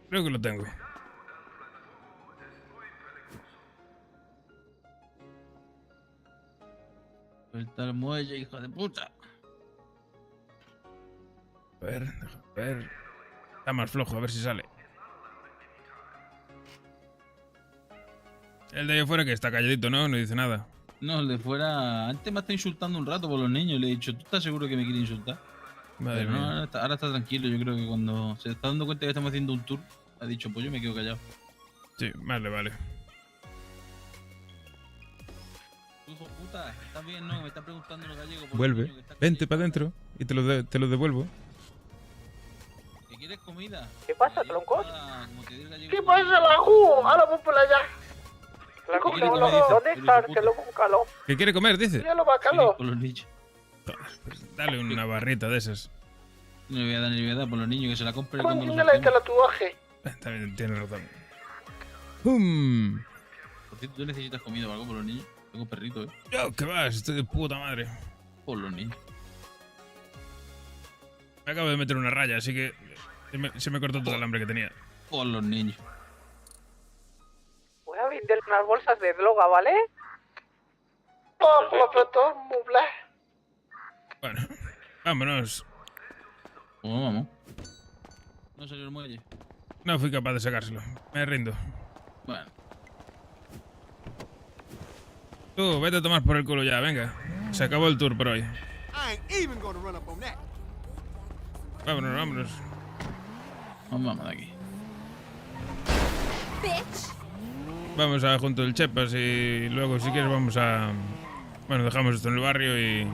Creo que lo tengo. Suelta el muelle, hijo de puta. A ver, déjame ver. Está más flojo, a ver si sale. El de ahí afuera que está calladito, ¿no? No dice nada. No, el de fuera. Antes me está insultando un rato por los niños. Le he dicho, ¿tú estás seguro que me quiere insultar? Madre Pero no, mía. ahora está tranquilo. Yo creo que cuando se está dando cuenta que estamos haciendo un tour, ha dicho, pues yo me quedo callado. Sí, vale, vale. Hijo de puta, ¿estás bien? No, me está preguntando los gallegos. por Vuelve. el niño que está Vente para adentro y te lo devuelvo. ¿Que quieres comida? ¿Qué pasa, troncos? Como te diga el gallego, ¿Qué pasa, la Ju? Ahora voy por allá. ¿Qué quieres comer? Dice, ¿Dónde pero está? hijo de Que lo calo. ¿Qué quiere comer? Dice. Ya lo va a calo. por los niños. Pues dale una barrita de esas. No le voy a dar ni le voy a dar por los niños que se la compren cuando los Póngale el hacemos. tatuaje. También tienes razón. Por cierto, ¿tú necesitas comida o algo por los niños? Tengo perrito, Yo, ¿qué vas? Estoy de puta madre. Por los niños. Me acabo de meter una raya, así que se me cortó todo el hambre que tenía. Por los niños. Voy a vender unas bolsas de droga, ¿vale? Oh, perfecto, muy bien. Bueno, vámonos. ¿Cómo vamos? ¿No salió el muelle? No fui capaz de sacárselo. Me rindo. Bueno. Tú, vete a tomar por el culo ya, venga. Se acabó el tour por hoy. I ain't even gonna run up on that. Vámonos, vámonos. Vamos de aquí. Vamos a junto del Chepas y luego si quieres vamos a... Bueno, dejamos esto en el barrio y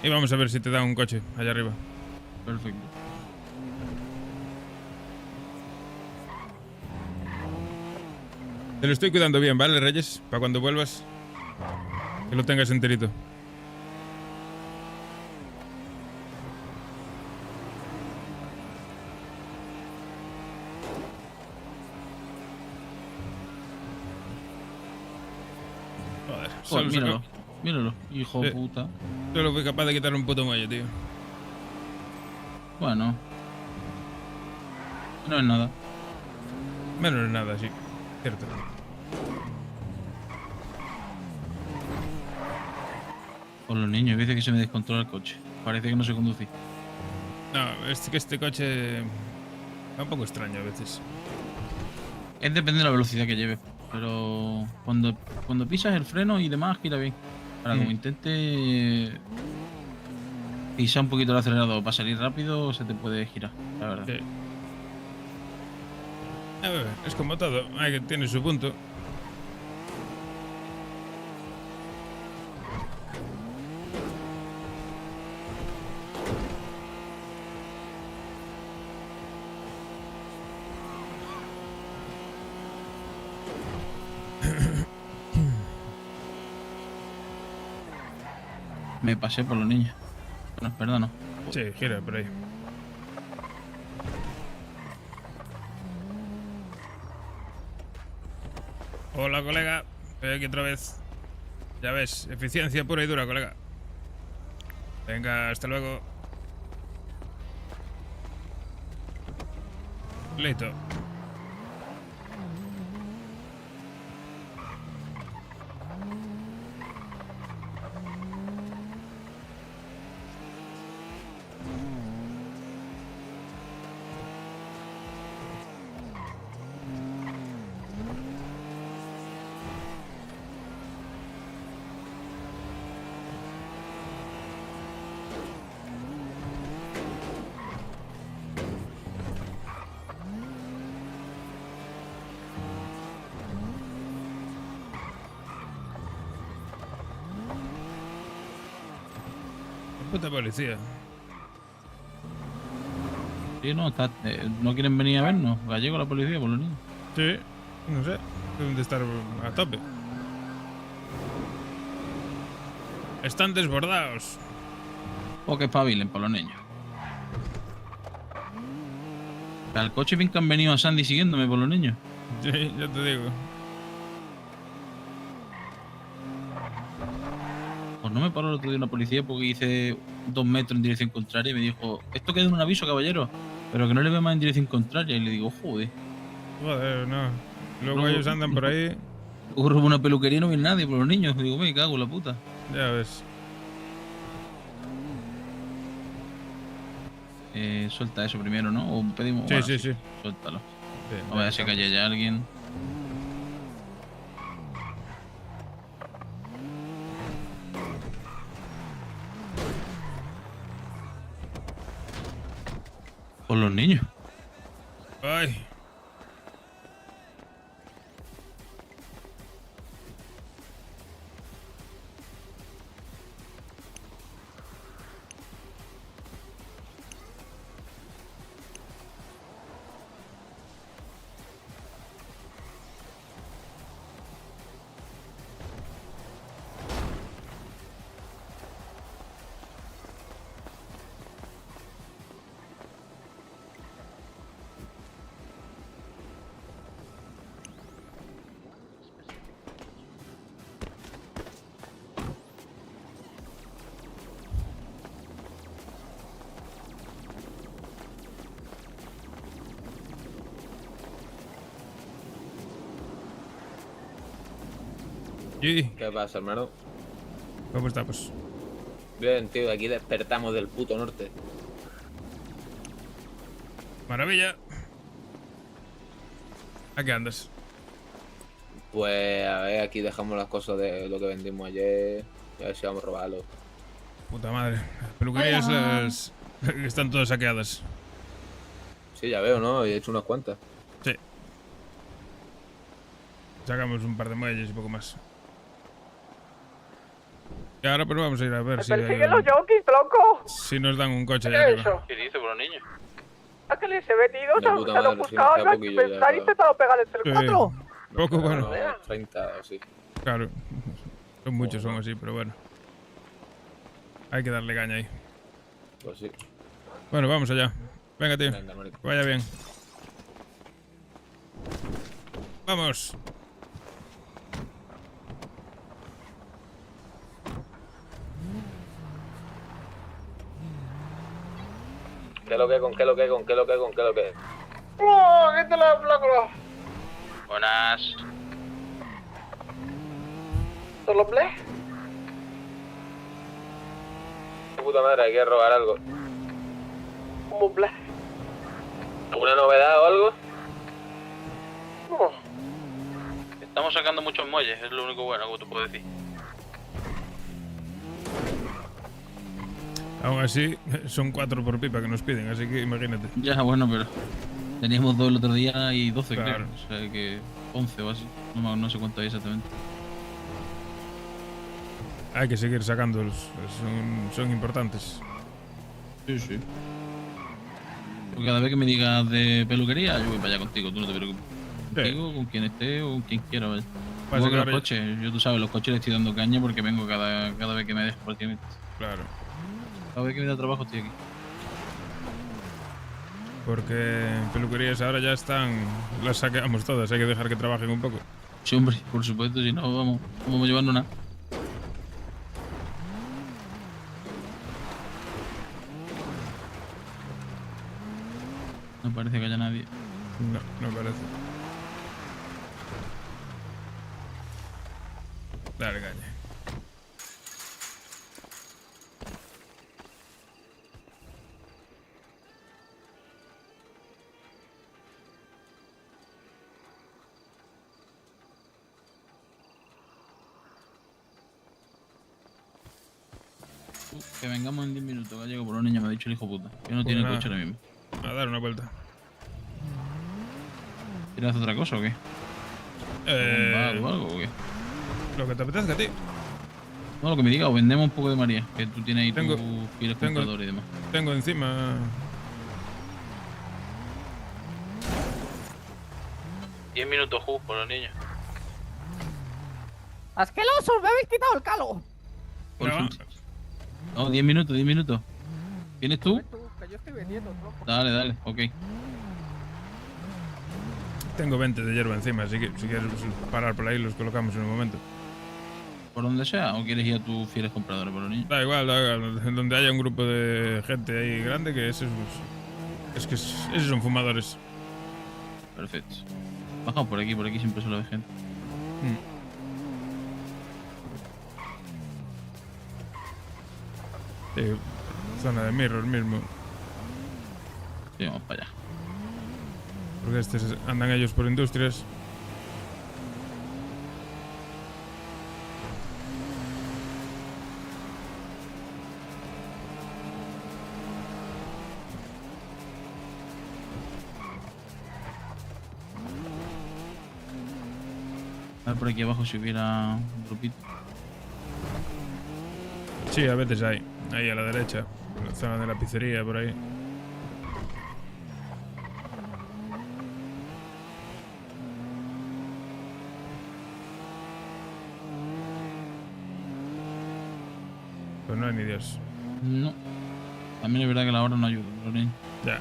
vamos a ver si te da un coche allá arriba. Perfecto. Te lo estoy cuidando bien, ¿vale, Reyes? Para cuando vuelvas, que lo tengas enterito. Joder, Joder, míralo. sacó- Míralo, hijo de Sí. puta. Solo fui capaz de quitarle un puto muelle, tío. Bueno. No es nada. Menos de nada, sí. Cierto. Por los niños, dice que se me descontrola el coche. Parece que no se conduce. No, es que este coche va un poco extraño a veces. Es depende de la velocidad que lleve. Pero cuando pisas el freno y demás, gira bien. Ahora, como intente pisar un poquito el acelerador para salir rápido, se te puede girar, la verdad. Sí. A ver, es como todo. Hay que tiene su punto. Me pasé por los niños. Bueno, perdón, no. Sí, gira por ahí. Hola, colega. Estoy aquí otra vez. Ya ves, eficiencia pura y dura, colega. Venga, hasta luego. Listo. puta policía. Sí, no, no quieren venir a vernos. Gallego la policía por los niños. Sí, no sé. Deben de estar a tope. Están desbordados. O que espabilen por los niños. Al coche bien que han venido a Sandy siguiéndome por los niños. Sí, ya te digo. Pues no me paró el otro día una policía porque hice 2 metros en dirección contraria y me dijo, esto queda en un aviso, caballero, pero que no le veo más en dirección contraria. Y le digo, joder. Joder, no. Luego ellos andan por ahí. Luego robo una peluquería y no viene nadie por los niños. Digo, me cago en la puta. Ya ves. Suelta eso primero, ¿no? O pedimos. Sí, bueno, sí, sí. Suéltalo. Bien, A ver si calle ya alguien. Por los niños. Ay. ¿Qué pasa, hermano? ¿Cómo estamos? Bien, tío, aquí despertamos del puto norte. Maravilla. ¿A qué andas? Pues a ver, aquí dejamos las cosas de lo que vendimos ayer. Y a ver si vamos a robarlo. Puta madre. Las peluquerías las... están todas saqueadas. Sí, ya veo, ¿no? He hecho unas cuantas. Sí. Sacamos un par de muelles y poco más. Y ahora pero vamos a ir a ver si... ¡Persiguen los yonkis, tronco! Si nos dan un coche ¿Qué allá es arriba. eso? ¿Qué dice por los niños? ¿A qué les he metido? De puta Se han madre, ofuscado, sí, no han poquillo ya, pensado, he claro. intentado pegar entre el 4. Poco bueno. No, 30 o sí. Claro. Son muchos, son así, pero bueno. Hay que darle caña ahí. Pues sí. Bueno, vamos allá. Venga, tío. Venga, marico. Que vaya bien. Vamos. ¿Qué lo que, con qué lo que, con qué lo que, con qué lo que? ¡Oh, qué te la placa! Buenas. ¿Solo play? Puta madre, hay que robar algo. ¿Cómo play? ¿Alguna novedad o algo? No. Estamos sacando muchos muelles, es lo único bueno que te puedo decir. Aún así, son 4 por pipa que nos piden, así que imagínate. Ya, bueno, pero teníamos 2 el otro día y 12, Claro. creo. O sea que 11 o así. No sé cuánto hay exactamente. Hay que seguir sacándolos, son importantes. Sí, sí. Porque cada vez que me digas de peluquería, yo voy para allá contigo, tú no te preocupes. Contigo, con quien esté o con quien quiera, vaya. Pasa Igual que que los ahora- coches, yo tú sabes, los coches les estoy dando caña porque vengo cada vez que me dejo prácticamente. Claro. Cada vez que me da trabajo estoy aquí. Porque en peluquerías ahora ya están... Las saqueamos todas, hay que dejar que trabajen un poco. Sí, hombre, por supuesto, si no, vamos llevando nada. No parece que haya nadie. No, no parece. Dale caña. Que vengamos en 10 minutos, Gallego, por los niños, me ha dicho el hijo puta. Que no Pues tiene nada. coche ahora mismo. A dar una vuelta. ¿Quieres hacer otra cosa o qué? ¿Un bar o algo o qué? Lo que te apetezca a ti. No, lo que me diga, o vendemos un poco de María, que tú tienes ahí Tengo- tus fieles tengo- compradores y demás. Tengo encima. 10 minutos justo por los niños. ¡Asqueroso! ¡Me habéis quitado el calo! No, 10 minutos, 10 minutos. ¿Vienes tú? Que yo estoy vendiendo, tronco. Dale, dale, ok. Tengo 20 de hierba encima, así que si quieres parar por ahí los colocamos en un momento. ¿Por donde sea? ¿O quieres ir a tus fieles compradores por los niños? Da igual, en donde haya un grupo de gente ahí grande, que esos. Es que esos son fumadores. Perfecto. Bajamos por aquí siempre suele haber gente. Sí, zona de Mirror mismo. Sí, vamos para allá. Porque andan ellos por industrias. A ver por aquí abajo si hubiera un grupito. Sí, a veces hay. Ahí a la derecha. En la zona de la pizzería, por ahí. Pues no hay ni Dios. No. También es verdad que la hora no ayuda, los niños. Ya.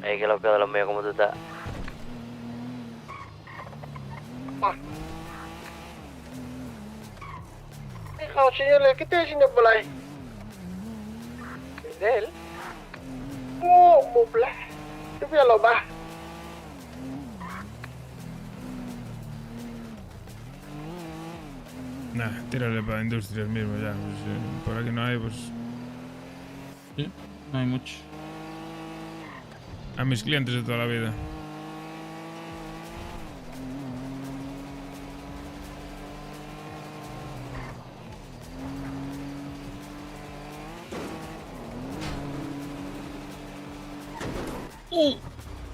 Ey, que lo que de los míos, ¿cómo tú estás? Hijo, señores, ¿qué estoy haciendo por ahí? ¿De él? ¿Cómo, bla? Yo voy a lo más. Nah, tírale para industrias mismo ya. Pues, por aquí no hay, pues. Sí, no hay mucho. A mis clientes de toda la vida.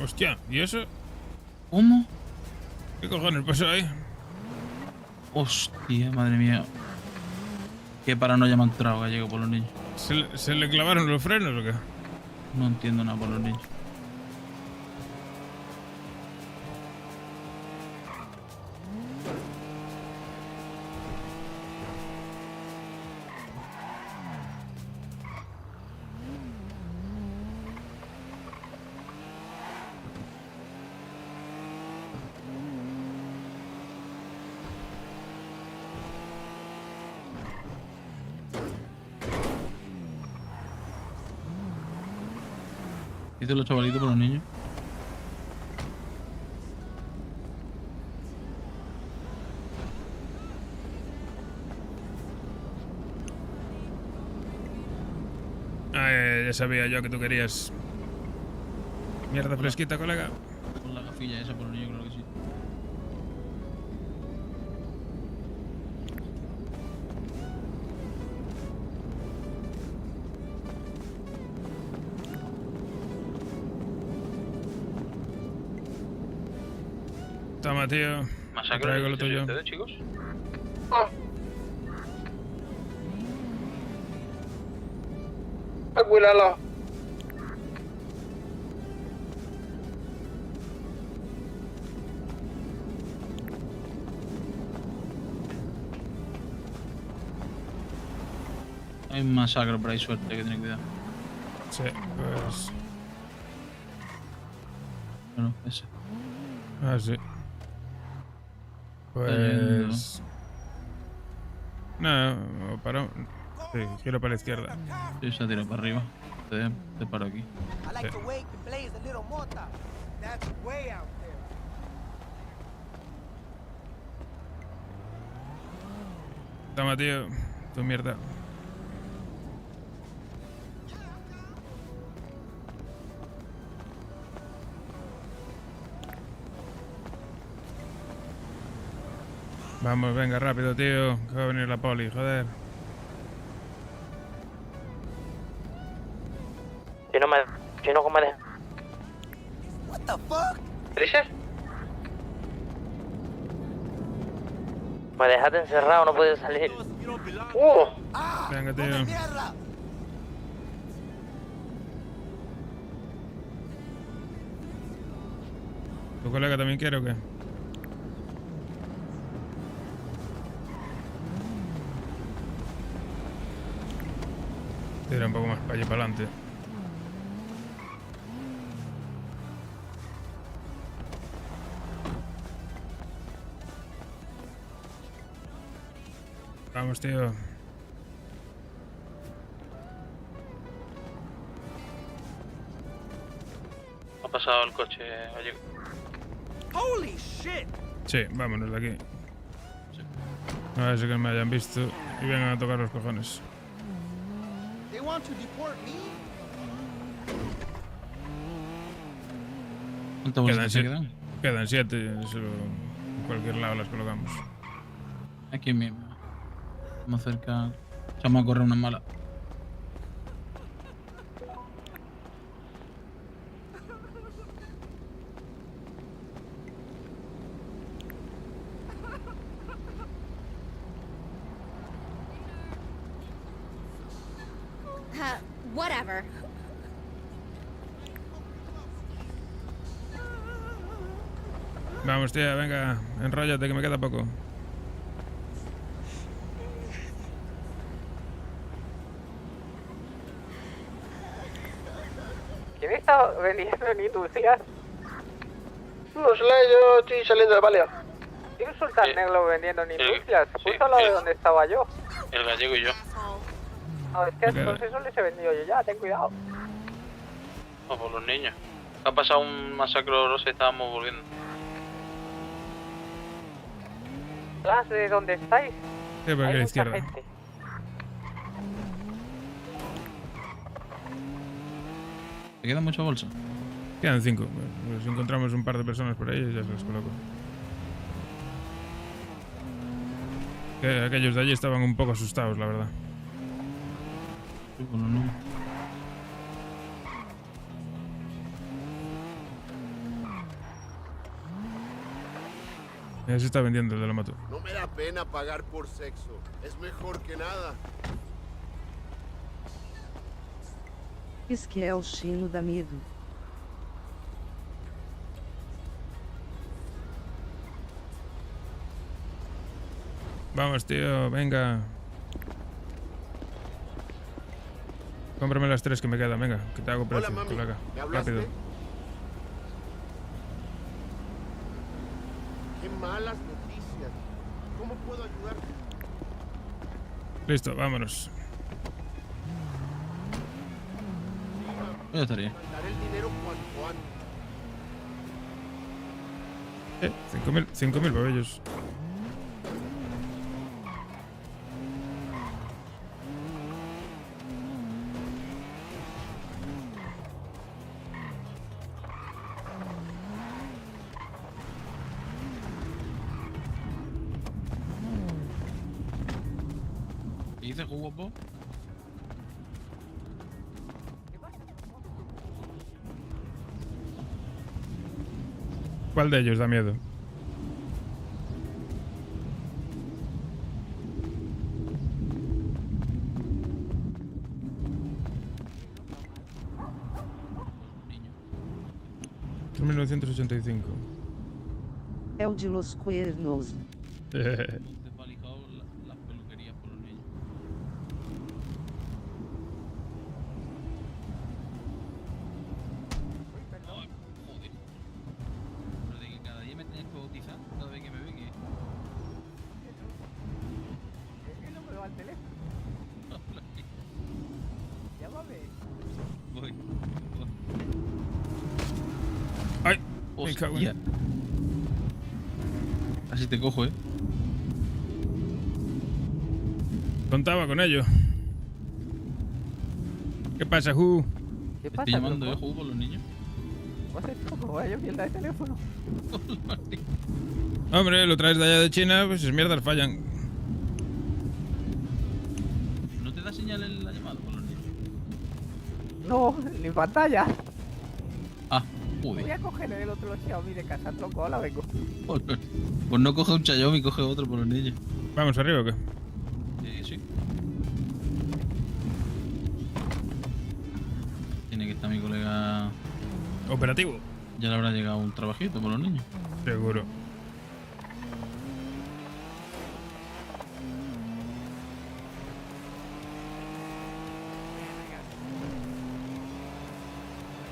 Hostia, ¿y eso? ¿Cómo? ¿Qué cojones pasó ahí? Hostia, madre mía. Qué paranoia me han entrado gallego por los niños. ¿Se le clavaron los frenos o qué? No entiendo nada por los niños. ¿Viste los chavalitos por los niños? Ya sabía yo que tú querías. Mierda fresquita, colega. Con la gafilla esa por los niños, creo que sí. Toma, tío. ¿Masacre Traigo lo de tuyo. ustedes, chicos? Cuídalo. Hay un masacre por ahí, suerte, hay que tener cuidado. Sí, pues. Bueno, ese. Ah, sí. Pues. No, paró. Sí, giro para la izquierda. Sí, se ha tirado para arriba. Te paro aquí. I like the way you blaze a little mortar. That's way out there. Toma, tío. Tu mierda. Vamos, venga, rápido, tío. Que va a venir la poli, joder. Si no, ¿cómo me dejas? What the fuck? ¿Trisha? Me dejaste encerrado, no puedo salir. Venga, tío. ¿Tu colega también quiere o qué? Tira un poco más para allá, para adelante. Vamos, tío. Ha pasado el coche, Gallego. Holy shit! Sí, vámonos de aquí. A ver si que me hayan visto y vengan a tocar los cojones. They want to deport me? ¿Cuántas bolsas se quedan? Quedan 7. Eso, en cualquier lado las colocamos. Aquí mismo. Más cerca. Vamos a correr una mala. Whatever. Vamos, tía, venga. Enróllate que me queda poco. ¿Quién está vendiendo en industrias? No sé, yo estoy saliendo de Valeo. ¿Quién un sultán negro vendiendo en industrias? Justo al lado de donde estaba yo. El Gallego y yo. Ah, es que entonces eso les he vendido yo ya, ten cuidado. O por los niños. Ha pasado un masacre horroroso y estábamos volviendo. ¿De dónde estáis? Sí, por aquí a la izquierda. Gente. ¿Te quedan muchas bolsas? Quedan 5. Pues si encontramos un par de personas por ahí, ya se las coloco. Que aquellos de allí estaban un poco asustados, la verdad. Bueno, no. Ya se está vendiendo el de la moto. No me da pena pagar por sexo. Es mejor que nada. Esse que é o chino da medo. Vamos, tío, venga. Cómprame las 3 que me quedan, venga, que te hago precio, Hola, mami. colega. ¿Me hablaste? Rápido. Qué malas noticias. ¿Cómo puedo ayudarte? Listo, vámonos. Ya estaría. Daré el dinero cuanto antes. 5.000 para ellos. ¿Qué dices, guapo? ¿Cuál de ellos da miedo? En 1985. É o de los cuernos. Desvalijado las peluquerías por los niños. Ay, joder. Pero de que cada día me tenéis que bautizar cada vez que me ve que... Es que no me va al teléfono. Llámame. Voy. ¡Ay! Me cago en... Hostia. Así te cojo, Contaba con ello. ¿Qué pasa, Ju? ¿Qué Te pasa, estoy llamando, loco? juego por los niños. ¿Cómo haces tú? Como vaya mierda de teléfono. Hombre, lo traes de allá de China, pues esas mierdas fallan. ¿No te da señal en la llamada por los niños? No, ni pantalla. Ah, Voy joder. a coger el otro Xiaomi de casa, tronco, ahora vengo. Pues no coge un Xiaomi, coge otro por los niños. ¿Vamos arriba o qué? Sí. Tiene que estar mi colega. Operativo. Ya le habrá llegado un trabajito por los niños. Seguro.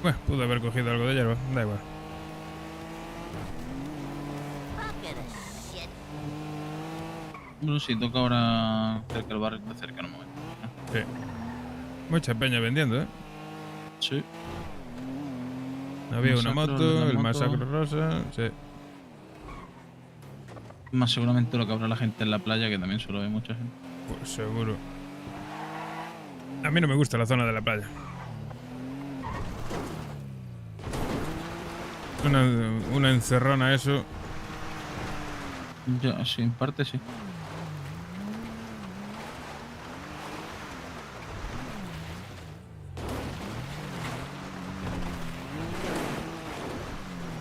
Bueno, pude haber cogido algo de hierba, da igual. Bueno, sí, toca ahora cerca del barrio, está cerca, no me voy. Sí. Mucha peña vendiendo, ¿eh? Sí. Había una Masacro, moto, la el moto. masacro rosa, sí. Más seguramente lo que habrá la gente en la playa, que también suele haber mucha gente. Pues seguro. A mí no me gusta la zona de la playa. Una encerrona eso. Ya, sí, en parte sí.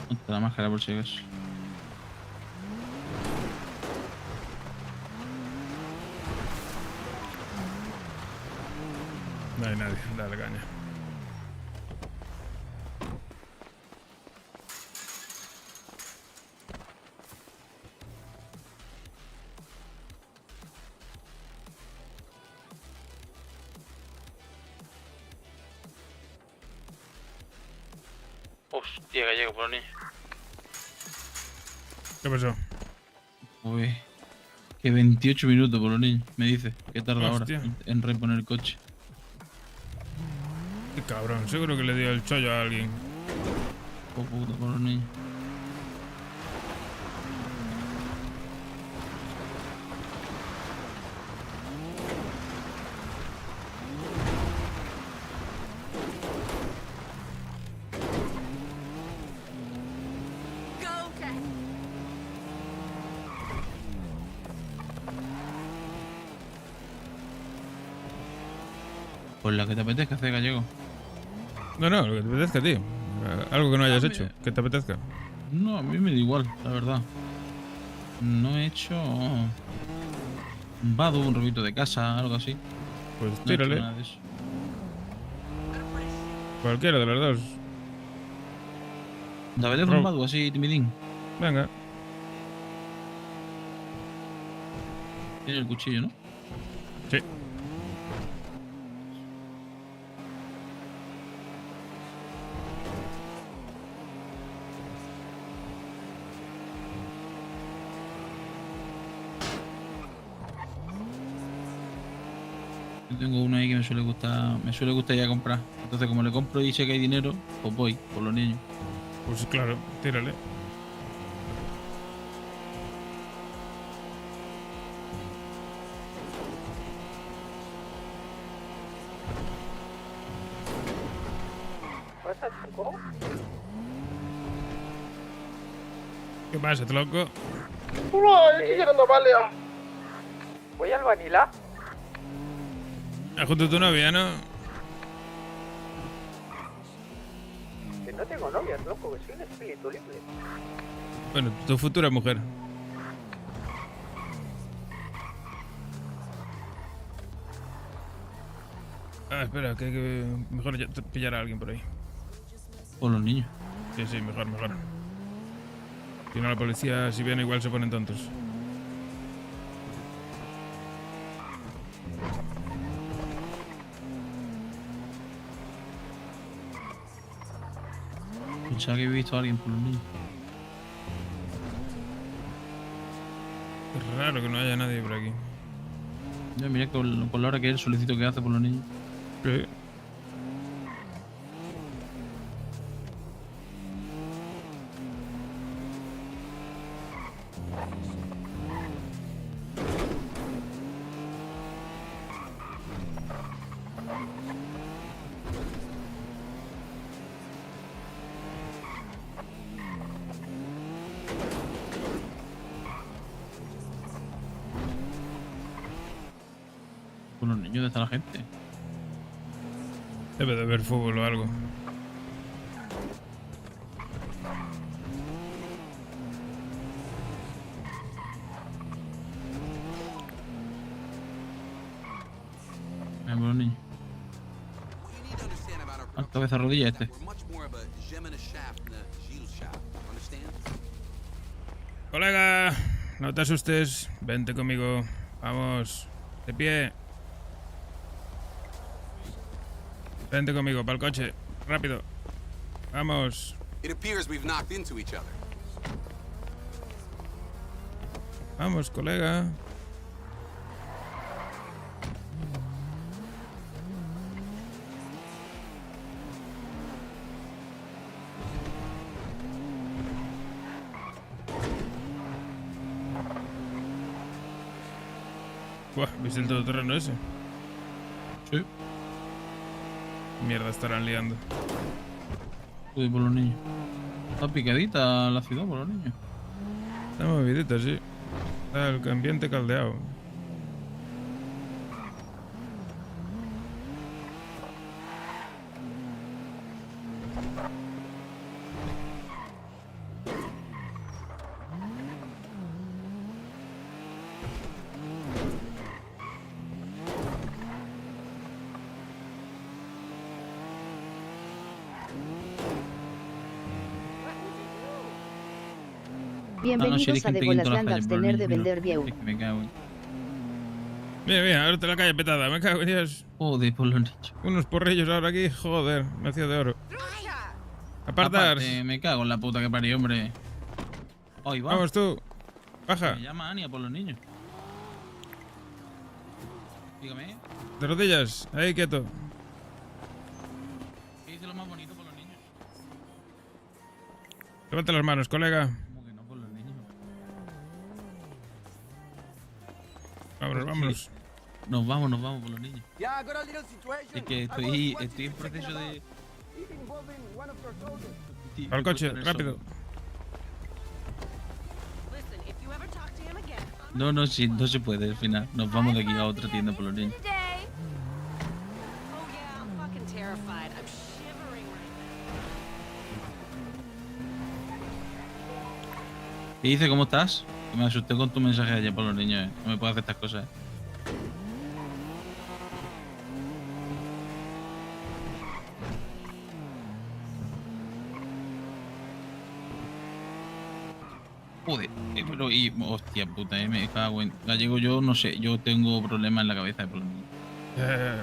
Ponte la máscara por si acaso. No hay nadie, dale caña. Hostia, gallego por los niños. ¿Qué pasó? Uy, que 28 minutos por los niños, me dice. ¿Qué tarda Hostia. ahora en reponer el coche? Qué cabrón, seguro que le dio el chollo a alguien. Oh, puta, por los niños. Pues la que te apetezca hacer, gallego. No, lo que te apetezca, tío. Algo que no hayas Ah, hecho, que te apetezca. No, a mí me da igual, la verdad. No he hecho un vado, un robito de casa, algo así. Pues No he hecho tírale. nada de eso. Cualquiera de los dos. David un vado así, timidín. Venga. Tiene el cuchillo, ¿no? Sí. Yo tengo uno ahí que me suele gustar ya comprar. Entonces, como le compro y sé que hay dinero, pues voy por los niños. Pues claro, tírale. ¿Pasa, chico? ¿Qué pasa, loco? No, estoy llegando a Valia. Voy al Vanilla. Junto a tu novia, ¿no? Que no tengo novia, loco, que soy un espíritu libre. Bueno, tu futura mujer. Ah, espera, que mejor ya pillar a alguien por ahí. Por los niños. Sí, mejor. Si no, la policía, si viene, igual se ponen tontos. Pensaba que había visto a alguien por los niños. Es raro que no haya nadie por aquí. Ya, mira con la hora que es el solicito que hace por los niños. Sí. Con los niños, ¿dónde está la gente? Debe de haber fútbol o algo. Mira, por los niños. Ah, cabeza rodilla este. Colega, no te asustes. Vente conmigo. Vamos. De pie. Vente conmigo, para el coche. Rápido. Vamos. It appears we've knocked into each other. Vamos, colega. Buah, ¿viste el todoterreno ese? Sí. Mierda, estarán liando. Uy, por los niños. Está picadita la ciudad por los niños. Está movidita, sí. Está el ambiente caldeado. Bienvenidos a Devolasland a abstener de vender Vieu. Me cago en... Mira, mira, ahora te la calle petada, me cago en Dios. Joder, por los niños. Unos porrillos ahora aquí, joder, me hacía de oro. Apartar. Aparte, me cago en la puta que parió, hombre. Ahí va. Vamos tú, baja. Me llama Ania por los niños. Dígame. De rodillas, ahí quieto. ¿Qué dice lo más bonito por los niños? Levanta las manos, colega. ¿Cómo que no por los niños? Vámonos, vámonos. Nos vamos por los niños. Es que estoy en proceso de... Al coche, rápido. No, sí, no se puede al final. Nos vamos de aquí a otra tienda por los niños. ¿Qué dice? ¿Cómo estás? Me asusté con tu mensaje ayer por los niños, No me puedo hacer estas cosas, Joder, pero y... Hostia puta, me cago en... Gallego, yo no sé, yo tengo problemas en la cabeza por los niños.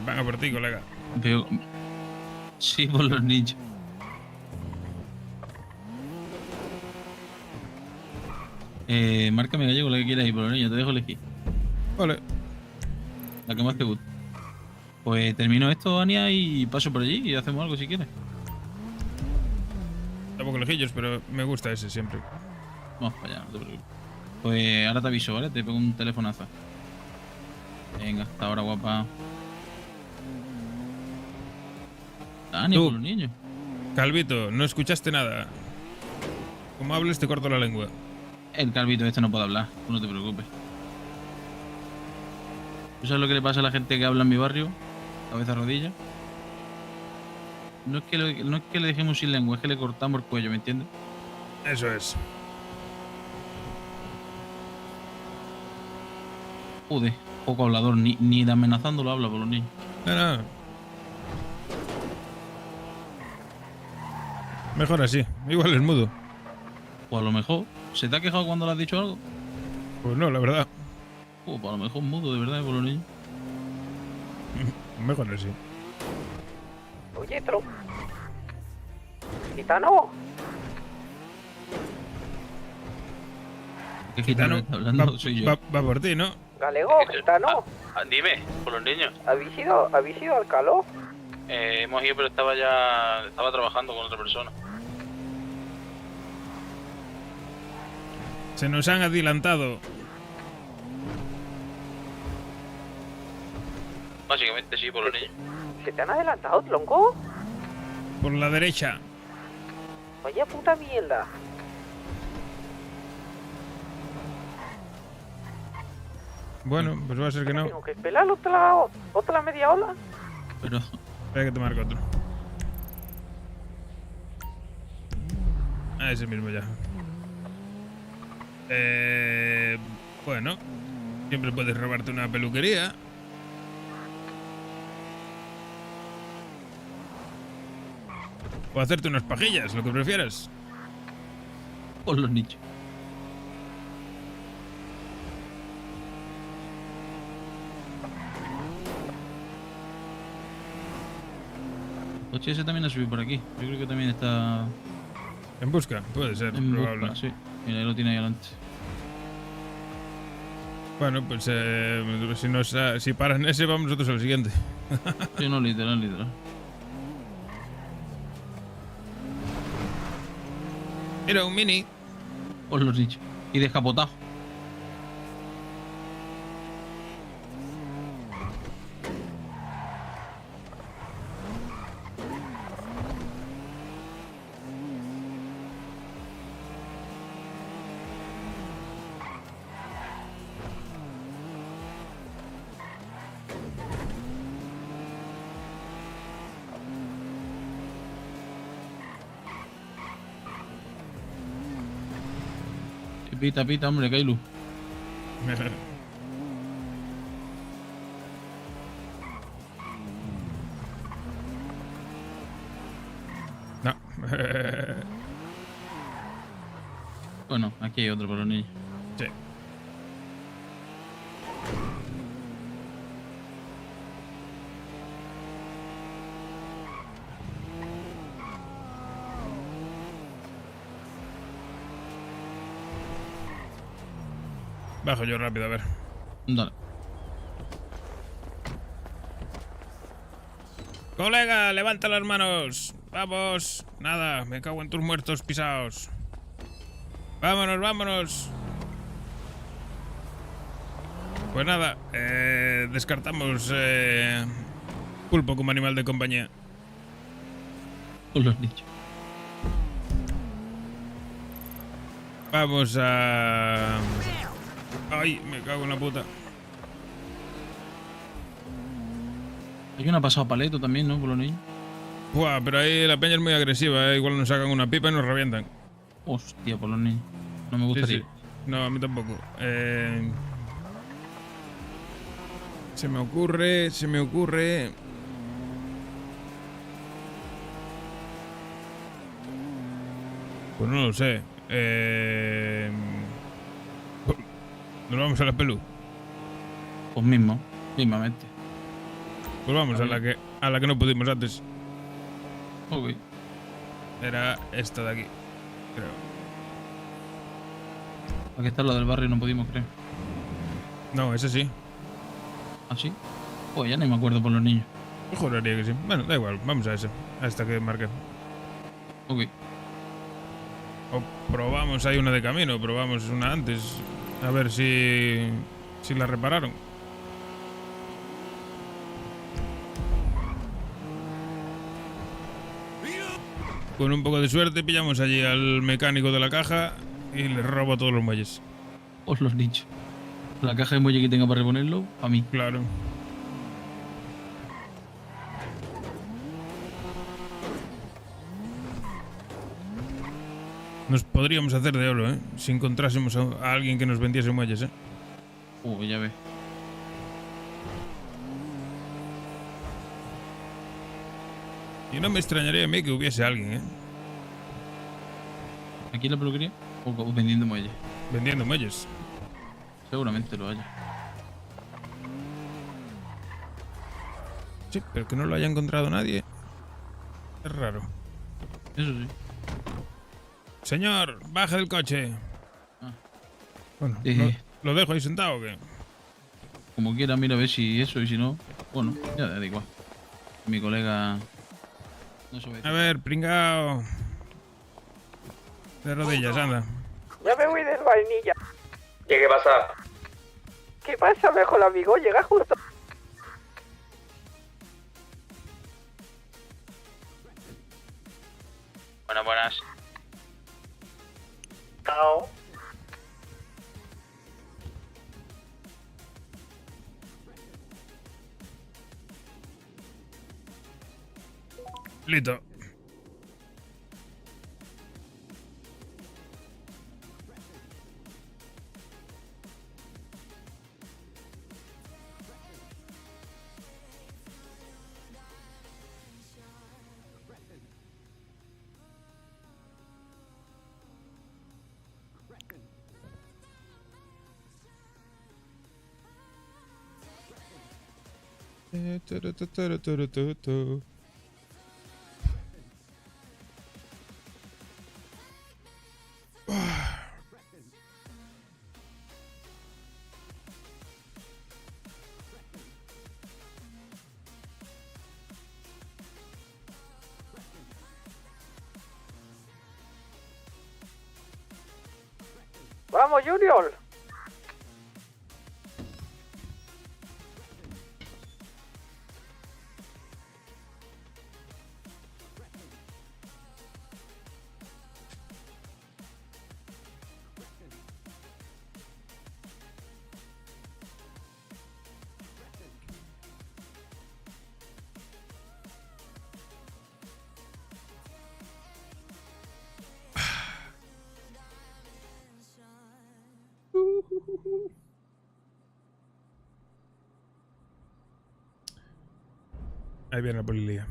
Van a por ti, colega. Pero... Sí, por los niños. Márcame, Gallego, la que quieras ir por los niños, te dejo elegir. Vale. La que más te guste. Pues termino esto, Ania, y paso por allí y hacemos algo si quieres. Tampoco lejillos, pero me gusta ese siempre. Vamos para allá, no te preocupes. Pues ahora te aviso, ¿vale? Te pego un telefonazo. Venga, hasta ahora, guapa. Ania, por los niños. Calvito, no escuchaste nada. Como hables, te corto la lengua. El calvito este no puede hablar, tú no te preocupes. ¿Tú sabes lo que le pasa a la gente que habla en mi barrio? Cabeza rodilla. No es que le dejemos sin lengua, es que le cortamos el cuello, ¿me entiendes? Eso es. Joder, poco hablador, ni de amenazándolo habla por los niños. No. Mejor así, igual es mudo. O a lo mejor, ¿se te ha quejado cuando le has dicho algo? Pues no, la verdad. Pues a lo mejor mudo, de verdad, por los niños. Mejor así. Oye, gitano. ¿Qué gitano está hablando? Soy yo. Va por ti, ¿no? Galego, gitano. Dime, por los niños. ¿Habéis ido al calor? Hemos ido, pero estaba trabajando con otra persona. Se nos han adelantado. Básicamente sí, por los niños. ¿Se te han adelantado, tronco? Por la derecha. Vaya puta mierda. Bueno, pues va a ser que no. Tengo que esperar otra media hora. Pero... Espera que te marco otro. Ah, ese mismo ya. Bueno, siempre puedes robarte una peluquería. O hacerte unas pajillas, lo que prefieras. Por los nichos. El coche ese también ha subido por aquí. Yo creo que también está... ¿En busca? Puede ser, en probable. busca, sí. Mira, ahí lo tiene ahí adelante. Bueno, pues si paran ese, vamos nosotros al siguiente. Sí, no, literal. Mira, un mini. Por los nichos. Y descapotado. Pita, hombre, Kailu. No. Bueno, aquí hay otro para los niños. Sí. Bajo yo rápido, a ver. Dale. Colega, levanta las manos. Vamos. Nada, me cago en tus muertos pisados. Vámonos. Pues nada, descartamos pulpo como animal de compañía. Con los nichos. Vamos a... Ay, me cago en la puta. Hay una pasada paleto también, ¿no? Por los niños. Buah, pero ahí la peña es muy agresiva, igual nos sacan una pipa y nos revientan. Hostia, por los niños. No me gustaría. Sí. No, a mí tampoco. Se me ocurre... Pues no lo sé. Nos vamos a la pelu. Pues mismamente. Pues vamos a la que no pudimos antes. Ok. Era esta de aquí, creo. Aquí está la del barrio, no pudimos, creo. No, ese sí. ¿Ah, sí? Pues ya ni me acuerdo por los niños. Yo juraría que sí. Bueno, da igual, vamos a ese. A esta que marqué. Ok. O probamos, hay una de camino, probamos una antes. A ver si la repararon. Con un poco de suerte pillamos allí al mecánico de la caja y le robo todos los muelles. Os los nichos. La caja de muelle que tenga para reponerlo, a mí. Claro. Nos podríamos hacer de oro, ¿eh? Si encontrásemos a alguien que nos vendiese muelles, ¿eh? Ya ves. Y no me extrañaría a mí que hubiese alguien, ¿eh? ¿Aquí en la peluquería? ¿O vendiendo muelles? Vendiendo muelles. Seguramente lo haya. Sí, pero que no lo haya encontrado nadie. Es raro. Eso sí. Señor, baja del coche. Bueno, ¿lo dejo ahí sentado o qué? Como quiera, mira a ver si eso y si no... Bueno, ya da igual. Mi colega... No se a ver, pringao. De rodillas, anda. Ya me voy del vainilla. ¿Y qué pasa? ¿Qué pasa, mejor amigo? Llega justo. Buenas. Chao. Listo. ¡Vamos, Junior! Ahí viene la policía.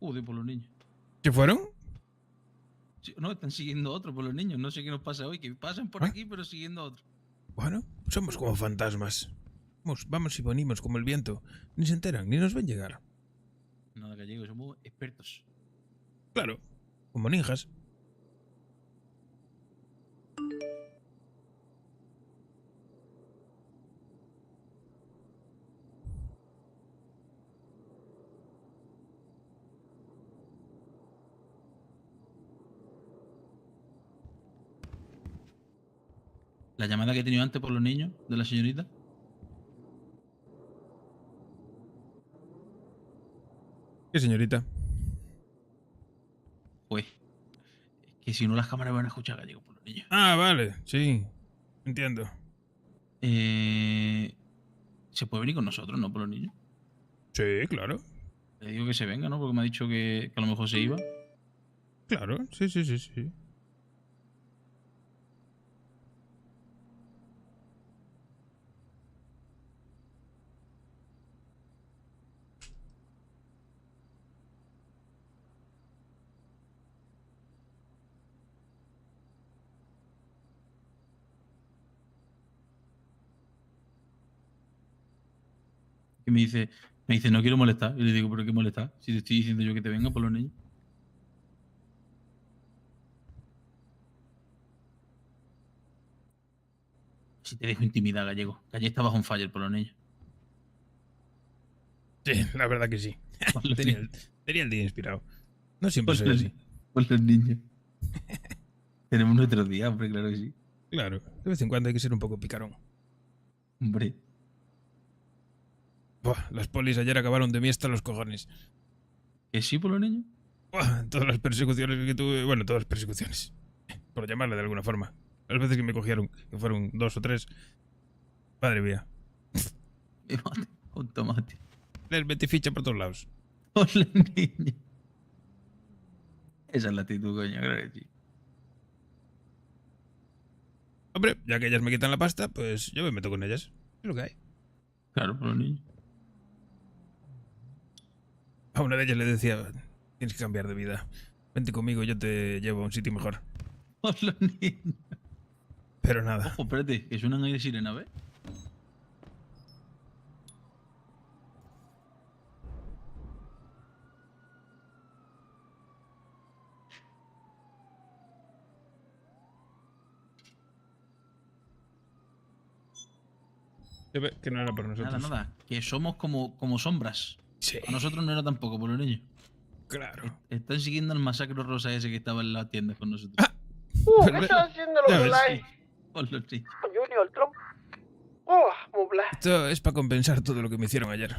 Joder, por los niños. ¿Qué fueron? Sí, no, están siguiendo a otro por los niños. No sé qué nos pasa hoy, que pasan por aquí, pero siguiendo a otro. Bueno, somos como fantasmas. Vamos y venimos como el viento. Ni se enteran, ni nos ven llegar. Nada, Gallego, somos expertos. Claro, como ninjas. La llamada que he tenido antes por los niños de la señorita. ¿Qué señorita? Pues, es que si no las cámaras van a escuchar, Gallego, por los niños. Ah, vale, sí. Entiendo. ¿Se puede venir con nosotros, no, por los niños? Sí, claro. Le digo que se venga, ¿no? Porque me ha dicho que a lo mejor se iba. Claro, sí, sí, sí, sí. Y me dice, no quiero molestar. Y le digo, ¿pero qué molestar? Si te estoy diciendo yo que te venga por los niños. Si te dejo intimidad, Gallego. Que ayer estabas on fire por los niños. Sí, la verdad que sí. tenía el día inspirado. No siempre soy así. Por los niños. Tenemos nuestros días, hombre, claro que sí. Claro, de vez en cuando hay que ser un poco picarón. Hombre. Buah, las polis ayer acabaron de mí hasta los cojones. ¿Que sí por los niños? Buah, todas las persecuciones que tuve. Bueno, todas las persecuciones. Por llamarle de alguna forma. Las veces que me cogieron, que fueron 2 o 3. Madre mía. Me mate, un tomate. Les metí ficha por todos lados. Por los niños. Esa es la actitud, coño, creo que sí. Hombre, ya que ellas me quitan la pasta, pues yo me meto con ellas. Es lo que hay. Claro, por los niños. A una de ellas le decía, tienes que cambiar de vida. Vente conmigo, yo te llevo a un sitio mejor. Por los niños. Pero nada. Ojo, espérate, que suenan ahí de sirena, ¿ves? Que no era por nosotros. Nada. Que somos como sombras. Sí. A nosotros no era tampoco, por los niños. Claro. Están siguiendo al masacre rosa ese que estaba en la tienda con nosotros. ¿Qué están haciendo los de Light? Por los niños. Junior Trump. Oh, muy bla. Esto es para compensar todo lo que me hicieron ayer.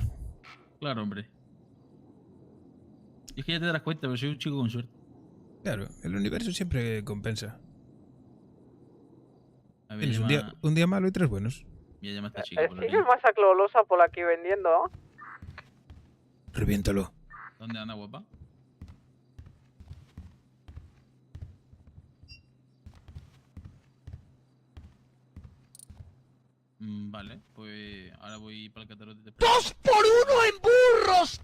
Claro, hombre. Y es que ya te darás cuenta, pero soy un chico con suerte. Claro, el universo siempre compensa. A ver, Tienes un día malo y 3 buenos. Ya llama a esta chica. por los Sigue niños. masa clorosa por aquí vendiendo, ¿no? Reviéntalo. ¿Dónde anda, guapa? Vale, pues ahora voy para el catarote de... ¡2 por 1 en burros!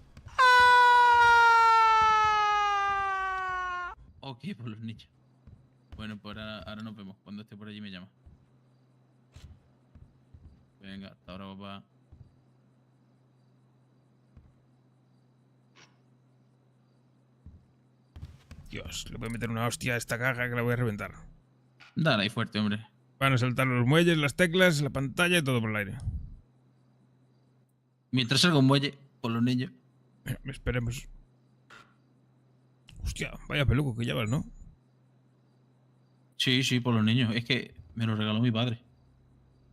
Ok, por los nichos. Bueno, pues ahora nos vemos. Cuando esté por allí me llama. Venga, hasta ahora, papá. Dios, le voy a meter una hostia a esta caja que la voy a reventar. Dale ahí fuerte, hombre. Van a saltar los muelles, las teclas, la pantalla y todo por el aire. Mientras salga un muelle, por los niños. Esperemos. Hostia, vaya peluco que llevas, ¿no? Sí, por los niños. Es que me lo regaló mi padre.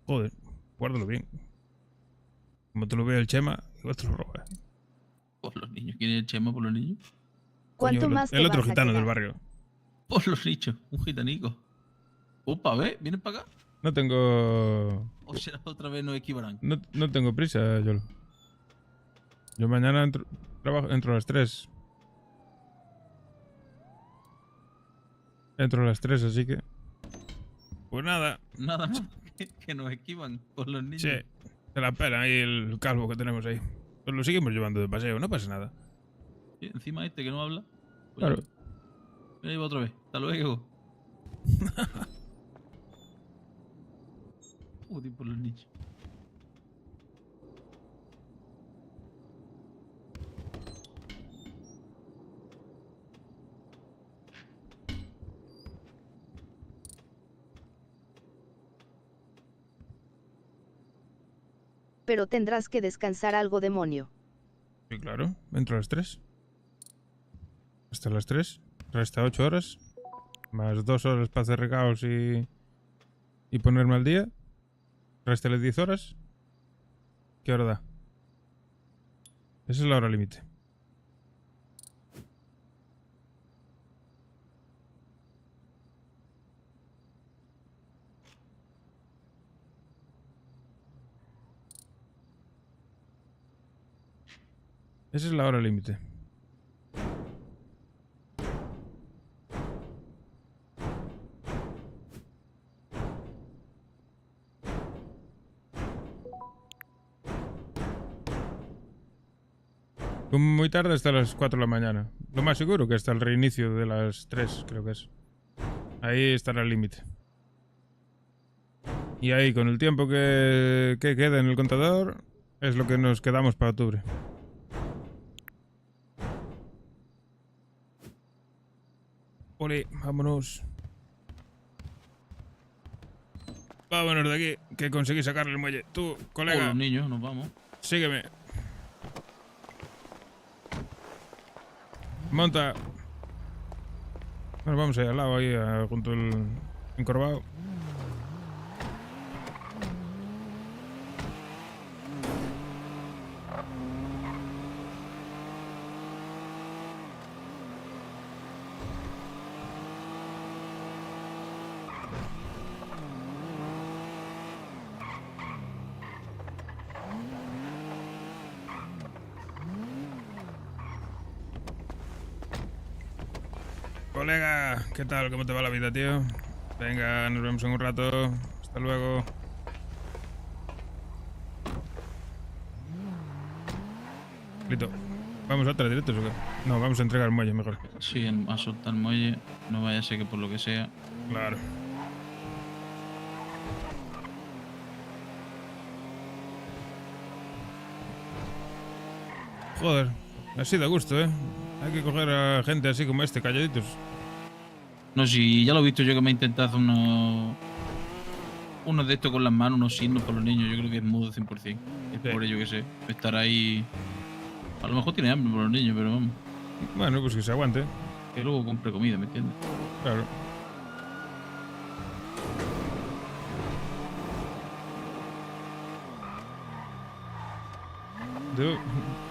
Joder, guárdalo bien. Como te lo vea el Chema, igual te lo roba. Por los niños. ¿Quién es el Chema por los niños? ¿Cuánto Coño, más el te otro vas a gitano del quedar? barrio. Por los nichos. Un gitanico. Opa, ¿ves? ¿Vienes para acá? No tengo... ¿O será otra vez nos equivarán? No tengo prisa, Yolo. Yo mañana entro a las 3. Entro a las 3, así que... Pues nada. Nada más que nos esquivan por los niños. Sí, se la pela ahí el calvo que tenemos ahí. Pues lo seguimos llevando de paseo, no pasa nada. Sí, encima este que no habla. Pues Claro. Me lo llevo otra vez. Hasta luego. Joder, por los nichos. Pero tendrás que descansar algo, demonio. Sí, claro. Entro a las 3. Hasta las 3. Resta 8 horas. Más 2 horas para hacer recaos y ponerme al día. Réstale 10 horas. ¿Qué hora da? Esa es la hora límite. Esa es la hora límite. Como muy tarde hasta las 4 de la mañana. Lo más seguro que hasta el reinicio de las 3, creo que es. Ahí estará el límite. Y ahí, con el tiempo que queda en el contador, es lo que nos quedamos para octubre. Ole, vámonos. Vámonos de aquí, que conseguí sacarle el muelle. Tú, colega. Por los niños, nos vamos. Sígueme. Monta. Bueno, vamos ahí al lado, ahí junto al encorvado. Colega, ¿qué tal? ¿Cómo te va la vida, tío? Venga, nos vemos en un rato. Hasta luego. Listo. ¿Vamos a otra directos o qué? No, vamos a entregar el muelle mejor. Sí, a soltar el muelle. No vaya a ser que por lo que sea. Claro. Joder, así da gusto, ¿eh? Hay que coger a gente así como este, calladitos. No, si ya lo he visto yo que me ha intentado hacer unos de estos con las manos, unos signos por los niños. Yo creo que es mudo 100%. Es por ello que sé. Estar ahí... A lo mejor tiene hambre por los niños, pero vamos. Bueno, pues que se aguante. Que luego compre comida, ¿me entiendes? Claro.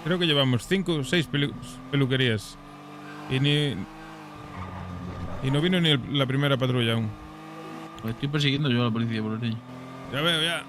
Creo que llevamos 5 o 6 peluquerías. Y no vino ni la primera patrulla aún. Pues estoy persiguiendo yo a la policía por los niños. Ya veo, ya.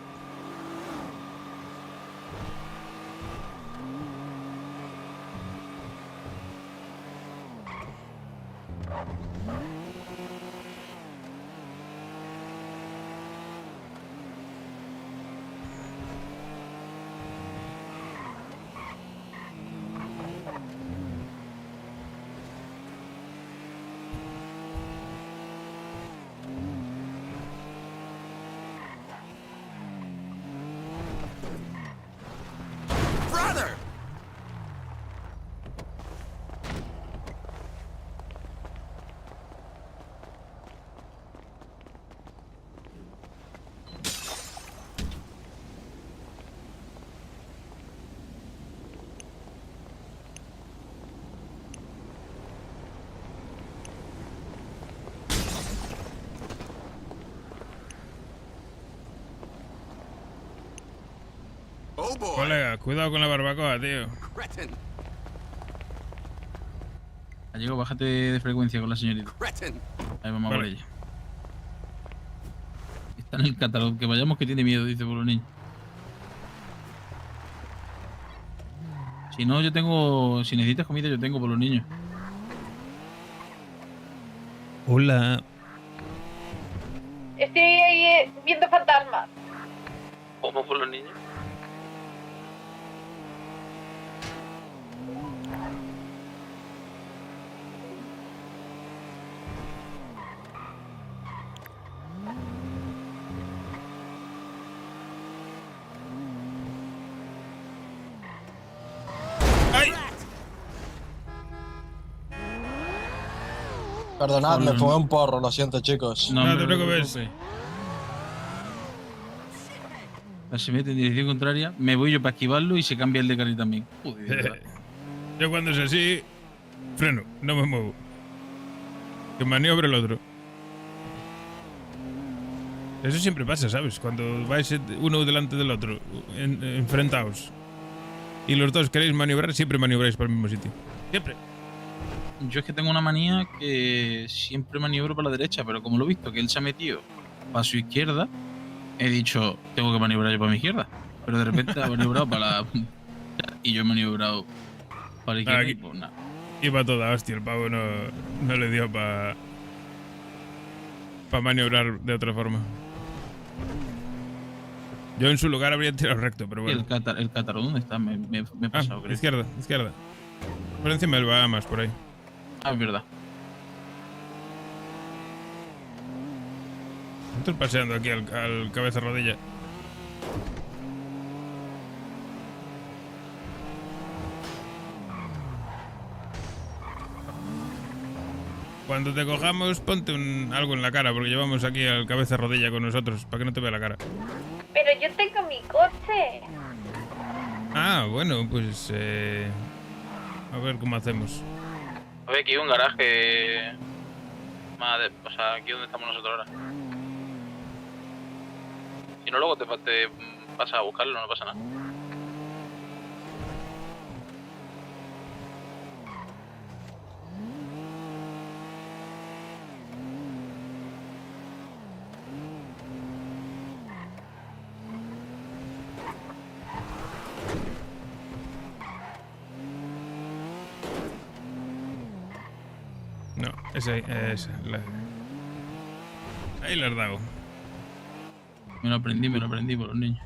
Oh boy. Colega, cuidado con la barbacoa, tío. Cretin. Gallego, bájate de frecuencia con la señorita. Cretin. Ahí vamos a por ella. Está en el catálogo. Que vayamos que tiene miedo, dice por los niños. Si no, yo tengo... Si necesitas comida, yo tengo por los niños. Hola. Estoy ahí viendo fantasmas. ¿Cómo por los niños? Perdonad, me fumé un porro, lo siento, chicos. No te preocupes. Se mete en dirección contraria, me voy yo para esquivarlo y se cambia el de carril también. Joder, Yo cuando es así, freno, no me muevo. Que maniobre el otro. Eso siempre pasa, ¿sabes? Cuando vais uno delante del otro, enfrentados, y los dos queréis maniobrar, siempre maniobráis para el mismo sitio. Siempre. Yo es que tengo una manía que siempre maniobro para la derecha, pero como lo he visto que él se ha metido para su izquierda, he dicho, tengo que maniobrar yo para mi izquierda. Pero de repente ha maniobrado para la... Y yo he maniobrado para la izquierda y pues nada. Iba toda hostia, el pavo no le dio para maniobrar de otra forma. Yo en su lugar habría tirado recto, pero bueno. ¿El cátaro dónde está? Me he pasado, creo. Izquierda. Por encima del Bahamas, por ahí. Ah, es verdad. Estoy paseando aquí al cabeza rodilla. Cuando te cojamos, ponte algo en la cara, porque llevamos aquí al cabeza rodilla con nosotros, para que no te vea la cara. Pero yo tengo mi coche. Ah, bueno, pues... a ver cómo hacemos. A ver, aquí hay un garaje... o sea, aquí donde estamos nosotros ahora. Si no, luego te vas a buscarlo, no pasa nada. No, esa. Ahí le has dado. Me lo aprendí por los niños.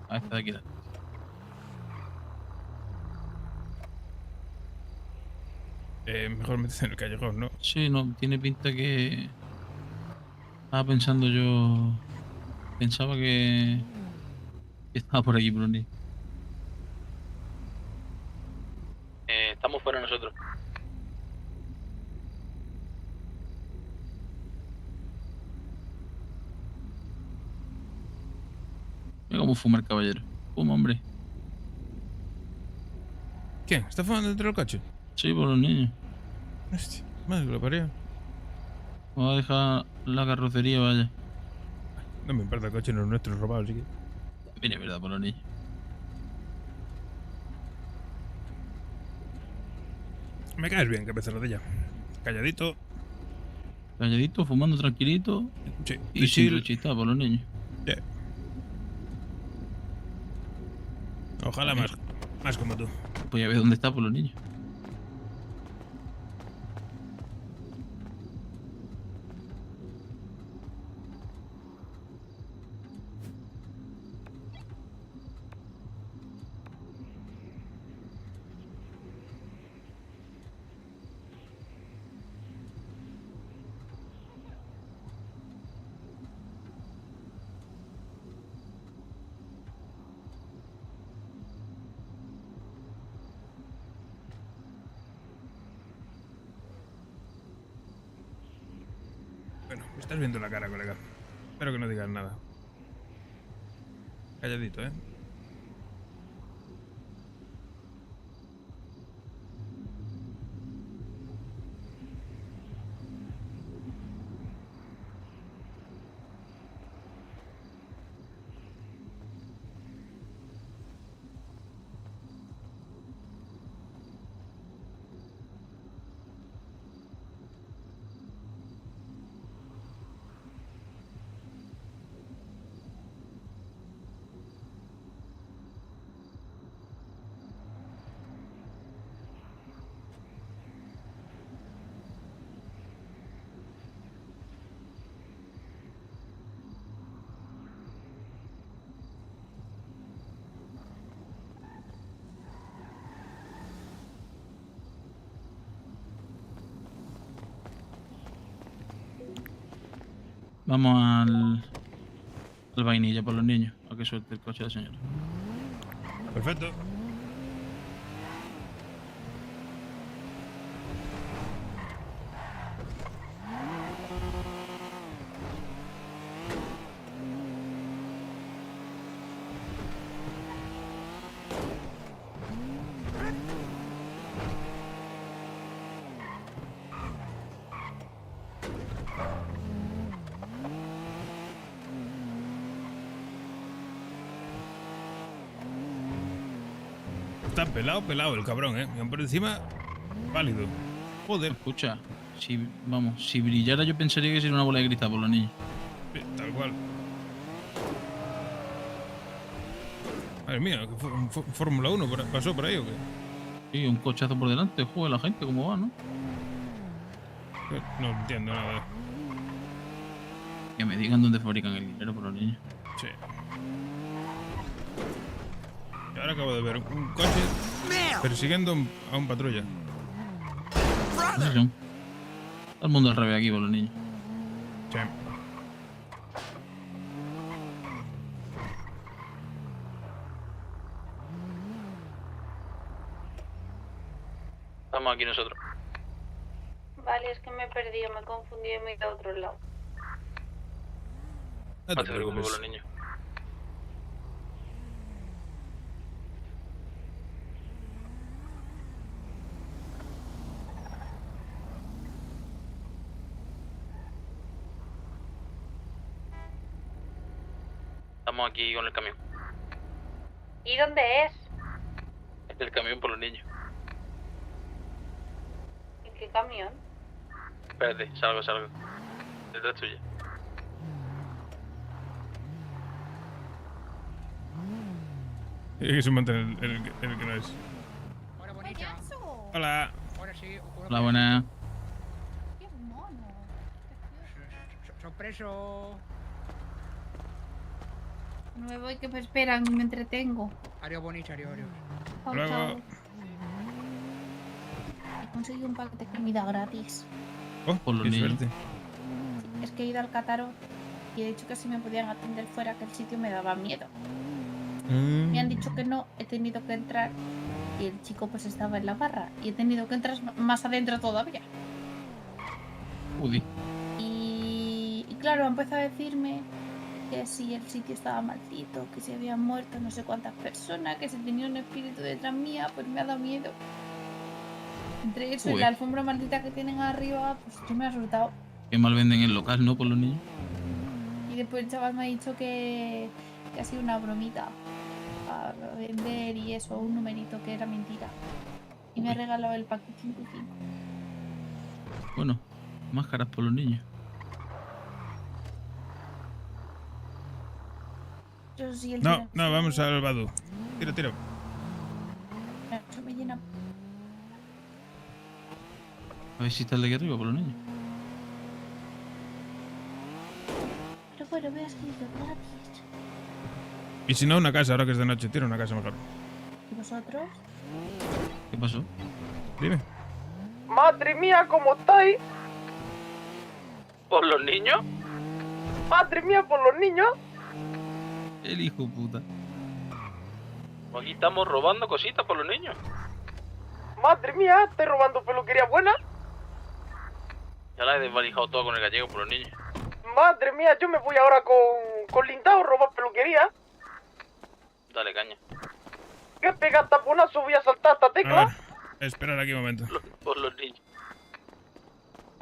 Ah, esta de aquí. Mejor meterse en el callejón, ¿no? Sí, no, tiene pinta que... Estaba pensando yo... Pensaba que estaba por aquí, por los niños. Estamos fuera nosotros. Mira cómo fuma el caballero. Fuma, hombre. ¿Quién? ¿Está fumando dentro del coche? Sí, por los niños. Hostia, madre que lo parió. Vamos a dejar la carrocería, vaya. No me importa, el coche no es nuestro, es robado, así que... Viene verdad por los niños. Me caes bien, cabeza rodilla. Calladito. Calladito, fumando tranquilito. Sí. Y sin rechistar por los niños. Sí. Ojalá más como tú. Pues ya ves dónde está por los niños. Bueno, me estás viendo la cara, colega. Espero que no digas nada. Calladito, ¿eh? Vamos al vainilla por los niños, a que suelte el coche del señor. Perfecto. Está pelado el cabrón, ¿eh? Y por encima, válido. Joder. Escucha, si brillara yo pensaría que sería una bola de cristal por los niños. Sí, tal cual. Madre mía, que fue un Fórmula 1 pasó por ahí o qué. Sí, un cochazo por delante, joder, la gente, ¿cómo va, no? No entiendo nada. Que me digan dónde fabrican el dinero por los niños. Sí. Y ahora acabo de ver un coche persiguiendo a un patrulla. Sí, son. Todo el mundo al revés aquí por los niños. Sí. Estamos aquí nosotros. Vale, es que me he perdido, me he confundido y me he ido a otro lado. No te preocupes. Por los niños. Estamos aquí con el camión. ¿Y dónde es? El camión por los niños. ¿En qué camión? Espérate, salgo. Detrás tuya. Y que se mantiene el que no es. Hola, bonita. Hola. Ahora sí. Hola, buena. Qué mono. Sorpreso. No me voy, que me esperan y me entretengo. Adiós, bonita, adiós. Chao, Luego. chao. He conseguido un paquete de comida gratis. Oh, por los qué niños. suerte. Es que he ido al Cataro y he dicho que si me podían atender fuera, que el sitio me daba miedo. Me han dicho que no, he tenido que entrar y el chico pues estaba en la barra y he tenido que entrar más adentro todavía. Udi. Y claro, ha empezado a decirme que si el sitio estaba maldito, que se habían muerto no sé cuántas personas, que si tenía un espíritu detrás mía, pues me ha dado miedo. Entre eso y la alfombra maldita que tienen arriba, pues yo me he asustado. Qué mal venden el local, ¿no? Por los niños. Y después el chaval me ha dicho que ha sido una bromita a vender y eso, un numerito que era mentira. Y me ha regalado el pack 5 y 5. Bueno, máscaras por los niños. Yo sí, el No, vamos al Badu. Tira. Eso me llena. A ver si está el de aquí arriba por los niños. Pero bueno, veas que es gratis. Y si no, una casa, ahora que es de noche, tira una casa mejor. ¿Y vosotros? ¿Qué pasó? Dime. Madre mía, ¿cómo estáis? ¿Por los niños? Madre mía, por los niños. El hijo puta. Aquí estamos robando cositas por los niños. Madre mía, ¿estoy robando peluquería buena? Ya la he desvalijado todo con el gallego por los niños. Madre mía, yo me voy ahora con Lindao a robar peluquería. Dale, caña. ¿Qué pega taponazo? Voy a saltar esta A ver, tecla. esperar aquí un momento. Por los niños.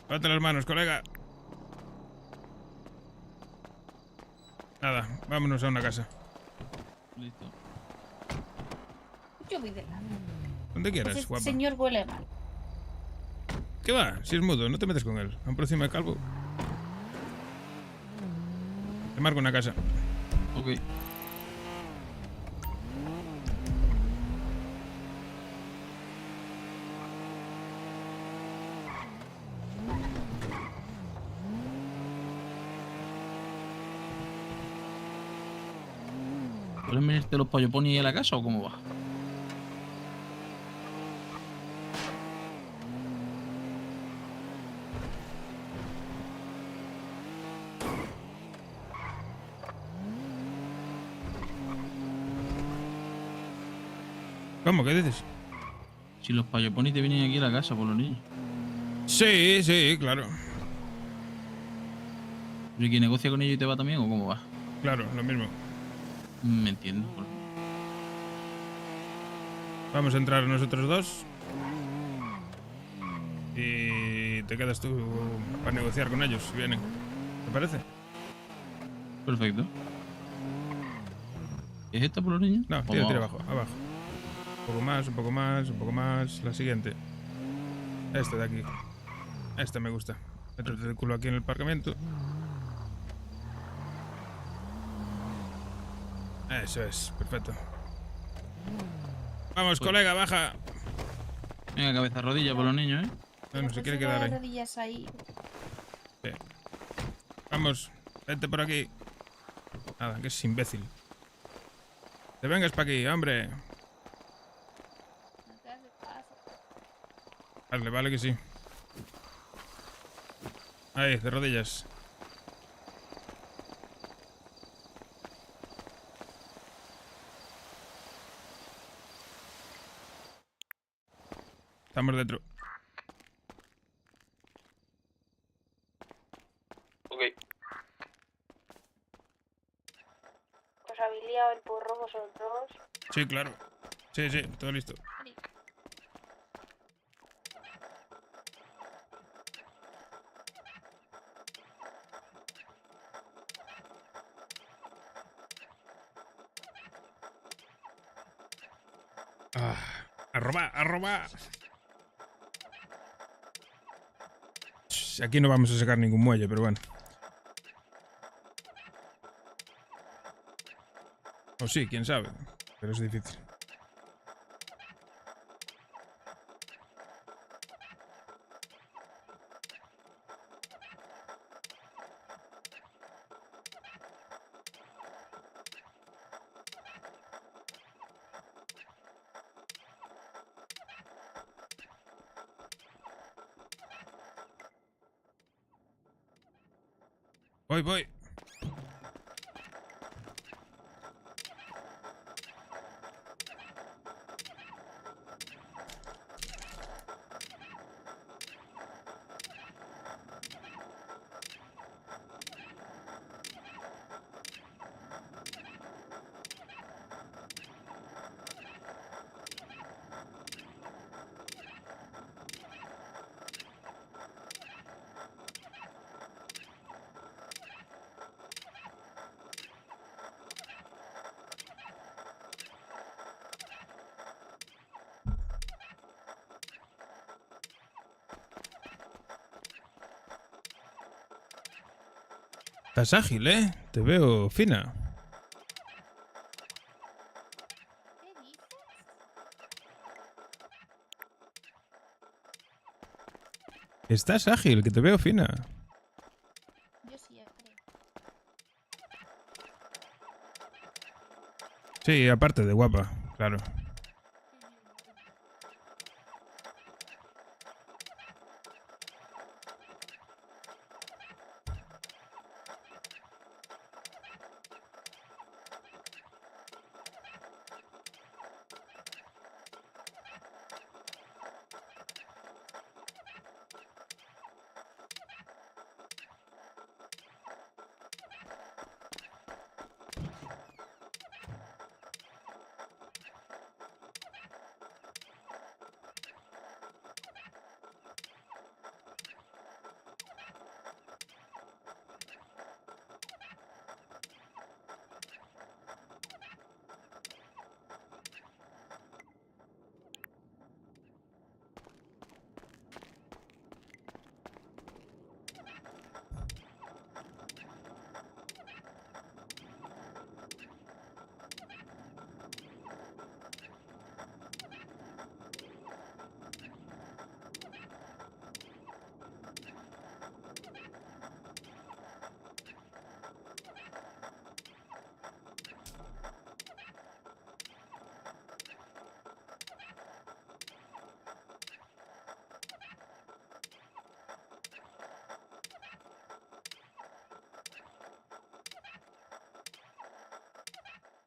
Lávate las manos, colega. Nada, vámonos a una casa. Listo. Yo voy de lado. Donde quieras, Ese guapa. señor huele mal. ¿Qué va? Si es mudo, no te metes con él. Van por encima de calvo. Te marco una casa. Ok. ¿Pueden venirte los pollo pony a la casa o cómo va? ¿Cómo? ¿Qué dices? Si los payoponis te vienen aquí a la casa por los niños. Sí, sí, claro. ¿Y que negocia con ellos y te va también o cómo va? Claro, lo mismo. Me entiendo. Vamos a entrar nosotros dos. Y te quedas tú para negociar con ellos si vienen. ¿Te parece? Perfecto. ¿Es esta por los niños? No, tira abajo, abajo. Un poco más, un poco más, un poco más. La siguiente. Esta de aquí. Esta me gusta. Métete el culo aquí en el aparcamiento. Eso es, perfecto. Vamos, colega, baja. Venga, cabeza rodilla por los niños, ¿eh? No se quiere quedar ahí. rodillas ahí. Sí. Vamos, vente por aquí. Nada, que es imbécil. Te vengas para aquí, hombre. Vale, vale que sí. Ahí, de rodillas. Estamos dentro. Ok. ¿Os habéis liado el porro vosotros? Sí, claro. Sí, sí, todo listo. A robar, a robar. Aquí no vamos a sacar ningún muelle, pero bueno. O sí, quién sabe. Pero es difícil. Voy, voy. Estás ágil, ¿eh? Te veo fina. Estás ágil, que te veo fina. Yo siempre. Sí, aparte de guapa, claro.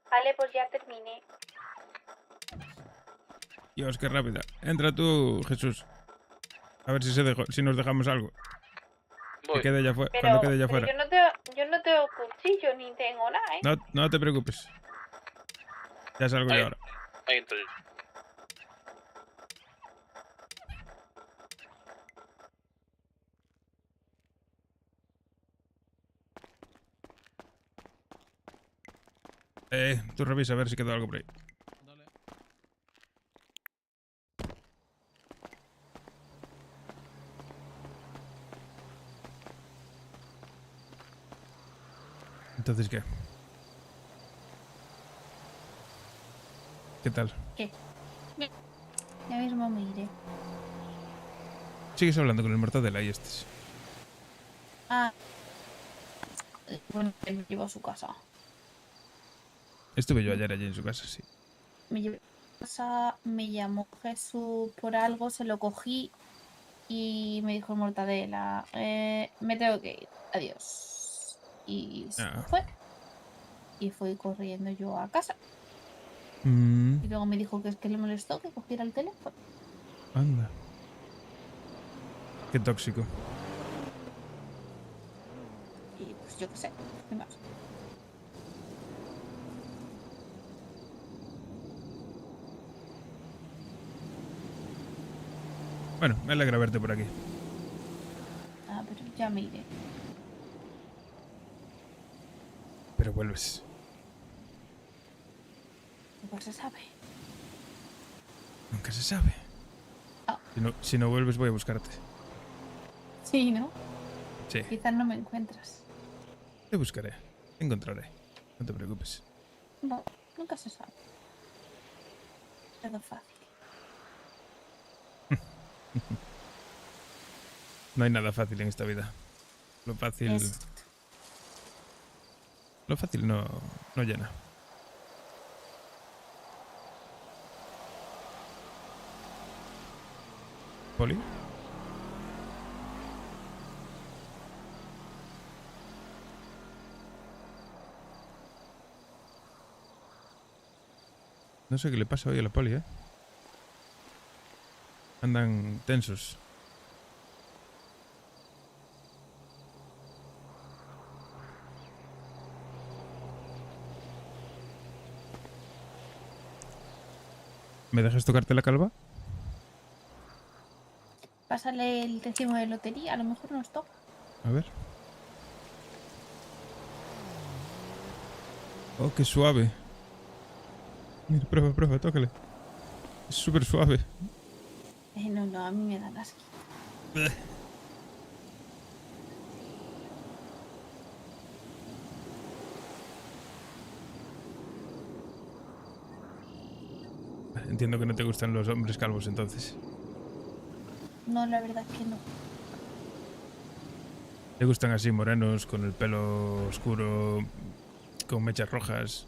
Vale, pues ya terminé. Dios, qué rápida. Entra tú, Jesús. A ver si nos dejamos algo. Que quede ya fuera. Cuando quede ya fuera. Yo no tengo cuchillo ni tengo nada, ¿eh? No te preocupes. Ya salgo yo ahora. Ahí entro yo. Tú revisa a ver si quedó algo por ahí. Entonces, ¿qué? ¿Qué tal? ¿Qué? Ya mismo me iré. ¿Sigues hablando con el Mortadela y este? Ah. Bueno, él me llevó a su casa. Estuve yo ayer allí en su casa, sí. Me llevó a su casa, me llamó Jesús por algo, se lo cogí y me dijo el Mortadela, me tengo que ir, adiós. Y se fue. Y fui corriendo yo a casa. Y luego me dijo que es que le molestó que cogiera el teléfono. Anda. Qué tóxico. Y pues yo qué sé, ¿qué más? Bueno, me alegra verte por aquí. Ah, pero ya me iré. Pero vuelves. Nunca se sabe. Nunca se sabe. Si no vuelves voy a buscarte. Sí, ¿no? Sí. Quizás no me encuentras. Te buscaré. Te encontraré. No te preocupes. No, nunca se sabe. Todo fácil. No hay nada fácil en esta vida. Lo fácil... Lo fácil no llena. ¿Poli? No sé qué le pasa hoy a la poli, ¿eh? Andan tensos. ¿Me dejas tocarte la calva? Pásale el recibo de lotería, a lo mejor nos toca. A ver. Oh, qué suave. Mira, prueba, tócale. Es súper suave. No, a mí me da asco. Entiendo que no te gustan los hombres calvos, entonces. No, la verdad es que no. ¿Te gustan así, morenos, con el pelo oscuro, con mechas rojas,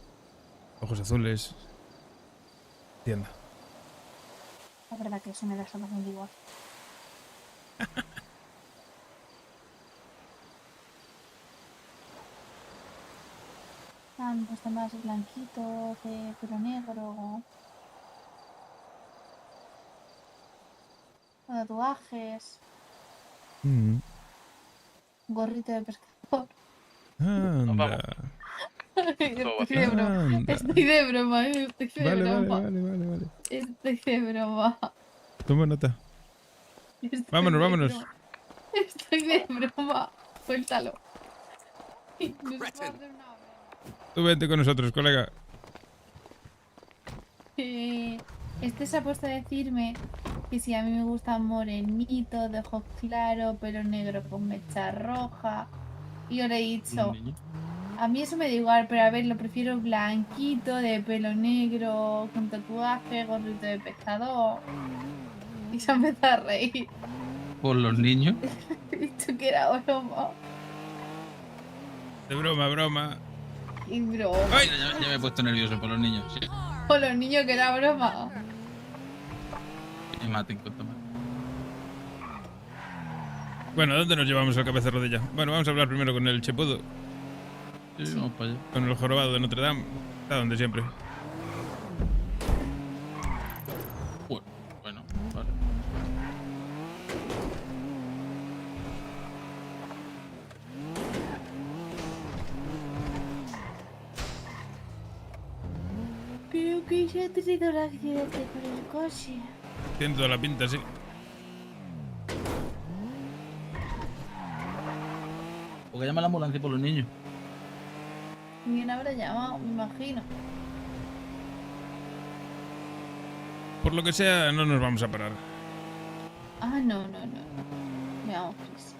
ojos azules? Entiendo. La verdad que eso me da exactamente igual. Los demás blanquitos, de pelo negro, tatuajes, gorrito de pescador. Anda. Estoy de broma, estoy de broma. Vale. Estoy de broma. Toma nota. Vámonos. Estoy de broma. Suéltalo. Tú vente con nosotros, colega. Este se ha puesto a decirme que si a mí me gusta morenito, de ojos claros, pelo negro con mecha roja. Y yo le he dicho, a mí eso me da igual, pero a ver, lo prefiero blanquito, de pelo negro, con tatuaje, gorrito de pescador. Y se ha empezado a reír. ¿Por los niños? He dicho que era broma. De broma. Y broma. ¡Ay! Ya me he puesto nervioso por los niños. Sí. Por los niños que era broma. Que me maten, cuanto más. Bueno, ¿dónde nos llevamos al cabeza rodilla? Bueno, vamos a hablar primero con el chepudo. Sí, vamos para allá. Con el jorobado de Notre Dame. Está donde siempre. Bueno. que se ha tenido el accidente con el coche. Tiene toda la pinta, sí. Porque llama a la ambulancia por los niños. ¿Quién habrá llamado? Me imagino. Por lo que sea, no nos vamos a parar. Ah, no. Me hago prisa.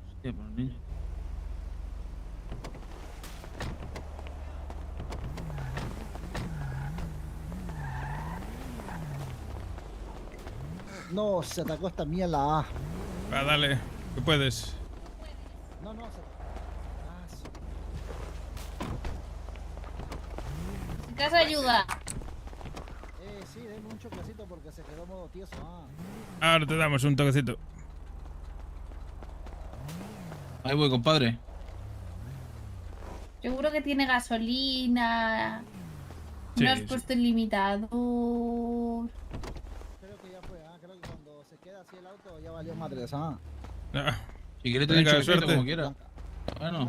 Hostia, por los niños. No, se atacó esta mierda. Va, dale, que puedes. No, se atacó. ¿Necesitas ayuda? Sí, denme un choquecito porque se quedó modo tieso. Ahora te damos un toquecito. Ahí voy, compadre. Seguro que tiene gasolina. Sí, No has sí. puesto el limitador. Creo que ya fue. Creo que cuando se queda así el auto ya valió madres. No. Si quieres tener Venga, choquecito, suerte. como quieras. Bueno.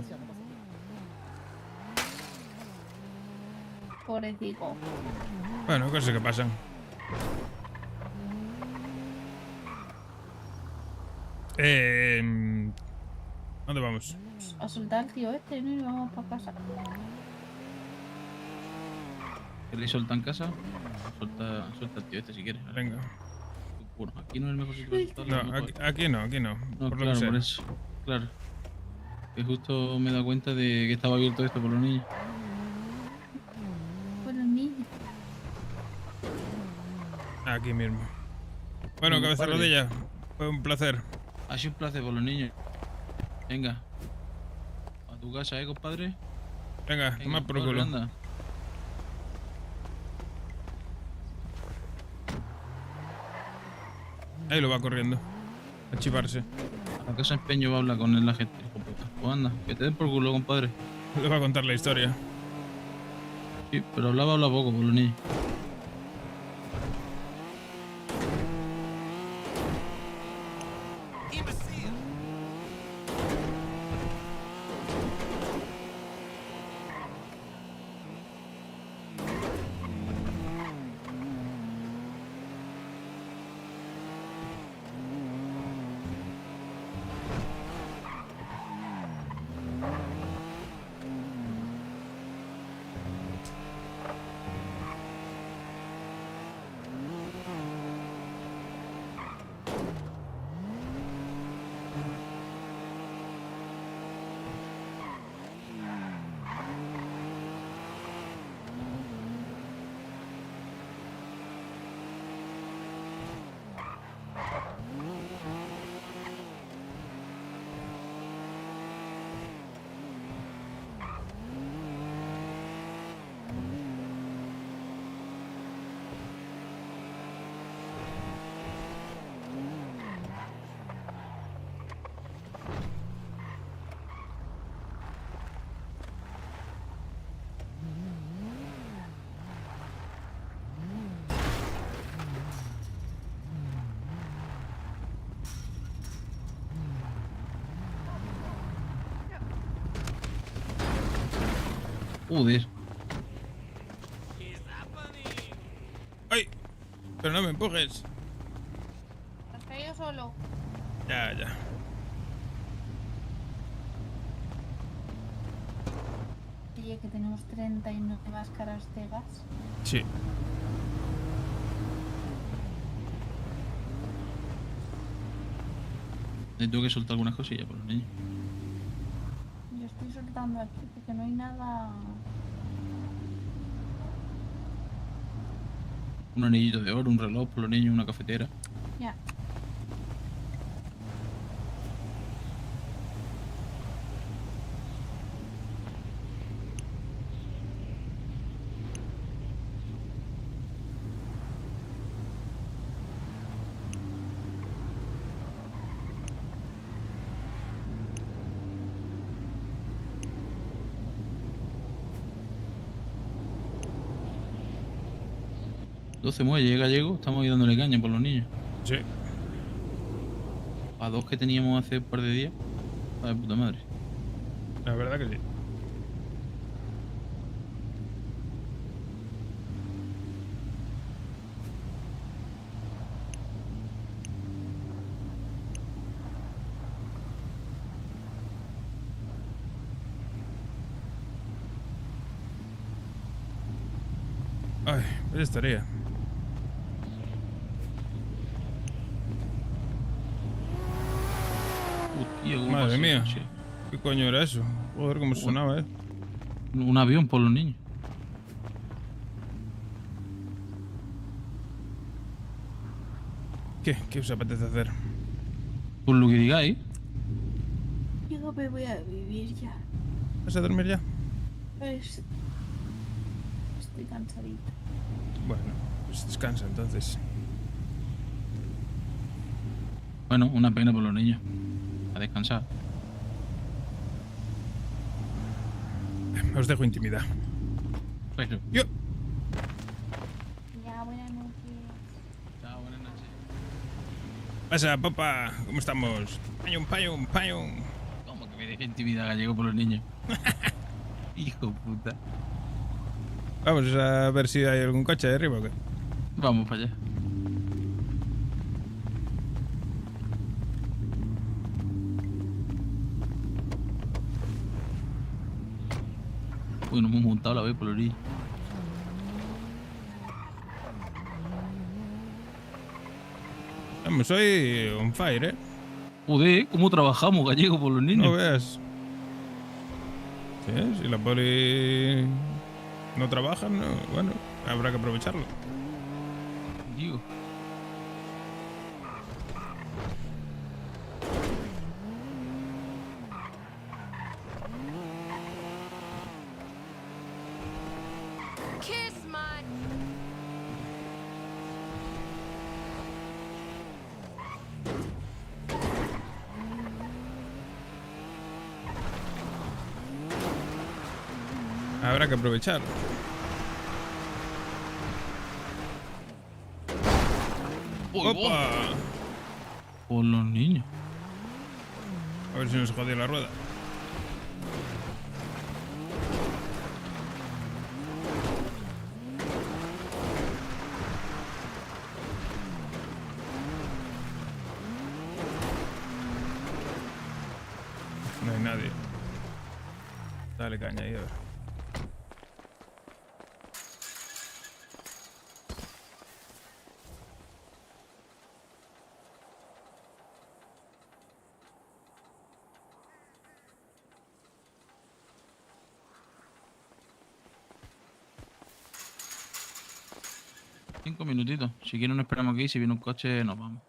Pobrecito. Bueno, cosas que pasan. ¿Dónde vamos? A soltar al tío este, ¿no? Y vamos para casa. ¿Queréis soltar en casa? Suelta al tío este si quieres. Venga. Bueno, aquí no es el mejor sitio para soltarlo. No, aquí no. No, por lo claro, que sea. por eso. Claro. Que justo me he dado cuenta de que estaba abierto esto por los niños. Por los niños. Aquí mismo. Bueno, Bueno, cabeza padre. rodilla. Fue un placer. Ha sido un placer por los niños. Venga. A tu casa, compadre. Venga, toma por corre, culo. anda. Ahí lo va corriendo. A chivarse. A casa empeño va a hablar con la gente, hijo puta. Pues anda, que te den por culo, compadre. Le va a contar la historia. Sí, pero habla poco por los niños. Joder. ¡Ay! Pero no me empujes. ¿Has caído solo? Ya. Oye, que tenemos 39 máscaras de gas. Sí. Tengo que soltar algunas cosillas por los niños. Yo estoy soltando aquí porque no hay nada. Un anillito de oro, un reloj por los niños, una cafetera. Ya. Muelle, gallego, estamos ahí dándole caña por los niños. Sí. A 2 que teníamos hace un par de días. De puta madre. La verdad que sí. Ay, pues estaría. Tío, ¿cómo Madre pasa mía. eso, che? ¿Qué coño era eso? Joder, cómo sonaba, Un avión por los niños. ¿Qué os apetece hacer? Por lo que digáis. Yo me voy a vivir ya. ¿Vas a dormir ya? Pues, estoy cansadita. Bueno, pues descansa entonces. Bueno, una pena por los niños. A descansar. Os dejo intimidad. Bueno. Yo. Ya, buenas noches. Chao, buenas noches. Pasa, papá. ¿Cómo estamos? Payón. ¿Cómo que me deja intimidad gallego por los niños? Hijo puta. Vamos a ver si hay algún coche de arriba o qué. Vamos para allá. Uy, nos hemos montado la vez por la orilla. Vamos, soy on fire, Joder, ¿cómo trabajamos gallego por los niños? No veas. Sí, si la poli no trabaja, no, bueno, habrá que aprovecharlo. Digo. Kiss my. Habrá que aprovechar. ¡Opa! Por los niños. A ver si nos jodió la rueda. No hay nadie. Dale caña ahí, a ver. Cinco minutitos. Si quieren no esperamos aquí. Si viene un coche nos vamos.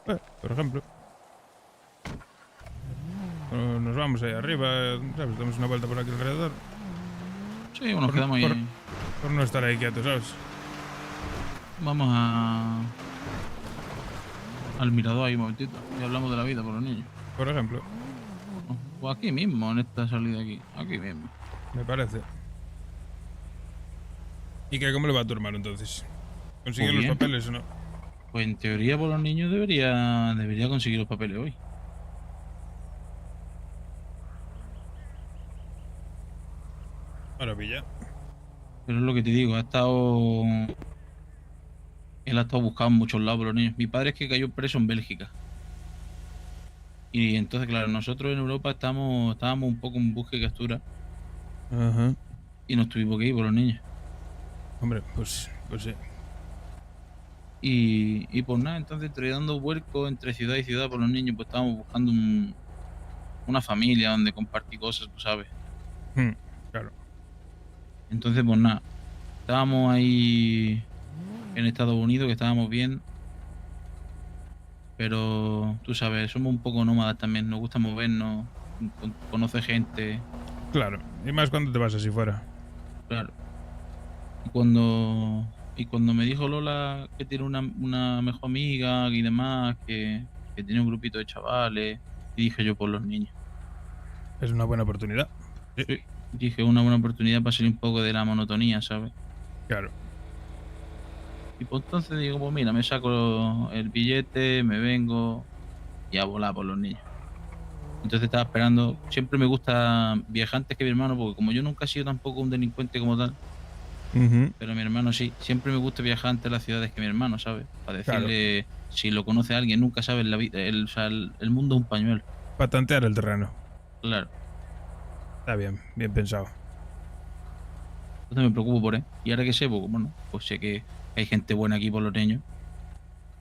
Por ejemplo. O nos vamos ahí arriba, ¿sabes? Damos una vuelta por aquí alrededor. Sí, o nos quedamos ahí. Por no estar ahí quietos, ¿sabes? Vamos al mirador ahí un momentito. Y hablamos de la vida por los niños. Por ejemplo. O aquí mismo, en esta salida aquí. Aquí mismo. Me parece. ¿Y qué, cómo le va a tu hermano entonces? ¿Consigue Pues los bien. papeles o no? Pues en teoría por los niños debería conseguir los papeles hoy. Maravilla. Pero es lo que te digo, él ha estado buscando en muchos lados por los niños. Mi padre es que cayó preso en Bélgica. Y entonces, claro, nosotros en Europa estábamos un poco en busca y captura. Ajá. Y nos tuvimos que ir por los niños. Hombre, pues sí. Y pues nada, entonces entre dando vuelcos entre ciudad y ciudad por los niños, pues estábamos buscando una familia donde compartir cosas, tú sabes. Claro. Entonces, pues nada, estábamos ahí en Estados Unidos, que estábamos bien. Pero tú sabes, somos un poco nómadas también, nos gusta movernos, conocer gente. Claro, y más cuando te vas así fuera. Claro. Y cuando me dijo Lola que tiene una mejor amiga y demás, que tiene un grupito de chavales, y dije yo por los niños. Es una buena oportunidad. Sí. Dije una buena oportunidad para salir un poco de la monotonía, ¿sabes? Claro. Y pues entonces digo, pues mira, me saco el billete, me vengo y a volar por los niños. Entonces estaba esperando. Siempre me gusta viajar antes que mi hermano, porque como yo nunca he sido tampoco un delincuente como tal, pero mi hermano sí, siempre me gusta viajar antes a las ciudades que mi hermano, ¿sabes? Para decirle, si lo conoce a alguien, nunca sabe la vida, o sea, el mundo es un pañuelo. Para tantear el terreno. Claro. Está bien, bien pensado. Entonces me preocupo por él. Y ahora que sé, pues, bueno, pues sé que hay gente buena aquí por los niños.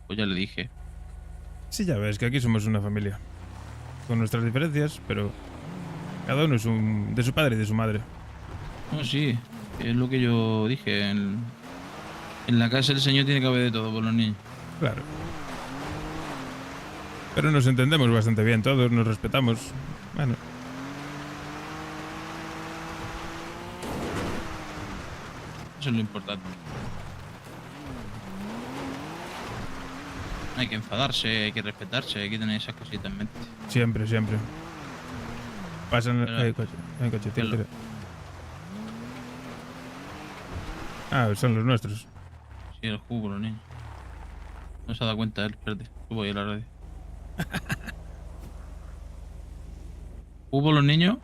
Pues ya le dije. Sí, ya ves que aquí somos una familia. Con nuestras diferencias, pero cada uno es de su padre y de su madre. No, sí, es lo que yo dije. En la casa del señor tiene que haber de todo por los niños. Claro. Pero nos entendemos bastante bien todos, nos respetamos. Bueno. Eso es lo importante. Hay que enfadarse, hay que respetarse, hay que tener esas cositas en mente. Siempre, siempre. Pasan... Hay coche, tira. Ah, son los nuestros. Sí, el jugo, los niños. No se ha dado cuenta él, espérate. Subo ahí a la radio. ¿Hubo los niños?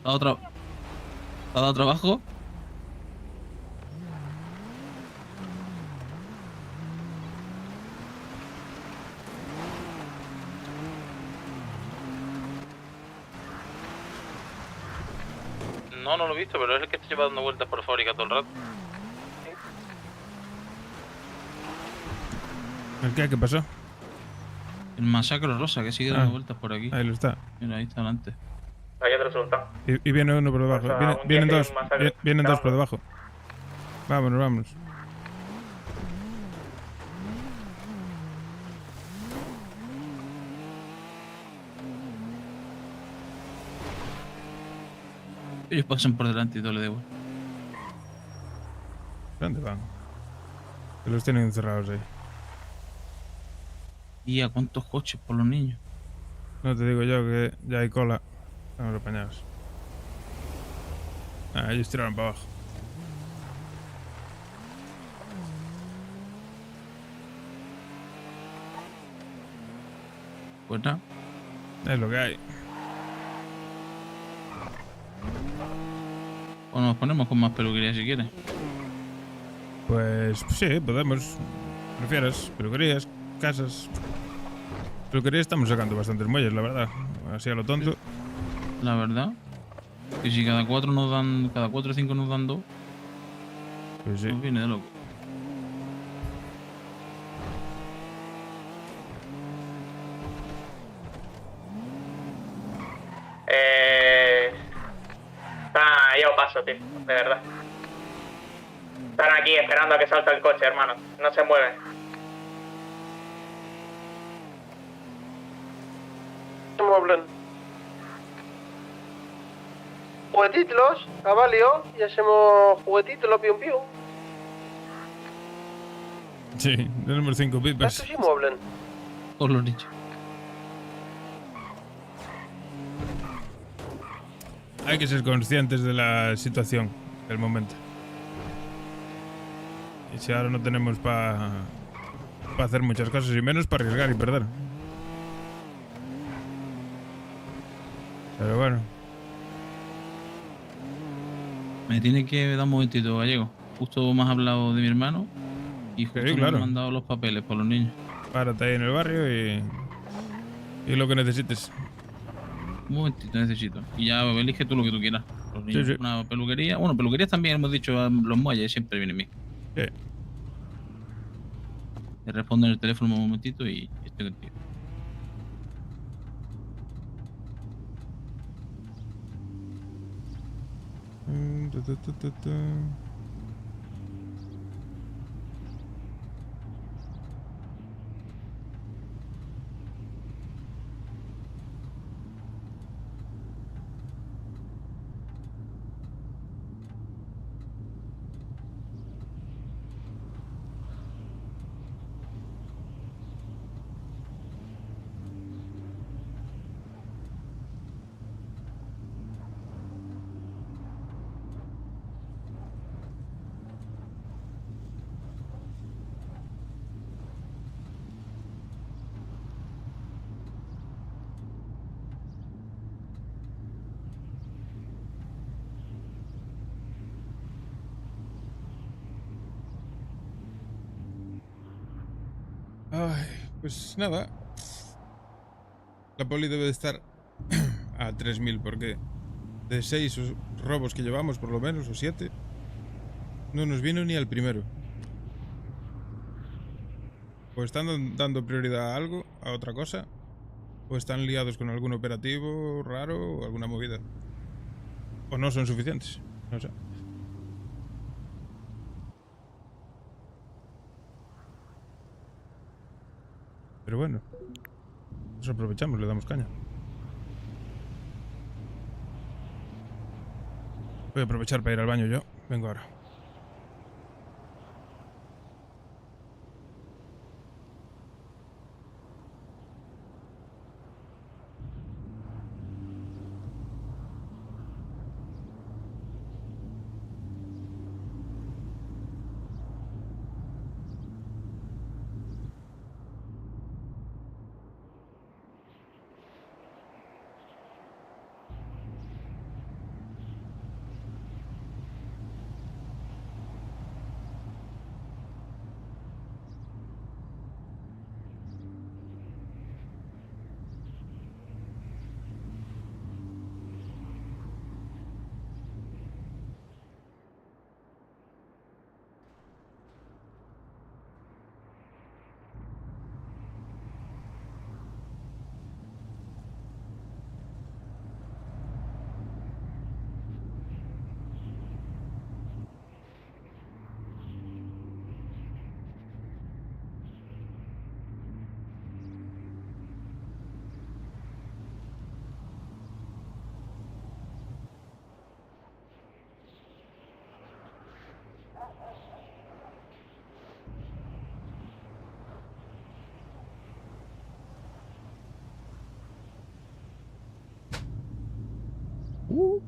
¿Te ha dado trabajo? No, no lo he visto, pero es el que te lleva dando vueltas por fábrica todo el rato. ¿El qué? ¿Qué pasó? El masacre rosa que sigue dando vueltas por aquí. Ahí lo está. Mira, ahí está delante. Ahí otro resultado. Y viene uno por debajo. O sea, Vienen un día dos. que hay un masacre. Vienen dos por debajo. Vámonos, vámonos. Ellos pasan por delante y todo le da igual. ¿Dónde van? Que los tienen encerrados ahí. ¿Y a cuántos coches por los niños? No te digo yo que ya hay cola. Estamos apañados. Ah, ellos tiraron para abajo. Pues nada. Es lo que hay. O nos ponemos con más peluquería si quieres. Pues sí, podemos. ¿Prefieres? Peluquerías, casas. Peluquerías estamos sacando bastantes muelles, la verdad. Así a lo tonto. La verdad. Que si cada 4 o 5 nos dan 2. Pues sí. Nos viene de loco. Yo paso, tío, de verdad. Están aquí esperando a que salte el coche, hermano. No se mueven. Se mueven. Juguetitos, Cavalio, y hacemos juguetitos, pium pium. Sí, tenemos 5 pipas. Estos sí mueven. Os lo he dicho. Hay que ser conscientes de la situación, del momento. Y si ahora no tenemos para hacer muchas cosas, y menos para arriesgar y perder. Pero bueno. Me tiene que dar un momentito, Gallego. Justo me has hablado de mi hermano y justo Sí, claro. me han mandado los papeles por los niños. Párate ahí en el barrio y lo que necesites. Un momentito necesito. Y ya elige tú lo que tú quieras. Los niños. Sí. Una peluquería. Bueno, peluquerías también hemos dicho, los muelles siempre vienen bien. Sí. Te respondo en el teléfono un momentito y estoy contigo. Ay, pues nada. La poli debe de estar a 3000 porque de 6 robos que llevamos, por lo menos, o 7, no nos vino ni al primero. O están dando prioridad a algo, a otra cosa, o están liados con algún operativo raro o alguna movida. O no son suficientes, no sé. Pero bueno, nos aprovechamos, le damos caña. Voy a aprovechar para ir al baño yo. Vengo ahora.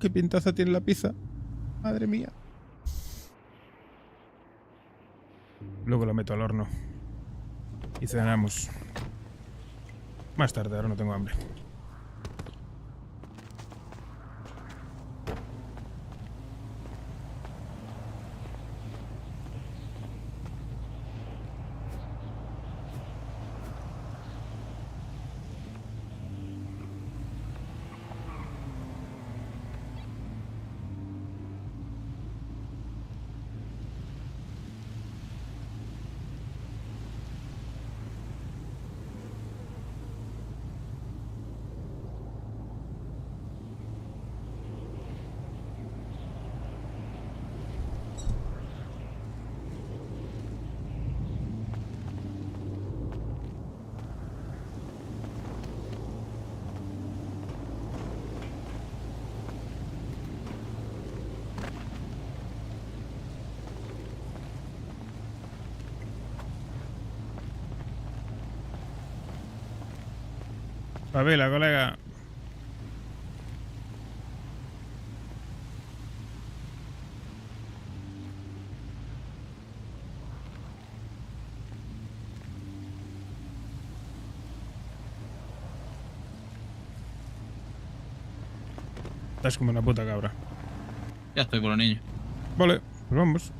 Qué pintaza tiene la pizza. Madre mía. Luego la meto al horno. Y cenamos. Más tarde, ahora no tengo hambre. Pavela, colega. Estás como una puta cabra. Ya estoy con los niños. Vale, pues vamos.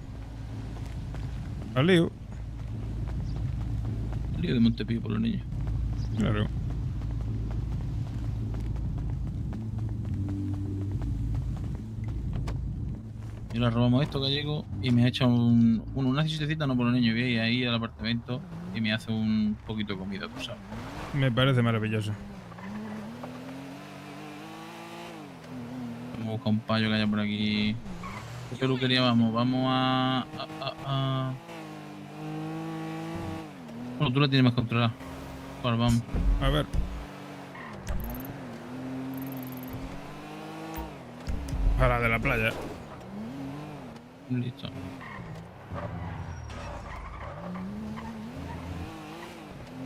Al lío. El lío de Montepío por los niños. Claro. Y ahora robamos esto gallego y me echa una chistecita, no por los niños, voy ahí al apartamento y me hace un poquito de comida, tú sabes. Me parece maravilloso. Vamos a buscar un payo que haya por aquí. ¿Qué peluquería vamos? Vamos a... Bueno, tú la tienes más controlada. ¿Cuál vamos? A ver. A la de la playa. Listo.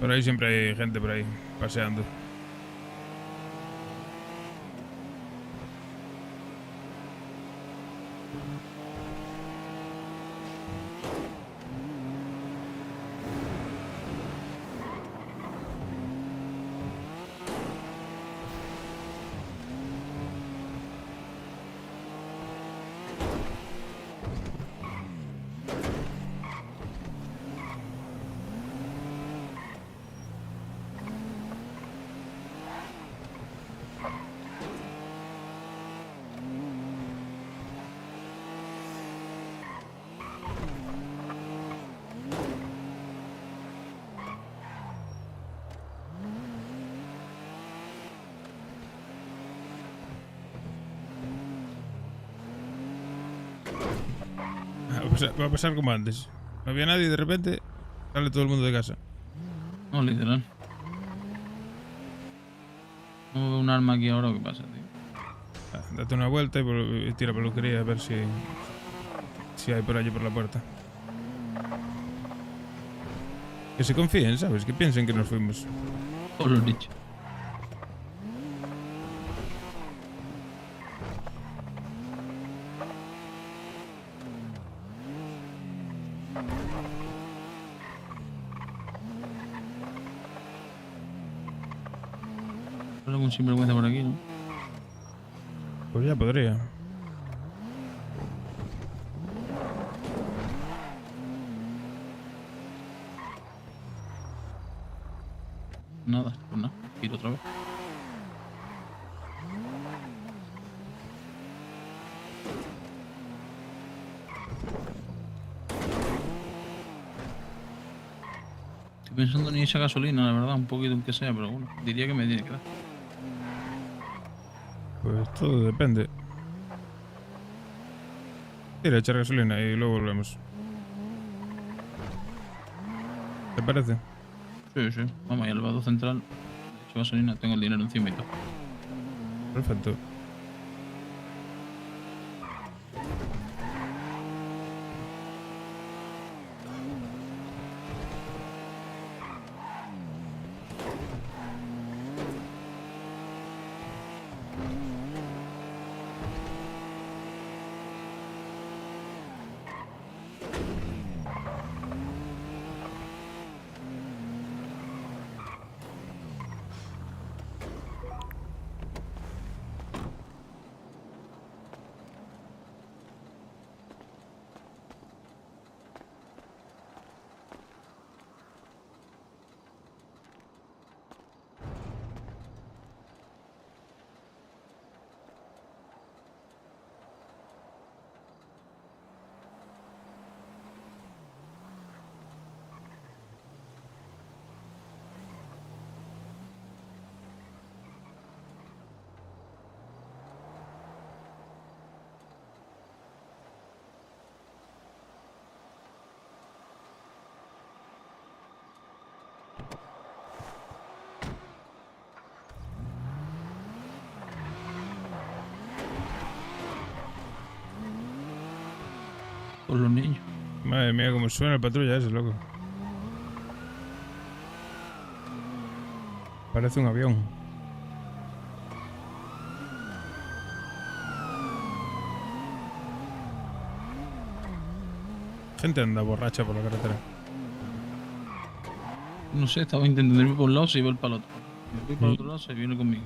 Por ahí siempre hay gente por ahí, paseando. Va a pasar como antes. No había nadie y de repente sale todo el mundo de casa. No, literal. No veo un arma aquí ahora, ¿qué pasa, tío? Date una vuelta y tira peluquería a ver si hay por allí por la puerta. Que se confíen, ¿sabes? Que piensen que nos fuimos. Os lo he dicho. ¿Hay algún sinvergüenza por aquí, no? Pues ya podría. Nada, pues nada, ir otra vez. Estoy pensando en esa gasolina, la verdad, un poquito aunque sea, pero bueno, diría que me tiene que dar. Pues todo depende. Ir a echar gasolina y luego volvemos. ¿Te parece? Sí, sí. Vamos ahí al vado central. He hecho gasolina, tengo el dinero encima y todo. Perfecto. Por los niños. Madre mía, cómo suena el patrulla ese, loco. Parece un avión. Gente anda borracha por la carretera. No sé, estaba intentando irme por un lado, se iba el para el otro. Me fui para el otro lado, se viene conmigo.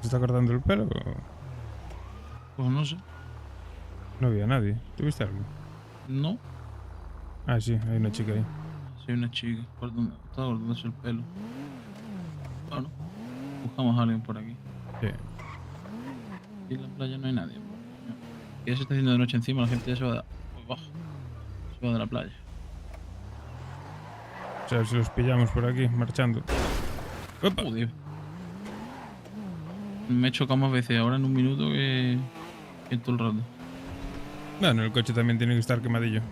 ¿Se está cortando el pelo? Pues no sé. No había nadie. ¿Tuviste algo? No. Ah, sí, hay una chica ahí. Sí, una chica. Estaba cortándose el pelo. Bueno, buscamos a alguien por aquí. Sí. Y en la playa no hay nadie. Ya se está haciendo de noche encima, la gente ya se va se va de la playa. O sea, si los pillamos por aquí, marchando. ¡Opa! Joder. Me he chocado más veces ahora en un minuto que todo el rato. Bueno, el coche también tiene que estar quemadillo.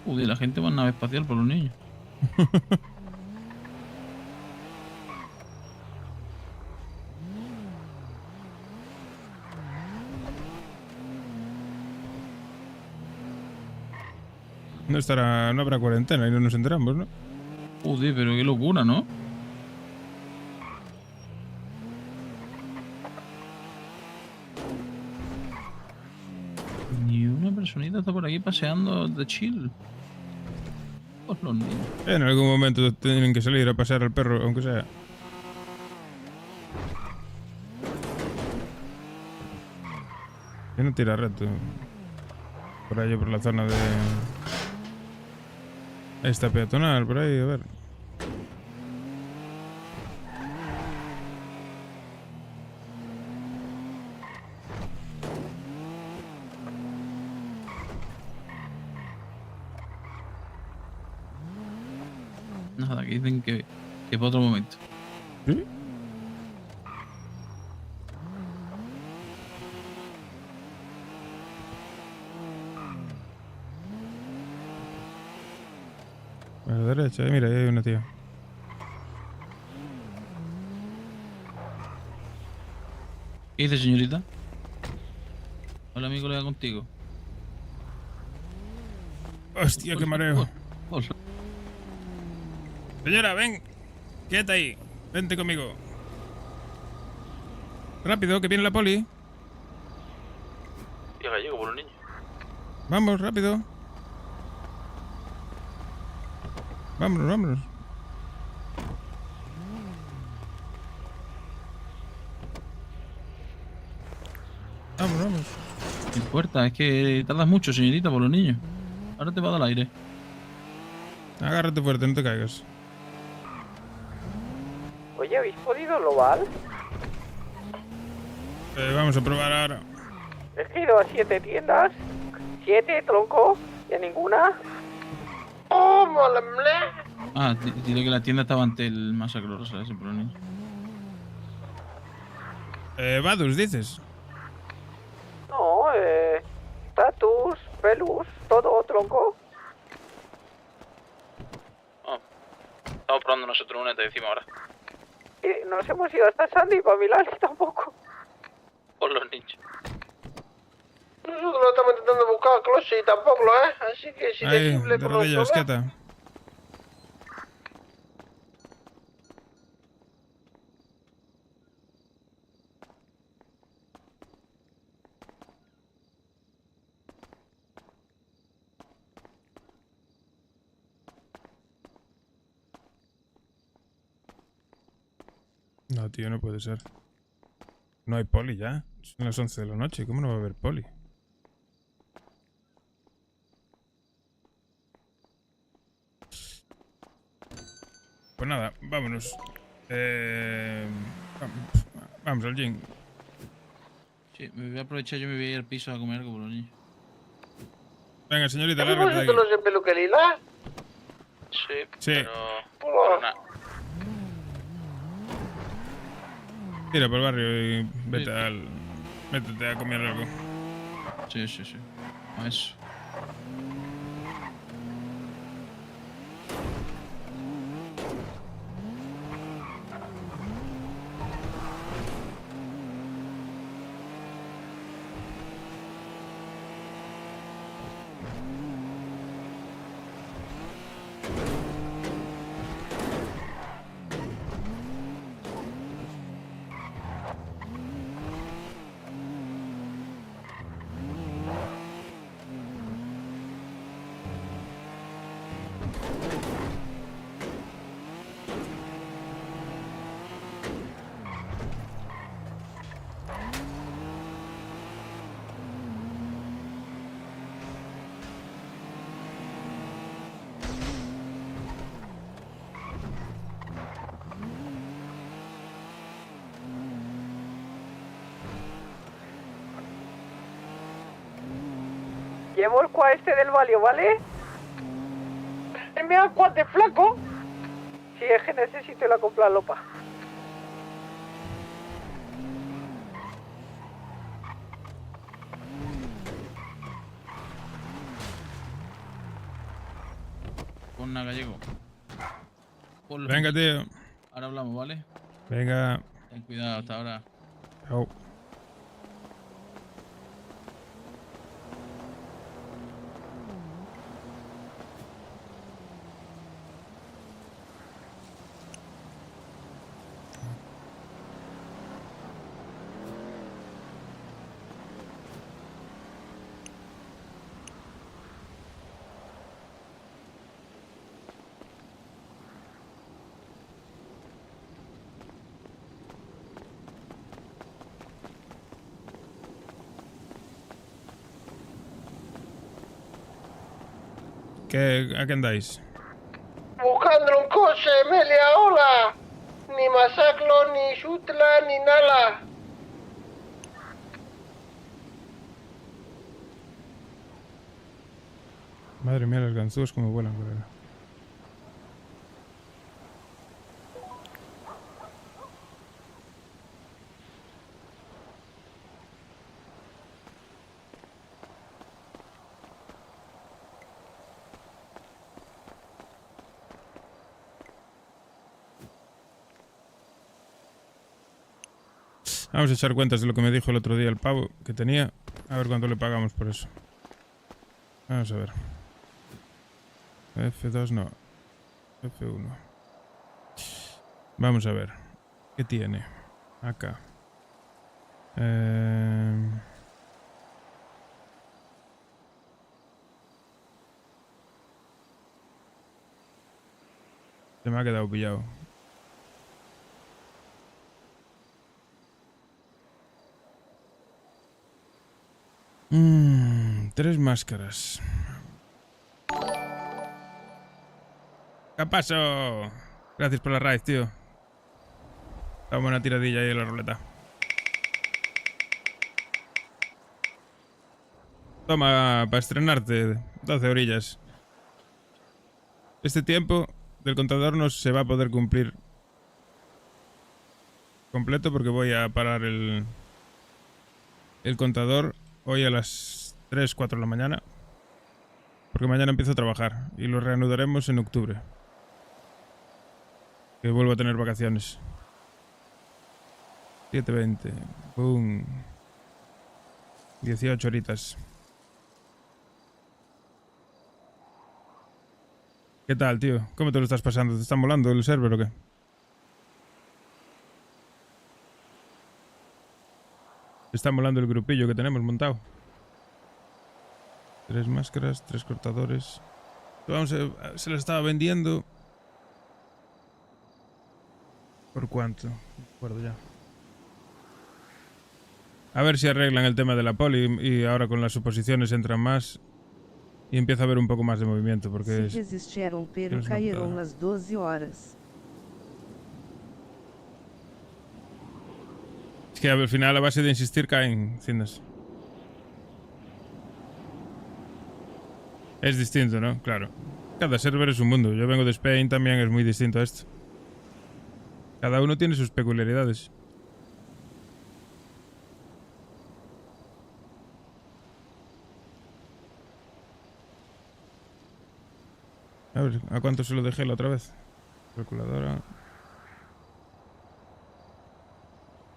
Joder, la gente va en nave espacial por los niños. No habrá cuarentena y no nos enteramos, ¿no? Joder, pero qué locura, ¿no? Ni una personita está por aquí paseando de chill. Por los niños. En algún momento tienen que salir a pasear al perro, aunque sea. Y no tira reto. Por allí, por la zona de Ahí está peatonal, por ahí, a ver. Nada, que dicen que para otro momento. ¿Sí? A la derecha, mira, ahí hay una tía. ¿Qué dice, señorita? Hola, mi colega contigo. Hostia, qué mareo. Señora, ven. Quédate ahí. Vente conmigo. Rápido, que viene la poli. Tío gallego por los niños. Vamos, rápido. Vámonos, vámonos. Vamos, vamos. No importa, es que tardas mucho, señorita, por los niños. Ahora te va a dar aire. Agárrate fuerte, no te caigas. Oye, ¿habéis podido global? Vamos a probar ahora. Es que he ido a 7 tiendas. 7, tronco. ¿Y a ninguna? ¡Oh, molemble! Ah, diré que la tienda estaba ante el masacre, ¿sabes? Por los niños. Vadus, dices. No, Tatus, Pelus, todo, tronco. Oh. Estamos probando nosotros una y te decimos ahora. Y nos hemos ido hasta Sandy y para Milán tampoco. Por los niños. Nosotros lo estamos intentando buscar a Close y tampoco lo es, así que si Ahí, legible de por rodillas, nosotros. quieta. No, tío, no puede ser. No hay poli ya. Son las 11 de la noche. ¿Cómo no va a haber poli? Pues nada, vámonos. Vamos al gym. Sí, me voy a aprovechar, yo me voy a ir al piso a comer algo por los niños. Venga, señorita, ¿Hemos lárgate de visto aquí. los en peluquería? Sí, Sí. pero nada. Tira por el barrio y vete al... Métete a comer algo. Sí, sí, sí. A eso. Llevo el cual este del valio, ¿vale? ¿Me da cuál de flaco? Si es que necesito ir a comprar lopa. Pon a gallego. Ponlo. Venga, tío. Ahora hablamos, ¿vale? Venga. Ten cuidado, hasta ahora. Chao. ¿A qué andáis? noche, media hora. Ni masaclo, ni chutla, ni nada. Madre mía, los ganzúes como vuelan, colega. Vamos a echar cuentas de lo que me dijo el otro día el pavo que tenía. A ver cuánto le pagamos por eso. Vamos a ver. F2 no. F1. Vamos a ver. ¿Qué tiene? Acá. Se me ha quedado pillado. Tres máscaras. ¿Qué pasó? Gracias por la raid, tío. Dame una tiradilla ahí en la ruleta. Toma, para estrenarte, 12 orillas. Este tiempo del contador no se va a poder cumplir completo porque voy a parar el contador hoy a las 3, 4 de la mañana. Porque mañana empiezo a trabajar y lo reanudaremos en octubre. Que vuelvo a tener vacaciones. 7:20. Boom. 18 horitas. ¿Qué tal, tío? ¿Cómo te lo estás pasando? ¿Te está molando el server o qué? ¿Te está molando el grupillo que tenemos montado? 3 máscaras, 3 cortadores. Vamos se las estaba vendiendo. ¿Por cuánto? No me acuerdo ya. A ver si arreglan el tema de la poli y ahora con las suposiciones entran más y empieza a haber un poco más de movimiento porque Se resistieron, pero cayeron las 12 horas. Es que al final a base de insistir caen, Cindas. Es distinto, ¿no? Claro. Cada server es un mundo. Yo vengo de Spain, también es muy distinto a esto. Cada uno tiene sus peculiaridades. A ver, ¿a cuánto se lo dejé la otra vez? Calculadora.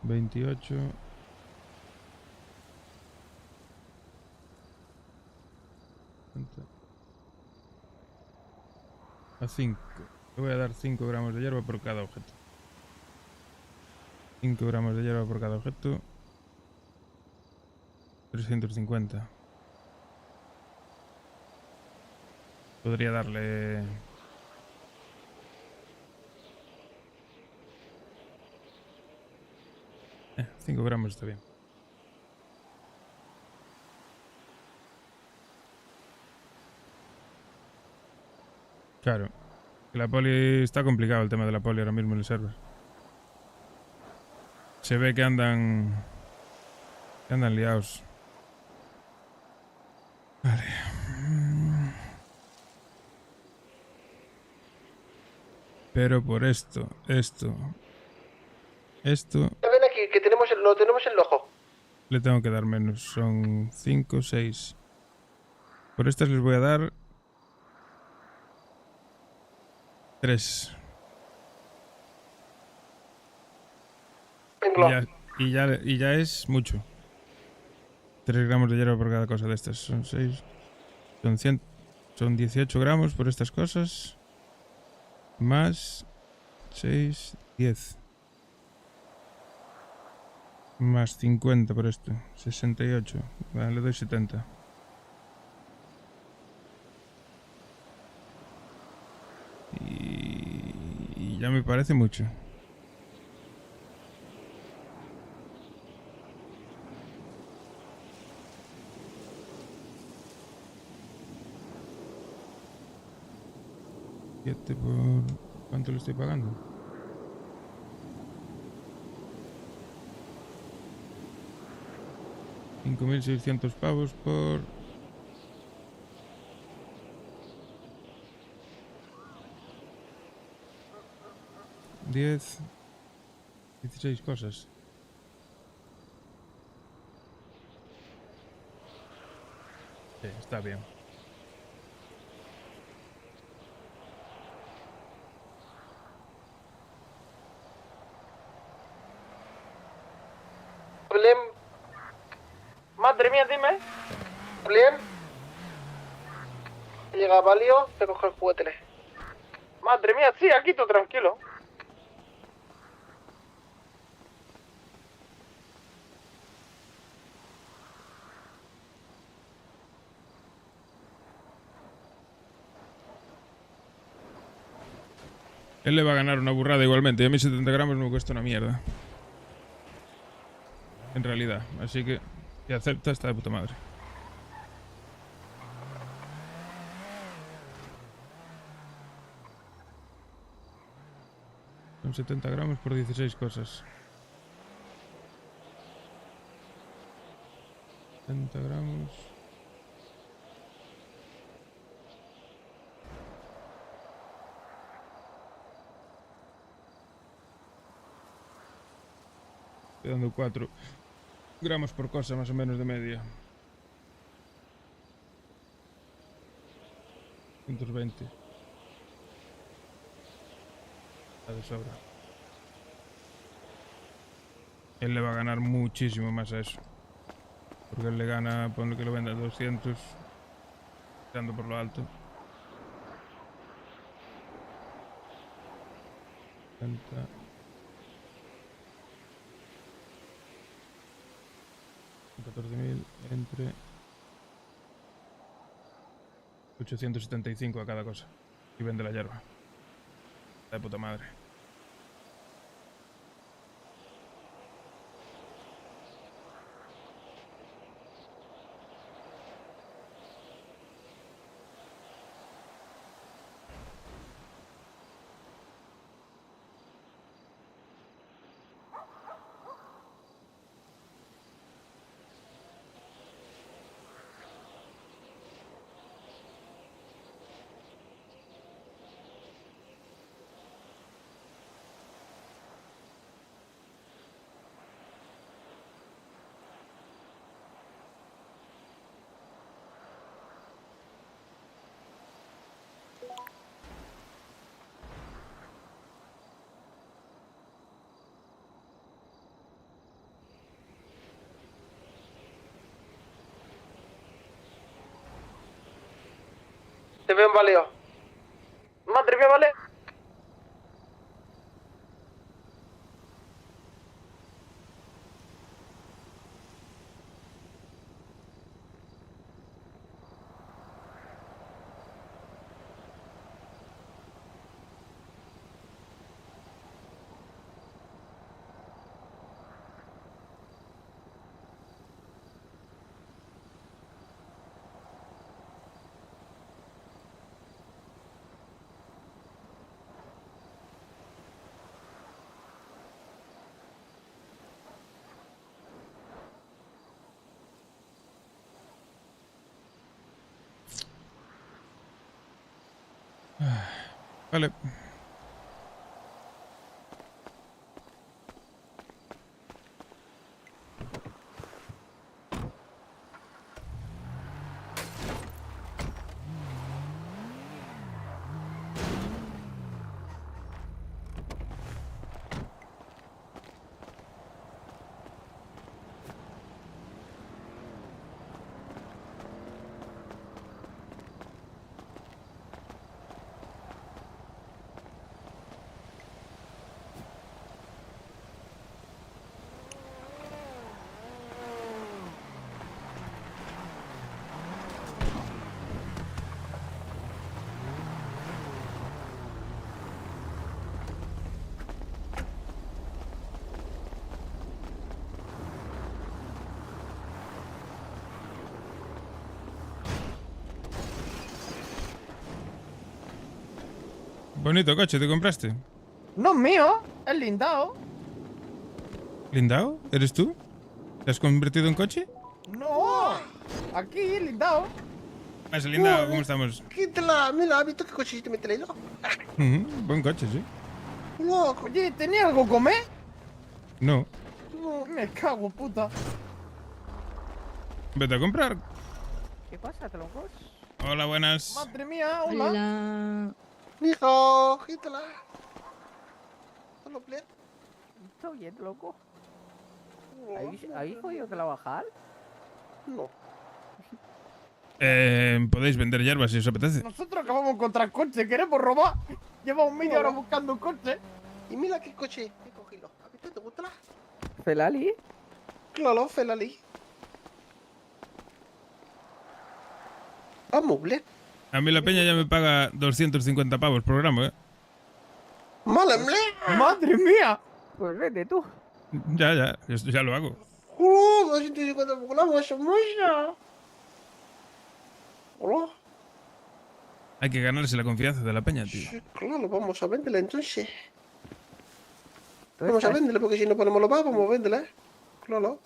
28. A 5. Le voy a dar 5 gramos de hierba por cada objeto. 5 gramos de hierba por cada objeto. 350. Podría darle... 5 gramos está bien. Claro. La poli... Está complicado el tema de la poli ahora mismo en el server. Se ve que andan... liados. Vale. Pero por esto... Ven aquí, que lo tenemos en el ojo. Le tengo que dar menos. Son 5, 6. Por estas les voy a dar... 3. Y ya es mucho. 3 gramos de hierba por cada cosa de estas. Son 6. Son 100. Son 18 gramos por estas cosas. Más 6, 10. Más 50 por esto. 68. Vale, le doy 70. Y ya me parece mucho. Por ¿Cuánto le estoy pagando? $5.600 por... 10... 16 cosas. Sí, está bien. William. Madre mía, dime. William. Llega Valio, te coge el juguete. Madre mía, sí, aquí tú tranquilo. Él le va a ganar una burrada igualmente. Y a mí 70 gramos me cuesta una mierda. En realidad. Así que si acepta, está de puta madre. Son 70 gramos por 16 cosas. 70 gramos. Dando 4 gramos por cosa más o menos de media. 120. Está de sobra. Él le va a ganar muchísimo más a eso. Porque él le gana, ponle que lo venda a 200. Tirando por lo alto. 30. 14.000 entre 875 a cada cosa. Y vende la hierba. De puta madre. Te veo en Valeo. Madre mía, vale. Vale. Bonito coche, ¿te compraste? No es mío, es lindado. ¿Lindao? ¿Eres tú? ¿Te has convertido en coche? No, aquí, lindado. Más Lindao, ¿cómo estamos? Quítala, mira, ¿has visto qué cochecito me he traído? Buen coche, sí. Loco, oye, ¿tenía algo que comer? No, No, me cago, puta. vete a comprar. ¿Qué pasa, troncos? Hola, buenas. Madre mía, hola. Hijo, quítala. Solo play. Estoy bien, loco. ¿Habéis podido trabajar? No. Podéis vender hierbas si os apetece. Nosotros acabamos de encontrar coche, queremos robar. Llevamos media hora buscando un coche. Y mira qué coche he cogido. ¿Has visto? ¿Te gusta? ¿Felali? Claro, Felali. Vamos, Blair. A mí la peña ya me paga 250 pavos por gramo, ¿eh? ¡Mala, Blair! ¡Madre mía! Pues vete tú. Ya, esto ya lo hago. 250 gramos, eso es mucho. Hola. Hay que ganarse la confianza de la peña, tío. Sí, claro, vamos a venderla entonces. Vamos a venderla porque si no ponemos los pavos, vamos a venderla. Claro.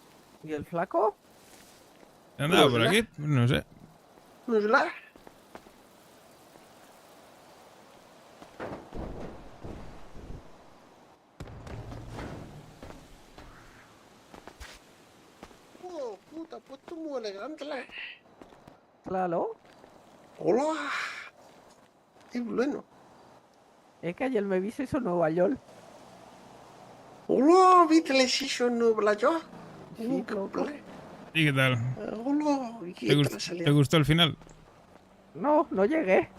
¿Y el flaco? ¿He andado por Hola. aquí? No sé. No es la. Oh, puta, pues tú muy elegante, la. Claro. Hola. Qué bueno. Es que ayer me vi eso en Nueva York. Hola, ¿viste el sitio en Nueva York? Sí, loco. ¿Y qué tal? Hola. ¿Te gustó el final? No, no llegué.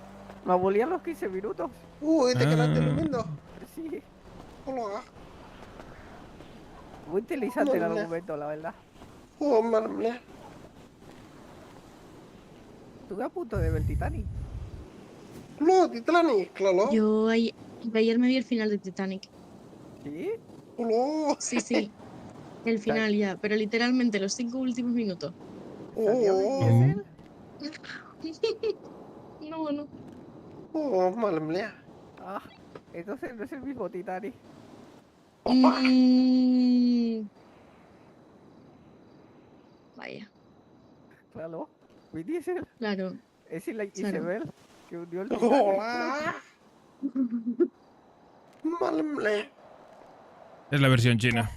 Me abolían los 15 minutos. ¿Te quedaste durmiendo? Sí. Hola. Muy interesante el No, no. argumento, la verdad. Oh, madre mía. Estuve a punto de ver Titanic. No, Titanic, claro. Yo ayer me vi el final de Titanic. ¿Sí? Hola. Sí. El final ya, pero literalmente los 5 últimos minutos. Oh, No. oh, madre mía. Ah, entonces no es el mismo Titanic. Vaya. Claro. Vin Diesel. Claro. Es la Claro. iceberg que hundió el Hola. Madre mía. Es la versión china.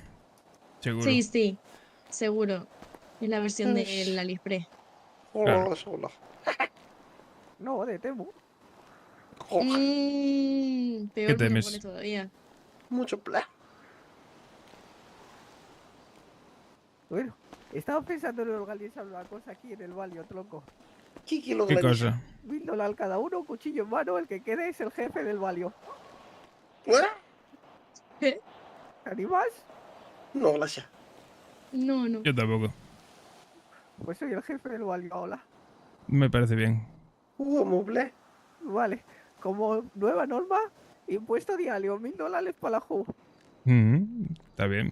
Seguro. Sí, seguro. Es la versión del AliExpress. Hola, hola. No, de Temu. Peor ¿Qué me temes? pone todavía. Mucho plan. Bueno, estaba pensando en organizar una cosa aquí en el Valio, tronco. ¿Qué kilo ¿Qué cosa? $1000 cada uno, cuchillo en mano, el que quede es el jefe del Valio. ¿Qué? ¿Te animas? No, gracias. No. Yo tampoco. Pues soy el jefe del Valio, hola. Me parece bien. Muble. Vale, como nueva norma, impuesto diario, $1000 para la JU. Está bien.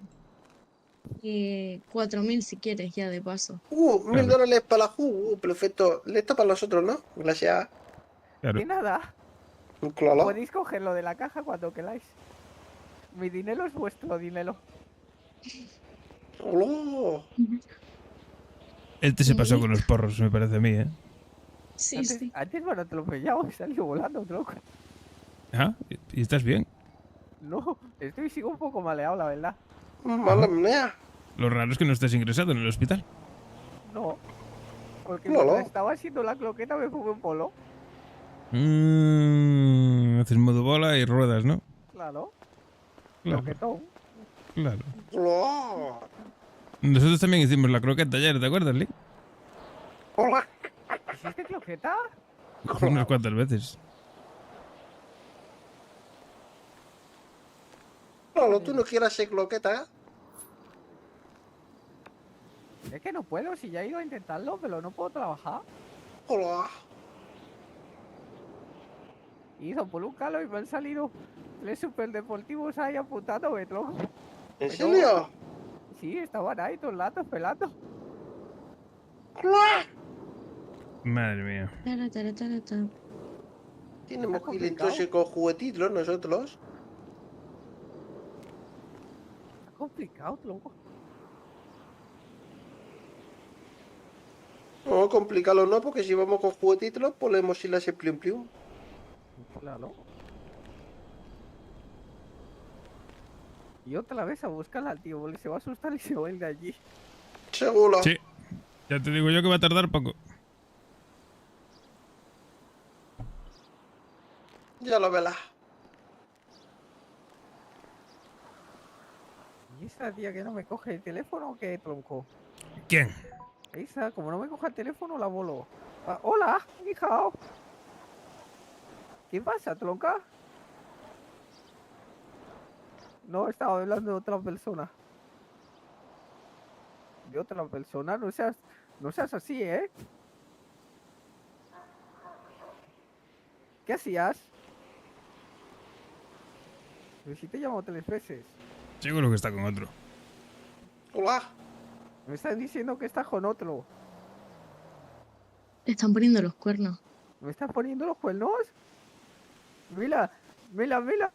4.000 si quieres, ya de paso. $1000 para la JU. Perfecto. Listo para nosotros, ¿no? Gracias. Claro. Y nada, Claro. podéis cogerlo de la caja cuando queráis. Mi dinero es vuestro dinero. Hola. Este se pasó con los porros, me parece a mí, ¿eh? Sí. Antes me lo atropellado y salió volando, tronco. Ah, ¿y estás bien? No, sigo un poco maleado, la verdad. Madre mía. Lo raro es que no estés ingresado en el hospital. No, porque No, mientras no. estaba haciendo la cloqueta me fumé un polo. Haces modo bola y ruedas, ¿no? Claro, Claro. cloquetón. Claro. Hola. Nosotros también hicimos la croqueta ayer, ¿te acuerdas, Lee? Hola. ¿Hiciste cloqueta? Unas cuantas veces. Claro, tú no quieres hacer cloqueta, ¿eh? Es que no puedo, si ya he ido a intentarlo, pero no puedo trabajar. Hola. Hizo por un calo y me han salido 3 superdeportivos ahí apuntándome, tronco. ¿En serio? Sí, estaban ahí todo el rato pelando. Madre mía. Tara. Tenemos que ir entonces con juguetitos nosotros. Está complicado, tronco. No, complicarlo no, porque si vamos con juguetitos podemos ir a ese plium plium. Claro. Y otra vez a buscar al tío, se va a asustar y se va a ir de allí. Seguro. Sí. Ya te digo yo que va a tardar poco. Ya lo verás. ¿Y esa tía que no me coge el teléfono o qué, tronco? ¿Quién? Esa, como no me coge el teléfono, la voló. Ah, hola, hija. ¿Qué pasa, tronca? No, estaba hablando de otra persona. De otra persona, no seas así, ¿eh? ¿Qué hacías? Pero si te he llamado 3 veces. Seguro que está con otro. Hola. Me estás diciendo que estás con otro. Te están poniendo los cuernos. ¿Me estás poniendo los cuernos? Mira, mira, mira.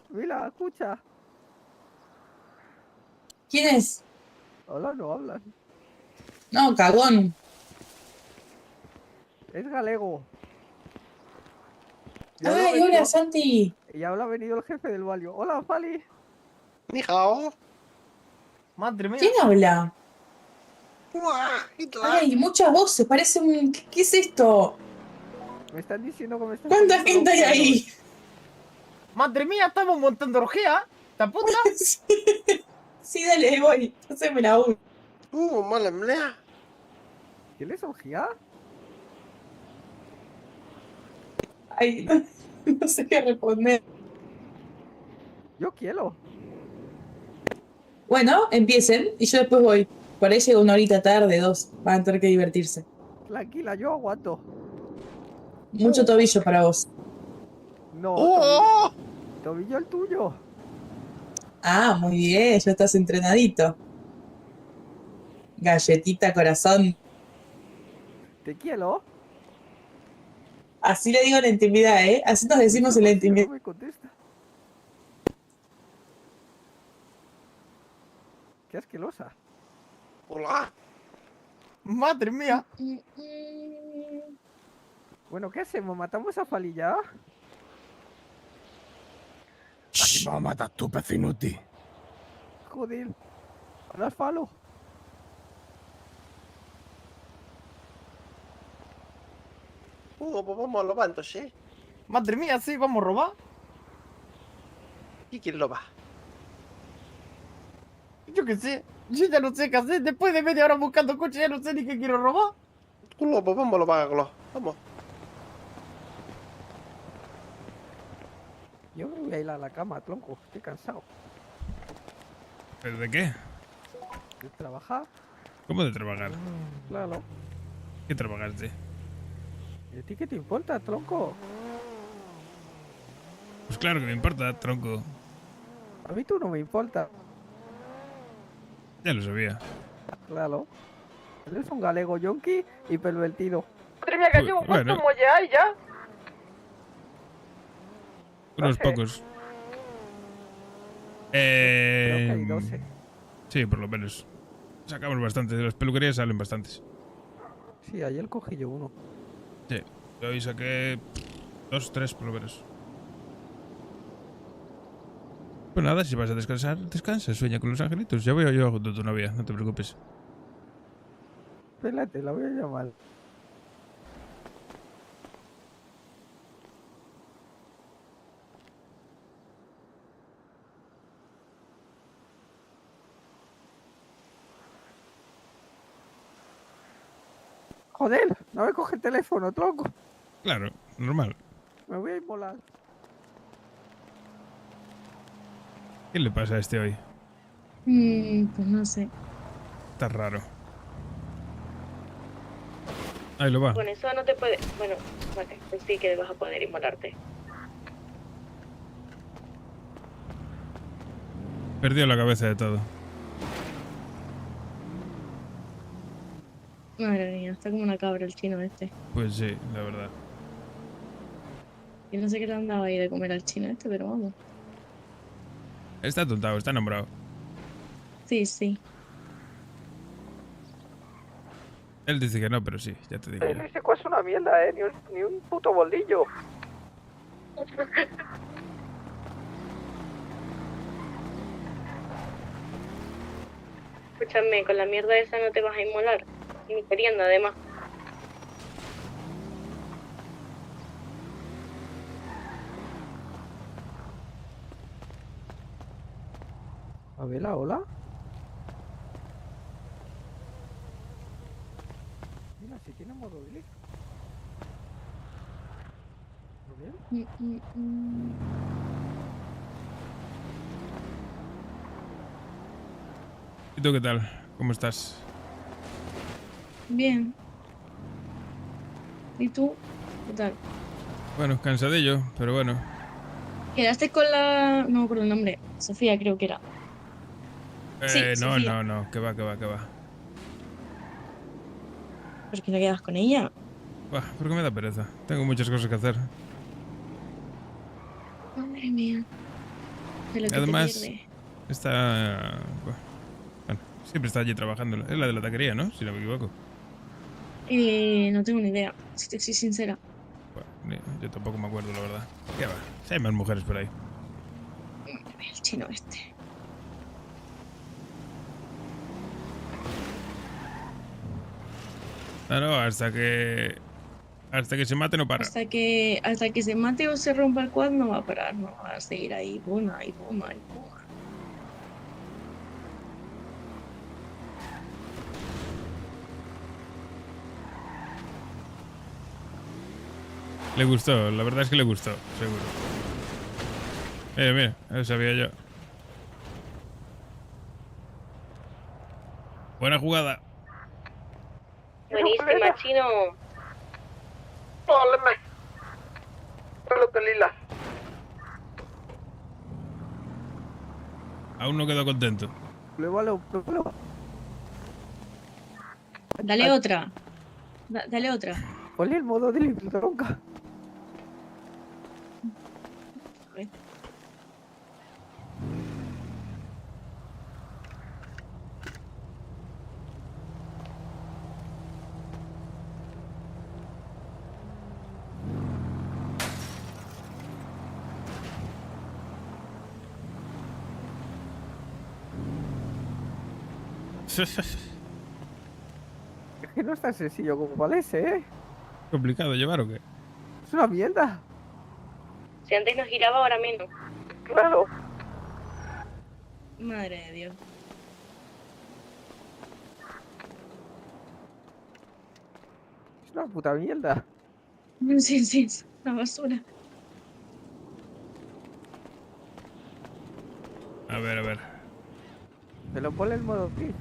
Mira, escucha. ¿Quién es? Hola, no hablan. No, cagón. Es galego. Ay, hola, Santi. Y ahora ha venido el jefe del barrio. Hola, Fali. Ni hao. Madre mía. ¿Quién habla? Hitler. Ay, muchas voces, parece un... ¿Qué es esto? Me están diciendo que me están... ¿Cuánta gente hay ahí? Madre mía, estamos montando orgía. ¿Te apuntas? Sí, dale, voy. Haceme la U. Mala mlea. ¿Qué les orgía? Ay, no sé qué responder. Yo quiero. Bueno, empiecen y yo después voy. Por ahí llega 1 horita tarde, 2. Van a tener que divertirse. Tranquila, yo aguanto. Mucho tobillo para vos. No, tobillo el tuyo. Ah, muy bien, ya estás entrenadito. Galletita corazón. Te quiero. Así le digo en la intimidad, ¿eh? Así nos decimos en la intimidad. No me contesta. Qué asquerosa. Hola. Madre mía. Bueno, ¿qué hacemos? ¿Matamos a Fali ya? Así vamos a matar tu pecinuti. Joder. Ahora Falo. Pues vamos a robar entonces. Madre mía, sí, vamos a robar. ¿Y quién lo va? Yo qué sé. Yo ya no sé qué hacer. Después de media hora buscando coche, ya no sé ni qué quiero robar. Pues vamos a robarlo. Vamos. Yo me voy a ir a la cama, tronco. Estoy cansado. ¿Pero de qué? ¿De trabajar? ¿Cómo de trabajar? Claro. ¿Qué trabajaste? ¿Y a ti qué te importa, tronco? Pues claro que me importa, tronco. A mí tú no me importa. Ya lo sabía. Claro. Eres un galego yonki y pervertido. Madre mía, que llevo Bueno. ¿cuántos muelles hay ya? Unos 12. pocos. Creo que hay 12. Sí, por lo menos. Sacamos bastante. De las peluquerías salen bastantes. Sí, ayer cogí yo uno. Sí. Yo hoy saqué 2, 3 por lo menos. Pues nada, si vas a descansar, descansa, sueña con los angelitos. Ya voy yo junto a tu novia, no te preocupes. Espérate, la voy a llamar. Joder, no me coge el teléfono, tronco. Claro, normal. Me voy a inmolar. ¿Qué le pasa a este hoy? Pues no sé. Está raro. Ahí lo va. Con eso no te puedes... Bueno, vale, pues sí que vas a poder inmolarte. Perdió la cabeza de todo. Madre mía, está como una cabra el chino este. Pues sí, la verdad. Yo no sé qué le han dado ahí de comer al chino este, pero vamos. Está tontado, está enamorado. Sí, sí. Él dice que no, pero sí, ya te digo. yo. Ese cuál es una mierda, ni un puto boldillo. Escúchame, con la mierda esa no te vas a inmolar. Ni queriendo, además. Abela, hola. Mira, si tiene modo drift. ¿Muy bien? ¿Y tú qué tal? ¿Cómo estás? Bien. ¿Y tú? ¿Qué tal? Bueno, cansadillo, pero bueno. ¿Quedaste con la...? No me acuerdo el nombre. Sofía creo que era. Sí, No, Sofía. no, que va. ¿Por qué no quedas con ella? Buah, porque me da pereza. Tengo muchas cosas que hacer. Madre mía. De lo que Además, te pierde. está... Bueno, siempre está allí trabajando. Es la de la taquería, ¿no? Si no me equivoco. No tengo ni idea, si te soy sincera. Bueno, yo tampoco me acuerdo, la verdad. ¿Qué va? Si hay más mujeres por ahí. El chino este. No, hasta que se mate no para. Hasta que se mate o se rompa el quad no va a parar, no va a seguir ahí, buma, y buma, y buma. Le gustó, la verdad es que le gustó, seguro. Mira, eso sabía yo. Buena jugada. Buenísima, chino. ¡Óleme! Pelo que lila. Aún no quedó contento. Pruébalo. Dale otra. Dale otra. Ponle el modo de tronca. Es que no es tan sencillo como parece, ¿eh? ¿Complicado llevar o qué? Es una mierda. Si antes no giraba, ahora menos. Claro. Madre de Dios. Es una puta mierda. Sí, es una basura. A ver. Te lo pone el modo drift.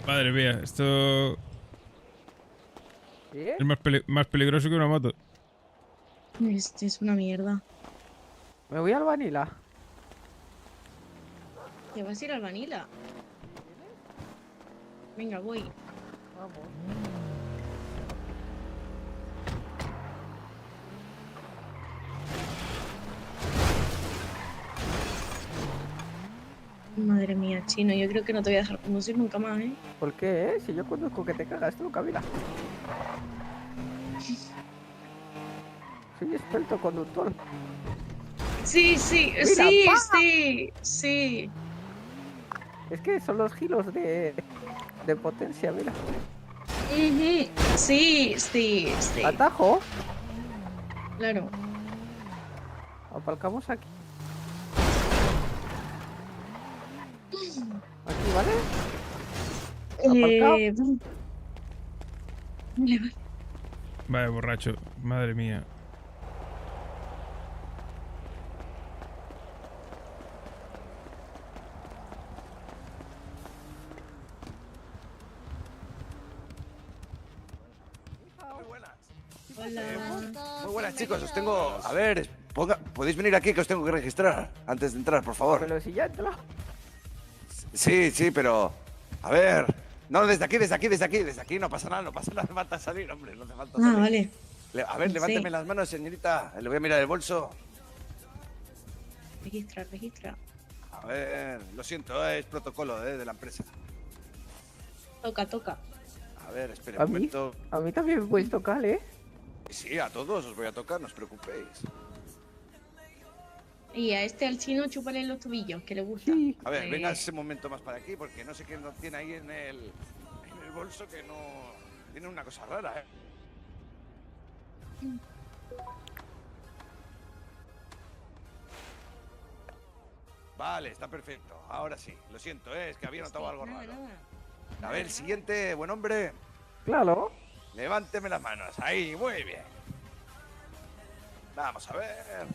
Madre mía, esto ¿Eh? es más peligroso que una moto. Este es una mierda. Me voy al Vanilla. ¿Te vas a ir al Vanilla? Venga, voy. Vamos. Madre mía, chino, yo creo que no te voy a dejar conducir nunca más, ¿eh? ¿Por qué? Si yo conduzco que te cagas tú, Camila. Soy experto conductor. Sí. Es que son los giros de potencia, mira. Ujú, sí. Atajo. Claro. Aparcamos aquí. ¿vale? Vale, vale. Vaya borracho, madre mía. Hola. Muy buenas, chicos. Os tengo... A ver, podéis venir aquí que os tengo que registrar antes de entrar, por favor. Pero si ya entra. Sí, sí, pero... A ver... No, desde aquí no pasa nada, no hace falta salir, hombre, no hace falta salir. Ah, vale. A ver, Sí. levánteme las manos, señorita. Le voy a mirar el bolso. Registra. A ver, lo siento, es protocolo de la empresa. Toca. A ver, espere A un mí, momento. a mí también me puedes tocar, ¿eh? Sí, a todos os voy a tocar, no os preocupéis. Y a al chino chúpale los tobillos, que le gusta. A ver, venga ese momento más para aquí, porque no sé qué tiene ahí en el bolso que no... Tiene una cosa rara, ¿eh? Vale, está perfecto. Ahora sí, lo siento, es que había notado algo raro. A ver, siguiente, buen hombre. Claro. Levánteme las manos. Ahí, muy bien. Vamos a ver.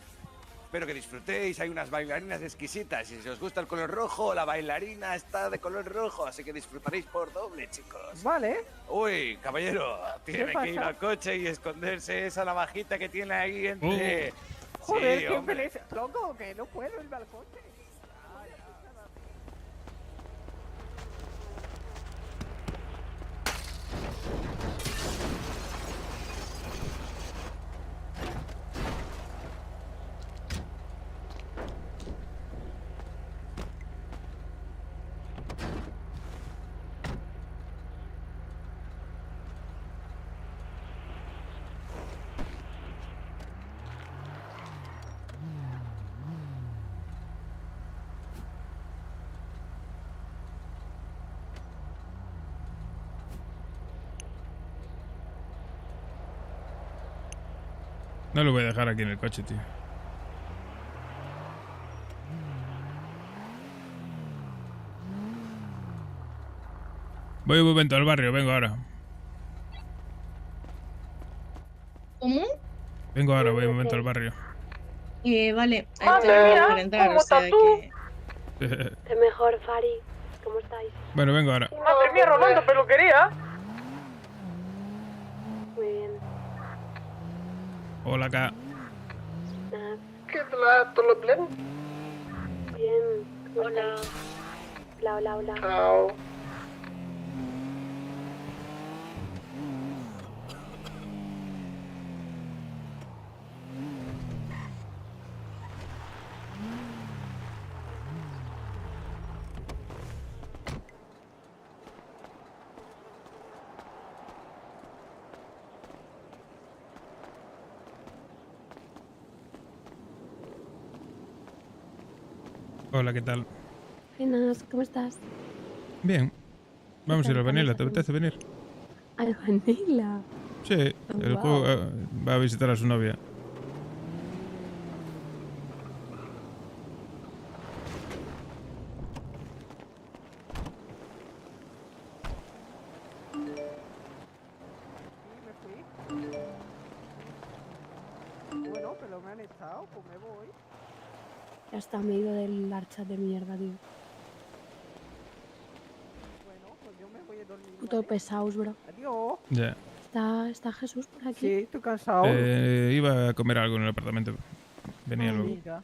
Espero que disfrutéis. Hay unas bailarinas exquisitas. Y si os gusta el color rojo, la bailarina está de color rojo. Así que disfrutaréis por doble, chicos. Vale. Uy, caballero, tiene que ir pasa? al coche y esconderse esa navajita que tiene ahí entre... Joder, Sí, qué hombre. pereza. Loco, que no puedo irme al coche. No lo voy a dejar aquí en el coche, tío. Voy un momento al barrio, vengo ahora. ¿Cómo? Vengo ahora, voy un momento al barrio. Vale. Mira, para entrar, ¿cómo o sea estás tú? que... Es mejor, Fari. ¿Cómo estáis? Bueno, vengo ahora. Madre mía, Rolando, peluquería. Muy bien. Hola, acá. ¿Qué tal? ¿Todo bien? Bien. Hola. Hola. Chao. Hola, ¿qué tal? Buenas, ¿cómo estás? Bien. Vamos a ir al Vanilla, ¿te apetece venir? Al Vanilla. Sí, el Wow. juego va a visitar a su novia. Bueno, pero me han echado, pues me voy. Ya está, me he ido del archa de mierda, tío. Bueno, pues yo me voy a dormir. Puto pesaos, bro. Adiós. Ya. ¿Está Jesús por aquí? Sí, estoy cansado. Iba a comer algo en el apartamento. Venía luego. Mira.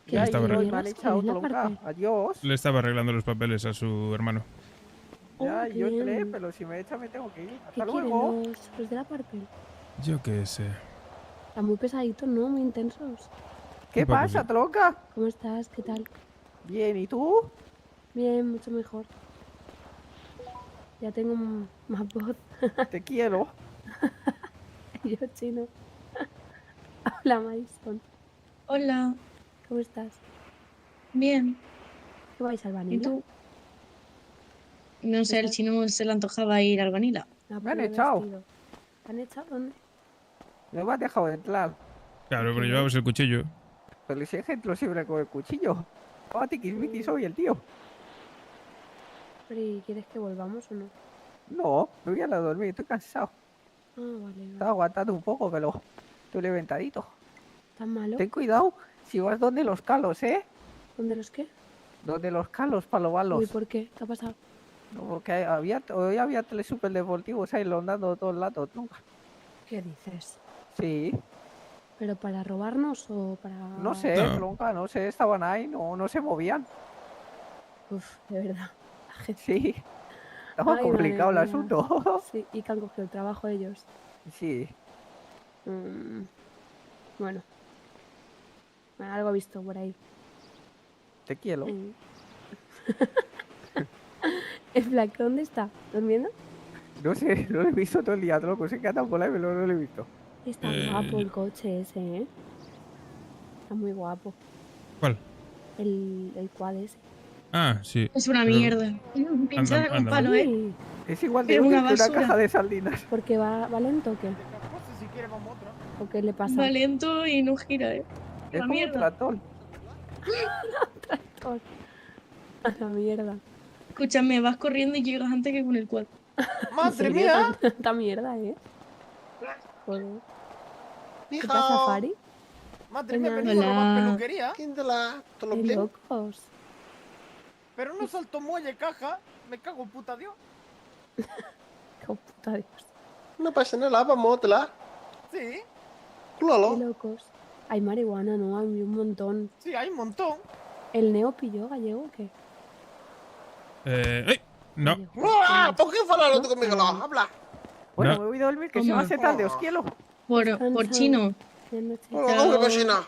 ¿Qué Le estaba, mierda Me han es echado que hay en la tronca. parte? Adiós. le estaba arreglando los papeles a su hermano. Ya, qué yo bien. entré, pero si me echan me tengo que ir. ¿Qué Hasta quieren luego. los de la parte? Yo qué sé. Están muy pesaditos, ¿no? Muy intensos. ¿Qué Un poco, pasa, sí. tronca? ¿Cómo estás? ¿Qué tal? Bien, ¿y tú? Bien, mucho mejor. Ya tengo más voz. Te quiero. Yo chino. Hola, Madison. Hola. ¿Cómo estás? Bien. ¿Qué vais al ¿Y Vanilla? tú? No sé, el chino se le antojaba ir al Vanilla. Ah, Me han pues echado. vestido. ¿Te han echado dónde? No me has dejado de entrar. Claro, pero llevabas el cuchillo. Pero si hay gente lo siempre con el cuchillo. Oh, tiquismiquis soy el tío. Pero ¿y quieres que volvamos o no? No, me voy a ir a dormir, estoy cansado. Ah, vale. Estaba aguantando un poco, pero estoy levantadito. ¿Tan malo? Ten cuidado si vas donde los calos, ¿eh? ¿Dónde los qué? Donde los calos, para los balos. Uy, ¿por qué? ¿Qué ha pasado? No, porque hoy había tres superdeportivos ahí rondando todo el lado, nunca. ¿Qué dices? Sí, ¿Pero para robarnos o para...? no sé, tronca, no sé, estaban ahí, no se movían. Uf, de verdad. Sí, estaba Ay, complicado el madre mía. asunto. Sí, y que han cogido el trabajo ellos. Sí, Bueno. Algo he visto por ahí. te quiero. ¿El flaco dónde está? ¿Durmiendo? No sé, no lo he visto todo el día, loco, sé que anda por ahí, pero no lo he visto. Está guapo el coche ese, ¿eh? Está muy guapo. ¿Cuál? El quad ese. Ah, sí. Es una Pero- mierda. Pinchada con palo, ¿eh? Es igual de Pero útil una que una basura. caja de sardinas. ¿Porque va lento o qué? Si quiere vamos otra. ¿O qué le pasa? Va lento y no gira, ¿eh? Es La como un mierda. tractor. Tractor. A la mierda. Escúchame, vas corriendo y llegas antes que con el quad. ¡Madre ¿En serio? mía! Tanta mierda, ¿eh? Joder. ¿Qué pasa, Fari? Madre mía, Hola. venimos a robar Hola. peluquería. ¿Quién te la...? ¿Te lo Qué pleno? locos. Pero no saltó muelle caja. Me cago en puta Dios. Qué puta Dios. No pasa nada, vamos, te la... Sí, Claro. Qué locos. Hay marihuana, ¿no? Hay un montón. sí, hay un montón. ¿El Neo pilló gallego o qué? ¡Ay! No. ¡Ah! ¿Por qué falas no conmigo? No, habla. Bueno, No. me voy a dormir, que se va a hacer tarde, os quiero. Por Descansa. chino. Buenas noches. No, no pasa nada.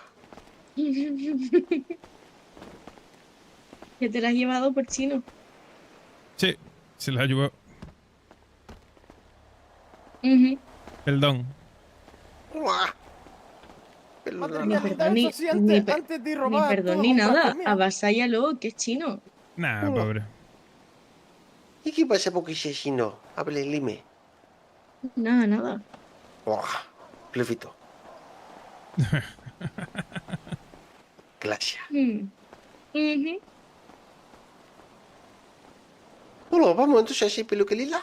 Que te la has llevado por chino. Sí, se la llevó Ujú. el don. Madre Ni mía, perdón ni, eso sí, ni antes, per- antes de ni robar. perdón todo ni comprar nada. comida. Avasállalo, que es chino. Nah, pobre. ¿Y qué pasa porque si así no? Hable, lime. Nada, nada. Plefito. Gracias. Ujú. Bueno, vamos entonces así, peluquelila.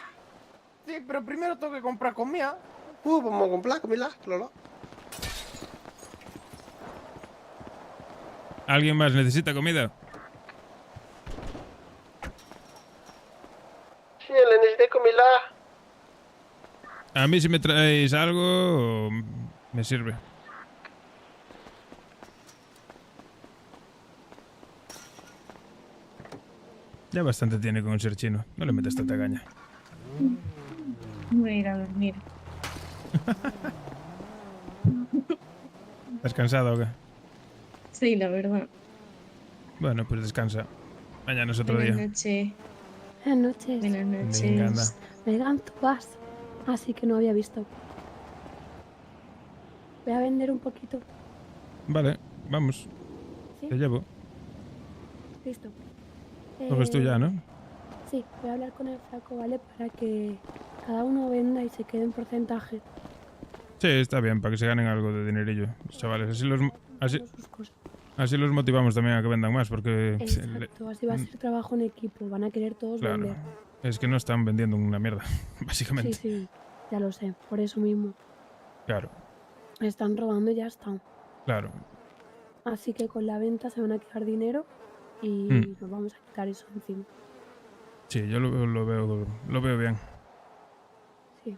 Sí, pero primero tengo que comprar comida. Vamos a comprar comida, claro. ¿Alguien más necesita comida? Sí, le necesité comida. A mí si me traéis algo, me sirve. Ya bastante tiene con ser chino. No le metas tanta caña. Voy a ir a dormir. ¿Estás cansado o qué? Sí, la verdad. Bueno, pues descansa. Mañana es otro Buenas día. noches. Buenas noches. Buenas noches. Venga, anda. Megan, tú vas. Así que no había visto. Voy a vender un poquito. Vale, vamos. ¿Sí? Te llevo. Listo. Coges tú ya, ¿no? Sí, voy a hablar con el flaco, ¿vale? Para que cada uno venda y se quede en porcentaje. Sí, está bien, para que se ganen algo de dinerillo, los chavales. Así los motivamos también a que vendan más, porque... Exacto, así va a ser trabajo en equipo. Van a querer todos Claro, vender. es que no están vendiendo una mierda, básicamente. Sí, sí, ya lo sé. Por eso mismo. Claro, Me están robando y ya está. claro. Así que con la venta se van a quedar dinero y nos vamos a quitar eso encima. Sí, yo lo veo bien. Sí.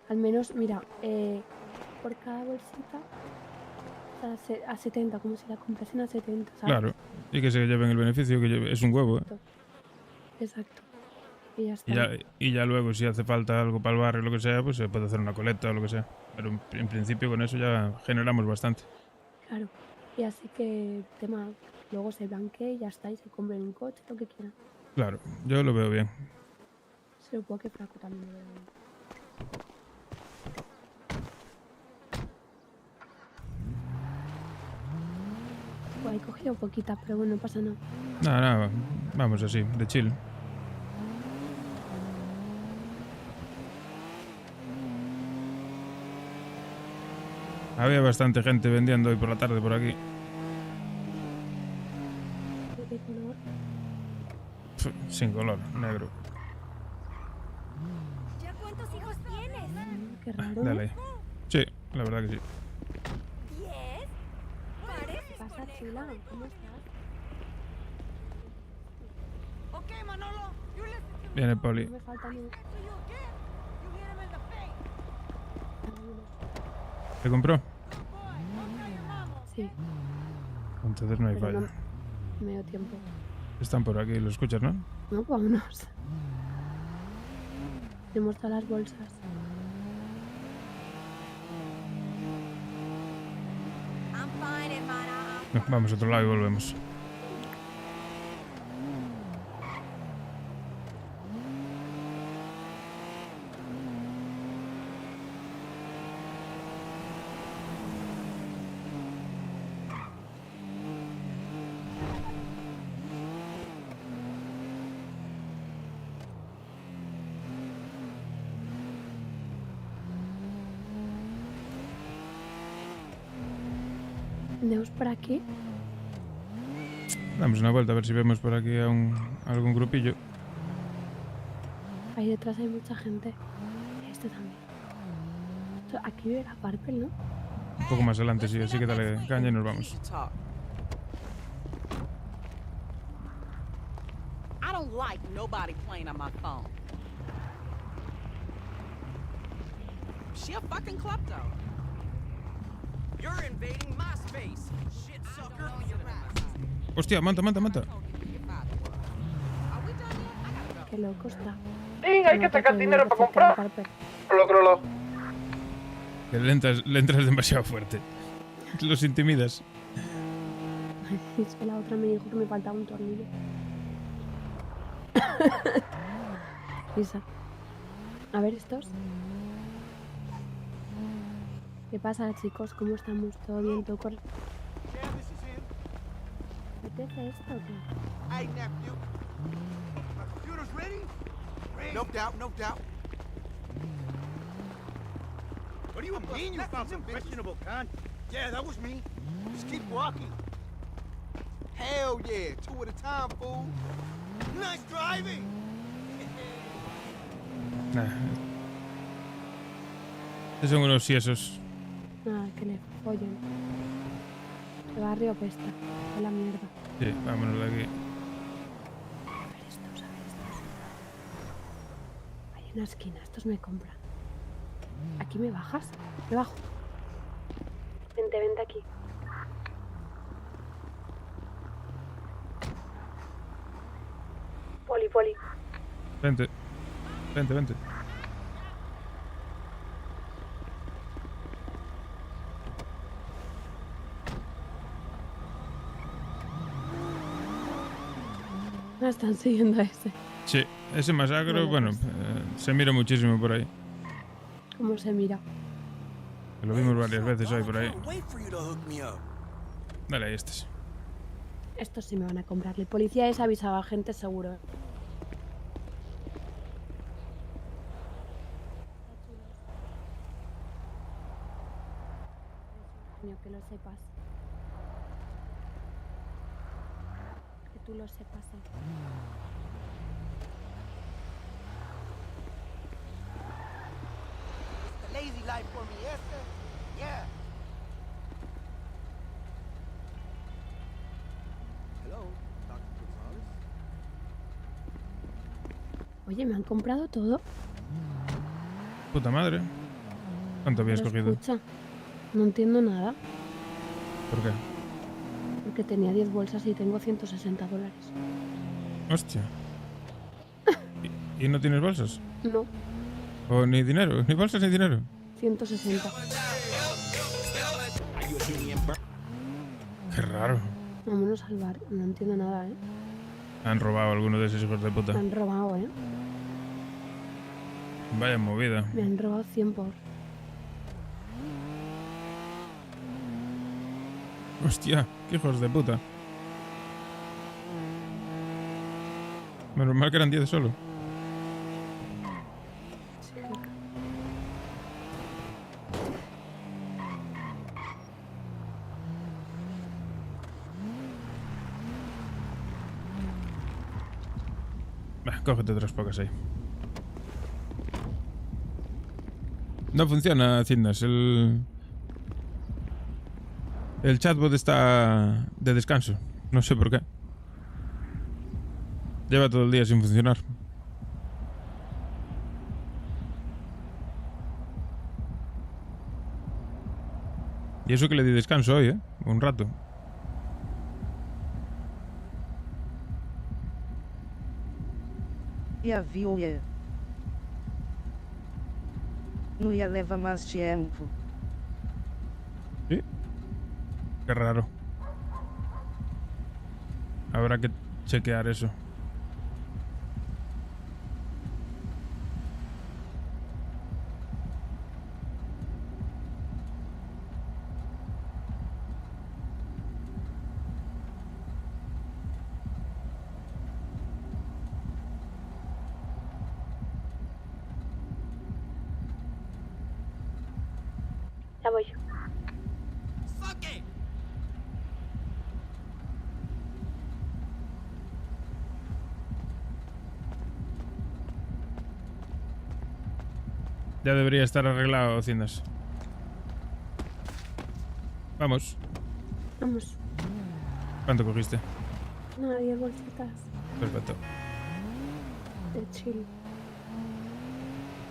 Al menos, mira, por cada bolsita a 70, como si la comprasen a 70, ¿sabes? Claro, y que se lleven el beneficio, es un huevo, ¿eh? Exacto. Y ya está. Y ya luego, si hace falta algo para el barrio o lo que sea, pues se puede hacer una coleta o lo que sea. Pero en principio con eso ya generamos bastante. Claro. Y así que el tema luego se blanquee y ya está, y se compren un coche, lo que quieran. Claro, yo lo veo bien. Se lo puedo que Flaco también lo vea bien. Pues he cogido poquitas, pero bueno, no pasa nada. Nada, vamos así, de chill. Había bastante gente vendiendo hoy por la tarde por aquí. ¿De qué color? sin color, negro. ¿Ya cuántos hijos tienes? Qué raro. Dale ahí. Sí, la verdad que sí. 10. ¿Qué pasa, chula? ¿Cómo estás? Okay, Manolo, you listen to me. Viene Poli. No me falta ni un... So you again, you hit him in the face. ¿Te compró? Sí, Entonces no hay pero fallo. no me dio tiempo. Están por aquí, lo escuchas, ¿no? No, pues vámonos. Tenemos todas las bolsas. I'm fine, hermana. No, vamos a otro lado y volvemos. Andemos por aquí. Damos una vuelta a ver si vemos por aquí a algún grupillo. Ahí detrás hay mucha gente. Este también. Aquí era Purple, ¿no? Un poco más adelante, sí, así que dale caña y nos vamos. I don't like nobody playing on my phone. She a fucking klepto. You're invading my space, shit sucker. Hostia, manta. Qué loco está. Sí, hay que sacar dinero para comprar. Crolo. Que le entras demasiado fuerte. Los intimidas. Es que la otra me dijo que me faltaba un tornillo. Lisa. A ver estos. ¿Qué pasa, chicos? ¿Cómo estamos? ¿Todo bien? ¿Todo correcto? ¿Qué te hace esto o qué? Hey, nephew. My computer's ready? No doubt, no doubt. What do you mean you found some questionable content? Yeah, that was me. Just keep walking. Hell yeah, 2 at a time, fool. Nice driving. Nah. Estos son unos siesos. Nada, que le follen. El barrio apesta. A la mierda. Sí, vámonos de aquí. A ver estos. Hay una esquina, estos me compran. ¿Aquí me bajas? Me bajo. Vente aquí. Poli. Vente. Me están siguiendo a ese. Sí, ese masacre, bueno, se mira muchísimo por ahí. ¿Cómo se mira? Lo vimos varias veces hoy por ahí. Dale, ahí estos. Estos sí me van a comprar. El policía es avisado a gente seguro. Coño, que lo sepas. Que tú lo sepas. Lazy life for me, Esther. Yeah. Hello, Dr. Gonzalez. Oye, ¿me han comprado todo? Puta madre. ¿Cuánto habías Pero cogido? escucha, no entiendo nada. ¿Por qué? Porque tenía 10 bolsas y tengo $160. Hostia. ¿Y no tienes bolsas? No, ¿O ni dinero? ¿Ni bolsas ni dinero? 160. Qué raro. Vámonos al bar. No entiendo nada, ¿eh? Han robado a alguno de esos hijos de puta. Me han robado, ¿eh? Vaya movida. Me han robado 100 por. Hostia, qué hijos de puta. Menos mal que eran 10 solo. Cógete otras pocas ahí. No funciona, Cindas. El chatbot está de descanso. No sé por qué. Lleva todo el día sin funcionar. Y eso que le di descanso hoy, ¿eh? Un rato. Já viu, é? Não ia levar mais tempo. Sí. Qué raro. Habrá que chequear eso. Ya voy. Ya debería estar arreglado, Cindas. Vamos. Vamos. ¿Cuánto cogiste? Nada, 10 bolsitas. Perfecto. De chill.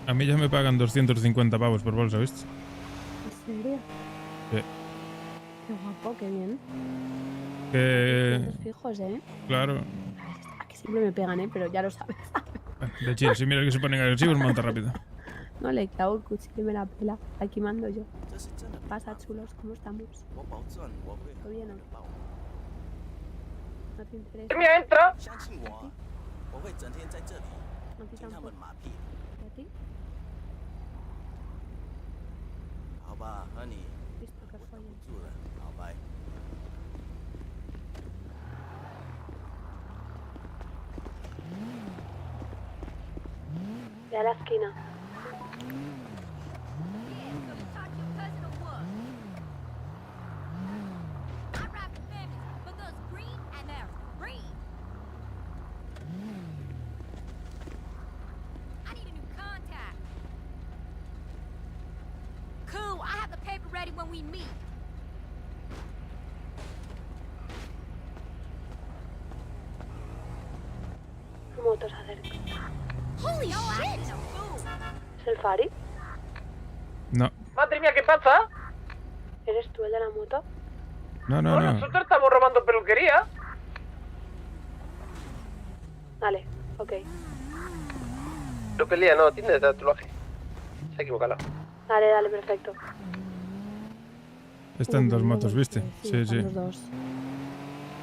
A mí ya me pagan 250 pavos por bolsa, ¿viste? ¿En serio? Sí. Qué guapo, qué bien. Que... Fijos, ¿eh? Claro. Aquí siempre me pegan, ¿eh? Pero ya lo sabes. De chill, si mira que se ponen agresivos, monta rápido. No le clavo el cuchillo y me la pela. Aquí mando yo. Pasa, chulos, ¿cómo estamos? ¿Todo bien o no? ¿No te interesa? ¡Mira, entra! ¿A ti tampoco? ¿Y a ti? Listo, que follen. Ve a la esquina. Cool, I have the paper ready when we meet. La moto se acerca. Holy shit! ¿Es el Fari? No. Madre mía, ¿qué pasa? ¿Eres tú el de la moto? No, no, Bueno, no. nosotros estamos robando peluquería. Vale, ok. No pelea, no, tiene tatuaje. Se ha equivocado. Dale, dale, perfecto. Están dos motos, ¿viste? Sí, sí. Los dos.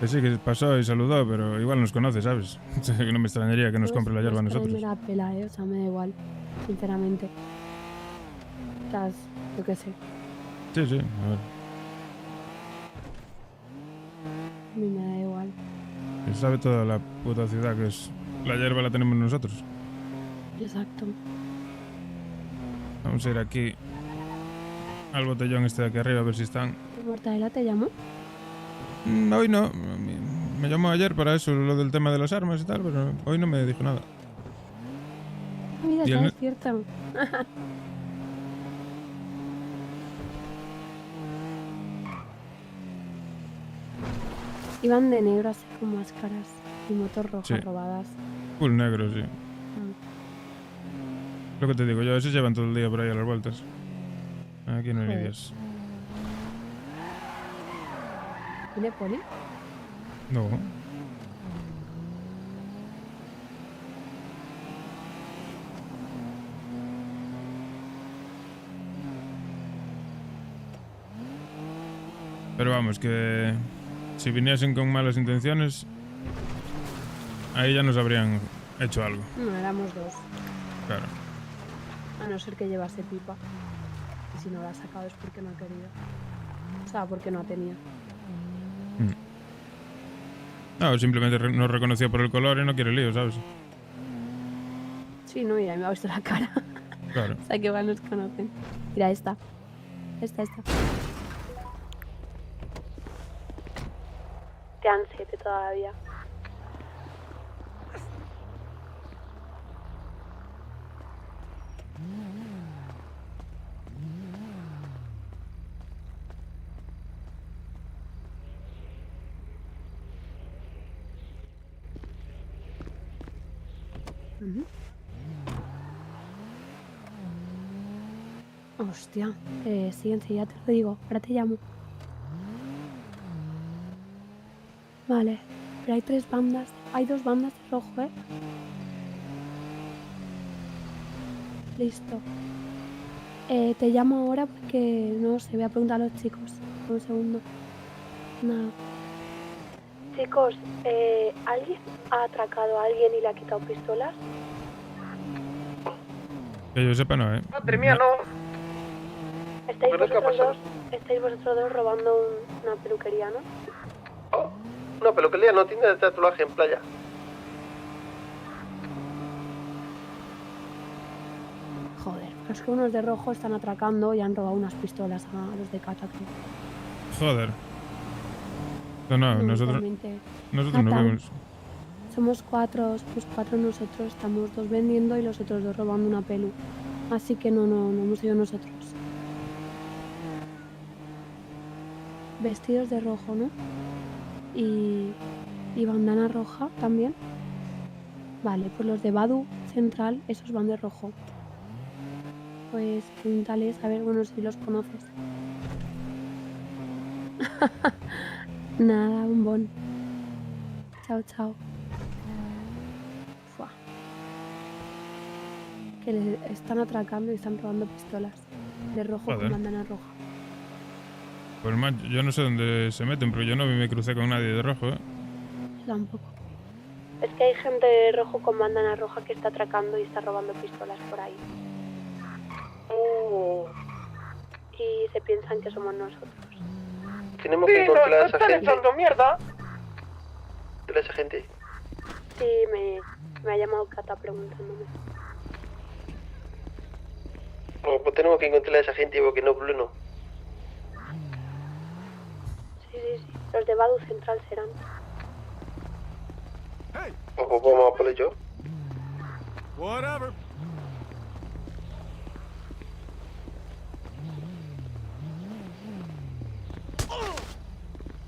Que sí, que pasó y saludó, pero igual nos conoce, ¿sabes? Que no me extrañaría que nos compre la hierba a nosotros. Me la pela, o sea, me da igual, sinceramente. O sea, yo qué sé. Sí, sí, a ver. A mí me da igual. Que sabe toda la puta ciudad que es. La hierba la tenemos nosotros. Exacto. Vamos a ir aquí al botellón este de aquí arriba a ver si están. ¿Mortadela te llamo? Hoy no. Me llamó ayer para eso, lo del tema de las armas y tal, pero hoy no me dijo nada. Mira, Y está el- despierta. Iban de negro así con máscaras y motos rojas Sí. robadas. Full negro, sí. Lo que te digo, yo a veces llevan todo el día por ahí a las vueltas. Aquí no hay ni Joder. Dios. ¿Tiene poli? No. Pero vamos, que si viniesen con malas intenciones, ahí ya nos habrían hecho algo. No, éramos dos. Claro. A no ser que llevase pipa. Y si no la ha sacado es porque no ha querido. O sea, porque no tenía. No, simplemente nos reconoció por el color y no quiere lío, ¿sabes? Sí, no, mira, me ha visto la cara. Claro. O sea, que igual nos conocen. Mira, esta. Esta. Te han 7 todavía. Ujú. Hostia. Sí, enseguida te lo digo. Ahora te llamo. Vale. Pero hay 3 bandas. Hay 2 bandas de rojo, ¿eh? Listo. Te llamo ahora porque no sé, voy a preguntar a los chicos. Un segundo. Nada. Chicos, ¿alguien ha atracado a alguien y le ha quitado pistolas? Que yo sepa, no, ¿eh? Madre mía, no. ¿Estáis ¿Pero qué ha vosotros pasado? dos? ¿Estáis vosotros dos robando una peluquería, no? Una peluquería no tiene tatuaje en playa. Joder, pero es que unos de rojo están atracando y han robado unas pistolas a los de Cata, creo. Joder. No, nosotros igualmente. no Cata, vemos. Somos 4 nosotros, estamos 2 vendiendo y los otros 2 robando una pelu. Así que no hemos sido nosotros. Vestidos de rojo, ¿no? Y bandana roja también. Vale, pues los de Badu Central, esos van de rojo. Pues pregúntales, a ver, bueno, si los conoces. Nada, un bon. Chao, chao. Fua. Que le están atracando y están robando pistolas. De rojo Joder. con bandana roja. Pues man, yo no sé dónde se meten, pero yo no me crucé con nadie de rojo, ¿eh? Tampoco. Es que hay gente de rojo con bandana roja que está atracando y está robando pistolas por ahí. Y se piensan que somos nosotros. Tenemos que encontrar a esa están gente. echando mierda. ¿De esa gente? Sí, me ha llamado Cata preguntándome. No, pues tenemos que encontrar a esa gente porque no, Bruno. Sí. Los de Badu Central serán. Pues vamos a por ello. Whatever.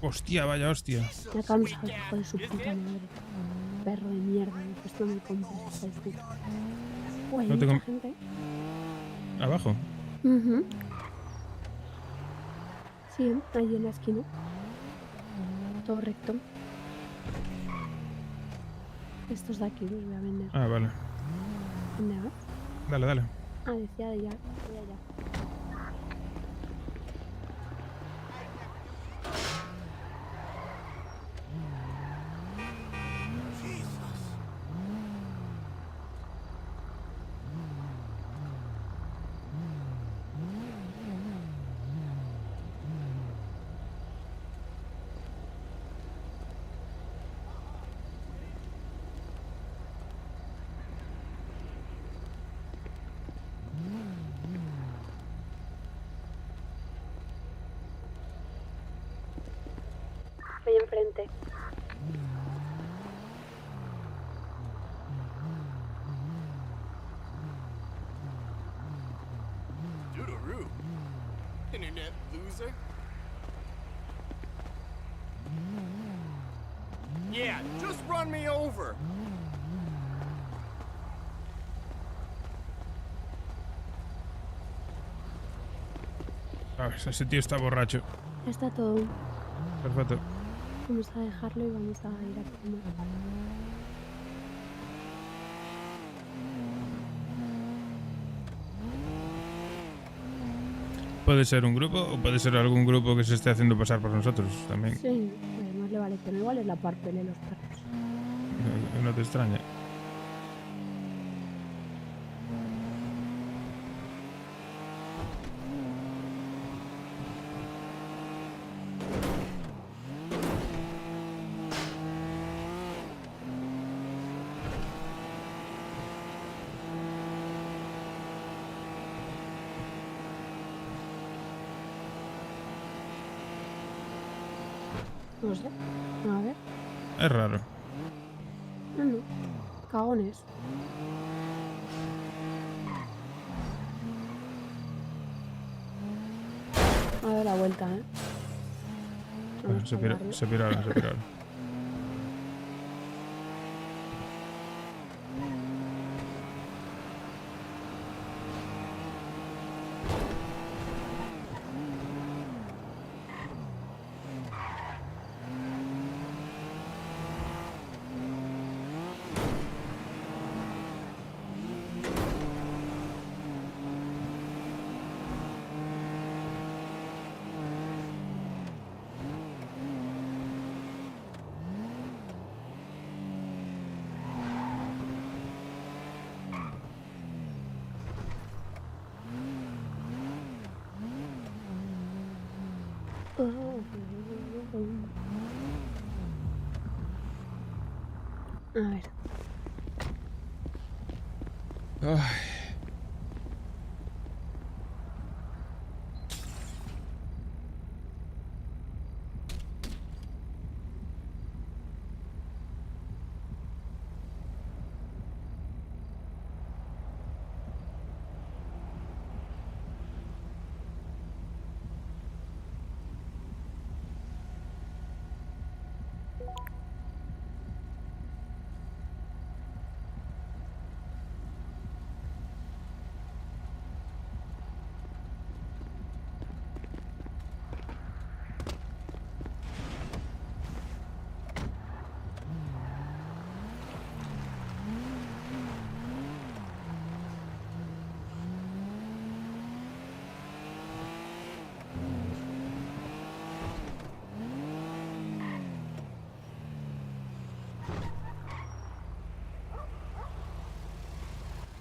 Hostia, vaya hostia. Me ha cansado, hijo de su puta madre. Perro de mierda, pues no me compres, hijo de puta. Uy, No hay tengo- mucha gente. Abajo. Ujú. Sí, ahí en la esquina. Todo recto. Estos de aquí los voy a vender. Ah, vale. ¿Dónde vas? Dale. Ah, decía de allá. De allá. Voy enfrente. Doo-doo-roo. Internet loser. Yeah, just run me over. Ah, ese tío está borracho. Ya está todo. Perfecto. Vamos a dejarlo y vamos a ir a comer. Puede ser un grupo o puede ser algún grupo que se esté haciendo pasar por nosotros también. Sí, además le vale que no igual es la parpele de los perros. No te extraña. No sé. A ver. Es raro. No. Cagones. A ver la vuelta, ¿eh? Vamos Se por el barrio. piraron. A ver. Ay.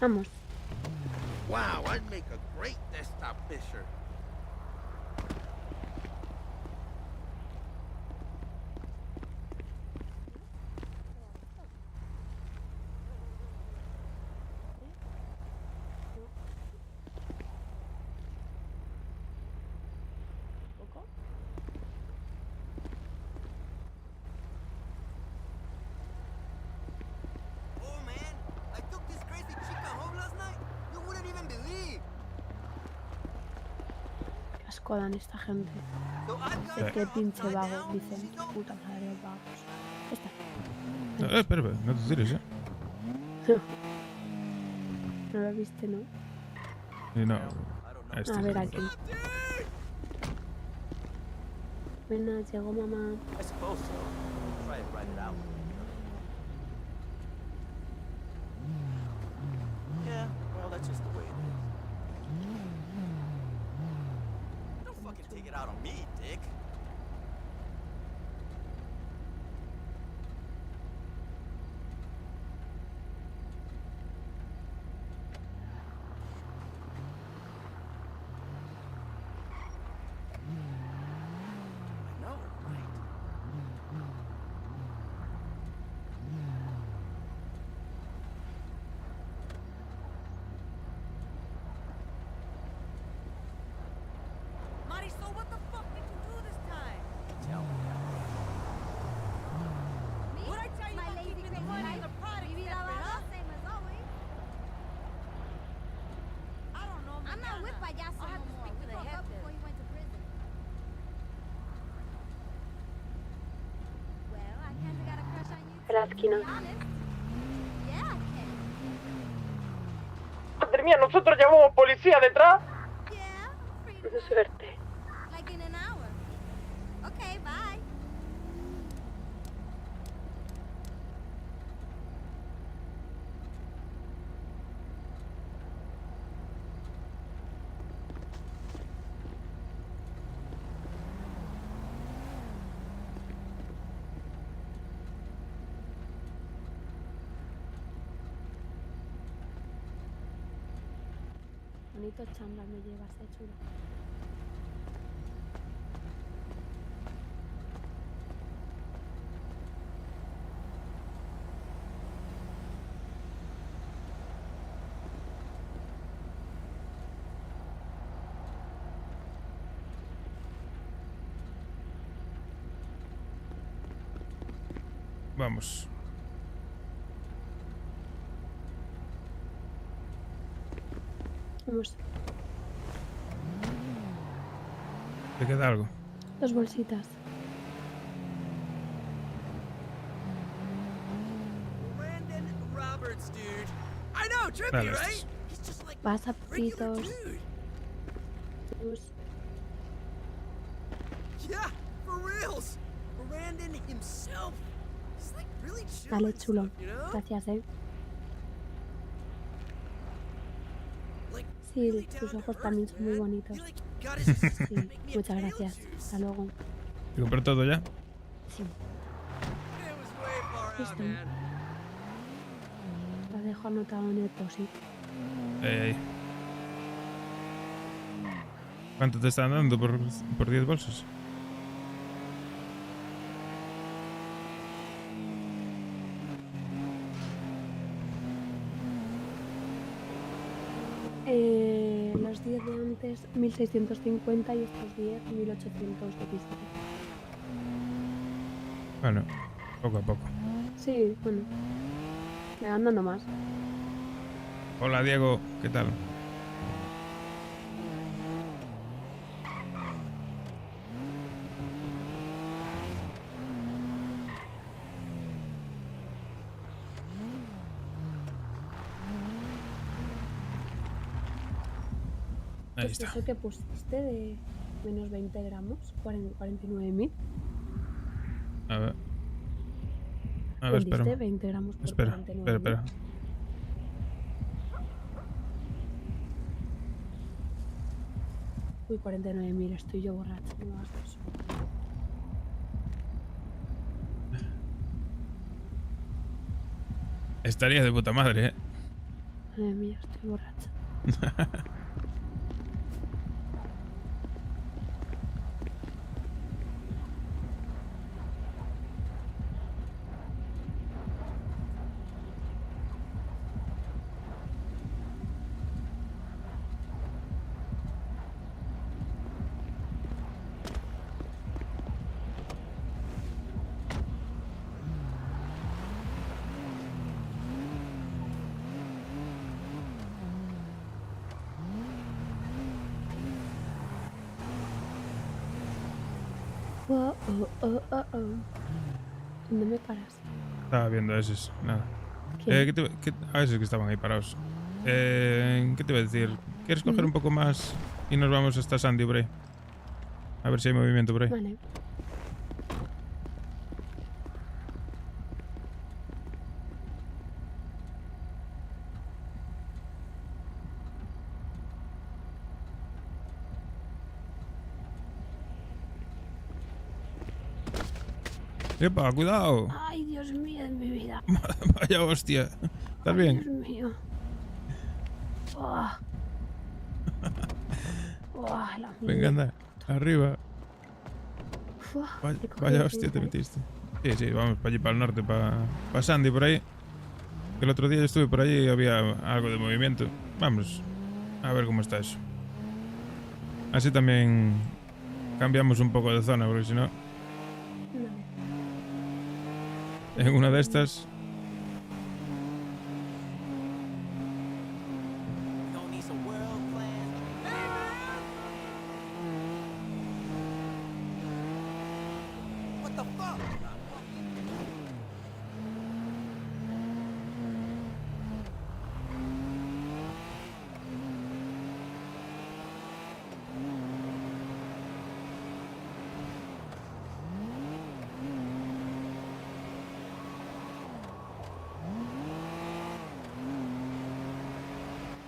Vamos. Wow, I'd make a great desktop fisher. Oh man, I took this crazy chica home last night. You wouldn't even believe. Qué asco dan esta gente. Sé que pinche vago, dicen. Puta madre, vagos. Esta. Espera, no te tires, No lo viste, ¿no? No. A ver aquí. Buenas, llegó mamá. I suppose so. Try and write it out. Yeah, well, that's just the way it is. Don't fucking take it out on me, dick. I know, right? Marisol, what the fuck did you do this time? Tell me. Me? What'd I tell you My about lazy keeping the crazy money life. in the product Viví la separate, bala, huh? same as always. I don't know, I'm not with payaso I'll have no to more. speak to We the broke head up then. before he went to prison. Well, I kinda got a crush on you. En la esquina. To be honest. Yeah, I can. Madre mía, nosotros llevamos policía detrás. Qué suerte. Like in an hour. Okay, bye. Bonito chándal me llevas, chulo. Vamos. Vamos. ¿Te queda algo? 2 bolsitas. Brandon Roberts, dude. I know, trippy, Dale, right? estos. He's just like Pasapitos. dude. Tus. Yeah, for reals. Brandon himself. He's like really chill. Vale, and chulo. stuff, you know? Gracias, Like, Sí, tus ojos también son muy bonitos. got his Sí, muchas gracias. Hasta luego. ¿Te compré todo ya? Sí. Listo. Lo dejo anotado en el post-it. Ahí. ¿Cuánto te están dando por 10 bolsas? Los 10 de antes 1650 y estos 10 1800 de pista. Bueno, poco a poco. Sí, bueno. Me van dando más. Hola Diego, ¿qué tal? Ahí Pues está. eso que pusiste de menos 20 gramos, 49.000. A ver. A ver, espera. Vendiste 20 gramos por Espera, 49.000. espera. Uy, 49.000, estoy yo borracha, no me hagas caso. Estaría de puta madre, ¿eh? Madre mía, estoy borracha. Oh, oh, oh, oh, oh. ¿Dónde me paras? Estaba viendo a esos, nada. ¿Quién? A esos que estaban ahí parados. ¿Qué te iba a decir? ¿Quieres coger un poco más y nos vamos hasta Sandy por ahí? A ver si hay movimiento por ahí. Vale. ¡Epa, cuidado! Ay, Dios mío de mi vida. Vaya hostia. ¿Estás Ay, bien? Dios mío. Oh. Oh, la Venga, anda. Arriba. Uf, te cogí Vaya de hostia te pinza, ¿eh? metiste. Sí, sí, vamos para allí, para el norte, para Sandy, por ahí. Que el otro día yo estuve por allí y había algo de movimiento. Vamos, a ver cómo está eso. Así también cambiamos un poco de zona, porque si no, en una de estas... What the fuck?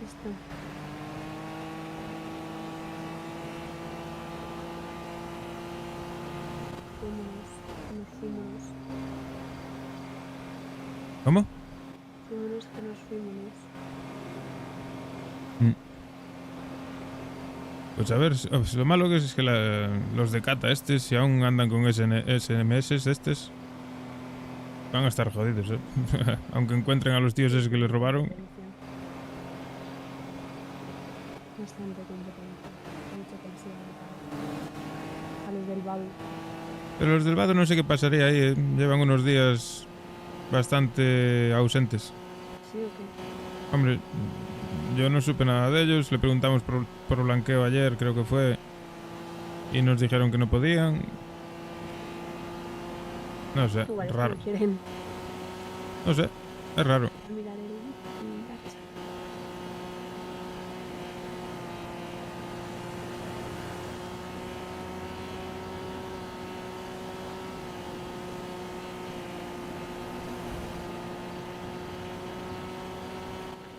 Listo. Fuimos. ¿Cómo? Fuimos que nos fuimos. Pues a ver, lo malo que es que los de Cata estos, si aún andan con SMS estos, van a estar jodidos, ¿eh? Aunque encuentren a los tíos esos que les robaron. Bastante competencia. Mucho que les iba a los del Badu. Pero los del Vado no sé qué pasaría ahí, ¿eh? Llevan unos días bastante ausentes. ¿Sí o qué? Hombre, yo no supe nada de ellos, le preguntamos por blanqueo ayer, creo que fue, y nos dijeron que no podían. No sé, Igual es que raro. no quieren No sé, es raro. mirar el gacha.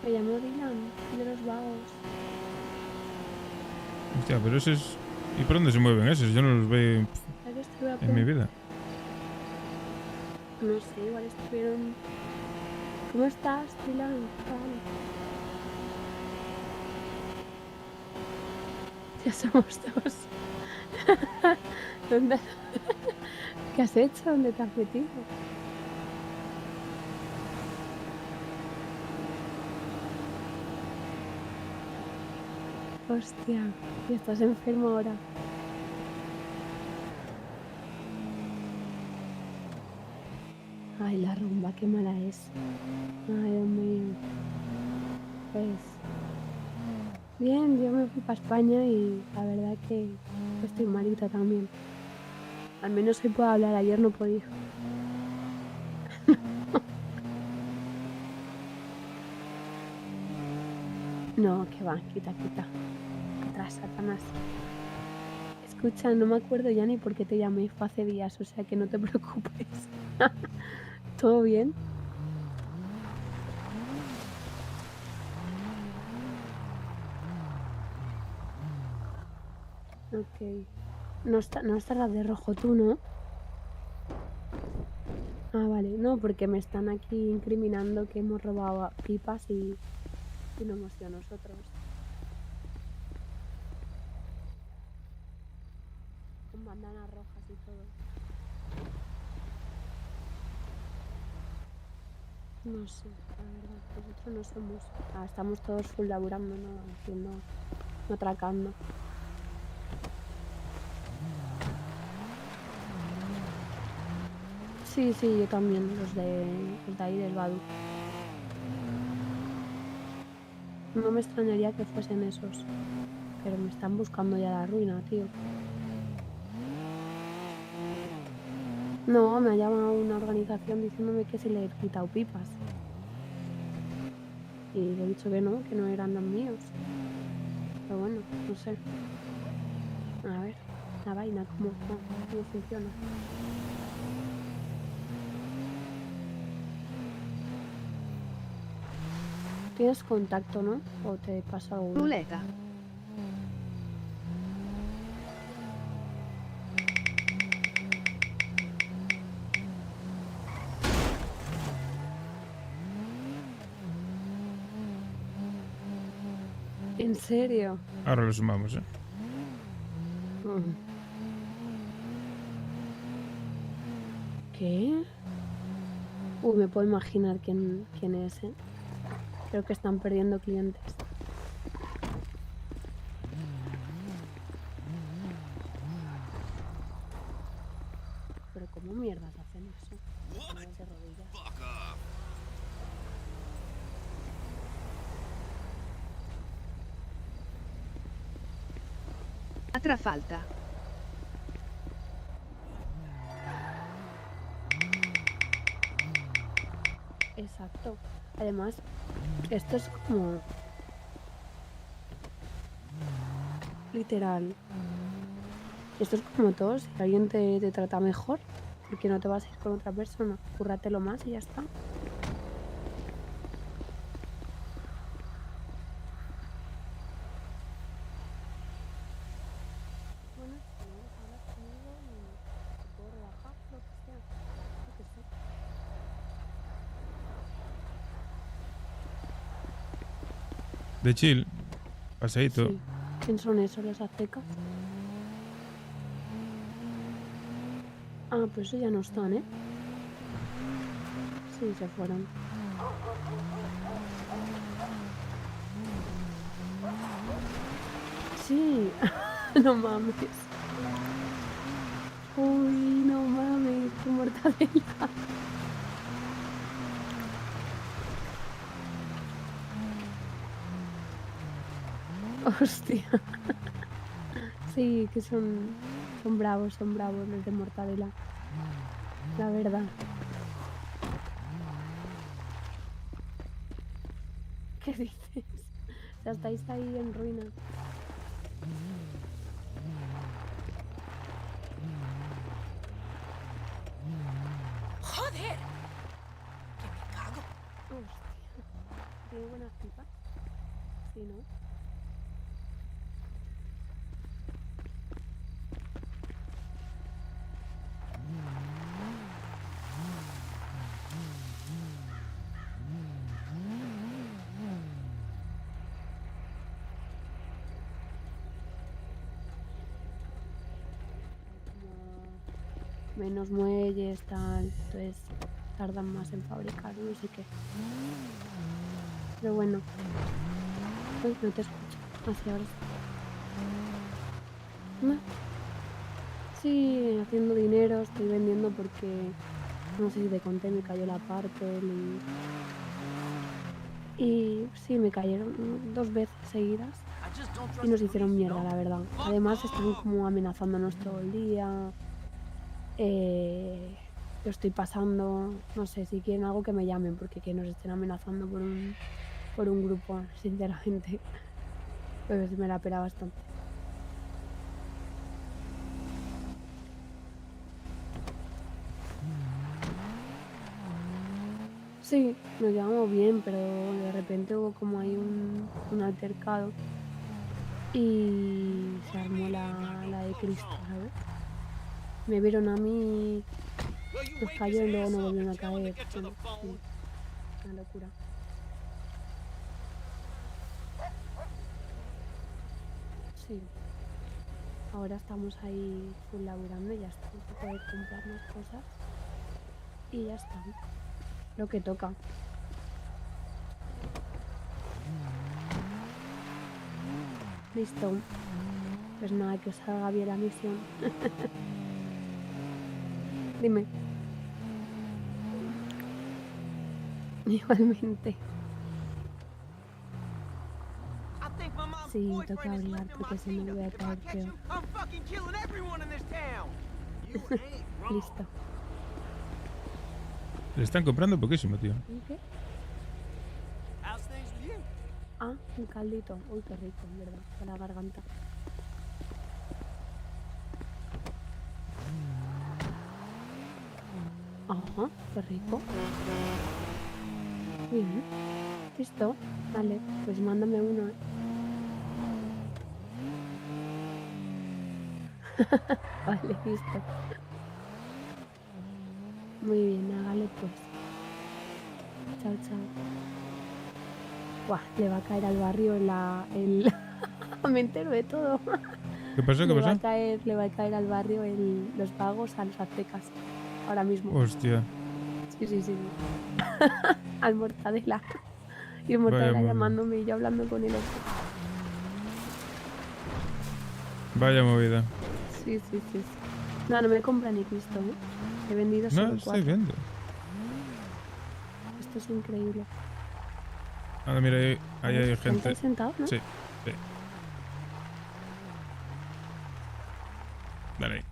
Me llamo Dylan, de los vagos. Hostia, pero ese es... ¿Y por dónde se mueven esos? Yo no los veo ¿A qué estuve a en mi punto? vida. No sé, igual estuvieron... ¿Cómo estás, Dylan? Vale. Ya somos dos. ¿Dónde? ¿Qué has hecho? ¿Dónde te has metido? Hostia, y estás enfermo ahora. Ay, la rumba, qué mala es. Ay, Dios mío. Pues... Bien, yo me fui para España y la verdad que estoy malita también. Al menos hoy puedo hablar, ayer no podía. No, que va, quita. Atrás, Satanás. Escucha, no me acuerdo ya ni por qué te llamé, fue hace días, o sea que no te preocupes. ¿Todo bien? Ok. No estarás de rojo tú, ¿no? Ah, vale. No, porque me están aquí incriminando que hemos robado pipas y no hemos sido nosotros. Con bandanas rojas y todo. No sé, la verdad. Nosotros no somos... estamos todos full laburando, ¿no? Haciendo... no atracando. Sí, yo también, los de ahí del Badu. No me extrañaría que fuesen esos, pero me están buscando ya la ruina, tío. No, me ha llamado una organización diciéndome que se le he quitado pipas. Y le he dicho que no eran los míos. Pero bueno, no sé. A ver, la vaina, cómo funciona. ¿Tienes contacto, no? ¿O te pasa algo? Ruleta. ¿En serio? Ahora lo sumamos, ¿eh? ¿Qué? Uy, me puedo imaginar quién es, ¿eh? Creo que están perdiendo clientes. Pero ¿cómo mierdas hacen eso? De rodillas. A Trafalta. Exacto. Además, esto es como... literal. Esto es como todo. Si alguien te trata mejor, ¿por qué no te vas a ir con otra persona? Cúrratelo más y ya está. Bueno, si no hablas conmigo y te puedo relajar, lo que sea. Lo que sea. De chill. Paseíto. Sí. ¿Quién son esos, los aztecas? Ah, pues eso ya no están, ¿eh? Sí, se fueron. Sí. No mames. Uy, no mames. Qué mortadela. Hostia. Sí, que son bravos los de Mortadela. La verdad. ¿Qué dices? O sea, estáis ahí en ruina. ¡Joder! ¡Que me cago! Hostia. ¿Tiene buenas pipas? Sí, ¿no? Menos muelles, tal, entonces tardan más en fabricar, no sé qué. Pero bueno, no te escucho, hacia ahora. No. Sí, haciendo dinero, estoy vendiendo porque no sé si te conté, me cayó la parte y sí, me cayeron 2 veces seguidas y nos hicieron mierda, la verdad. Además están como amenazándonos todo el día. Lo estoy pasando, no sé, si quieren algo que me llamen, porque que nos estén amenazando por un grupo, sinceramente, pues me la pela bastante. Sí, nos llevamos bien, pero de repente hubo como ahí un altercado y se armó la de Cristo, ¿sabes? Me vieron a mí, nos cayó y luego no volvieron a caer. Bueno, sí, una locura. Sí. Ahora estamos ahí full laburando y ya está. Poder comprar más cosas y ya está. Lo que toca. Listo. Pues nada, que os salga bien la misión. Dime. Igualmente. Sí, toca hablar porque si no me voy a caer peor. Listo. Le están comprando poquísimo, tío. ¿Qué? Ah, un caldito. Uy, qué rico, en verdad, para la garganta. Ajá, qué rico. Bien. Listo. Vale, pues mándame uno, Vale, listo. Muy bien, hágale pues. Chao, chao. Buah, le va a caer al barrio me entero de todo. ¿Qué pasó? ¿Qué pasó? Le va a caer al barrio los pagos a los aztecas. Ahora mismo. Hostia. Sí. Al Mortadela. Y el Mortadela Vaya llamándome y yo hablando con el otro. Vaya movida. Sí. No me compra ni Cristo, ¿eh? He vendido solo 4. No, estoy viendo. Esto es increíble. Ah, mira, ahí hay gente. ¿Estáis sentados, no? Sí. Dale ahí.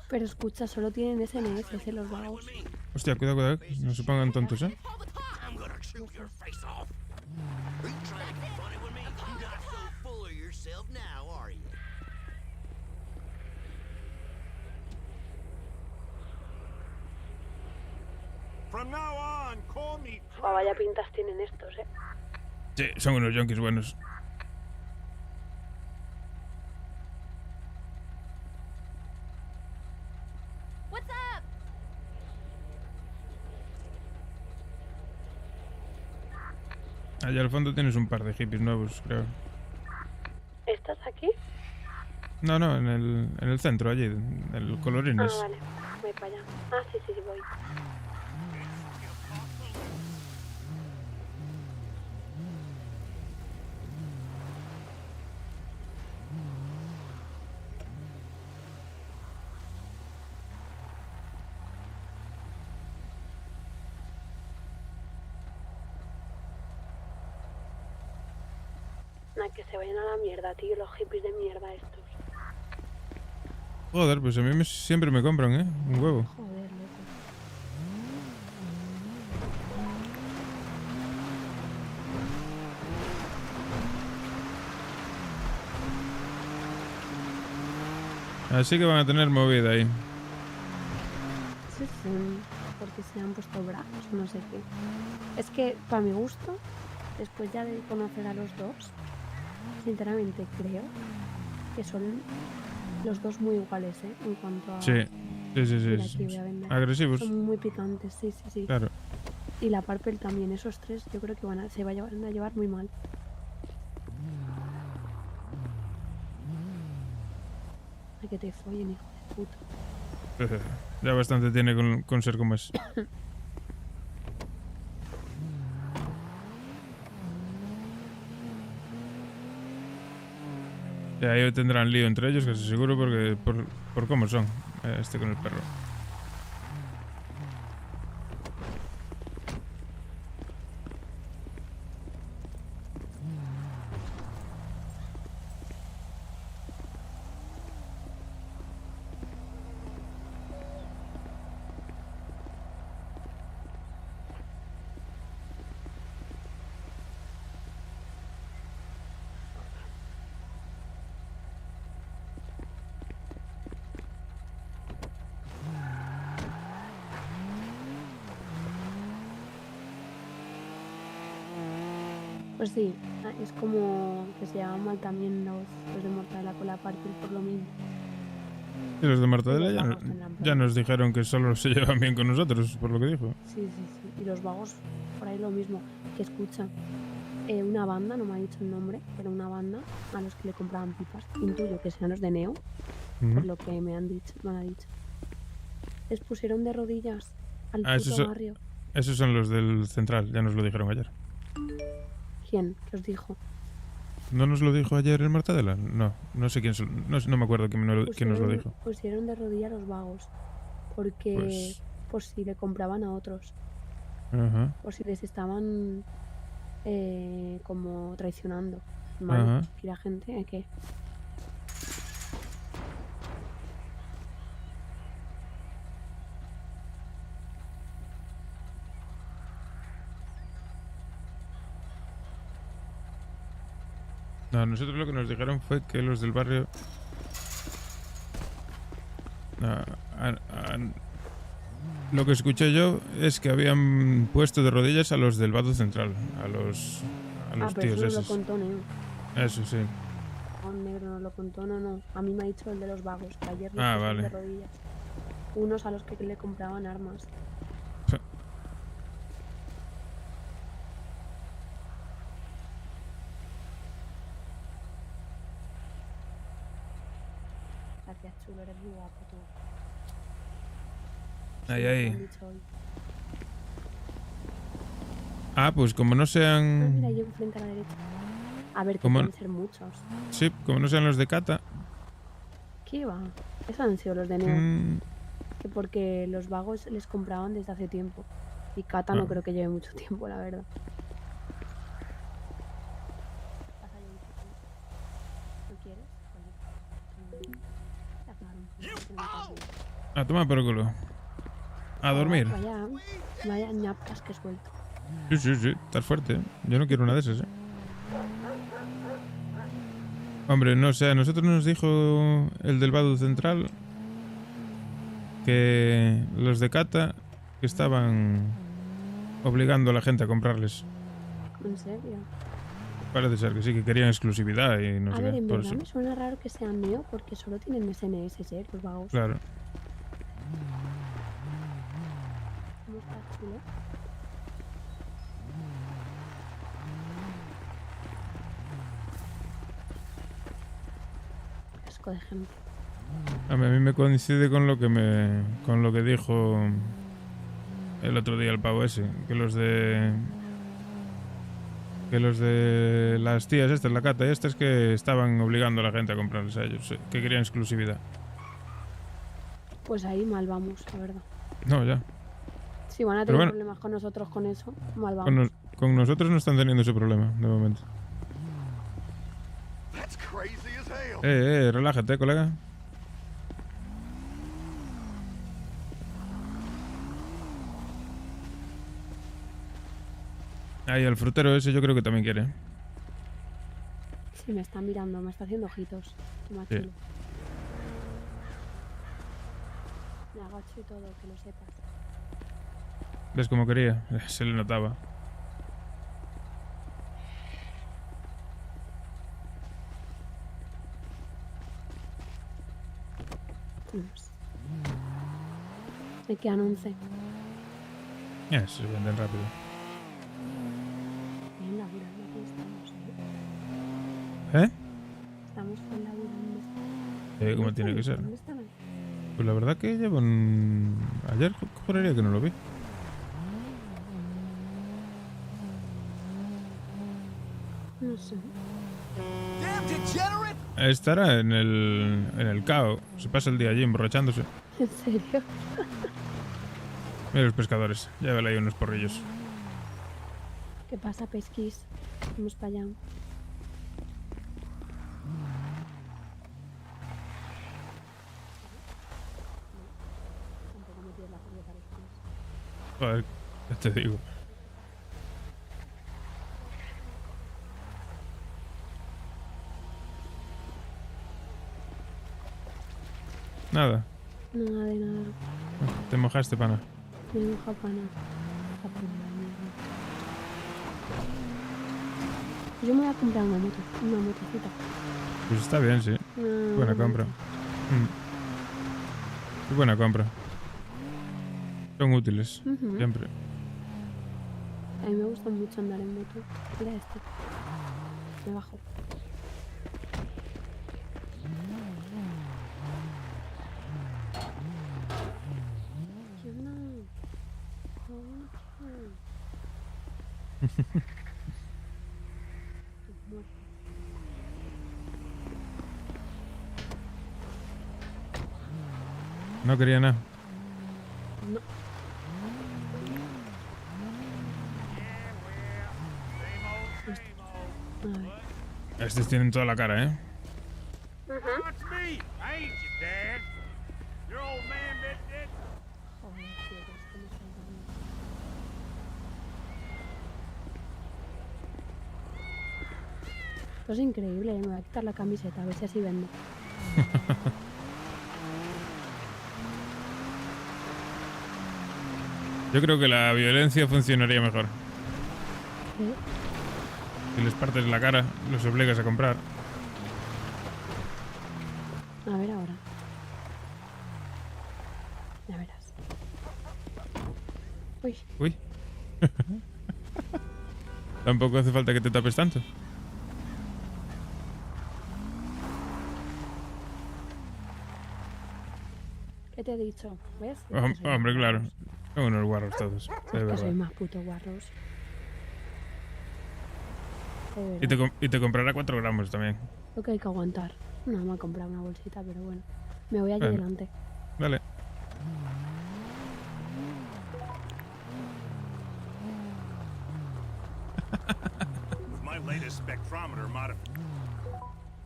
Pero escucha, solo tienen SNS, los vagos. Hostia, cuidado. No se pongan tontos, ¿eh? Vaya pintas tienen estos, Sí, son unos yonkis buenos. What's up? Allá al fondo tienes un par de hippies nuevos, creo. ¿Estás aquí? No, en el centro, allí, en el Colorines. Ah, vale. Voy para allá. Ah, sí, voy. Que se vayan a la mierda, tío, los hippies de mierda estos. Joder, pues a mí siempre me compran, ¿eh? Un huevo. Joder, loco. Así que van a tener movida ahí. Sí, porque se han puesto bravos, no sé qué. Es que, para mi gusto, después ya de conocer a los dos, sinceramente creo que son los dos muy iguales, en cuanto a... Sí. Mira, aquí voy a vender. Agresivos. Son muy picantes, sí. Claro. Y la Purple también, esos tres yo creo que van a llevar muy mal. Ay, que te follen, hijo de puta. Ya bastante tiene con ser como es. Y ahí tendrán lío entre ellos, casi seguro, porque por cómo son. Este con el perro. Pues sí, es como que se llaman mal también los de Mortadela con la Parker por lo mismo. Y los de Mortadela Y los ya, vagos tendrán ya nos dijeron que solo se llevan bien con nosotros, por lo que dijo. Sí. Y los vagos, por ahí lo mismo. Que escuchan una banda, no me ha dicho el nombre, pero una banda a los que le compraban pipas. Intuyo que sean los de Neo, por lo que me han dicho. Les pusieron de rodillas al puto barrio. Esos son los del central, ya nos lo dijeron ayer. ¿Quién? ¿Qué os dijo? ¿No nos lo dijo ayer el Mortadela? No sé quién no me acuerdo quién nos lo dijo. Pusieron de rodillas a los vagos. Porque por si le compraban a otros. Ajá. Por si les estaban como traicionando. Vale, y la gente que... No, nosotros lo que nos dijeron fue que los del barrio... Lo que escuché yo es que habían puesto de rodillas a los del vado central, a los pero tíos eso esos. No lo contó Neo. Eso sí. Un negro no lo contó, no. A mí me ha dicho el de los vagos, que ayer Ah, los vale. de rodillas. Unos a los que le compraban armas. Gracias, chulo, eres muy guapo tú. Ahí, Me han ahí. dicho hoy. Ah, pues como no Ah, sean... mira, yo frente a la derecha. A ver, que ¿Cómo? pueden ser muchos. Sí, como no sean los de Cata. ¿Qué va? Esos han sido los de Neo. Mm, Que porque los vagos les compraban desde hace tiempo. Y Cata Ah. no creo que lleve mucho tiempo, la verdad. ¿No quieres? a tomar por culo. A dormir. Vaya ñapcas que he suelto. Sí, estás fuerte. Yo no quiero una de esas, Hombre, no sé, a nosotros nos dijo el del vado central que los de Cata que estaban obligando a la gente a comprarles. ¿En serio? Parece ser que sí, que querían exclusividad y no A sé ver, qué. en Por verdad eso. me suena raro que sean Neo porque solo tienen SNS, los vagos. Claro. ¿Cómo está, chulo? Asco de gente. A mí me coincide con lo que dijo el otro día el pavo ese, que los de las tías estas, la Cata y estas, que estaban obligando a la gente a comprarles a ellos, que querían exclusividad. Pues ahí mal vamos, la verdad. No, ya. Si van a Pero tener bueno. problemas con nosotros con eso, mal vamos. Con nosotros no están teniendo ese problema, de momento. Relájate, colega. Ahí, el frutero ese yo creo que también quiere. Sí, me está mirando, me está haciendo ojitos. Qué más Sí. chulo. Me agacho y todo, que lo sepas. ¿Ves cómo quería? Se le notaba. Vamos. Me quedan 11. Se venden rápido. Bien laburando, aquí estamos, ¿eh? Estamos con laburando. ¿Cómo tiene que ser? ¿Dónde están? Pues la verdad que llevo ayer juraría que no lo vi. No sé. Estará en el CAO. Se pasa el día allí emborrachándose. ¿En serio? Mira los pescadores. Llévale ahí unos porrillos. ¿Qué pasa, pesquis? Vamos para allá. Joder, ya te digo. Nada. Nada de nada. Te mojaste, pana. Me moja pana. La puta mierda. Yo me voy a comprar una motocita. Pues está bien, sí. Buena compra. Qué buena compra. Son útiles, Ujú. siempre. A mí me gusta mucho andar en moto. Mira este. Me bajo. ¿Qué onda? No quería nada. No. A ver. Estos tienen toda la cara, ¿eh? That's me. I ain't your dad. Your old man dead. Joder, tío, que es que me está dando. Esto es increíble, me voy a quitar la camiseta, a ver si así vendo. Yo creo que la violencia funcionaría mejor. ¿Qué? Si les partes la cara, los obligas a comprar. A ver ahora. Ya verás. Uy, Uy. Tampoco hace falta que te tapes tanto. ¿qué te he dicho? ¿Ves? Es que soy Hombre, más claro. guarros. Son unos guarros todos. De Es que soy verdad. más puto guarros. De verdad. Y te comprará 4 gramos también. Lo que hay que aguantar. No, me voy a comprar una bolsita, pero bueno. Me voy allí Bueno. delante. Vale. With my latest spectrometer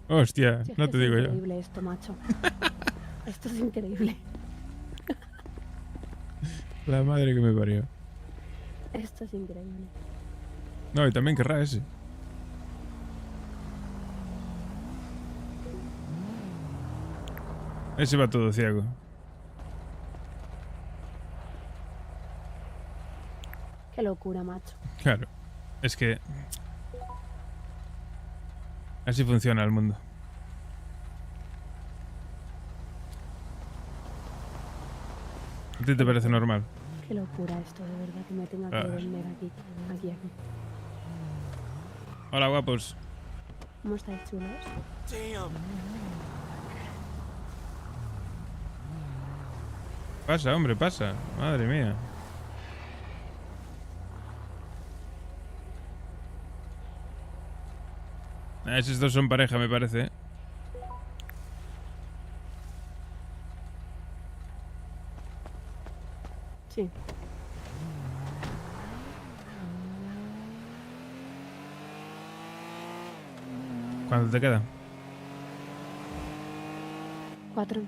Hostia, Si es no que te es digo yo. increíble esto, macho. Esto es increíble. La madre que me parió. Esto es increíble. No, y también querrá ese. Ese va todo ciego. Qué locura, macho. Claro. Es que... Así funciona el mundo. ¿A ti te parece normal? Qué locura esto, de verdad, que me tenga que Ah. vender aquí. Aquí. Hola, guapos. ¿Cómo estáis, chulos? Damn. Pasa, hombre, pasa. Madre mía. Esos dos son pareja, me parece. ¿Eh? Sí. ¿Cuánto te queda? 4.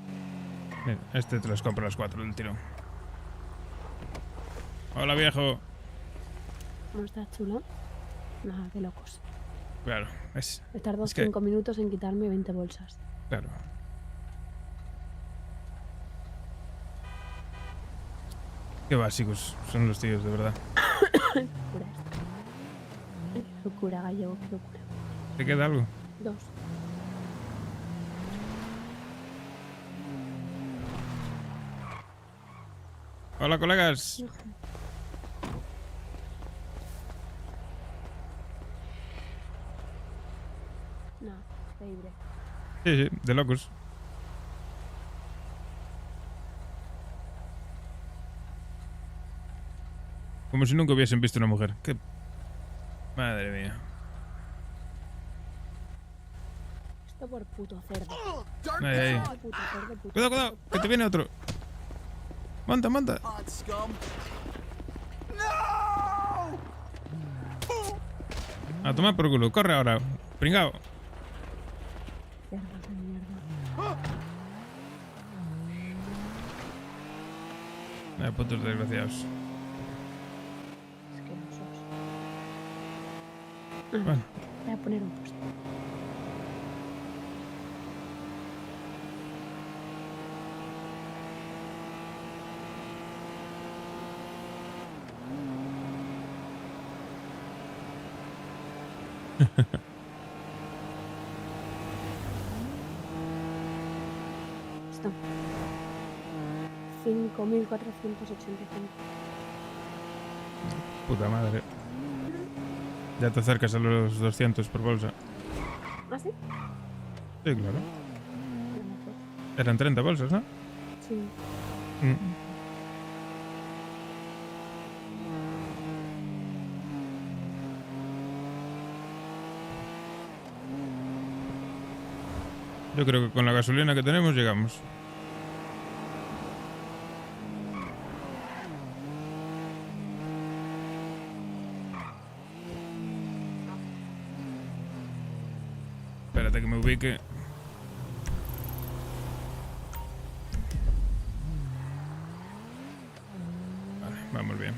Mira, este te los compro a las 4 del tirón. Hola, viejo. ¿Cómo estás, chulo? Nada, qué locos. Claro, es... He tardado es que- 5 minutos en quitarme 20 bolsas. Claro. Qué básicos son los tíos, de verdad. Qué locura esto. Qué locura, gallego, qué locura. ¿Te queda algo? 2. Hola, colegas. No, increíble. Sí, sí, de locos. Como si nunca hubiesen visto una mujer. Qué... Madre mía. Esto por puto cerdo. Ahí, ahí. Puto cerdo, puto Cuidado, cuidado, que te viene otro. Monta, monta. Hot scum. A tomar por culo, corre ahora. Pringao. cerdos de mierda. Putos desgraciados. Asquerosos. Bueno. Voy a poner un post. Esto. 5.485. Puta madre. Ya te acercas a los 200 por bolsa. ¿Ah, sí? Sí, claro. Eran 30 bolsas, ¿no? Sí. Yo creo que con la gasolina que tenemos llegamos. Espérate que me ubique. Vale, vamos bien.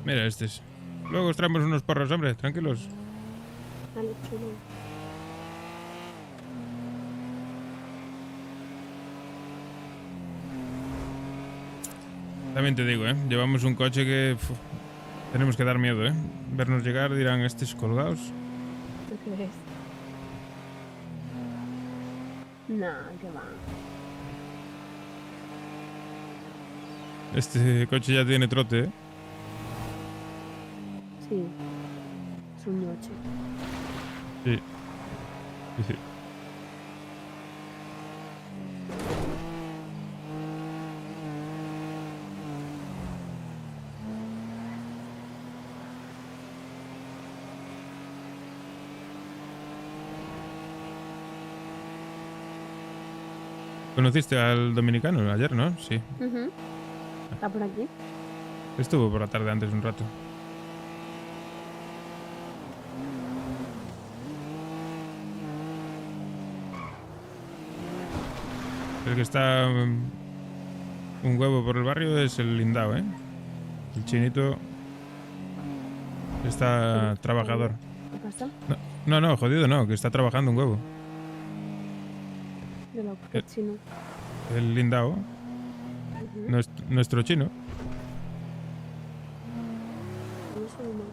Mira, este es. Luego os traemos unos porros, hombre, tranquilos. Vale, chulo. También te digo, llevamos un coche que tenemos que dar miedo, vernos llegar dirán, estos colgados. ¿Tú crees? Nah, que va. Este coche ya tiene trote, Sí. Es un noche. Sí. Sí, sí. ¿Conociste al dominicano ayer, no? Sí. ¿Está por aquí? Estuvo por la tarde antes un rato. El que está un huevo por el barrio es el Lindao, El chinito está trabajador. ¿Qué pasa? No, jodido no, que está trabajando un huevo. De lo que chino. El Lindao, nuestro chino. No soy mal.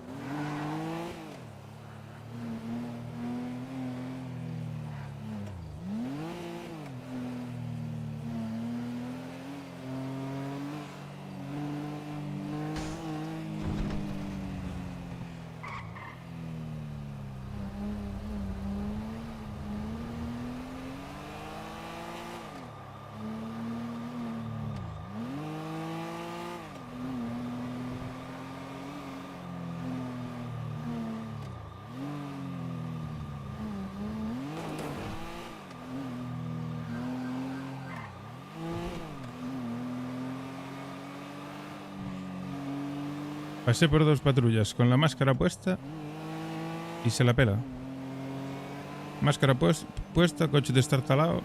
Pasé por dos patrullas con la máscara puesta y se la pela. Máscara puesta, coche destartalado.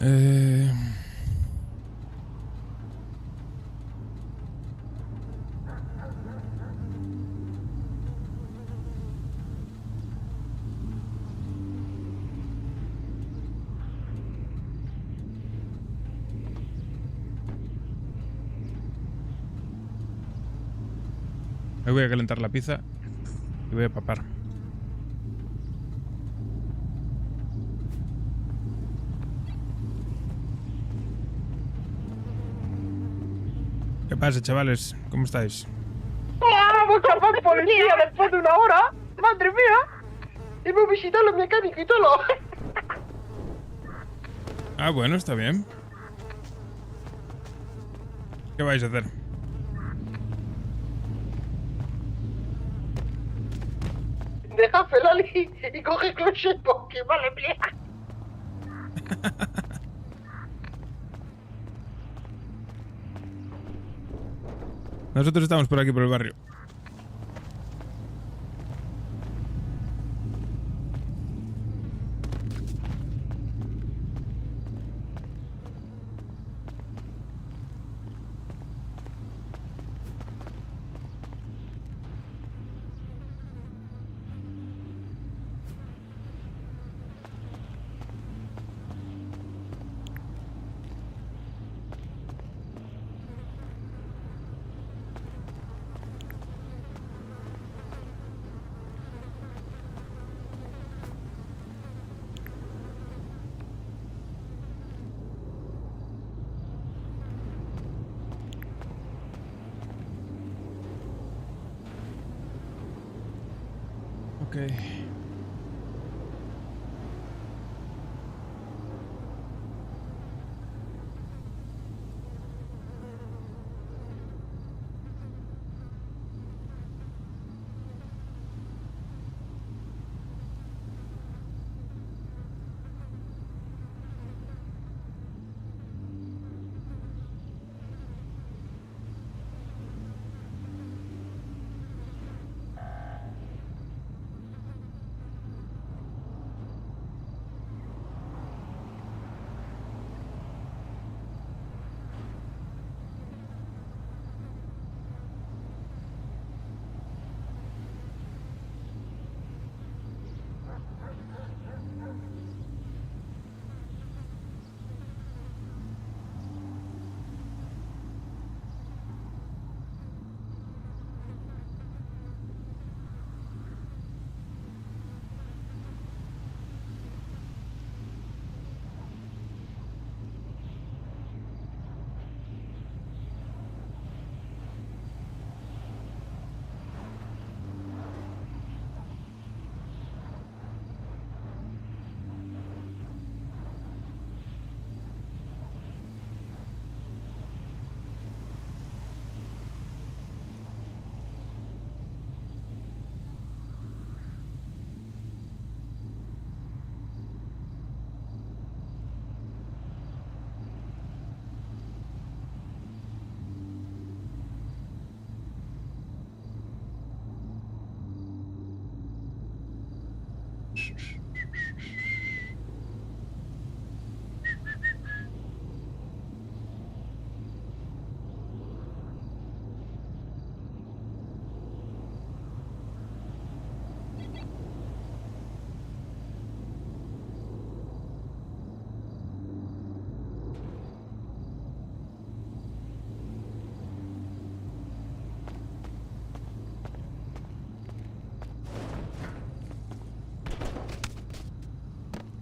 Me voy a calentar la pizza y voy a papar. ¿Qué pasa, chavales? ¿Cómo estáis? ¡Vamos a llamar policía después de una hora! ¡Madre mía! Y me visitan los mecánicos y todo. Ah, bueno, está bien. ¿Qué vais a hacer? Deja a Felali y coge cloche porque vale mierda. Nosotros estamos por aquí, por el barrio. Ok.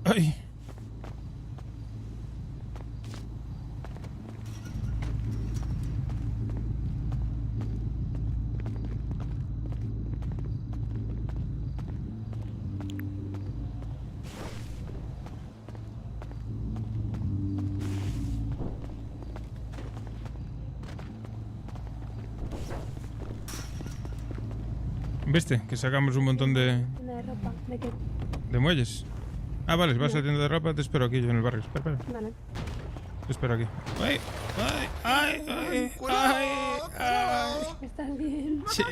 Ay. ¿Viste? Que sacamos un montón de ropa. ¿De qué? de muelles. Ah, vale, vas a la tienda de ropa, te espero aquí yo en el barrio. Espera, espera. Vale. Te espero aquí. ¡Ay! ¡Ay! ¡Ay! ¡Ay! ¡Ay! ¡Ay! ¿Estás bien? Sí.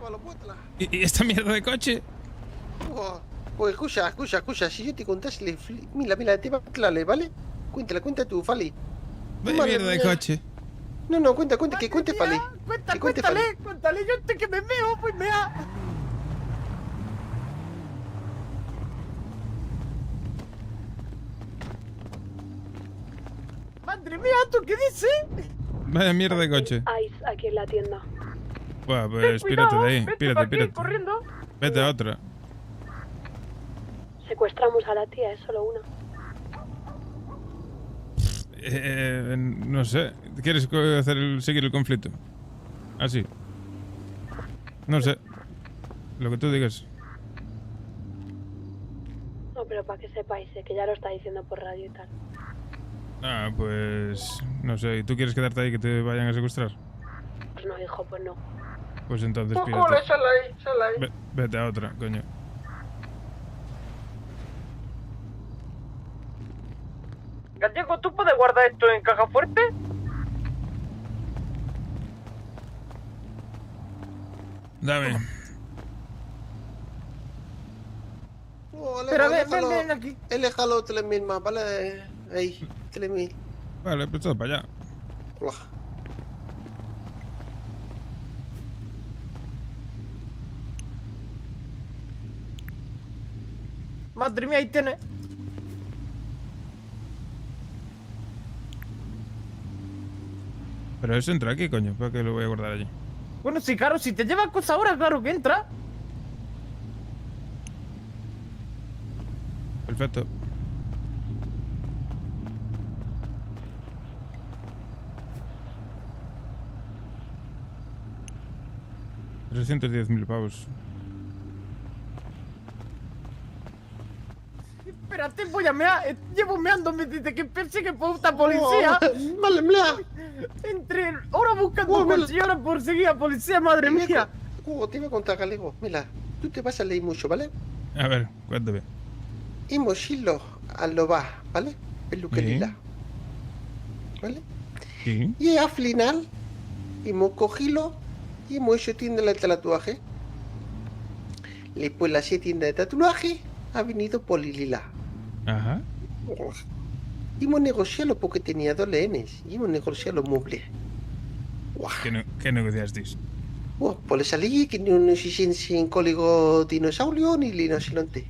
llévalo, vuéltela. ¿Y esta mierda de coche? Oh, pues escucha, si yo te contase, mira, te va a aclararle, ¿vale? Cuenta tú, Fali. Vaya mierda de coche. No, cuenta, que cuente Fali. Cuéntale, yo estoy que me meo, pues mea. Madre mía, ¿tú qué dices? Vaya mierda de coche. Ice aquí en la tienda. Buah, pues pírate de ahí, pírate. Corriendo. Vete a otra. Secuestramos a la tía, es solo una. No sé. ¿Quieres seguir el conflicto? Así. No sé. Lo que tú digas. No, pero para que sepáis, que ya lo está diciendo por radio y tal. Ah, pues... No sé. ¿Y tú quieres quedarte ahí que te vayan a secuestrar? Pues no, hijo, pues no. Pues entonces Pues pírate. sal ahí. Vete a otra, coño. Gallego, ¿tú puedes guardar esto en caja fuerte? Dame. Pero ven aquí. Déjalo 3.000 más, ¿vale? Ahí, 3.000. Vale, pues todo para allá. Hola. Madre mía, ahí tienes. Pero eso entra aquí, coño. ¿Para qué lo voy a guardar allí? Bueno, sí, claro, si te llevas cosas ahora, claro que entra. Perfecto. $310.000 pavos. Espérate, voy a mear. Llevo meándome desde que persigue puta policía. Vale, mea. Entre ahora buscando coche y ahora perseguir a policía, madre mía. Te iba a contar, Galego. Mira, tú te vas a leer mucho, ¿vale? A ver, cuéntame. Hemos ido a lo va, ¿vale? Peluquería. ¿Vale? Sí. Y al final hemos cogido y hemos hecho tienda de tatuaje. Después la tienda de tatuaje ha venido Polilila. Ajá. Y hemos negociado porque tenía 2 leones. Y hemos negociado los muebles. ¿Qué negociasteis? Pues le salí que no se sin código dinosaurio ni rinoceronte.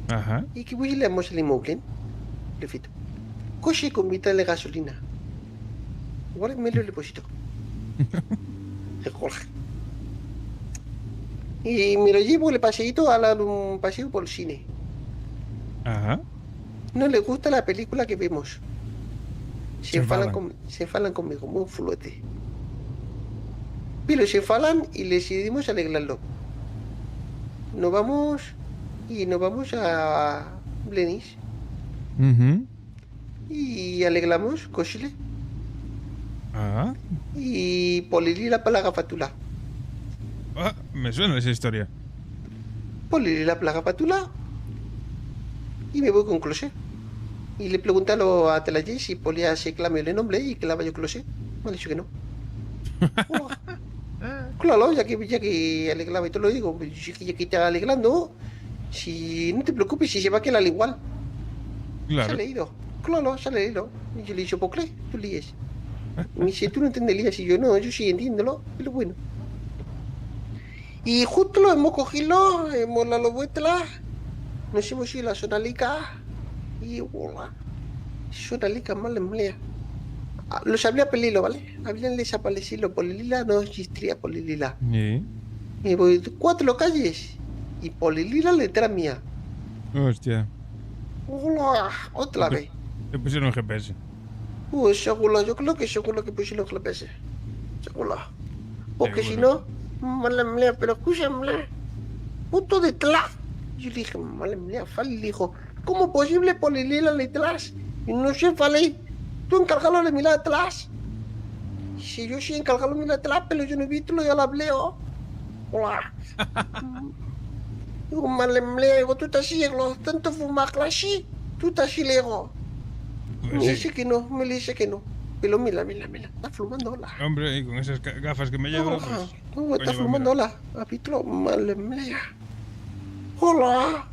Ajá. Y que voy a le hemos el mueble. Le fito. Coche con mitad de gasolina. Igual me lo deposito. Y me lo llevo el paseíto a un paseo por el cine. Ajá. No le gusta la película que vemos. Se enfadan conmigo, muy fuerte. Pero se enfadan y decidimos arreglarlo. Nos vamos a Blenis. Y arreglamos cochile. Ah. Y Polilila para la gafatula. Ah, me suena esa historia. Polilila para la gafatula. Y me voy con closet. Y le preguntaron a Telayé si podía se clame el nombre y que la vaya closet. Me ha dicho que no. Claro, ya que arreglaba y te lo digo, ya que está arreglando, si no te preocupes, si se va a quedar igual. Claro. Se ha leído. Claro, se ha leído. Y yo le he dicho, ¿por qué? Tú lees. Me dice, tú no entenderías. Y yo, no, yo sí entiéndelo, pero bueno. Y justo lo hemos cogido, hemos dado vuelta, nos hemos ido a la zona lica. Y hola, zona lica mal emplea. Los había pelido, ¿vale? Habían desaparecido Polilila, no existía Polilila. ¿Sí? Y voy 4 calles y Polilila letra mía. Hostia. Hola, otra vez. Te pusieron GPS. Seguro, yo creo que seguro que pusieron GPS. Seguro. Porque si Seguro. no, mala emplea, pero escúchame, punto detrás. Yo le dije, mala emplea, Fali, dijo, ¿cómo posible Polilila detrás? Y no sé, Fali. Tú encargalo de mirar atrás. Si yo sí encargalo de mirar atrás, pero yo no he visto lo de la bleo. Hola. Digo, mal empleo, tú estás ciego, tanto fumar así, tú estás ciego. Me dice que no, Pero mira, está fumando, hola. Hombre, y con esas gafas que me llevo, pues... Está coño, fumando, hola. ¿Has visto? Madre mía. Hola.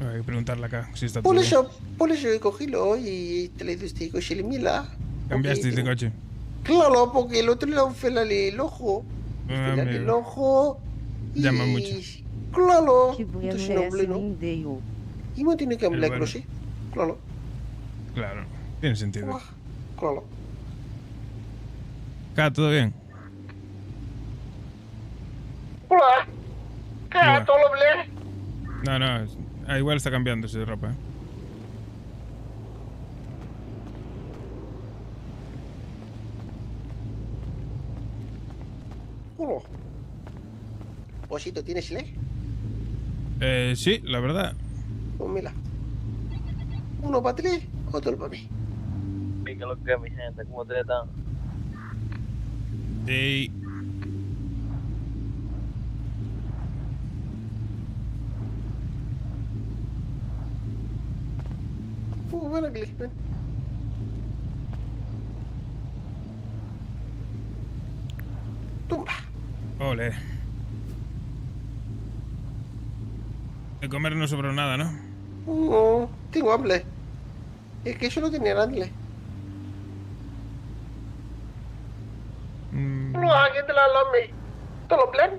Hay que preguntarle acá si está todo bien. Por eso he cogido y te le diste coche de mila. ¿Cambiaste de coche? Claro, porque el otro le ofélale el ojo. Ofélale el ojo. Llama mucho. Claro. Que bueno Entonces é no esse hablé, ¿no? nindeio. Y me tiene que hablar, bueno. sí. Claro. Claro, tiene sentido. Claro. Acá, ¿todo bien? Hola. ¿Qué? Hola. ¿Todo lo hablé? No, igual está cambiándose de ropa, ¿eh? Hola. Osito, ¿tienes le? Sí, la verdad. Pues mira. Uno para ti, otro para mí. Pica lo que mi gente, ¿cómo te están? Sí. Bueno, Glis, ven. Tumba. Ole. De comer no sobró nada, ¿no? No, tengo hambre. Es que yo no tenía hambre. No, ¿quién te la lame? ¿Todo lo plan?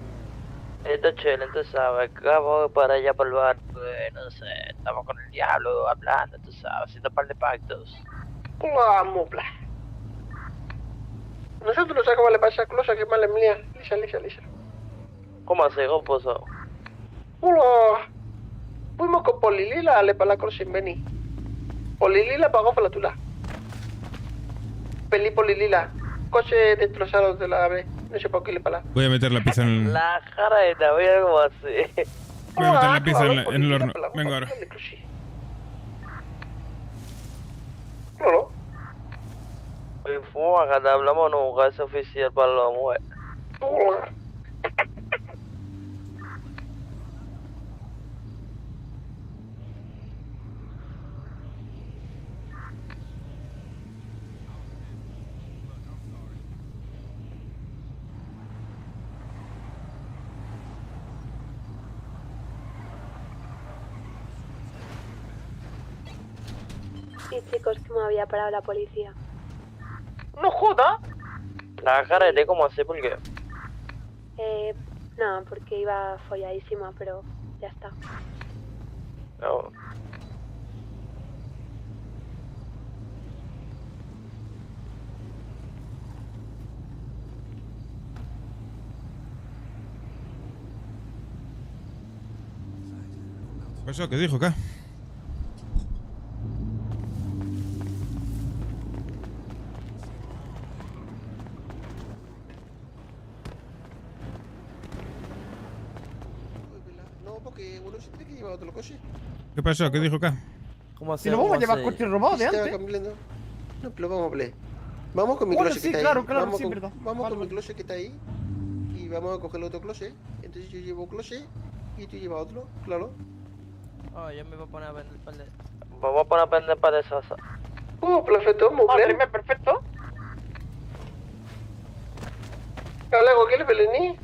Está chévere, tú sabes, acabo para allá por el bar, pues, no sé, estamos con el diablo hablando, tú sabes, haciendo un par de pactos. Vamos, bla. Nosotros no sabemos qué le pasa a Closa, que mala mía. Lisa. ¿Cómo así, cómo pasó? Hola. Fuimos con Polilila a para la cruz sin Beni. Polilila pagó para la tula. Peli Polilila. Coche destrozado de la ave. No sé por qué le para. Voy a meter la pizza en el... La jareta, mira cómo así. Voy a meter la pizza en el horno. Vengo ahora. Claro. Oye, fuma, que te hablamos nunca, es oficial para la mujer. Hola. Sí, chicos, que me había parado la policía. No joda. La jareta, ¿cómo así? ¿Por qué? No, porque iba folladísima, pero ya está. No. ¿Qué pasó? ¿Qué dijo acá? No, porque uno se tiene que llevar otro coche. ¿Qué pasó? ¿Qué dijo acá? ¿Cómo si no vamos a llevar coches robados de antes. No, pero vamos a hablar. Vamos con mi Bueno, closet sí, que está claro, ahí. claro, Vamos sí, con, verdad. Vamos Vale, con mi vale. closet que está ahí. Y vamos a coger el otro closet. Entonces yo llevo closet y tú llevas otro, claro. Oh, yo me voy a poner a vender par de... Vamos a poner a vender par de salsa. Perfecto, muy bien. Perfecto. Alego, ¿qué le pelení?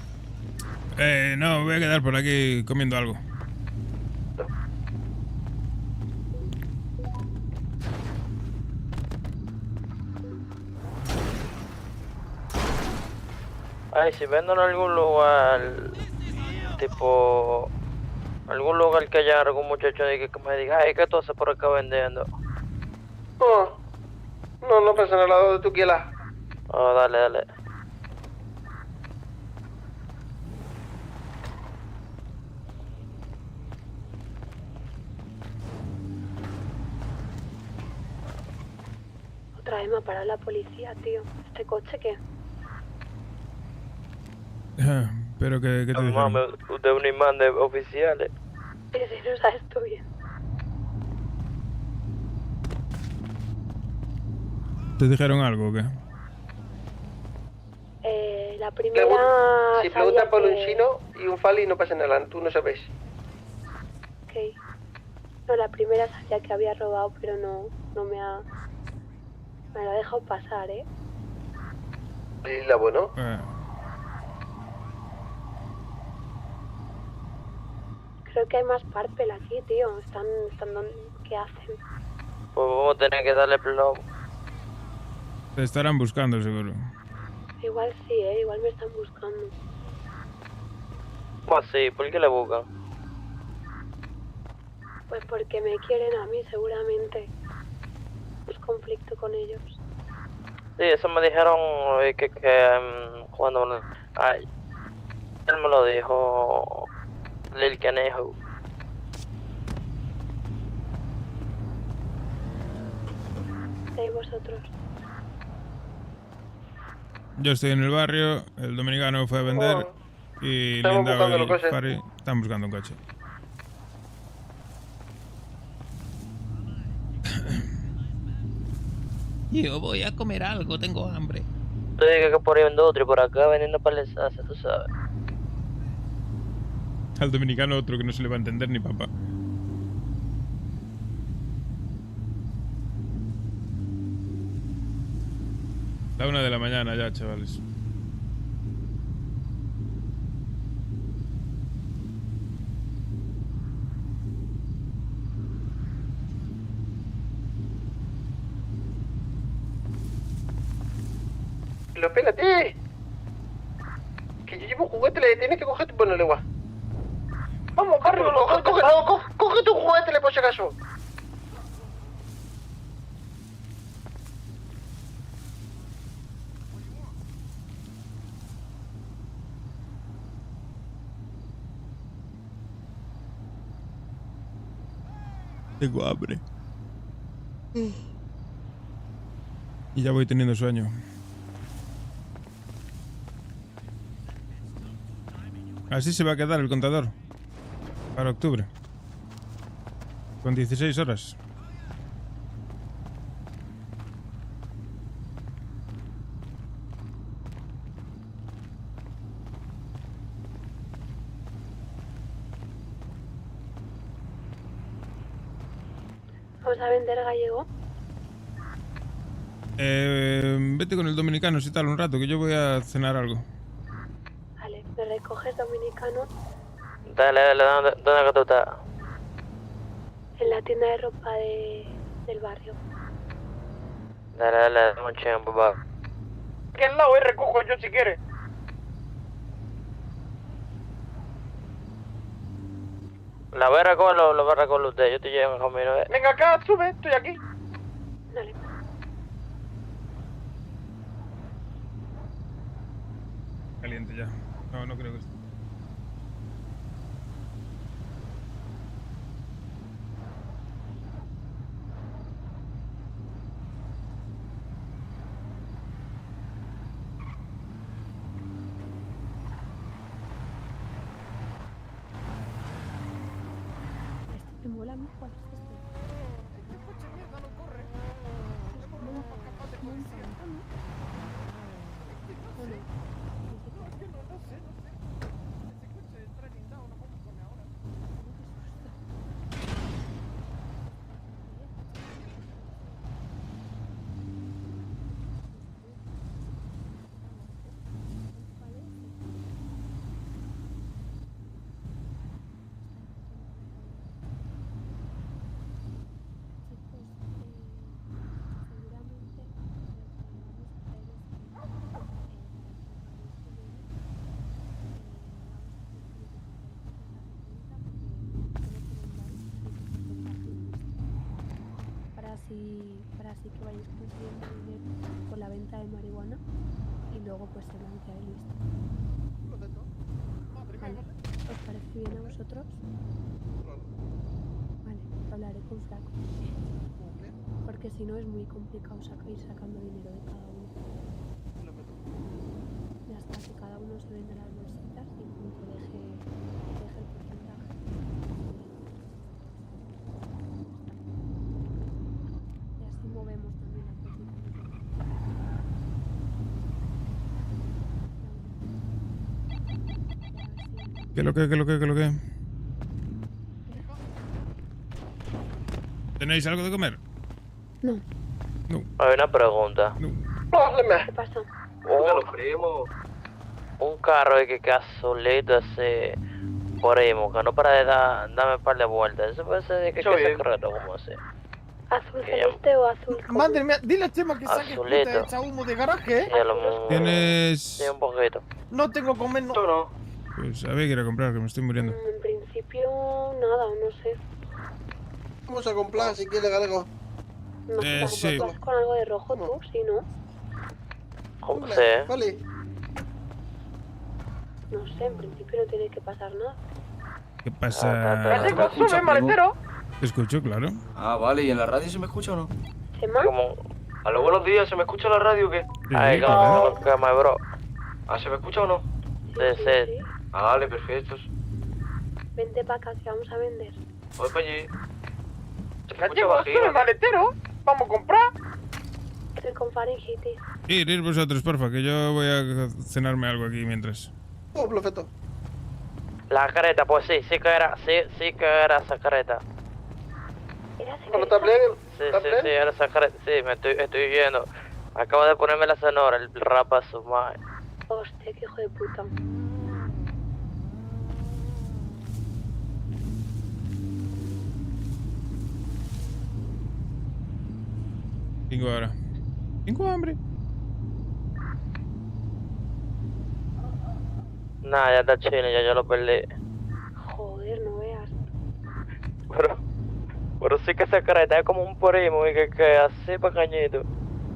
No, voy a quedar por aquí comiendo algo. Ay, si vendo en algún lugar, tipo, algún lugar que haya algún muchacho que me diga, ay, ¿qué tú haces por acá vendiendo? No pasa nada, donde tú quieras. Oh, dale. Otra vez me ha parado la policía, tío. ¿Este coche qué? Pero que te dijeron. Mami, usted es un imán de oficiales. Si no sabes tú bien. ¿Te dijeron algo o qué? La primera... Si sabía preguntas por un que- chino y un fali no pasa nada, tú no sabes. Ok. No, la primera sabía que había robado, pero no me ha... Me lo ha dejado pasar, ¿eh? ¿Y la bueno? Creo que hay más Parpel aquí, tío. Están donde... ¿Qué hacen? Pues vamos a tener que darle plomo. Te estarán buscando, seguro. Igual sí, ¿eh? Igual me están buscando. ¿Cómo así? ¿Por qué le buscan? Pues porque me quieren a mí, seguramente. Es conflicto con ellos. Sí, eso me dijeron que cuando... Ay, él me lo dijo Lil Canejo. ¿Y vosotros? Yo estoy en el barrio, el dominicano fue a vender y Estamos Linda buscando los y coches. Fari están buscando un coche. Yo voy a comer algo, tengo hambre. Tú dices que por ahí vendo otro y por acá vendiendo palesadas, tú sabes. Al dominicano otro que no se le va a entender ni papá. La 1 de la mañana ya, chavales. Pero espérate. Que yo llevo juguete, le tienes que coger tu... Bueno, legua. Vamos, corre, coge tu juguete, por si acaso. Tengo hambre. Y ya voy teniendo sueño. Así se va a quedar el contador. Para octubre. Con 16 horas. ¿Vamos a vender gallego? Vete con el dominicano si tal un rato, que yo voy a cenar algo. Vale, ¿me recoges dominicano? Dale, ¿dónde que tú estás? En la tienda de ropa del barrio. Dale, dame un ching, papá. Aquí al lado, recojo yo si quieres. La voy a recoger, lo voy a recoger usted, yo te llevo en camino, ¿eh? Venga acá, sube, estoy aquí. Dale. Caliente ya. No, no creo que esté. Me mola mucho. Este coche mierda no corre. Tenemos que bajar capaz de policía. No sé. Ese coche está blindado, no podemos poner ahora. Para así que vayáis consiguiendo dinero con la venta de marihuana y luego pues se lancia el listo. Vale, ¿os parece bien a vosotros? Vale, hablaré con Flaco. Porque si no es muy complicado ir sacando dinero de cada uno. Ya está, que cada uno se venda las bolsitas y punto deje el porcentaje. Y así movemos también la cosita. ¿Qué lo que? ¿Tenéis algo de comer? No. Hay una pregunta. ¿Qué pasó? Un carro que queda solito así por ahí, que no para de darme un par de vueltas. Eso puede ser de que secreto, como así. ¿Azul celeste o azul? Madre mía, dile a Chema que saque Azulito. puta echa humo de garaje, Sí, a lo mejor. Tienes... Sí, un poquito. No tengo comer, no. Pues había que ir a comprar, que me estoy muriendo. En principio, nada, no sé. Vamos a comprar si quiere algo. No sé, sí. ¿vas con algo de rojo tú? Sí, ¿no? Sí. Vale. No sé, en principio no tiene que pasar nada. ¿Qué pasa? ¡Ese consume, maletero! Te escucho, claro. Ah, vale, ¿y en la radio se me escucha o no? ¿Chema? A los buenos días, ¿se me escucha la radio o qué? Ay, claro. cama, bro. Ah, ¿se me escucha o no? Sí. Ah, vale, perfecto. Vente para acá, que vamos a vender. Voy para allí. Se me ¡Ya escucha llevo, bajito. sube, maletero! ¡Vamos a comprar! Estoy con faringitis. Ir vosotros, porfa, que yo voy a cenarme algo aquí mientras. Oh, perfecto. La careta, pues sí que era esa careta. ¿Era ¿Cómo está bien? Sí, era esa careta. Sí, estoy yendo. Acabo de ponerme la sonora, el rapazo, madre. Hostia, qué hijo de puta. Tengo ahora. Tengo hambre. Nah, ya está chino, ya yo lo perdí. Joder, no veas. Pero sí que esa careta es como un primo y que así pequeñito,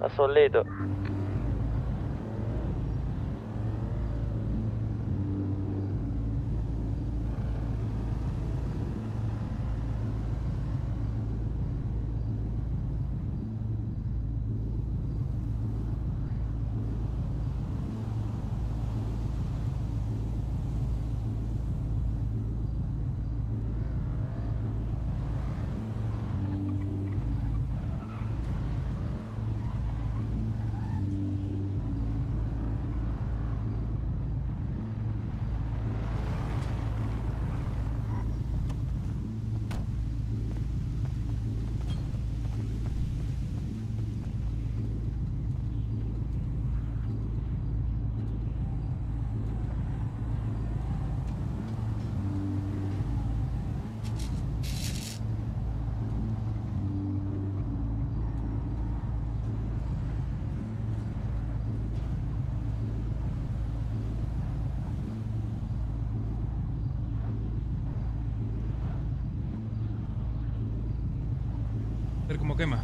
a solito. A ver cómo quema.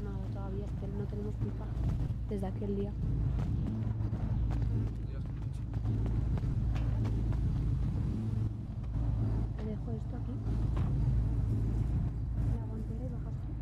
No, todavía es que no tenemos pipa desde aquel día. Te dejo esto aquí. La guantera y bajas tú.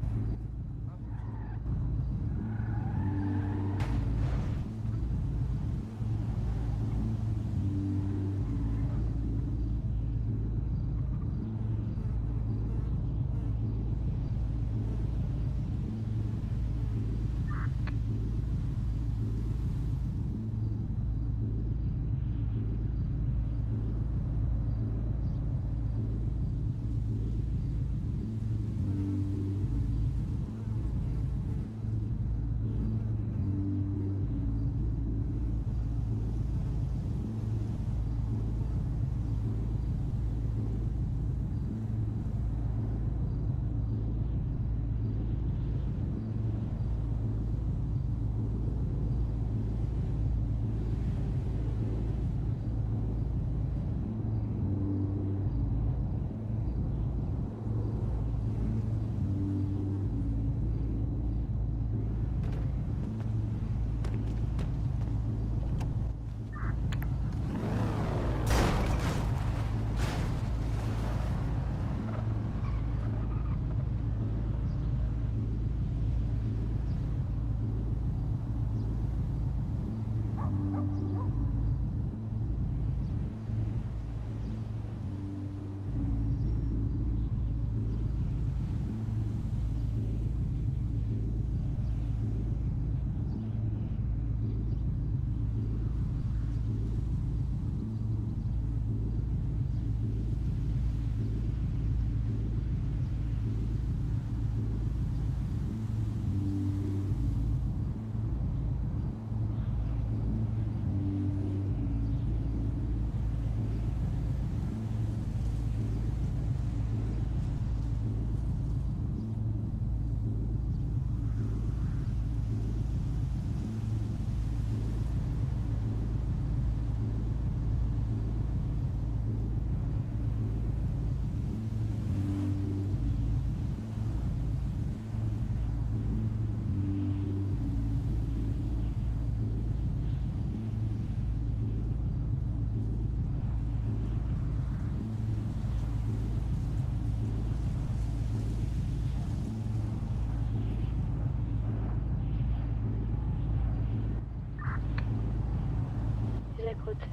coche.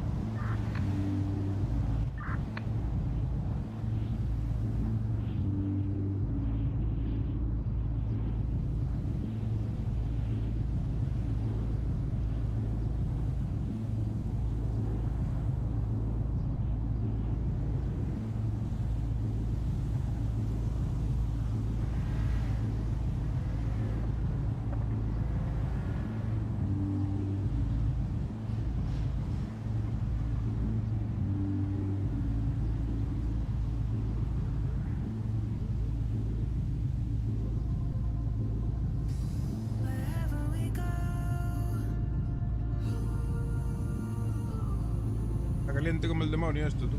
Está caliente como el demonio esto, tú.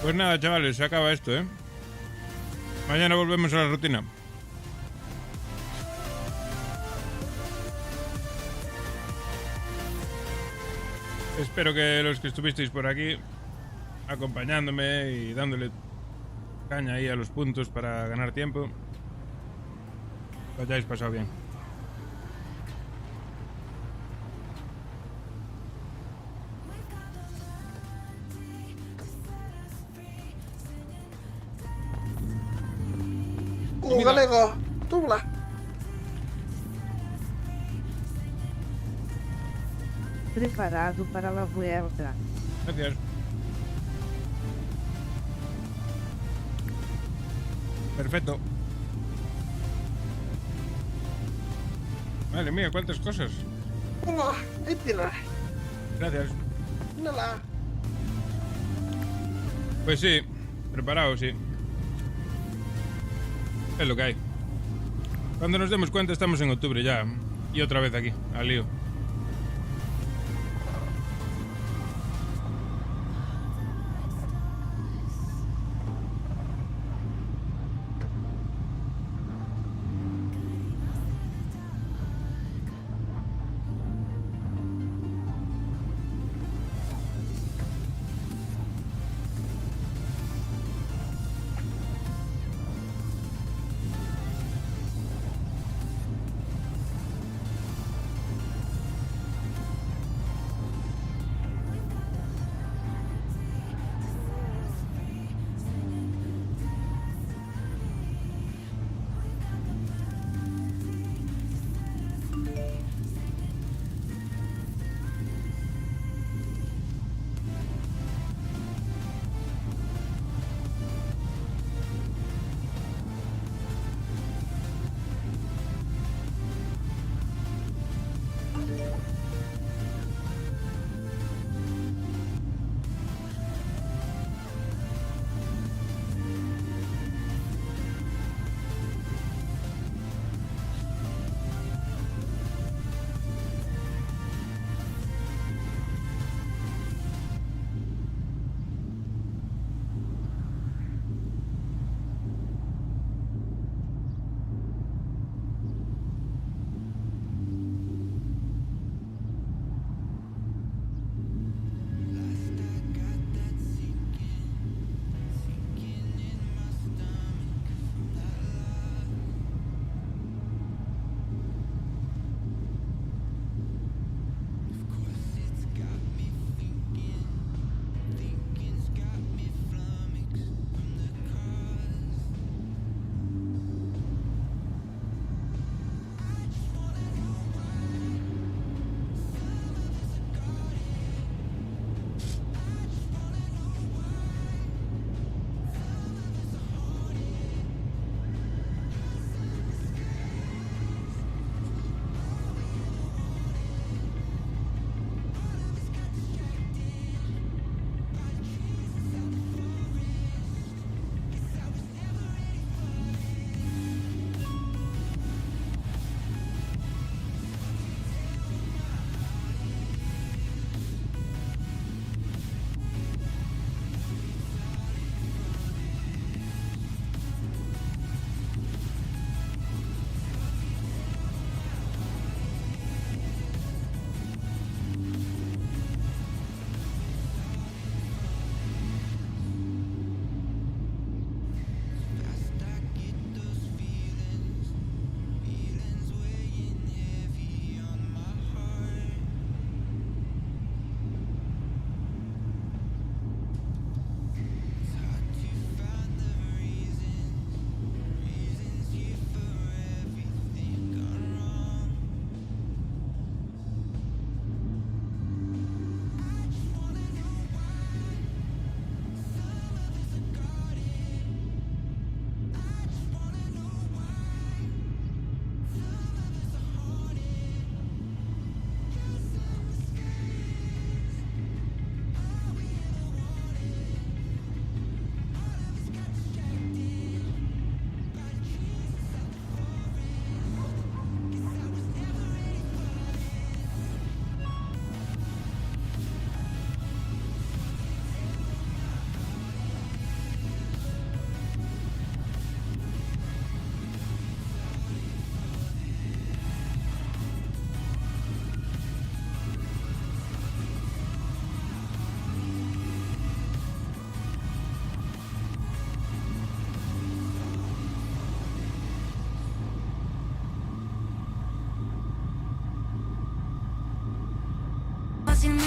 Pues nada, chavales, se acaba esto, ¿eh? Mañana volvemos a la rutina. Espero que los que estuvisteis por aquí acompañándome y dándole caña ahí a los puntos para ganar tiempo, lo hayáis pasado bien. Galego, tubla. Preparado para la vuelta. Gracias. Perfecto. Madre mía, cuántas cosas. Hola, ahí tienes. Gracias. Nada. Pues sí, preparado, sí. Es lo que hay. Cuando nos demos cuenta estamos en octubre ya. Y otra vez aquí, al lío.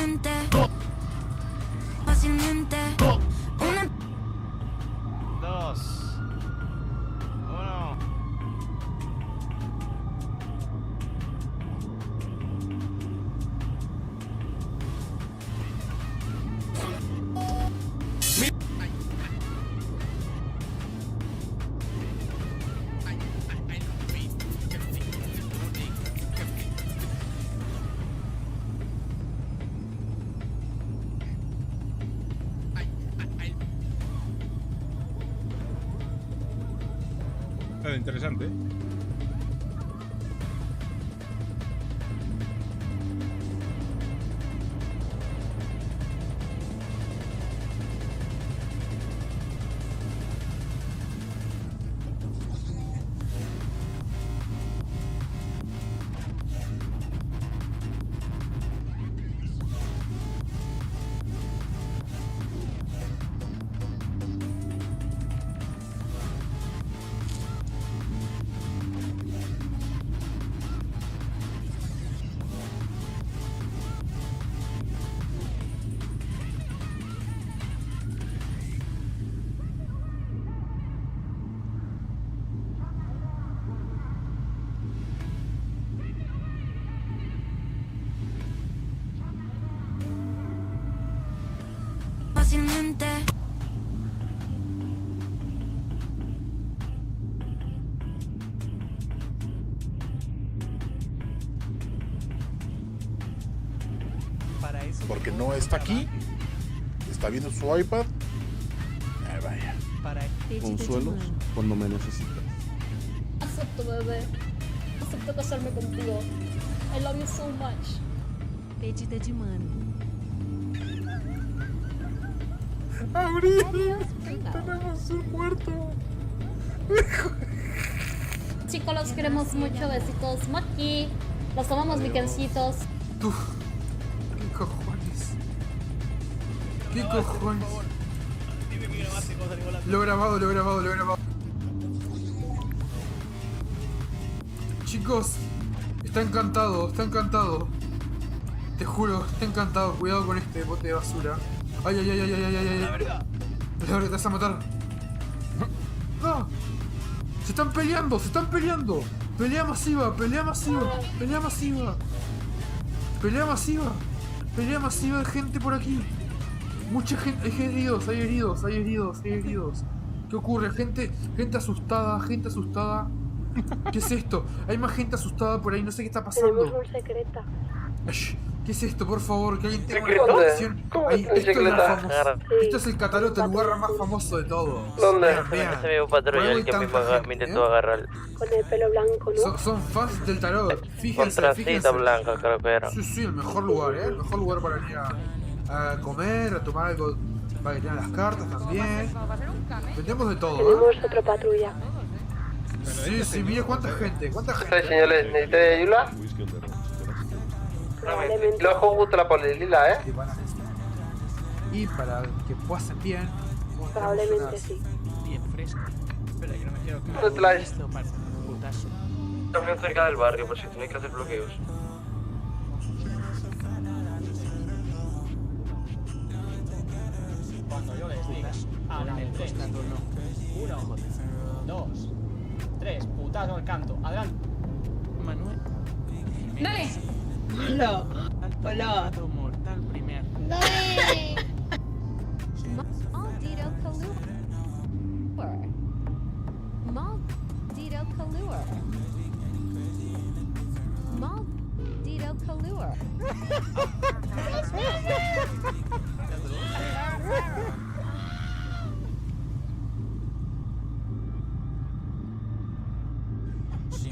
Fácilmente. Fácilmente. Una... 2, 1. Interesante. Fácilmente. Porque no está aquí. Está viendo su iPad. Vaya. Consuelos cuando me necesitas. Acepto, bebé. Acepto casarme contigo. I love you so much. Pedida de mano. Abril, tenemos un muerto. Chicos, los queremos mucho. Besitos, Maki. Los amamos, Viquencitos. ¿Qué cojones? ¿Qué cojones? Lo he grabado. Chicos, está encantado. Te juro, está encantado. Cuidado con este bote de basura. Ay. La verdad, te vas a matar. ¡No! Se están peleando. Pelea masiva. Pelea masiva de gente por aquí. Mucha gente. Hay heridos. ¿Qué ocurre? Gente asustada. ¿Qué es esto? Hay más gente asustada por ahí, no sé qué está pasando. Tenemos un secreta. ¿Qué es esto? Por favor, que alguien tenga una ¿Secreta? información. ¿Cómo Ahí, es un esto es secreta? la famosa. Esto es el Catalote, el lugar más famoso de todos. ¿Dónde? Vean. Ese mismo patrulla el que me intentó agarrar. Con el pelo blanco, ¿no? Son fans del tarot. Fíjense. Contracita blanca, creo que era. Sí, el mejor lugar, el mejor lugar para venir a comer, a tomar algo, para que tengan las cartas también. Vendemos de todo, Tenemos otra patrulla. Sí, mira cuánta gente. Señores, ¿necesitáis ayuda? Probablemente. Lo dejo justo la polilila, Y para que pasen bien. Probablemente sí. Bien fresco. Espera, que no me quiero ¿Dónde te la es? Putazo. Estamos cerca del barrio por si tenéis que hacer bloqueos. Cuando yo les diga. Adelante. 1, 2, 3. Putazo al canto. Adelante. Manuel. ¡Dale! Hola. Mortal primer. ¡Dale! Maldito Kalur. Maldito Kalur.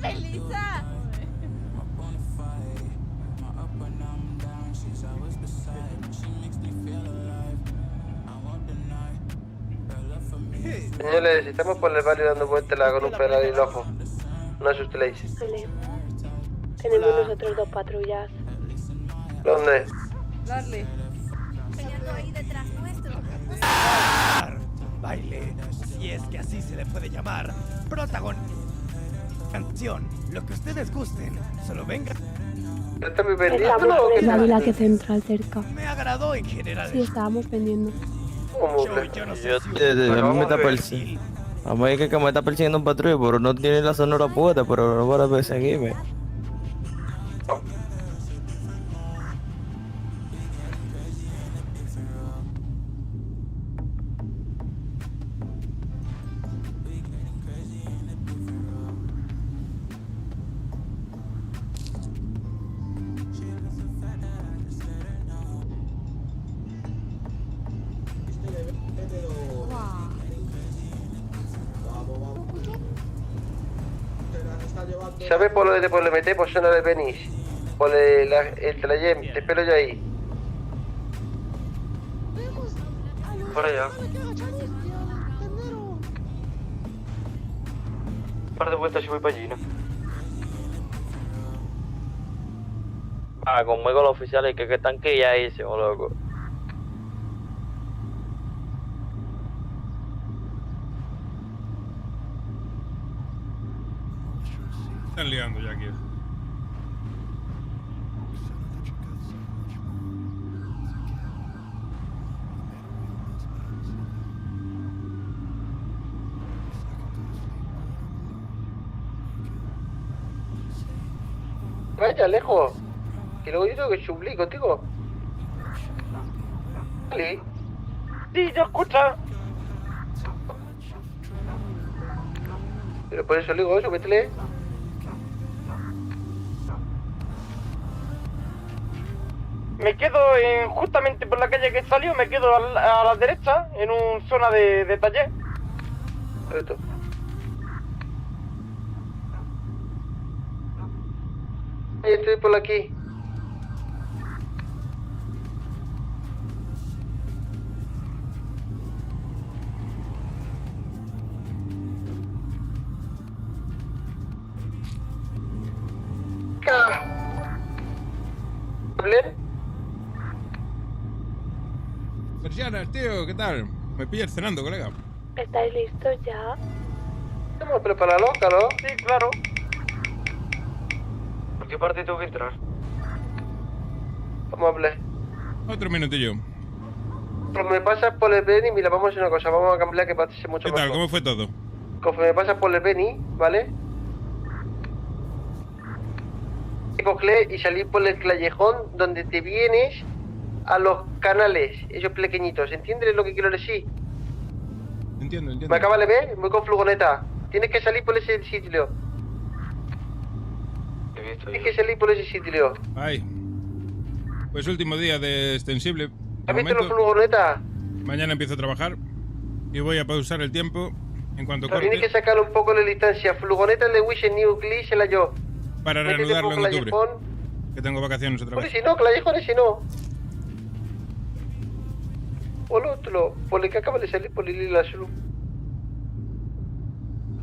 ¡Elisa! Señores, estamos por el barrio dando vueltas con un Ferrari y el ojo. No asustéis. Vale. Tenemos nosotros 2 patrullas. ¿Dónde? Darle. Peleando ahí detrás nuestro. Baile, si es que así se le puede llamar. Canción, lo que ustedes gusten. Solo vengan. ¿Estás Estamos vendiendo o qué La tal? vila que central cerca. Me agradó en general. Sí, estábamos vendiendo. ¿Cómo? Yo no sé Yo si a mí me está persiguiendo. A mí es que me está persiguiendo un patrulla, pero no tiene la sonora puesta, pero no para perseguirme. ¿Sabes por dónde te puedes meter? Por zona de Venice. Por el trayecto, te espero yo ahí. Por allá. Un par de vueltas y voy para allí, ¿no? Ah, conmigo los oficiales que están quilladísimos, loco. Están liando ya aquí. Vaya, lejos. Que luego yo tengo que subir contigo. Vale. Sí, yo escucha. Pero por eso le digo, súbetele. Me quedo justamente por la calle que salió, me quedo a la derecha, en una zona de taller. Correcto. Estoy por aquí. ¿Hablen? Persianas, tío, ¿qué tal? Me pillas cenando, colega. ¿Estáis listos ya? Vamos a prepararlo, claro. Sí, claro. ¿Por qué parte tengo que entrar? Vamos a hablar. Otro minutillo. Cuando me pasas por el Beni, mira, vamos a hacer una cosa, vamos a cambiar que pase mucho ¿Qué más. tal? ¿Cómo fue todo? Conforme me pasas por el Beni, ¿vale? Coger y salir por el callejón donde te vienes a los canales, esos pequeñitos. ¿Entiendes lo que quiero decir? Entiendo. ¿Me acabas de ver? Voy con furgoneta. Tienes que salir por ese sitio. Tienes que salir por ese sitio. Ay. Pues último día de extensible. ¿Has visto la furgoneta? Mañana empiezo a trabajar y voy a pausar el tiempo en cuanto Pero corte tienes que sacar un poco la distancia. Furgoneta de Wish en New Clee se la yo. para Métete reanudarlo por en octubre. callejón. Que tengo vacaciones otra Por vez. si no, callejones si no. Por otro, por el que acaba de salir por el lila azul.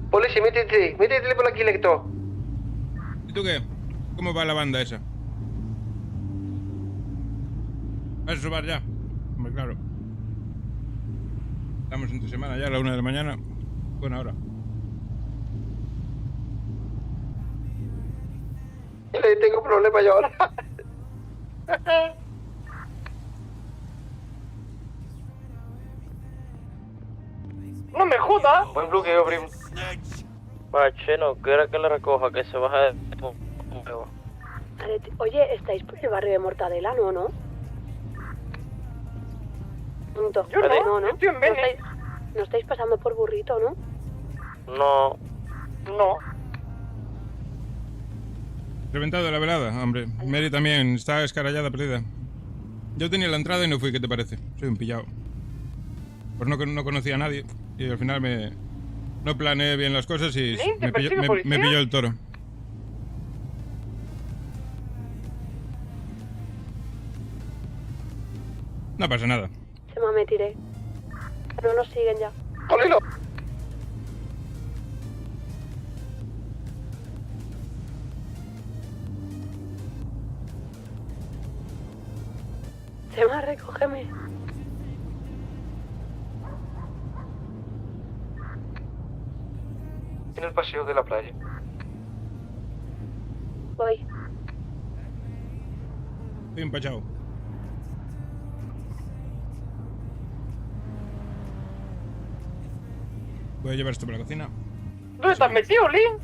Policía, métete por aquí, lector. ¿Y tú qué? ¿Cómo va la banda esa? ¿Vas a sobar ya? Hombre, claro. Estamos entre semana ya, a la 1 de la mañana. Buena hora. Tengo problemas yo ahora. No me jodas. Buen bloqueo, primo. Va, cheno, quiero que le recoja, que se baja de... Oye, ¿estáis por el barrio de Mortadela, no? Punto. Yo no, estoy en Beni. No estáis pasando por Burrito, ¿no? No. No. Reventado la velada, hombre. Mary también está escarallada, perdida. Yo tenía la entrada y no fui, ¿qué te parece? Soy un pillado. Pues no conocía a nadie y al final no planeé bien las cosas y ¿Sí? ¿Te persigue me policía? pilló el toro. No pasa nada. Se me tiré. No nos siguen ya. ¡Olilo! Chema, recógeme. En el paseo de la playa. Voy. Estoy empachado. Voy a llevar esto para la cocina. ¿Dónde estás metido, Link?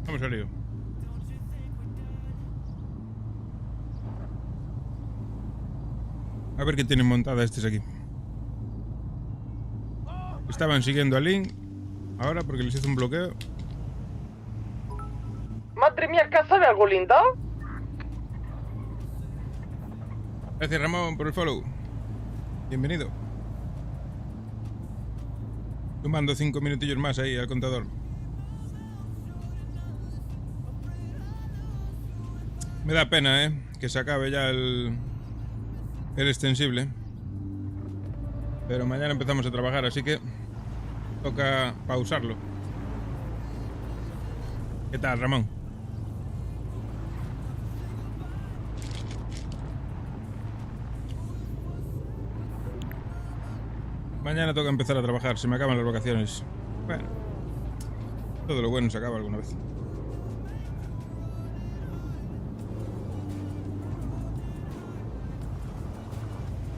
Vamos al lío. A ver qué tienen montada estos aquí. Estaban siguiendo a Link. Ahora porque les hizo un bloqueo. Madre mía, ¿casa de algo linda? Gracias, Ramón, por el follow. Bienvenido. Sumando 5 minutillos más ahí al contador. Me da pena, que se acabe ya el extensible. Pero mañana empezamos a trabajar, así que toca pausarlo. ¿Qué tal, Ramón? Mañana toca empezar a trabajar, se me acaban las vacaciones. Bueno, todo lo bueno se acaba alguna vez.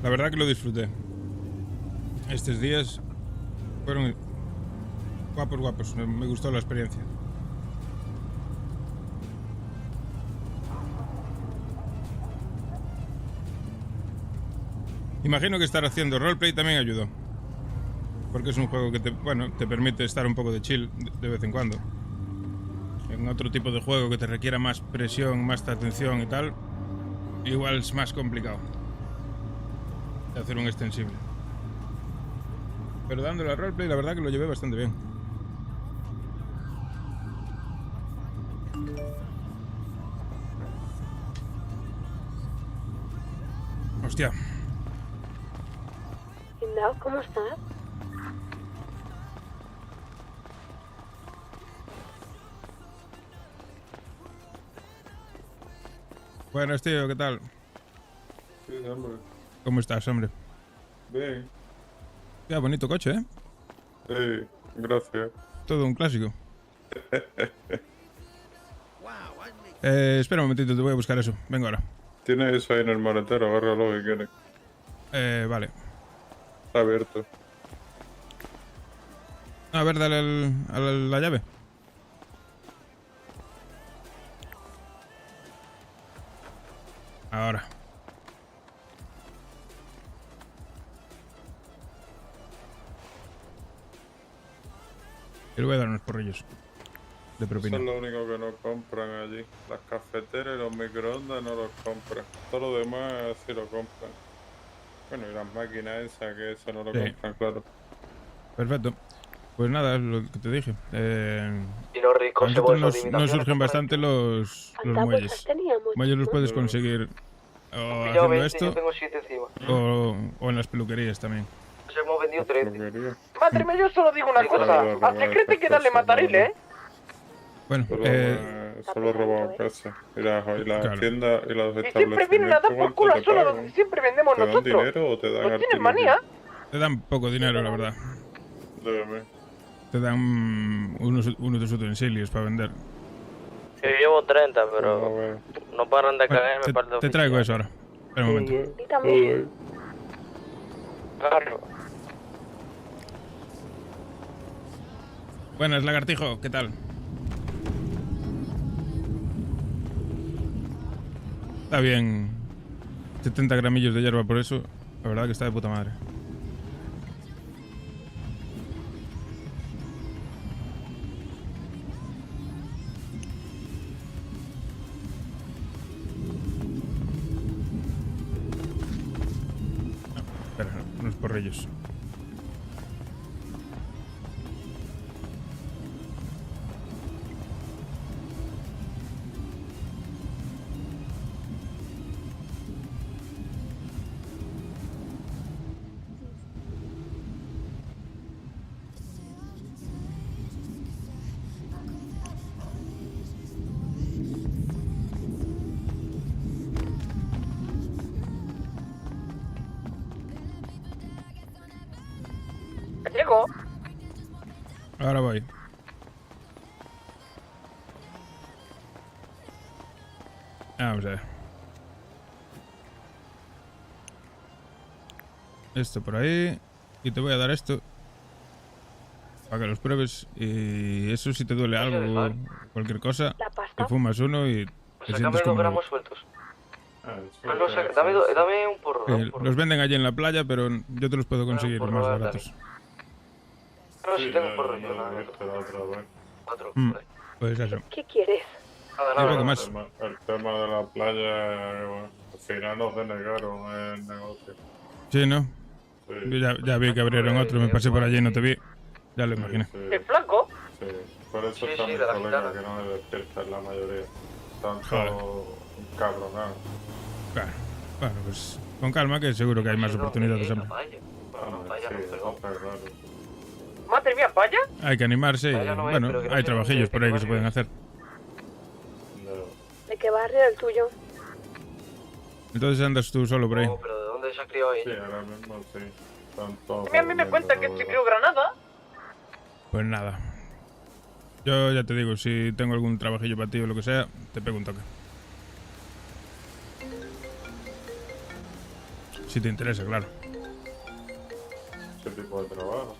La verdad que lo disfruté. Estos días fueron guapos. Me gustó la experiencia. Imagino que estar haciendo roleplay también ayudó. Porque es un juego que te permite estar un poco de chill de vez en cuando. En otro tipo de juego que te requiera más presión, más atención y tal, igual es más complicado de hacer un extensible. Pero dándole al roleplay, la verdad que lo llevé bastante bien. Hostia. Lindao, ¿cómo estás? Buenas, tío, ¿qué tal? Sí, hombre. ¿Cómo estás, hombre? Bien. Ya, bonito coche, ¿eh? Sí, gracias. Todo un clásico. Espera un momentito, te voy a buscar eso. Vengo ahora. Tienes eso ahí en el maletero, agárralo si quieres. Vale. Está abierto. A ver, dale a la llave. Ahora. Y le voy a dar unos porrillos de propina. Eso es lo único que no compran allí. Las cafeteras y los microondas no los compran. Todo lo demás sí lo compran. Bueno, y las máquinas esas, que eso no lo compran, claro. Perfecto. Pues nada, es lo que te dije. Y los ricos se vuelven nos surgen bastante los muelles. Muelles los puedes conseguir o haciendo esto o en las peluquerías también. Nos hemos vendido 13. Madre mía, yo solo digo una cosa. Al secreto hay que darle matarile, ¿eh? Bueno, solo roban casa. Y las tiendas y los establecimientos. Y siempre vienen a dar por culo al suelo donde siempre vendemos nosotros. ¿Te dan dinero o te dan ¿No tienes manía? Te dan poco dinero, la verdad. Te dan unos utensilios para vender. Yo llevo 30, pero no paran de caerme. Te traigo eso ahora. Espera un momento. Y también. Claro. Buenas, lagartijo, ¿qué tal? Está bien. 70 gramillos de hierba por eso. La verdad que está de puta madre. Espera, no, unos porrillos. Llego. Ahora voy. Vamos a ver. Esto por ahí. Y te voy a dar esto. Para que los pruebes. Y eso si te duele algo, cualquier cosa, te fumas uno y te sientes como... gramos sueltos. No sé, dame un porro. Los venden allí en la playa, pero yo te los puedo conseguir más baratos. No, si tengo un porro yo, nada. Otro. Pues eso. ¿Qué quieres? Nada, ¿qué más? El tema de la playa, bueno, al final nos denegaron el negocio. Sí, ¿no? Sí. Yo ya vi que abrieron otro, me pasé por allí y no te vi. Ya lo imaginé. ¿El flaco? Sí, por eso está mi colega que no me despierta la mayoría. Están todos cabronados. Claro. Bueno, pues con calma que seguro que hay más oportunidades, hombre. Madre mía, ¿paya? Hay que animarse y, bueno, hay trabajillos por ahí que se pueden hacer. ¿De qué barrio el tuyo? Entonces andas tú solo por ahí. Pero ¿de dónde se ha criado ahí? Sí, ahora mismo sí. Están todos A mí me cuenta que se crió Granada. Pues nada. Yo ya te digo, si tengo algún trabajillo para ti o lo que sea, te pego un toque. Si te interesa, claro. ¿Qué tipo de trabajo?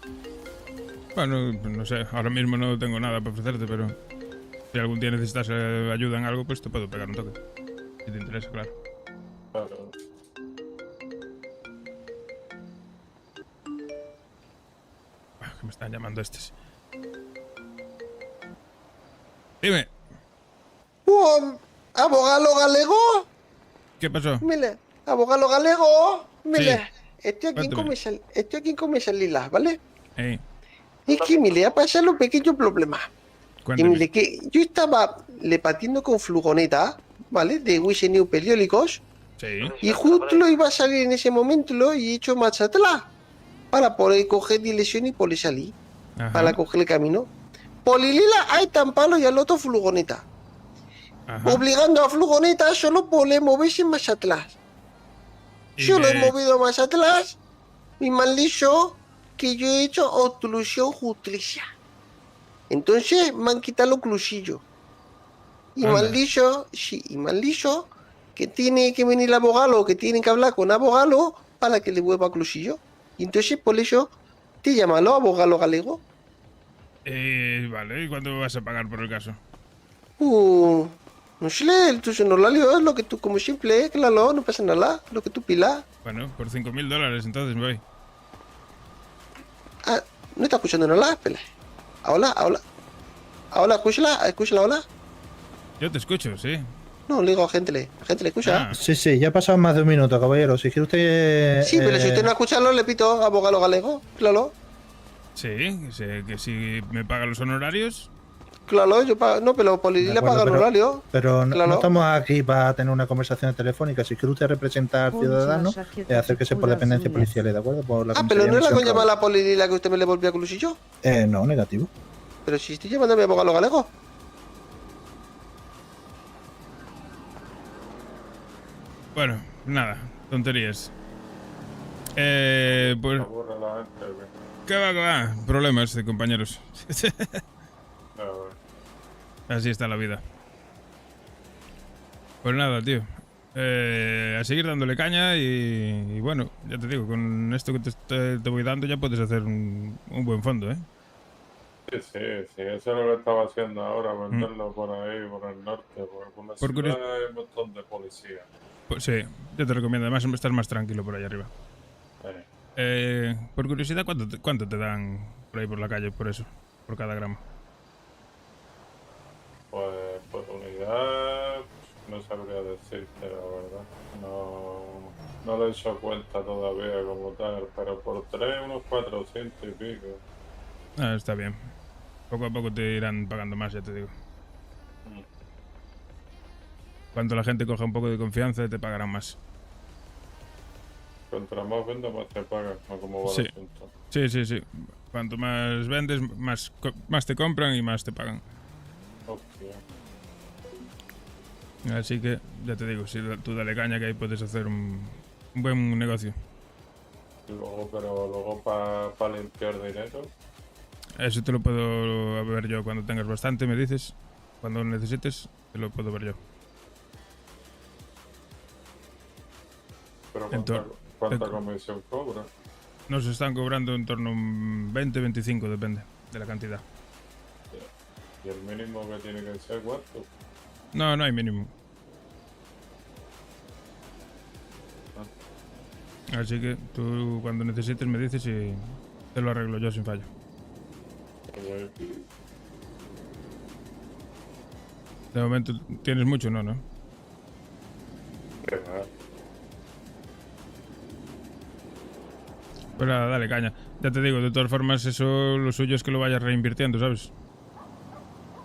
Bueno, no sé, ahora mismo no tengo nada para ofrecerte, pero si algún día necesitas ayuda en algo, pues te puedo pegar un toque. Si te interesa, claro. Claro. Que me están llamando estos. Dime. ¿Abogado galego? ¿Qué pasó? Mire, abogado galego. Mire, Sí. estoy aquí en Comensal Lilas, ¿vale? Ey, Es que me le ha pasado un pequeño problema. Que cuéntame. mire, que yo estaba partiendo con furgoneta, ¿vale? De New periódicos. Sí. Y justo lo iba a salir en ese momento y he hecho marcha atrás para poder coger dirección y poder salir. Ajá. Para coger el camino. Polilila hay tan palo y al otro furgoneta. Ajá. Obligando a furgoneta solo poder moverse más atrás. ¿Y Yo lo he qué? movido más atrás y me han dicho que yo he hecho obstrucción justicia. Entonces me han quitado el clusillo. Y me Anda. han dicho, sí, y me han dicho que tiene que venir el abogado, que tiene que hablar con abogado para que le vuelva el clusillo. Y entonces por eso te llaman abogado galego. Vale, ¿y cuánto vas a pagar por el caso? No sé, entonces no la lío, es lo que tú, como siempre, claro, no pasa nada, lo que tú pilas. Bueno, por $5.000 entonces me voy. Ah, no está escuchando nada, espera. Ahora, escúchala, hola. Yo te escucho, sí. No, le digo a gente le escucha. Sí, sí, ya ha pasado más de un minuto, caballero. Si quiere usted... Sí, pero si usted no ha escuchado, le pito abogado galego, claro. Sí, que si me pagan los honorarios. Claro, yo pago, no, pero Polilila paga el horario. Pero Claro. no estamos aquí para tener una conversación telefónica. Si quiere usted representar al ciudadano, acérquese por dependencias policiales, ¿de acuerdo? Por la Pero no es la comisaría con llamar a Misión la Polilila que usted me le volvió a clusillo. Roja. No, negativo. Pero si estoy llamando a mi abogado galego. Bueno, nada, tonterías. Pues... Aburre la gente, güey. ¿Qué va? Problemas de compañeros. Ya, güey. Así está la vida. Pues nada, tío. A seguir dándole caña y bueno, ya te digo, con esto que te voy dando ya puedes hacer un buen fondo, ¿eh? Sí, eso es lo que estaba haciendo ahora, venderlo por ahí, por el norte, porque por la ciudad hay un montón de policía. Pues sí, yo te recomiendo. Además, estás más tranquilo por ahí arriba. Por curiosidad, ¿cuánto te dan por ahí por la calle por eso? Por cada gramo. Pues por unidad, no sabría decirte la verdad. No le he hecho cuenta todavía como tal, pero por 3 unos 400 y pico. Ah, está bien. Poco a poco te irán pagando más, ya te digo. Cuando la gente coja un poco de confianza, te pagarán más. Contra más vendas, más te pagan, ¿no? Como va Sí. el asunto. Sí. Cuanto más vendes, más te compran y más te pagan. Hostia. Así que, ya te digo, si tú dale caña que ahí puedes hacer un buen negocio. Luego para limpiar dinero. Eso te lo puedo ver yo cuando tengas bastante, me dices. Cuando necesites, te lo puedo ver yo. Pero ¿cuánta comisión cobra? Nos están cobrando en torno a un 20-25, depende de la cantidad. ¿Y el mínimo que tiene que ser cuánto? No hay mínimo. Así que tú cuando necesites me dices y te lo arreglo yo sin fallo. De momento tienes mucho, ¿no? Qué mal. Pues nada, dale caña. Ya te digo, de todas formas, eso lo suyo es que lo vayas reinvirtiendo, ¿sabes?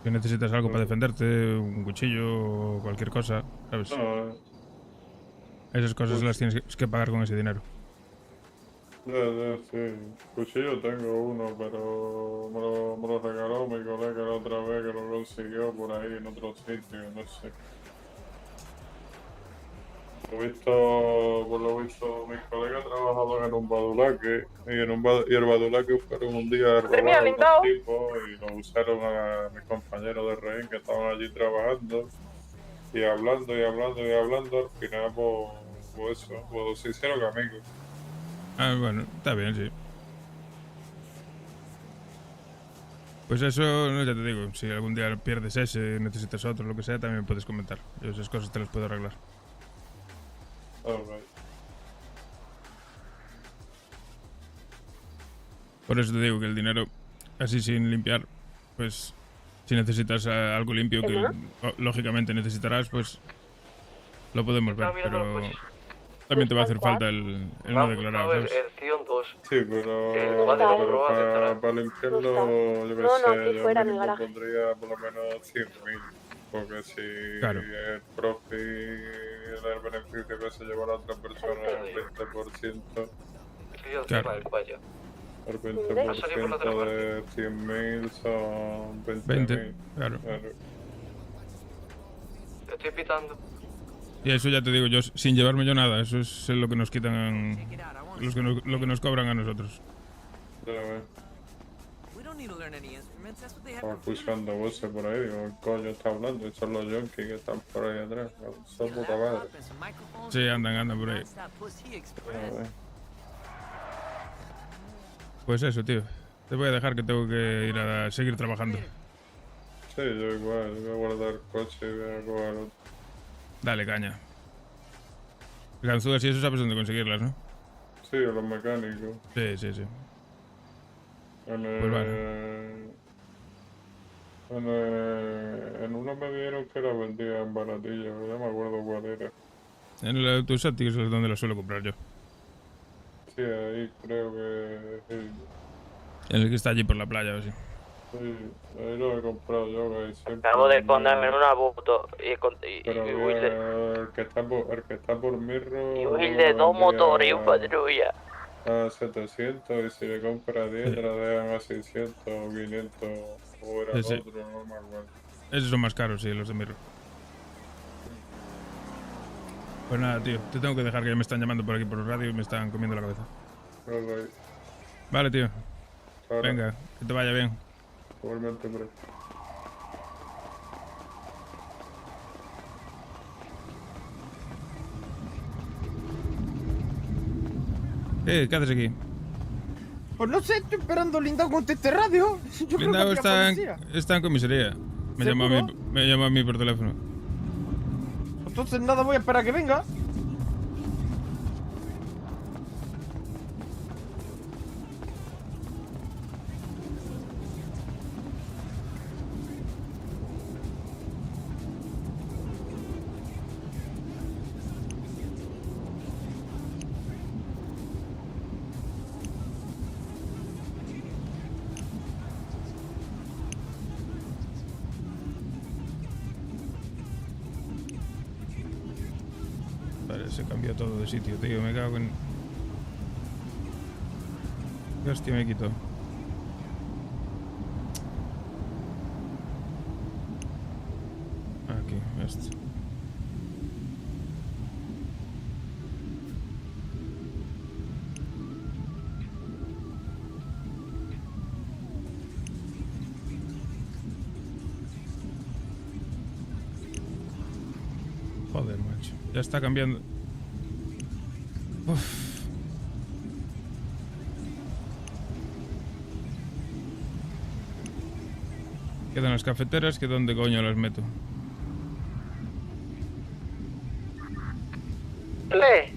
Que necesitas algo para defenderte, un cuchillo o cualquier cosa, ¿sabes? No, Esas cosas las tienes que pagar con ese dinero. sí. Cuchillo tengo uno, pero me lo regaló mi colega la otra vez que lo consiguió por ahí en otro sitio, no sé. Por lo visto, mis colegas trabajaban en un badulaque y el badulaque fueron un día a robar a unos tipos y lo usaron a mis compañeros de rehén que estaban allí trabajando y hablando, al final pues eso, pues se hicieron amigos. Ah, bueno, está bien, sí. Pues eso, no, ya te digo, si algún día pierdes ese, necesitas otro, lo que sea, también puedes comentar. Yo esas cosas te las puedo arreglar. Alright. Por eso te digo que el dinero, así sin limpiar, pues si necesitas algo limpio, que lógicamente necesitarás, pues lo podemos ver, pero también te va a hacer falta el no declarar, ¿sabes? Sí, pero para limpiarlo, yo qué sé, yo mínimo pondría por lo menos 100.000. Porque si el profit, el beneficio que se lleva la otra persona es el 20%, claro. El 20% de 100.000 son 20.000. Claro. Te estoy pitando. Y eso ya te digo yo, sin llevarme yo nada, eso es lo que nos quitan, lo que nos cobran a nosotros. Estaba escuchando voces por ahí, digo, ¿qué coño está hablando? Y son los yonkis que están por ahí atrás, son puta madre. Sí, andan por ahí. Pues eso, tío. Te voy a dejar que tengo que ir a seguir trabajando. Sí, yo igual, voy a guardar el coche y voy a coger otro. Dale, caña. Ganzúas y eso sabes dónde conseguirlas, ¿no? Sí, a los mecánicos. Sí. Pues vale. En uno me dijeron que la vendía en baratillo, no me acuerdo cuál era. En el Autosat, que es donde la suelo comprar yo. Sí, ahí creo que sí. En el que está allí por la playa, o sí. Sí, ahí lo he comprado yo, que siempre. Acabo de ponerme en una moto Pero el que está por Mirro. Y Will de 2 motores y un patrulla. A 700 y si le compra 10 te la dejan a 600 o 500 o era Sí. otro, no me acuerdo. Esos son más caros, sí, los de Mirro. Pues nada, tío, te tengo que dejar que ya me están llamando por aquí por el radio y me están comiendo la cabeza. Alright. Vale, tío. Claro. Venga, que te vaya bien. Igualmente, bro. ¿Qué haces aquí? Pues no sé, estoy esperando Lindau conteste radio. Yo creo Lindau que está en comisaría. Me llama a mí por teléfono. Entonces nada, voy a esperar a que venga. Vale, se cambió todo de sitio, tío. Me cago en... ¿Qué hostia me quito? Aquí, esto. Joder, macho. Ya está cambiando. Uf. Quedan las cafeteras, que dónde coño las meto. Le.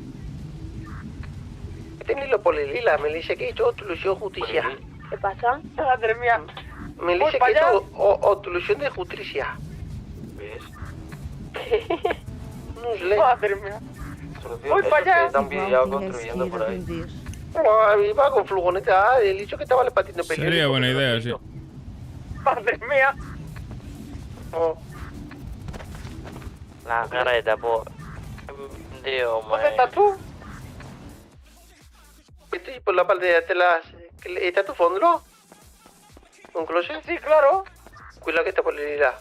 Tenilo por el lila, me dice que he hecho obstrucción justicia. ¿Qué pasa? Madre mía. Me dice que he hecho obstrucción de justicia. ¿Ves? No sé. Madre mía. Voy para allá. Están Igual pillado tienes construyendo que ir por a ahí. vender. No, iba con furgoneta, el dicho que estaba repartiendo periódicos. Sería buena idea, sí. Madre mía. La careta, por... Dios, ¿Dónde estás tú? Estoy por la parte de atrás. ¿Está tu fondo? ¿Un closet? Sí, claro. Cuidado que está por el lila.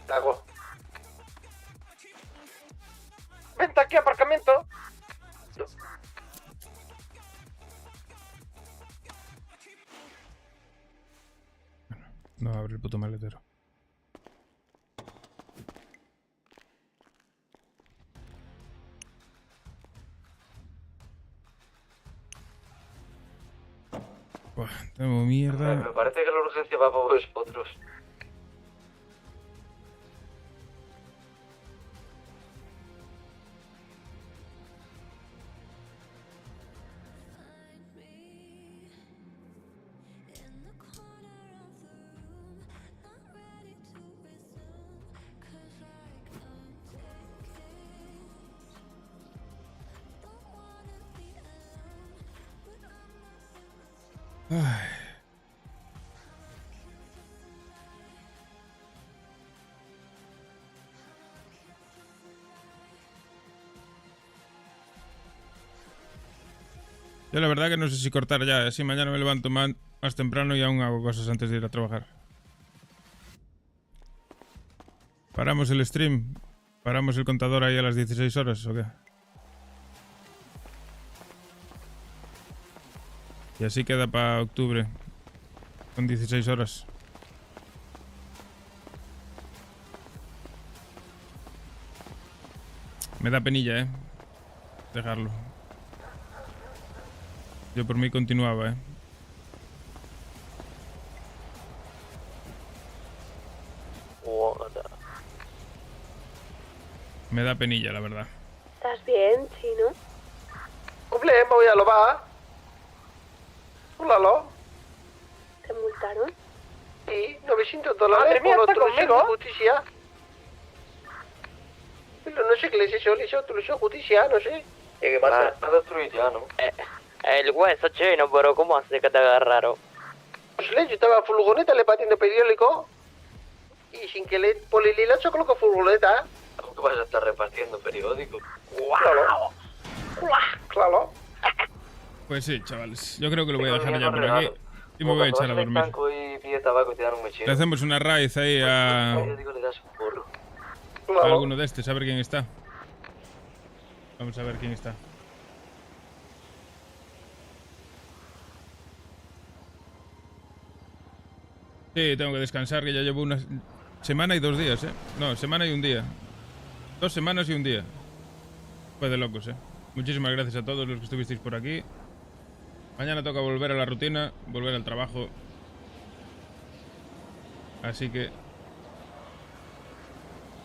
Taco. Vente aquí, aparcamiento. No abre el puto maletero. Buah, tengo mierda. Me parece que la urgencia va para vosotros. Ay. Yo la verdad que no sé si cortar ya, así mañana me levanto más temprano y aún hago cosas antes de ir a trabajar. ¿Paramos el stream? ¿Paramos el contador ahí a las 16 horas o qué? Y así queda para octubre, con 16 horas. Me da penilla, dejarlo. Yo por mí continuaba, Me da penilla, la verdad. ¿Estás bien, Chino? Cumple, me voy a lo va. Hola, ¿Te multaron? Sí, $900 Madre mía, por ¿está obstrucción conmigo? de justicia. Pero no sé qué le hizo obstrucción de justicia, no sé. ¿Qué pasa? Está destruido ya, ¿no? El hueso chino, pero ¿cómo hace que te agarraron? Pues yo estaba furgoneta repartiendo periódico y sin que le polilila yo coloco furgoneta. ¿Cómo que vas a estar repartiendo periódicos? Claro. Claro. Pues sí, chavales. Yo creo que lo voy a dejar ya por aquí. Y me voy a echar a dormir. Y pide tabaco y te dan un mechero. Le hacemos una raíz ahí a Le das un porro. alguno de estos, a ver quién está. Vamos a ver quién está. Sí, tengo que descansar, que ya llevo una semana y 2 días, No, semana y un día. 2 semanas y un día. Fue de locos, Muchísimas gracias a todos los que estuvisteis por aquí. Mañana toca volver a la rutina, volver al trabajo. Así que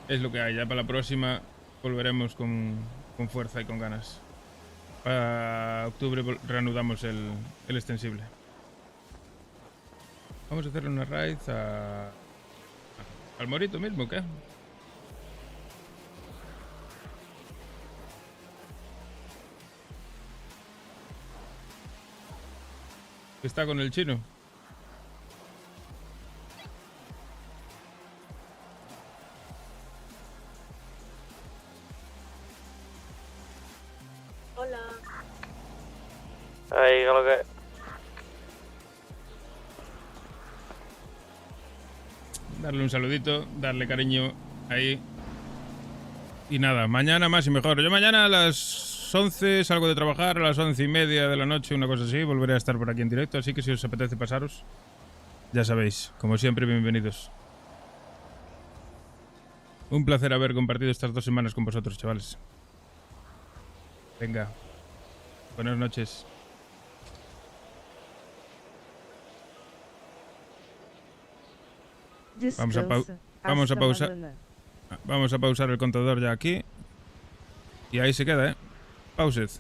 es lo que hay. Ya para la próxima volveremos con fuerza y con ganas. Para octubre reanudamos el extensible. Vamos a hacerle una raid al Morito mismo, ¿qué? Está con el chino. Hola. Ahí, ¿qué es lo que? Darle un saludito, darle cariño ahí. Y nada, mañana más y mejor. Yo mañana a las 11 salgo de trabajar, a las 11:30 de la noche, una cosa así. Volveré a estar por aquí en directo, así que si os apetece pasaros, ya sabéis, como siempre, bienvenidos. Un placer haber compartido estas 2 semanas con vosotros, chavales. Venga, buenas noches. Vamos a pausar el contador ya aquí. Y ahí se queda, Paused.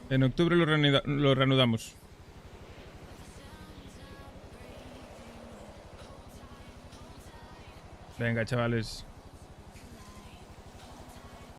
En octubre lo reanudamos. Venga, chavales.